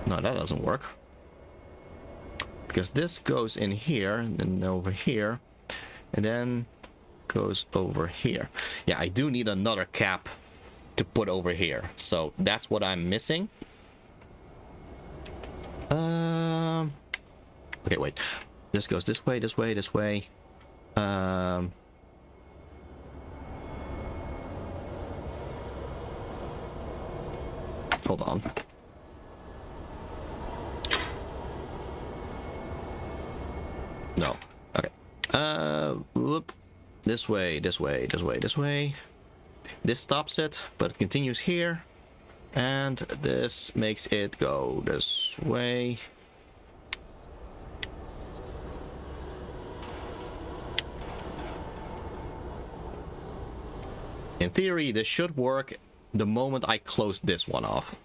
No, that doesn't work. Because this goes in here, and then over here, and then goes over here. Yeah, I do need another cap to put over here. So that's what I'm missing. Okay, wait. This goes this way, this way, this way. Hold on. No. Okay. Whoop. This way, this way, this way, this way. This stops it, but it continues here. And this makes it go this way. In theory, this should work the moment I close this one off.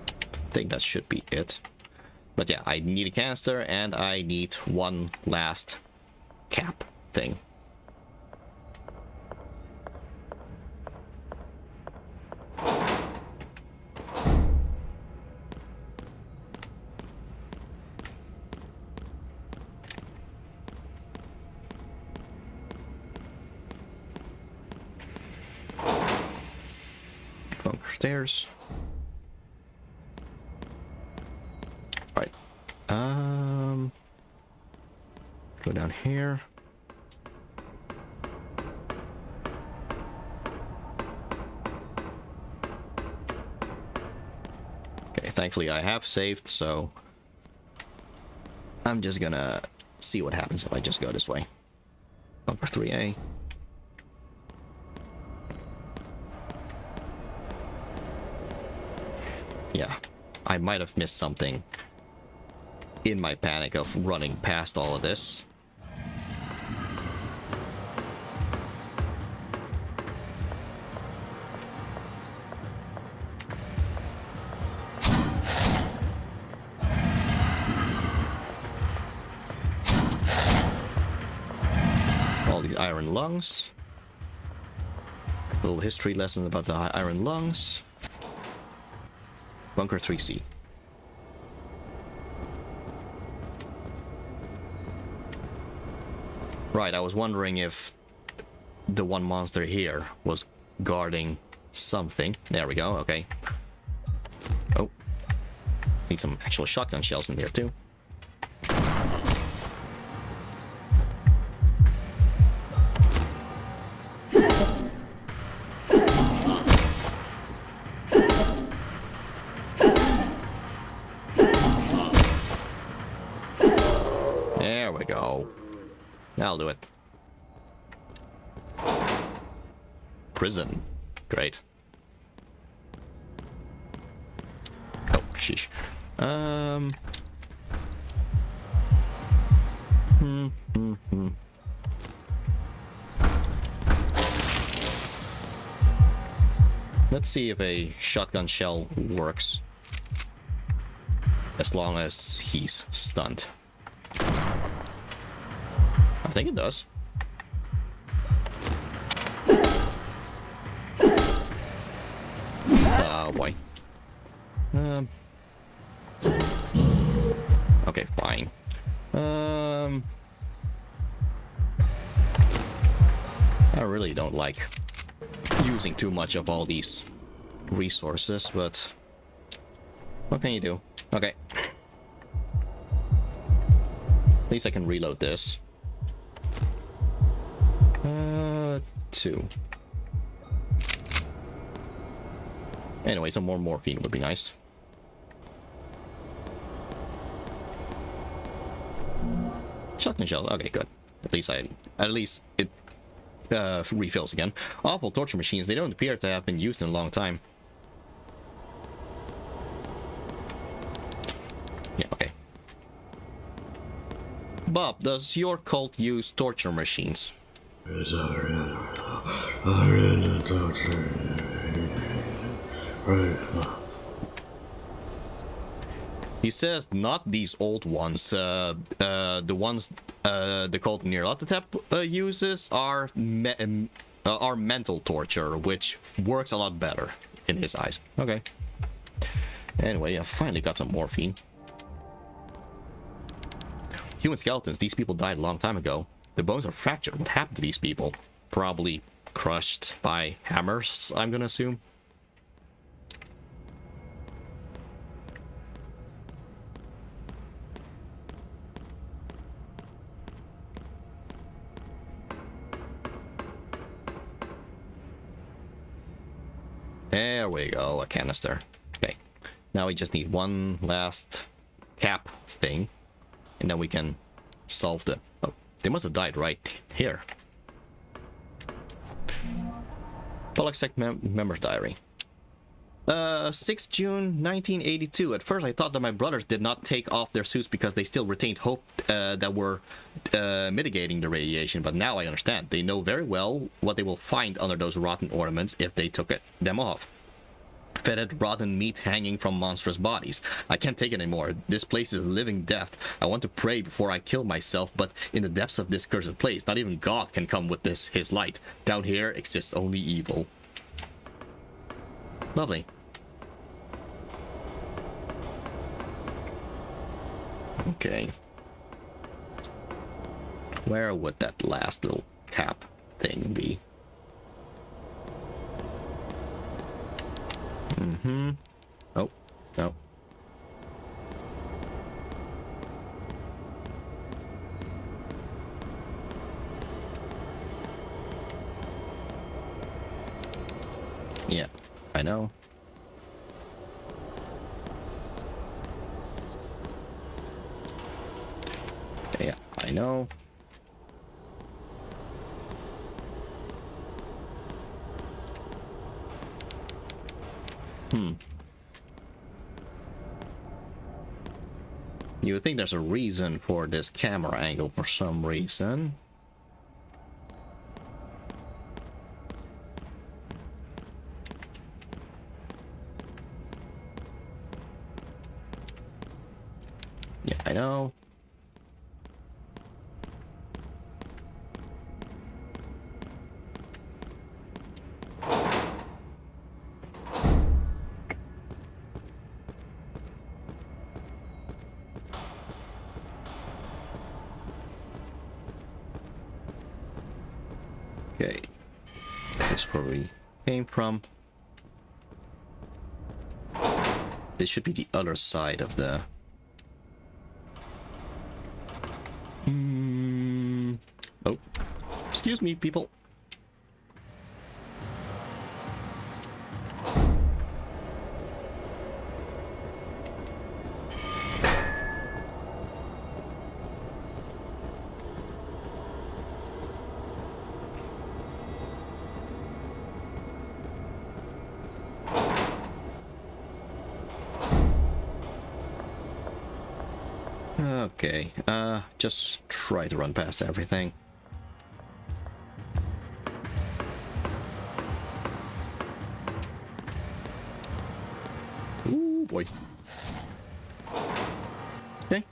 I think that should be it. But yeah, I need a canister and I need one last cap thing. Bunker stairs. Right. Go down here. Okay, thankfully I have saved, so I'm just gonna see what happens if I just go this way. Bunker 3A. Yeah, I might have missed something in my panic of running past all of this. All these iron lungs. Little history lesson about the iron lungs. Bunker 3C. Right, I was wondering if the one monster here was guarding something. There we go, okay. Oh. Need some actual shotgun shells in there too. There we go. That'll do it. prison. Great. Oh, sheesh. Let's see if a shotgun shell works. As long as he's stunned. I think it does. Oh boy. Okay, fine. I really don't like using too much of all these resources, but what can you do? Okay. At least I can reload this. 2. Anyway, some more morphine would be nice. Shotgun shell. Okay, good. At least it refills again. Awful torture machines. They don't appear to have been used in a long time. Yeah, okay. Bob, does your cult use torture machines? He says not these old ones. The ones the Cult of Nyarlathotep uses are mental torture, which works a lot better in his eyes. Okay. Anyway, I finally got some morphine. Human skeletons. These people died a long time ago. The bones are fractured. What happened to these people? Probably crushed by hammers, I'm gonna assume. There we go, a canister. Okay, now we just need one last cap thing, and then we can solve the... Oh, they must have died right here. Pollock Member's Diary. 6 June 1982. At first I thought that my brothers did not take off their suits because they still retained hope that were mitigating the radiation, but now I understand. They know very well what they will find under those rotten ornaments if they took them off. Fetid, rotten meat hanging from monstrous bodies. I can't take it anymore. This place is living death. I want to pray before I kill myself, but in the depths of this cursed place, not even God can come with his light. Down here exists only evil. Lovely. Okay. Where would that last little cap thing be? Mm-hmm. Oh, no. Yeah, I know. Yeah, I know. You would think there's a reason for this camera angle for some reason. Yeah, I know. Okay, that's where we came from. This should be the other side of the... Oh, excuse me, people. Okay, just try to run past everything. Ooh, boy. Okay.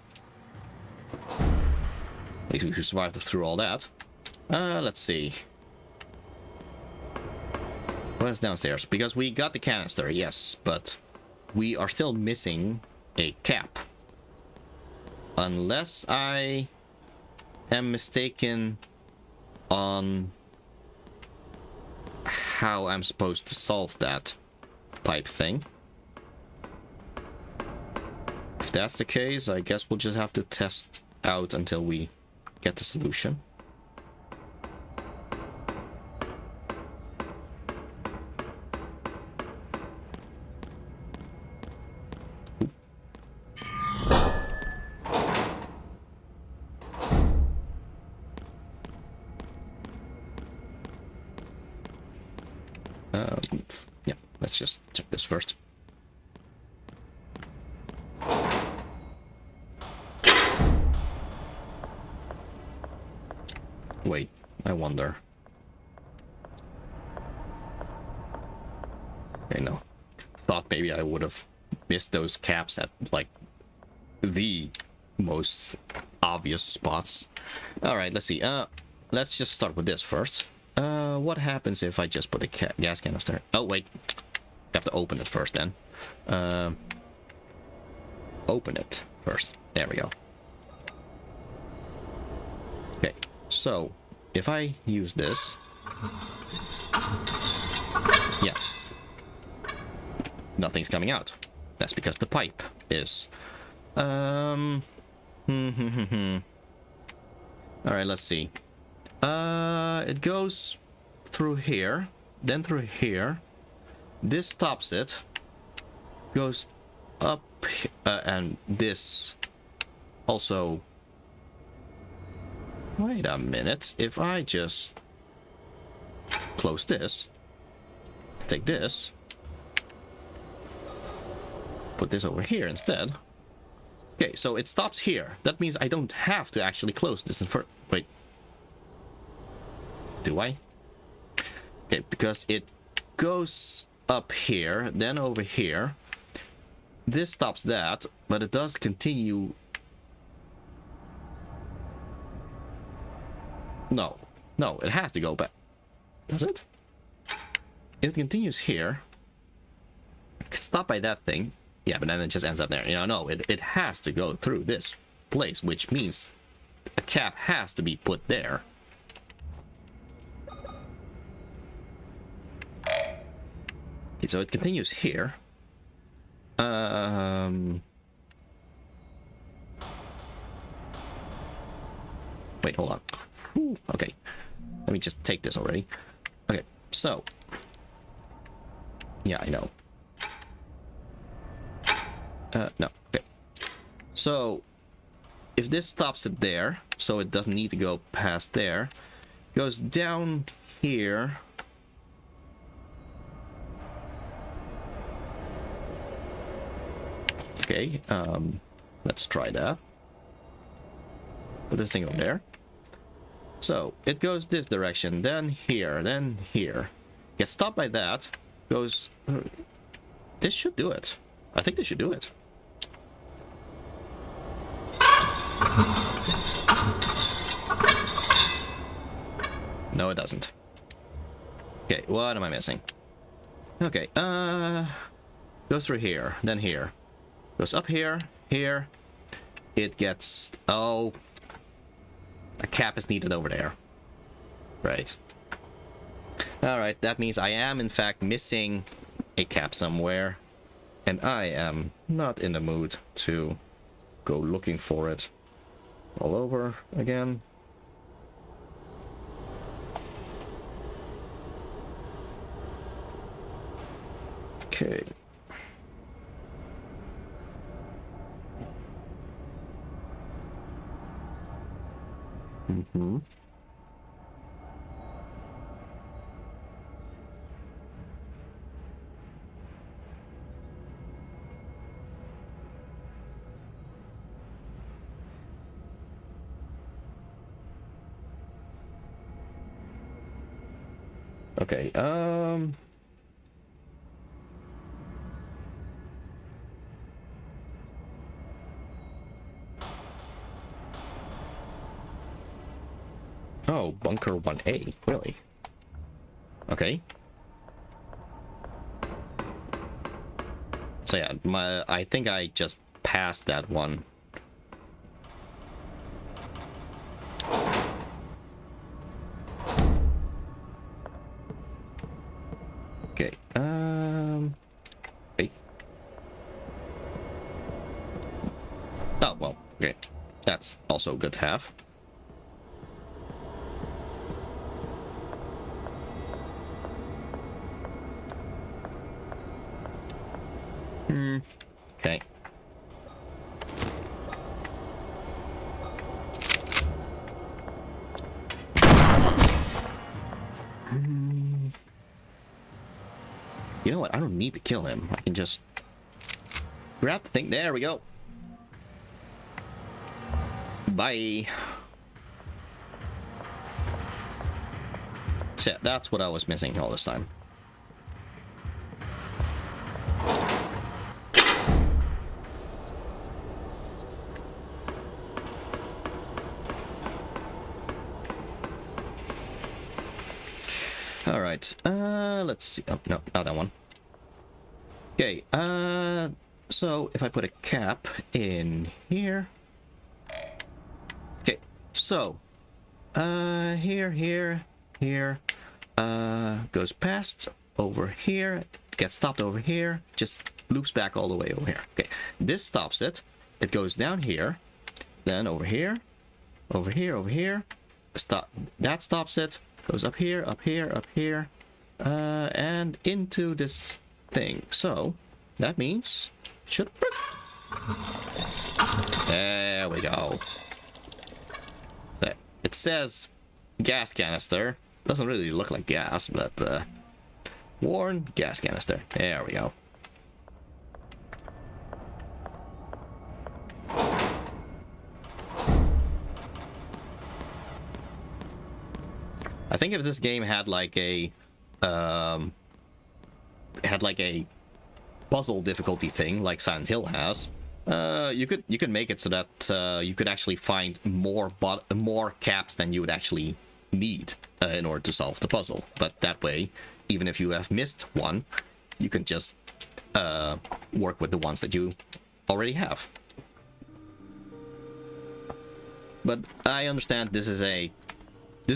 At least we survived through all that. Let's see. What is downstairs? Because we got the canister, yes, but we are still missing a cap. Unless I am mistaken on how I'm supposed to solve that pipe thing. If that's the case, I guess we'll just have to test out until we get the solution. Yeah, let's just check this first. Wait, I wonder. Okay, no. Thought maybe I would have missed those caps at, like, the most obvious spots. Alright, let's see. Let's just start with this first. What happens if I just put a gas canister? Oh, wait. I have to open it first, then. Open it first. There we go. Okay, so if I use this... Yeah. Nothing's coming out. That's because the pipe is... Alright, let's see. It goes through here, then through here. This stops it. Goes up, and this also... Wait a minute. If I just close this, take this, put this over here instead. Okay, so it stops here. That means I don't have to actually close this in first. Wait. Do I? Okay, because it goes up here, then over here. This stops that, but it does continue. No, it has to go back. Does it? It continues here. It's stopped by that thing. Yeah, but then it just ends up there. You know, no, it has to go through this place, which means a cap has to be put there. Okay, so it continues here. Wait, hold on. Whew, okay. Let me just take this already. Okay, so. Yeah, I know. No. Okay. So, if this stops it there, so it doesn't need to go past there, goes down here. Okay, let's try that. Put this thing over there. So, it goes this direction, then here, then here. Gets stopped by that, goes... This should do it. I think this should do it. No, it doesn't. Okay, what am I missing? Okay, goes through here, then here. Goes up here, here. It gets... Oh. A cap is needed over there. Right. Alright, that means I am in fact missing a cap somewhere. And I am not in the mood to go looking for it all over again. Okay. Mm-hmm. Okay, oh, Bunker 1A, really? Okay. So yeah, I think I just passed that one. Okay, wait. Oh, well, okay. That's also good to have. Okay. You know what? I don't need to kill him. I can just grab the thing. There we go. Bye. So yeah, that's what I was missing all this time. All right. Let's see. Oh, no, not that one. Okay. So if I put a cap in here. Okay. So, here, goes past over here, gets stopped over here, just loops back all the way over here. Okay. This stops it. It goes down here, then over here, over here. Stop. That stops it. Goes up here, and into this thing. So that means should work. There we go. So it says gas canister. Doesn't really look like gas, but worn gas canister. There we go. I think if this game had like a puzzle difficulty thing like Silent Hill has, you could make it so that you could actually find more caps than you would actually need in order to solve the puzzle. But that way, even if you have missed one, you can just work with the ones that you already have. But I understand this is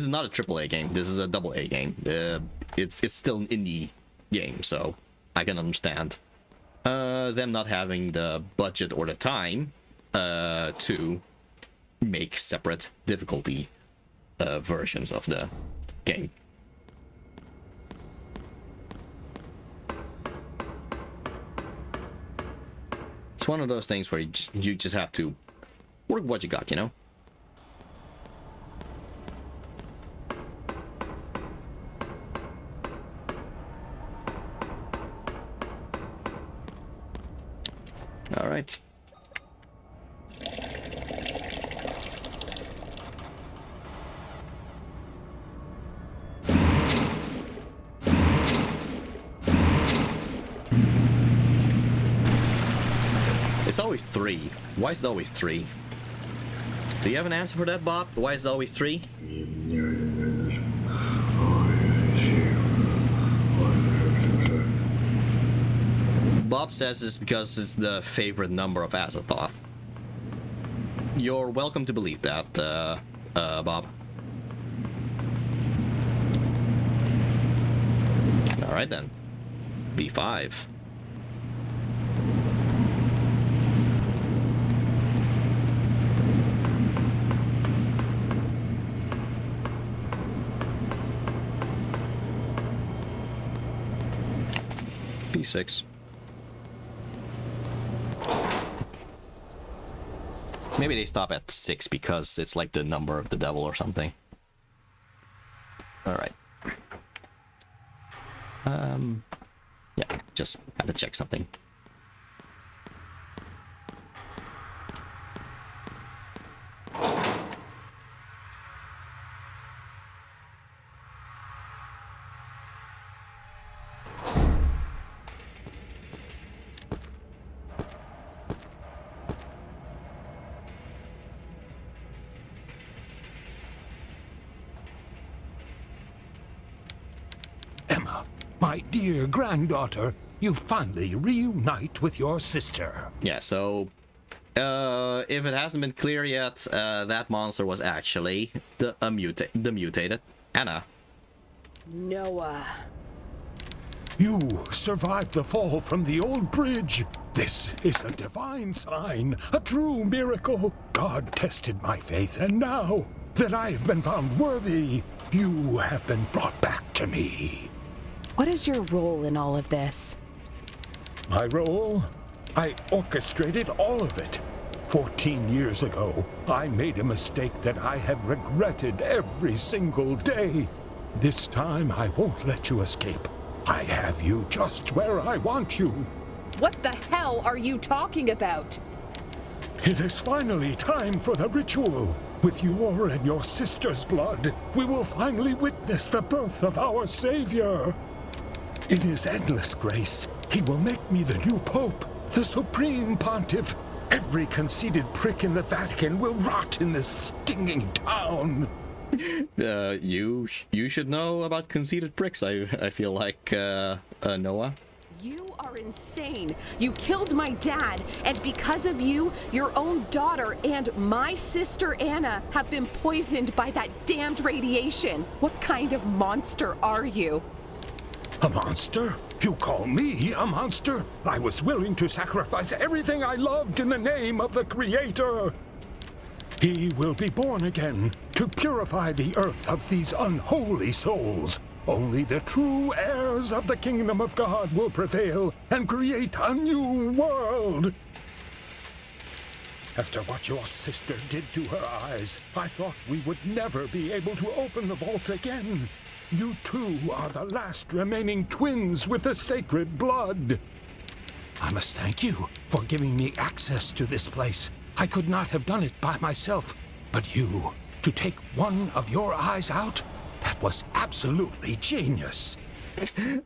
not a AAA game. This is a AA game. It's still an indie game, so I can understand them not having the budget or the time to make separate difficulty versions of the game. It's one of those things where you just have to work what you got, you know? All right. It's always 3. Why is it always 3? Do you have an answer for that, Bob? Why is it always 3? Bob says it's because it's the favorite number of Azathoth. You're welcome to believe that, Bob. Alright then. B5. B6. Maybe they stop at 6 because it's like the number of the devil or something. Alright. Yeah, just had to check something. my dear granddaughter, you finally reunite with your sister. Yeah, so if it hasn't been clear yet, that monster was actually the mutated Anna. Noah. You survived the fall from the old bridge. This is a divine sign, a true miracle. God tested my faith, and now that I have been found worthy, you have been brought back to me. What is your role in all of this? My role? I orchestrated all of it. 14 years ago, I made a mistake that I have regretted every single day. This time, I won't let you escape. I have you just where I want you. What the hell are you talking about? It is finally time for the ritual. With your and your sister's blood, we will finally witness the birth of our Savior. In his endless grace, he will make me the new Pope, the Supreme Pontiff. Every conceited prick in the Vatican will rot in this stinging town. You should know about conceited pricks, I feel like, Noah. You are insane. You killed my dad, and because of you, your own daughter and my sister Anna have been poisoned by that damned radiation. What kind of monster are you? A monster? You call me a monster? I was willing to sacrifice everything I loved in the name of the Creator. He will be born again to purify the earth of these unholy souls. Only the true heirs of the kingdom of God will prevail and create a new world. After what your sister did to her eyes, I thought we would never be able to open the vault again. You two are the last remaining twins with the sacred blood. I must thank you for giving me access to this place. I could not have done it by myself, but you, to take one of your eyes out, that was absolutely genius.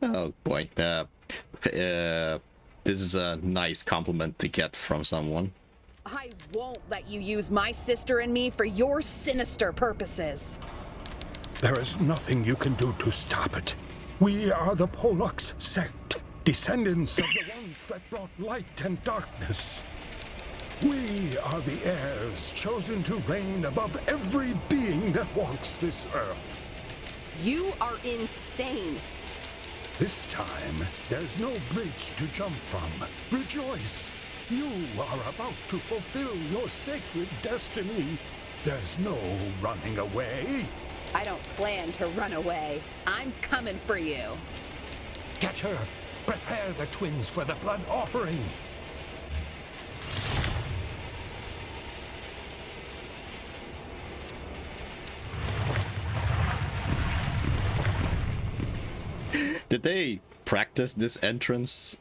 Oh boy, this is a nice compliment to get from someone. I won't let you use my sister and me for your sinister purposes. There is nothing you can do to stop it. We are the Pollux sect, descendants of the ones that brought light and darkness. We are the heirs chosen to reign above every being that walks this earth. You are insane. This time, there's no bridge to jump from. Rejoice! You are about to fulfill your sacred destiny. There's no running away. I don't plan to run away. I'm coming for you. Get her! Prepare the twins for the blood offering! Did they practice this entrance?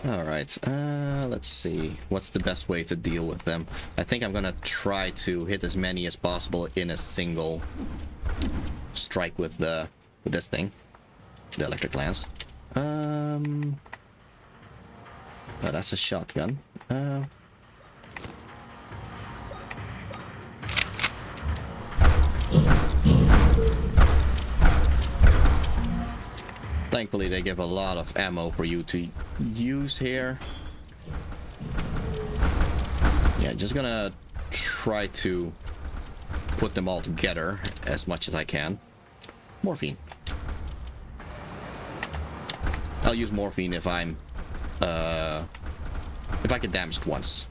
Alright, let's see. What's the best way to deal with them? I think I'm gonna try to hit as many as possible in a single strike with this thing. The electric lance. Oh, that's a shotgun. Thankfully, they give a lot of ammo for you to use here. Yeah, just gonna try to put them all together as much as I can. Morphine. I'll use morphine if I'm if I get damaged once.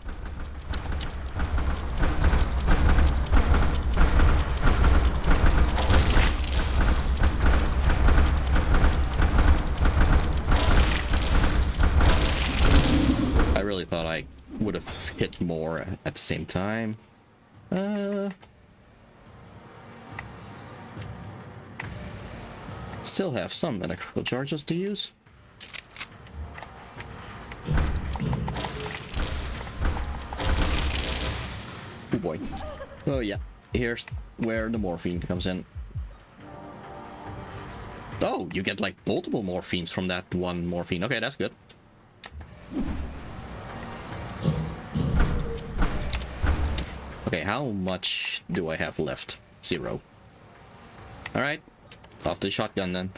I really thought I would have hit more at the same time. Still have some electrical charges to use. Oh boy. Oh yeah. Here's where the morphine comes in. Oh, you get like multiple morphines from that one morphine. Okay, that's good. Okay, how much do I have left? 0. Alright. Off the shotgun then.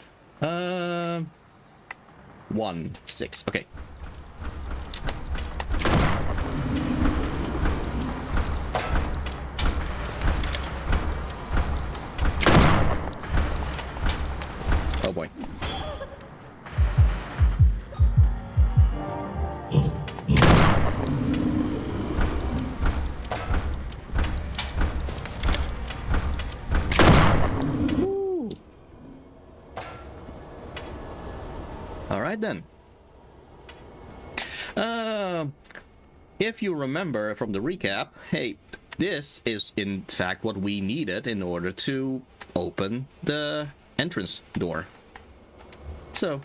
1, 6. Okay. Oh boy. Alright then. If you remember from the recap, hey, this is in fact what we needed in order to open the entrance door. So,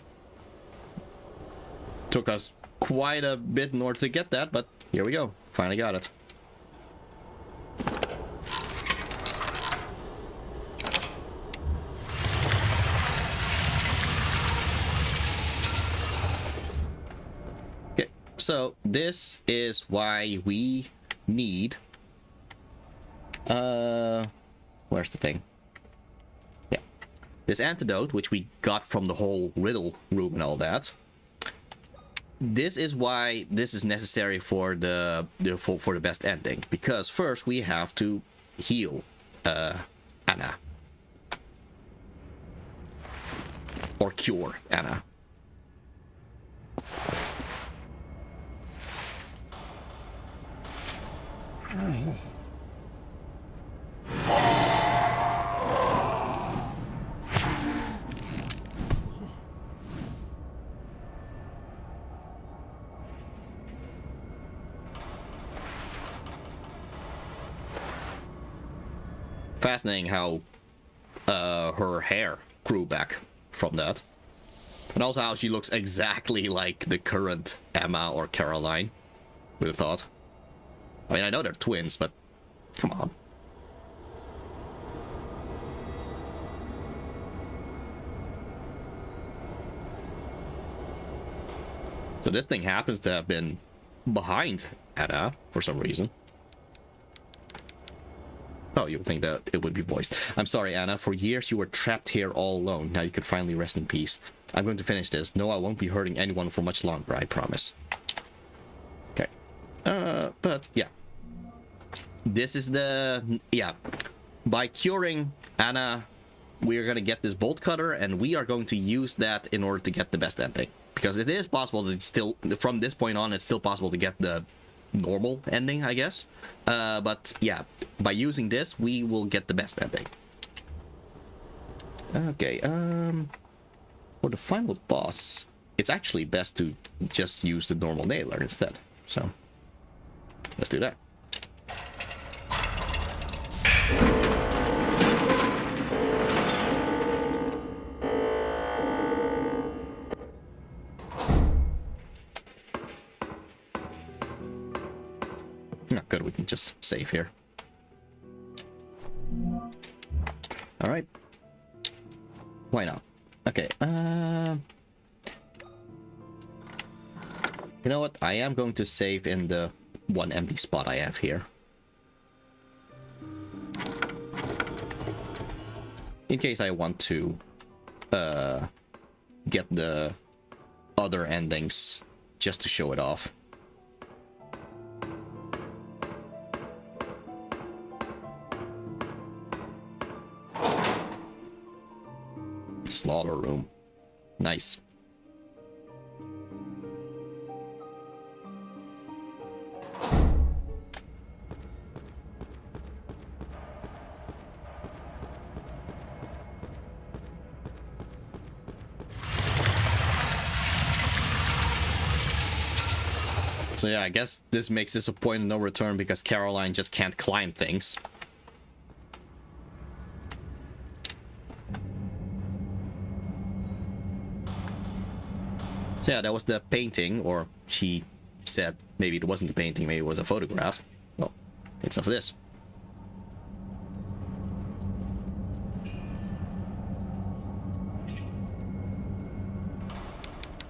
took us quite a bit in order to get that, but here we go. Finally got it. Okay, so this is why we need... where's the thing? Yeah. This antidote, which we got from the whole riddle room and all that. This is why this is necessary for the best ending. Because first we have to heal Anna. Or cure Anna. Fascinating how her hair grew back from that. And also how she looks exactly like the current Emma or Caroline. Would have thought. I mean, I know they're twins, but come on. So this thing happens to have been behind Anna for some reason. Oh, you would think that it would be voiced. I'm sorry, Anna. For years you were trapped here all alone. Now you can finally rest in peace. I'm going to finish this. No, I won't be hurting anyone for much longer, I promise. Okay. But yeah. This is the... Yeah. By curing Anna, we're going to get this bolt cutter, and we are going to use that in order to get the best ending. Because it is possible to still... From this point on, it's still possible to get the normal ending, I guess. But yeah, by using this, we will get the best ending. Okay, for the final boss, it's actually best to just use the normal nailer instead. So, let's do that. Not good, we can just save here. Alright. Why not? Okay, you know what? I am going to save in the one empty spot I have here. In case I want to get the other endings just to show it off. Slaughter room. Nice. So yeah, I guess this makes this a point of no return because Caroline just can't climb things. So yeah, that was the painting, or she said maybe it wasn't the painting, maybe it was a photograph. Well, it's of this.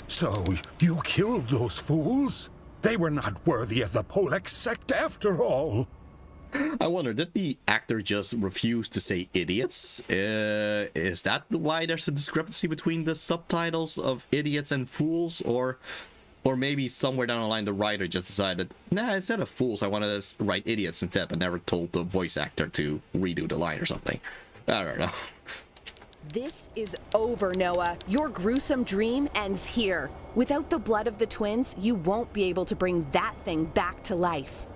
So, you killed those fools? They were not worthy of the Polek sect after all. I wonder, did the actor just refuse to say idiots? Is that why there's a discrepancy between the subtitles of idiots and fools? Or maybe somewhere down the line the writer just decided, nah, instead of fools, I want to write idiots instead, but never told the voice actor to redo the line or something. I don't know. This is over, Noah. Your gruesome dream ends here. Without the blood of the twins, you won't be able to bring that thing back to life.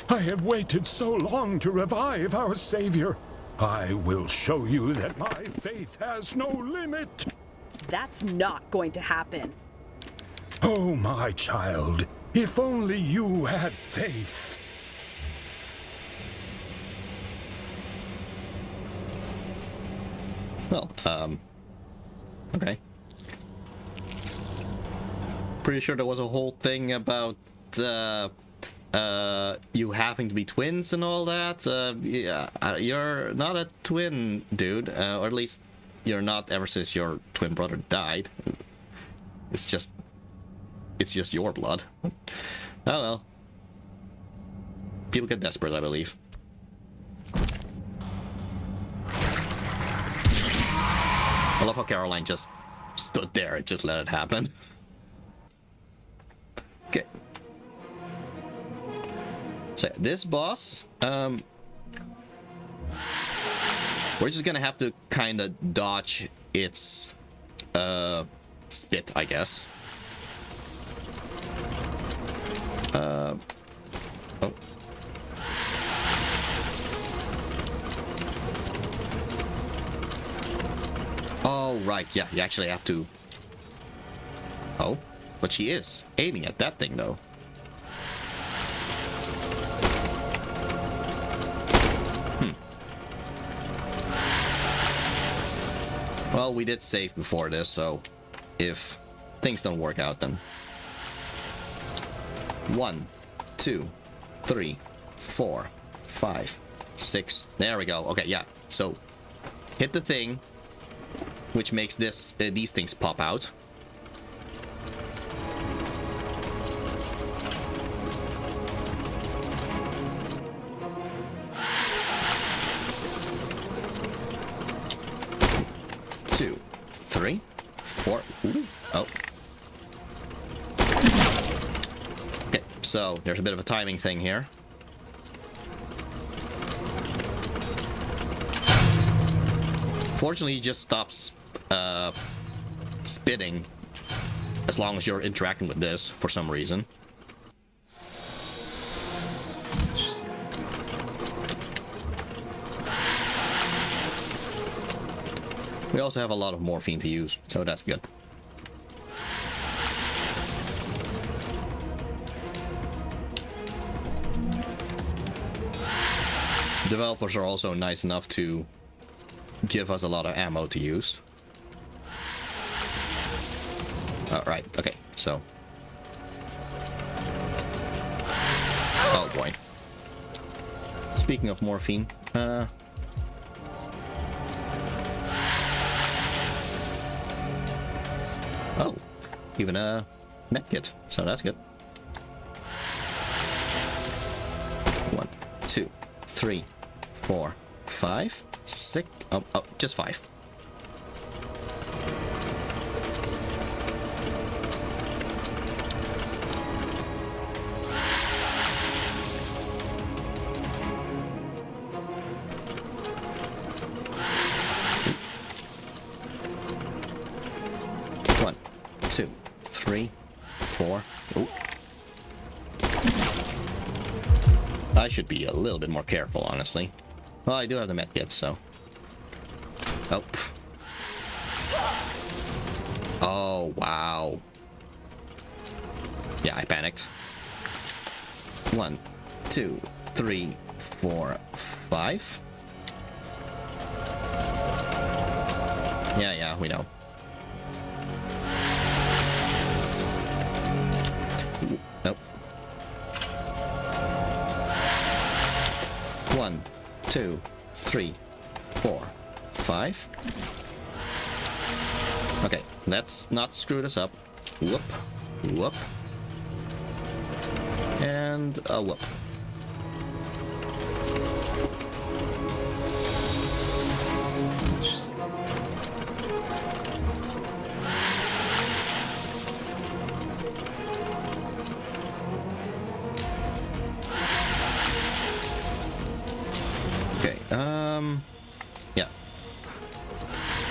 I have waited so long to revive our Savior. I will show you that my faith has no limit. That's not going to happen. Oh, my child, if only you had faith. Well, okay. Pretty sure there was a whole thing about, you having to be twins and all that. Yeah, you're not a twin, dude. Or at least you're not ever since your twin brother died. It's just your blood. Oh well. People get desperate, I believe. I love how Caroline just stood there and just let it happen. Okay. So yeah, this boss, we're just gonna have to kind of dodge its spit, I guess. Oh. Oh, right, yeah, you actually have to... Oh, but she is aiming at that thing, though. Well, we did save before this, so if things don't work out, then... 1, 2, 3, 4, 5, 6. There we go. Okay, yeah. So, hit the thing, which makes this these things pop out. Two, 3, 4. Ooh. Oh. Okay, so there's a bit of a timing thing here. Fortunately, it just stops spitting as long as you're interacting with this for some reason. We also have a lot of morphine to use, so that's good. Developers are also nice enough to give us a lot of ammo to use. Right, okay, so... Oh boy. Speaking of morphine, oh, even a medkit, so that's good. 1, 2, 3, 4, 5, 6. Oh, just 5. One, 2, 3, 4. Ooh. I should be a little bit more careful, honestly. Well, I do have the medkit, so... Oh. Oh, wow. Yeah, I panicked. 1, 2, 3, 4, 5. Yeah, we know. Ooh, nope. 1, 2, 3, 4, 5. Okay, let's not screw this up. Whoop, whoop, and a whoop. Yeah.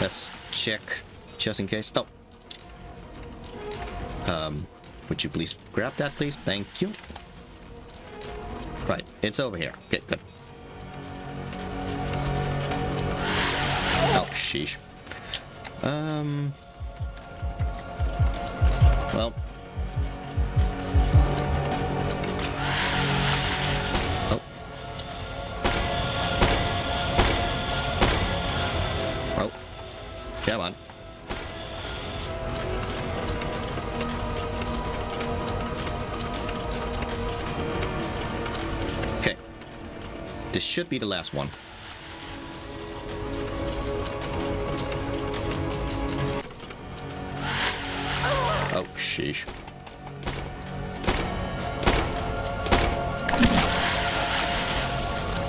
Let's check just in case. Oh. Would you please grab that, please? Thank you. Right, it's over here. Okay, good. Oh, sheesh. Well. Oh. Oh. Come on. Okay. This should be the last one. Oh, sheesh.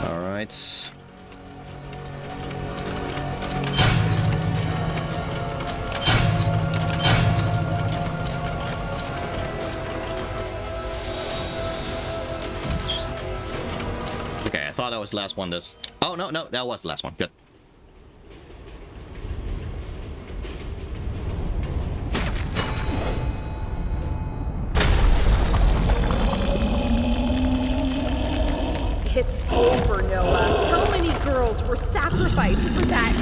All right. Okay, I thought that was the last one. This. Oh, no, that was the last one. Good. It's over, Noah. How many girls were sacrificed for that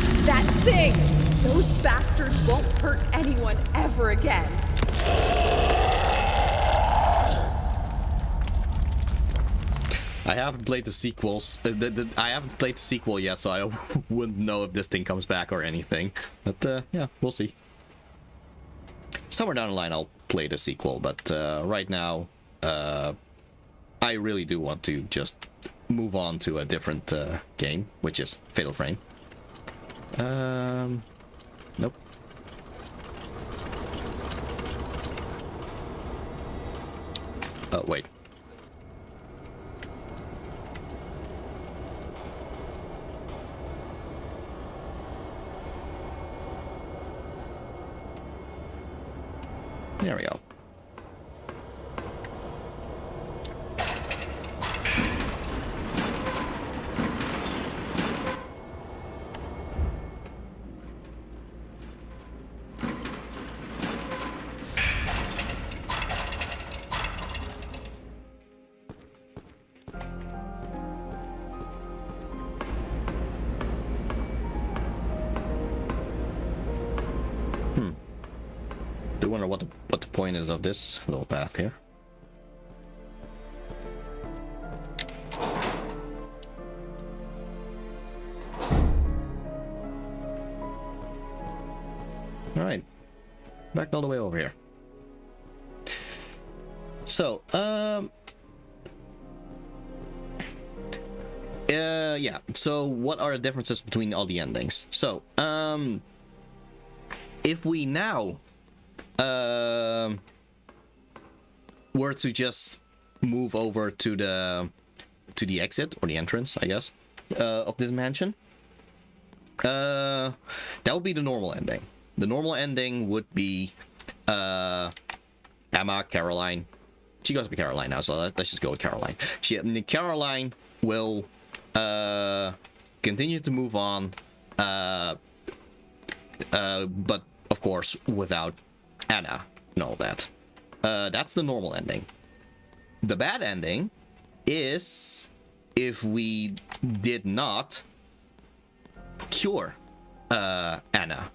thing? Those bastards won't hurt anyone ever again. I haven't played the sequels. I haven't played the sequel yet, so I wouldn't know if this thing comes back or anything. But yeah, we'll see. Somewhere down the line, I'll play the sequel. But right now, I really do want to just move on to a different game, which is Fatal Frame. Nope. Oh, wait. There we go. Do wonder what the point is of this little path here. All right, back all the way over here. So, yeah. So, what are the differences between all the endings? So, if we now were to just move over to the exit or the entrance, I guess, of this mansion, that would be the normal ending. The normal ending would be Emma, Caroline. She goes to be Caroline now, so let's just go with Caroline. Caroline will continue to move on, but of course without Anna and all that. That's the normal ending. The bad ending is if we did not cure Anna.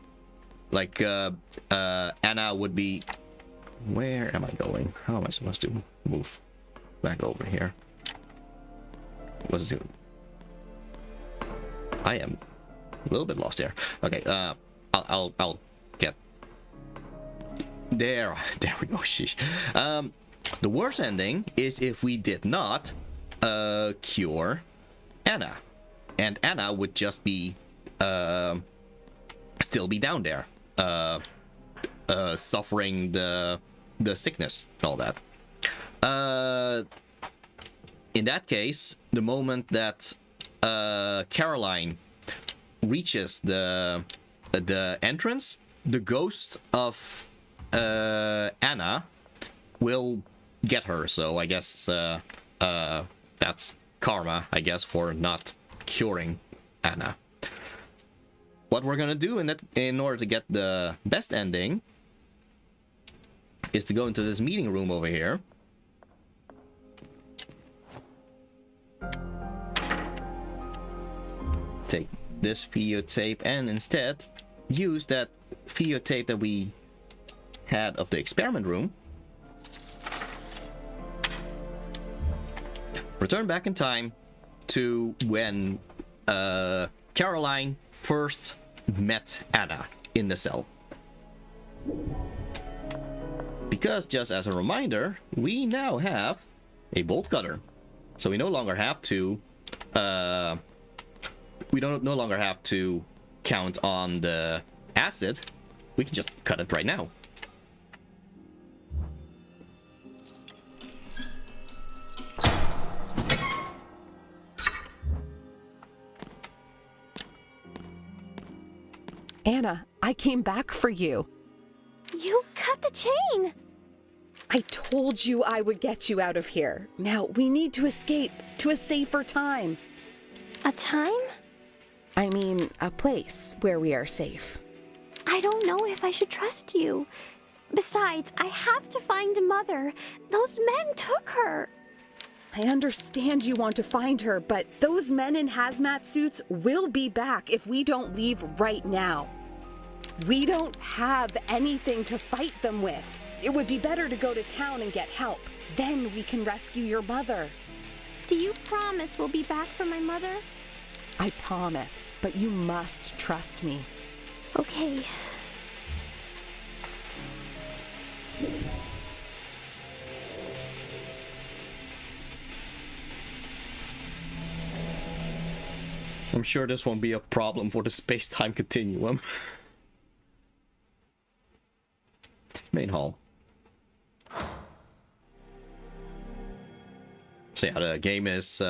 Like, Anna would be... Where am I going? How am I supposed to move back over here? What's it? I am a little bit lost here. Okay, I'll get... There we go. Sheesh. The worst ending is if we did not cure Anna, and Anna would just be still be down there, suffering the sickness and all that. In that case, the moment that Caroline reaches the entrance, the ghost of Anna will get her. So I guess that's karma, I guess, for not curing Anna. What we're gonna do in order to get the best ending is to go into this meeting room over here. Take this videotape and instead use that videotape that we had of the experiment room. Return back in time to when Caroline first met Anna in the cell. Because just as a reminder, we now have a bolt cutter. So we no longer have to no longer have to count on the acid. We can just cut it right now. Anna, I came back for you. You cut the chain! I told you I would get you out of here. Now, we need to escape to a safer time. A time? I mean, a place where we are safe. I don't know if I should trust you. Besides, I have to find Mother. Those men took her. I understand you want to find her, but those men in hazmat suits will be back if we don't leave right now. We don't have anything to fight them with. It would be better to go to town and get help. Then we can rescue your mother. Do you promise we'll be back for my mother? I promise, but you must trust me. Okay. I'm sure this won't be a problem for the space-time continuum. Main hall. So yeah, the game is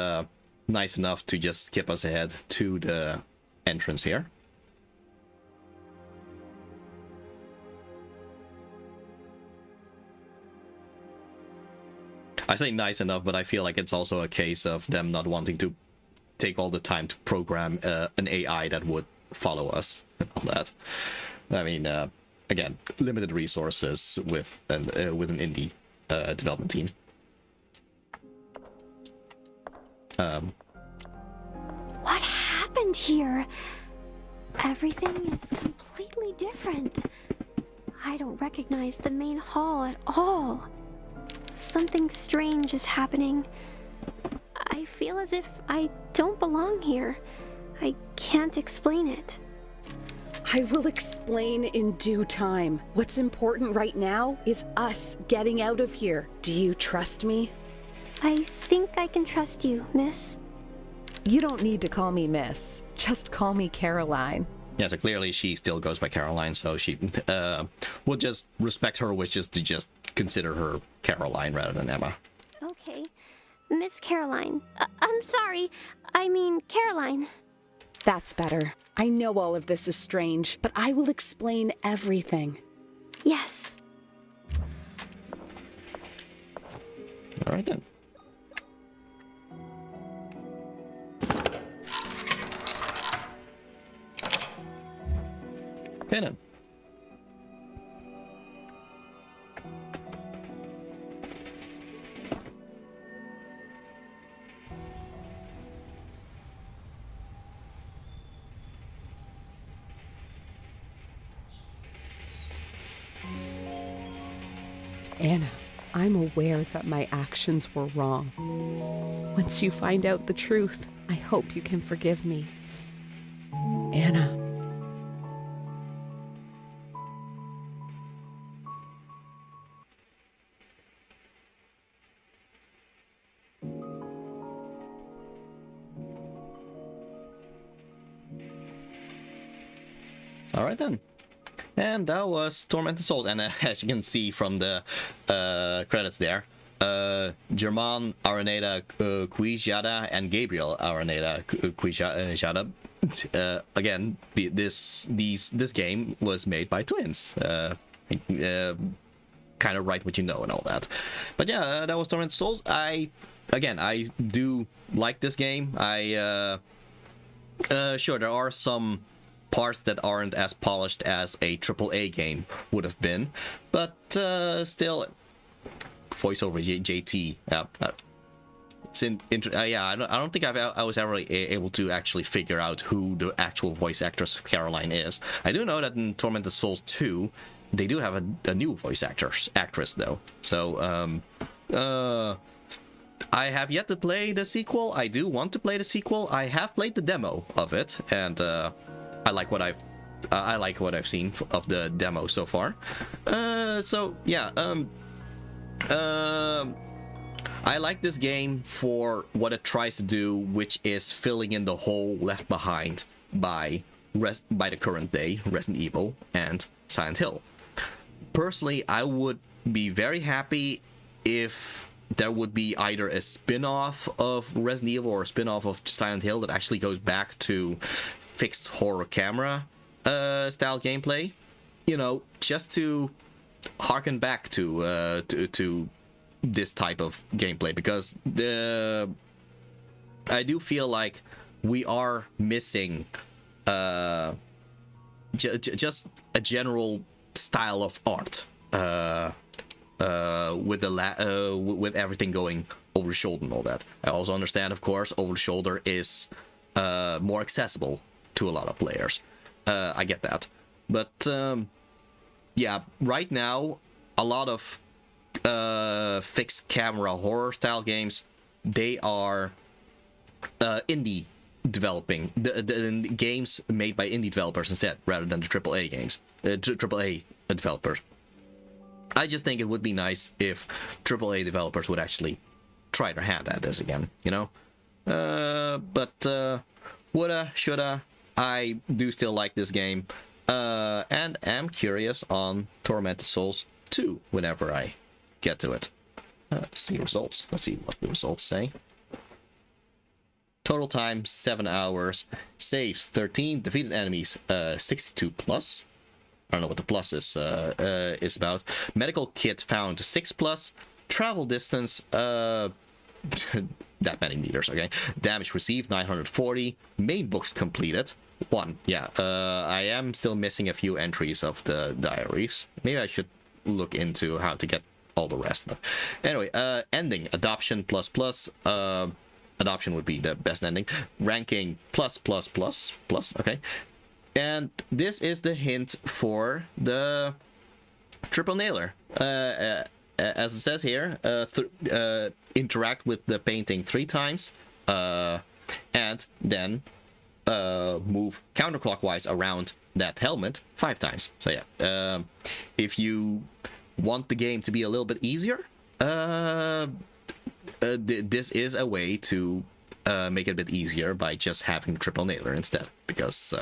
nice enough to just skip us ahead to the entrance here. I say nice enough, but I feel like it's also a case of them not wanting to take all the time to program an AI that would follow us and all that. I mean, again, limited resources with an indie development team. What happened here? Everything is completely different. I don't recognize the main hall at all. Something strange is happening. I feel as if I don't belong here. I can't explain it. I will explain in due time. What's important right now is us getting out of here. Do you trust me? I think I can trust you, miss. You don't need to call me miss. Just call me Caroline. Yeah, so clearly she still goes by Caroline, so she will just respect her wishes to just consider her Caroline rather than Emma. Okay. Miss Caroline. I'm sorry. I mean, Caroline. That's better. I know all of this is strange, but I will explain everything. Yes. All right then. Okay then. Anna, I'm aware that my actions were wrong. Once you find out the truth, I hope you can forgive me. Anna. All right then. And that was Tormented Souls, and as you can see from the credits there, German Araneda Quijada and Gabriel Araneda Quijada. Again, this game was made by twins. Kind of write what you know and all that. But yeah, that was Tormented Souls. I do like this game. Sure, there are some parts that aren't as polished as a AAA game would have been, but still, voiceover JT. Yeah, I don't think I was ever able to actually figure out who the actual voice actress of Caroline is. I do know that in Tormented Souls 2, they do have a new voice actress though. So I have yet to play the sequel. I do want to play the sequel. I have played the demo of it, and I like what I've seen of the demo so far. So yeah, I like this game for what it tries to do, which is filling in the hole left behind by the current day Resident Evil and Silent Hill. Personally, I would be very happy if there would be either a spin-off of Resident Evil or a spin-off of Silent Hill that actually goes back to fixed horror camera style gameplay. You know, just to harken back to this type of gameplay, because I do feel like we are missing just a general style of art with everything going over the shoulder and all that. I also understand, of course, over the shoulder is more accessible to a lot of players. I get that, but yeah, right now a lot of fixed camera horror style games, they are indie developing the games made by indie developers instead, rather than the AAA games, AAA developers. I just think it would be nice if AAA developers would actually try their hand at this again, you know. But woulda, shoulda, I do still like this game, and am curious on Tormented Souls 2 whenever I get to it. Let's see results. Let's see what the results say. Total time 7 hours. Saves 13. Defeated enemies 62 plus. I don't know what the plus is about. Medical kit found 6 plus. Travel distance that many meters. Okay. Damage received 940. Main books completed 1. Yeah. I am still missing a few entries of the diaries. Maybe I should look into how to get all the rest. But anyway, ending adoption plus. Adoption would be the best ending. Ranking plus. Okay. And this is the hint for the triple nailer. As it says here, interact with the painting 3 times, and then move counterclockwise around that helmet 5 times. So yeah, if you want the game to be a little bit easier, this is a way to make it a bit easier by just having triple nailer instead, because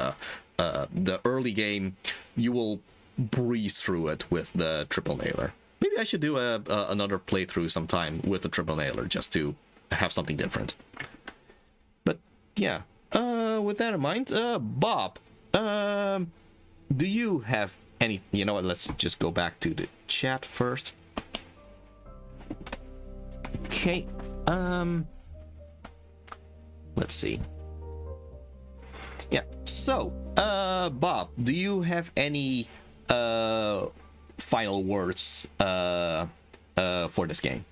the early game you will breeze through it with the triple nailer. Maybe I should do another playthrough sometime with the triple nailer just to have something different. But yeah, with that in mind, Bob, do you have any? You know what? Let's just go back to the chat first. Okay. Let's see. Yeah. So, Bob, do you have any final words for this game?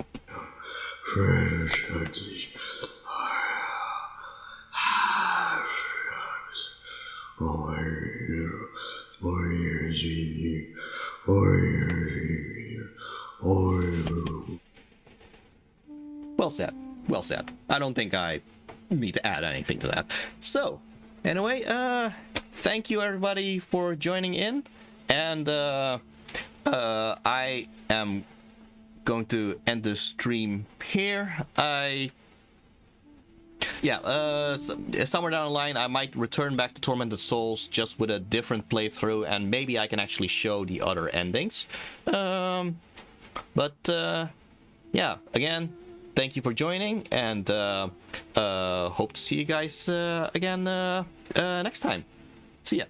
Well said. Well said. I don't think I need to add anything to that. So, anyway, thank you everybody for joining in, and I am going to end the stream here. Somewhere down the line I might return back to Tormented Souls just with a different playthrough, and maybe I can actually show the other endings. Yeah, again, thank you for joining, and hope to see you guys again next time. See ya.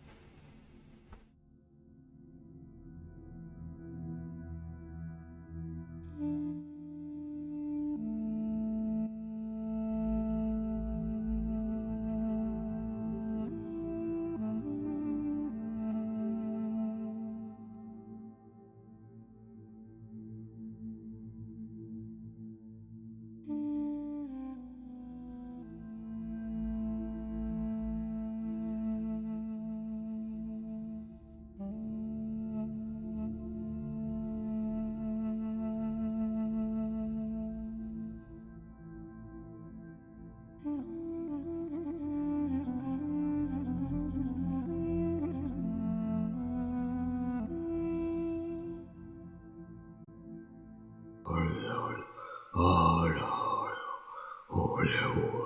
Oh, no. Oh, no.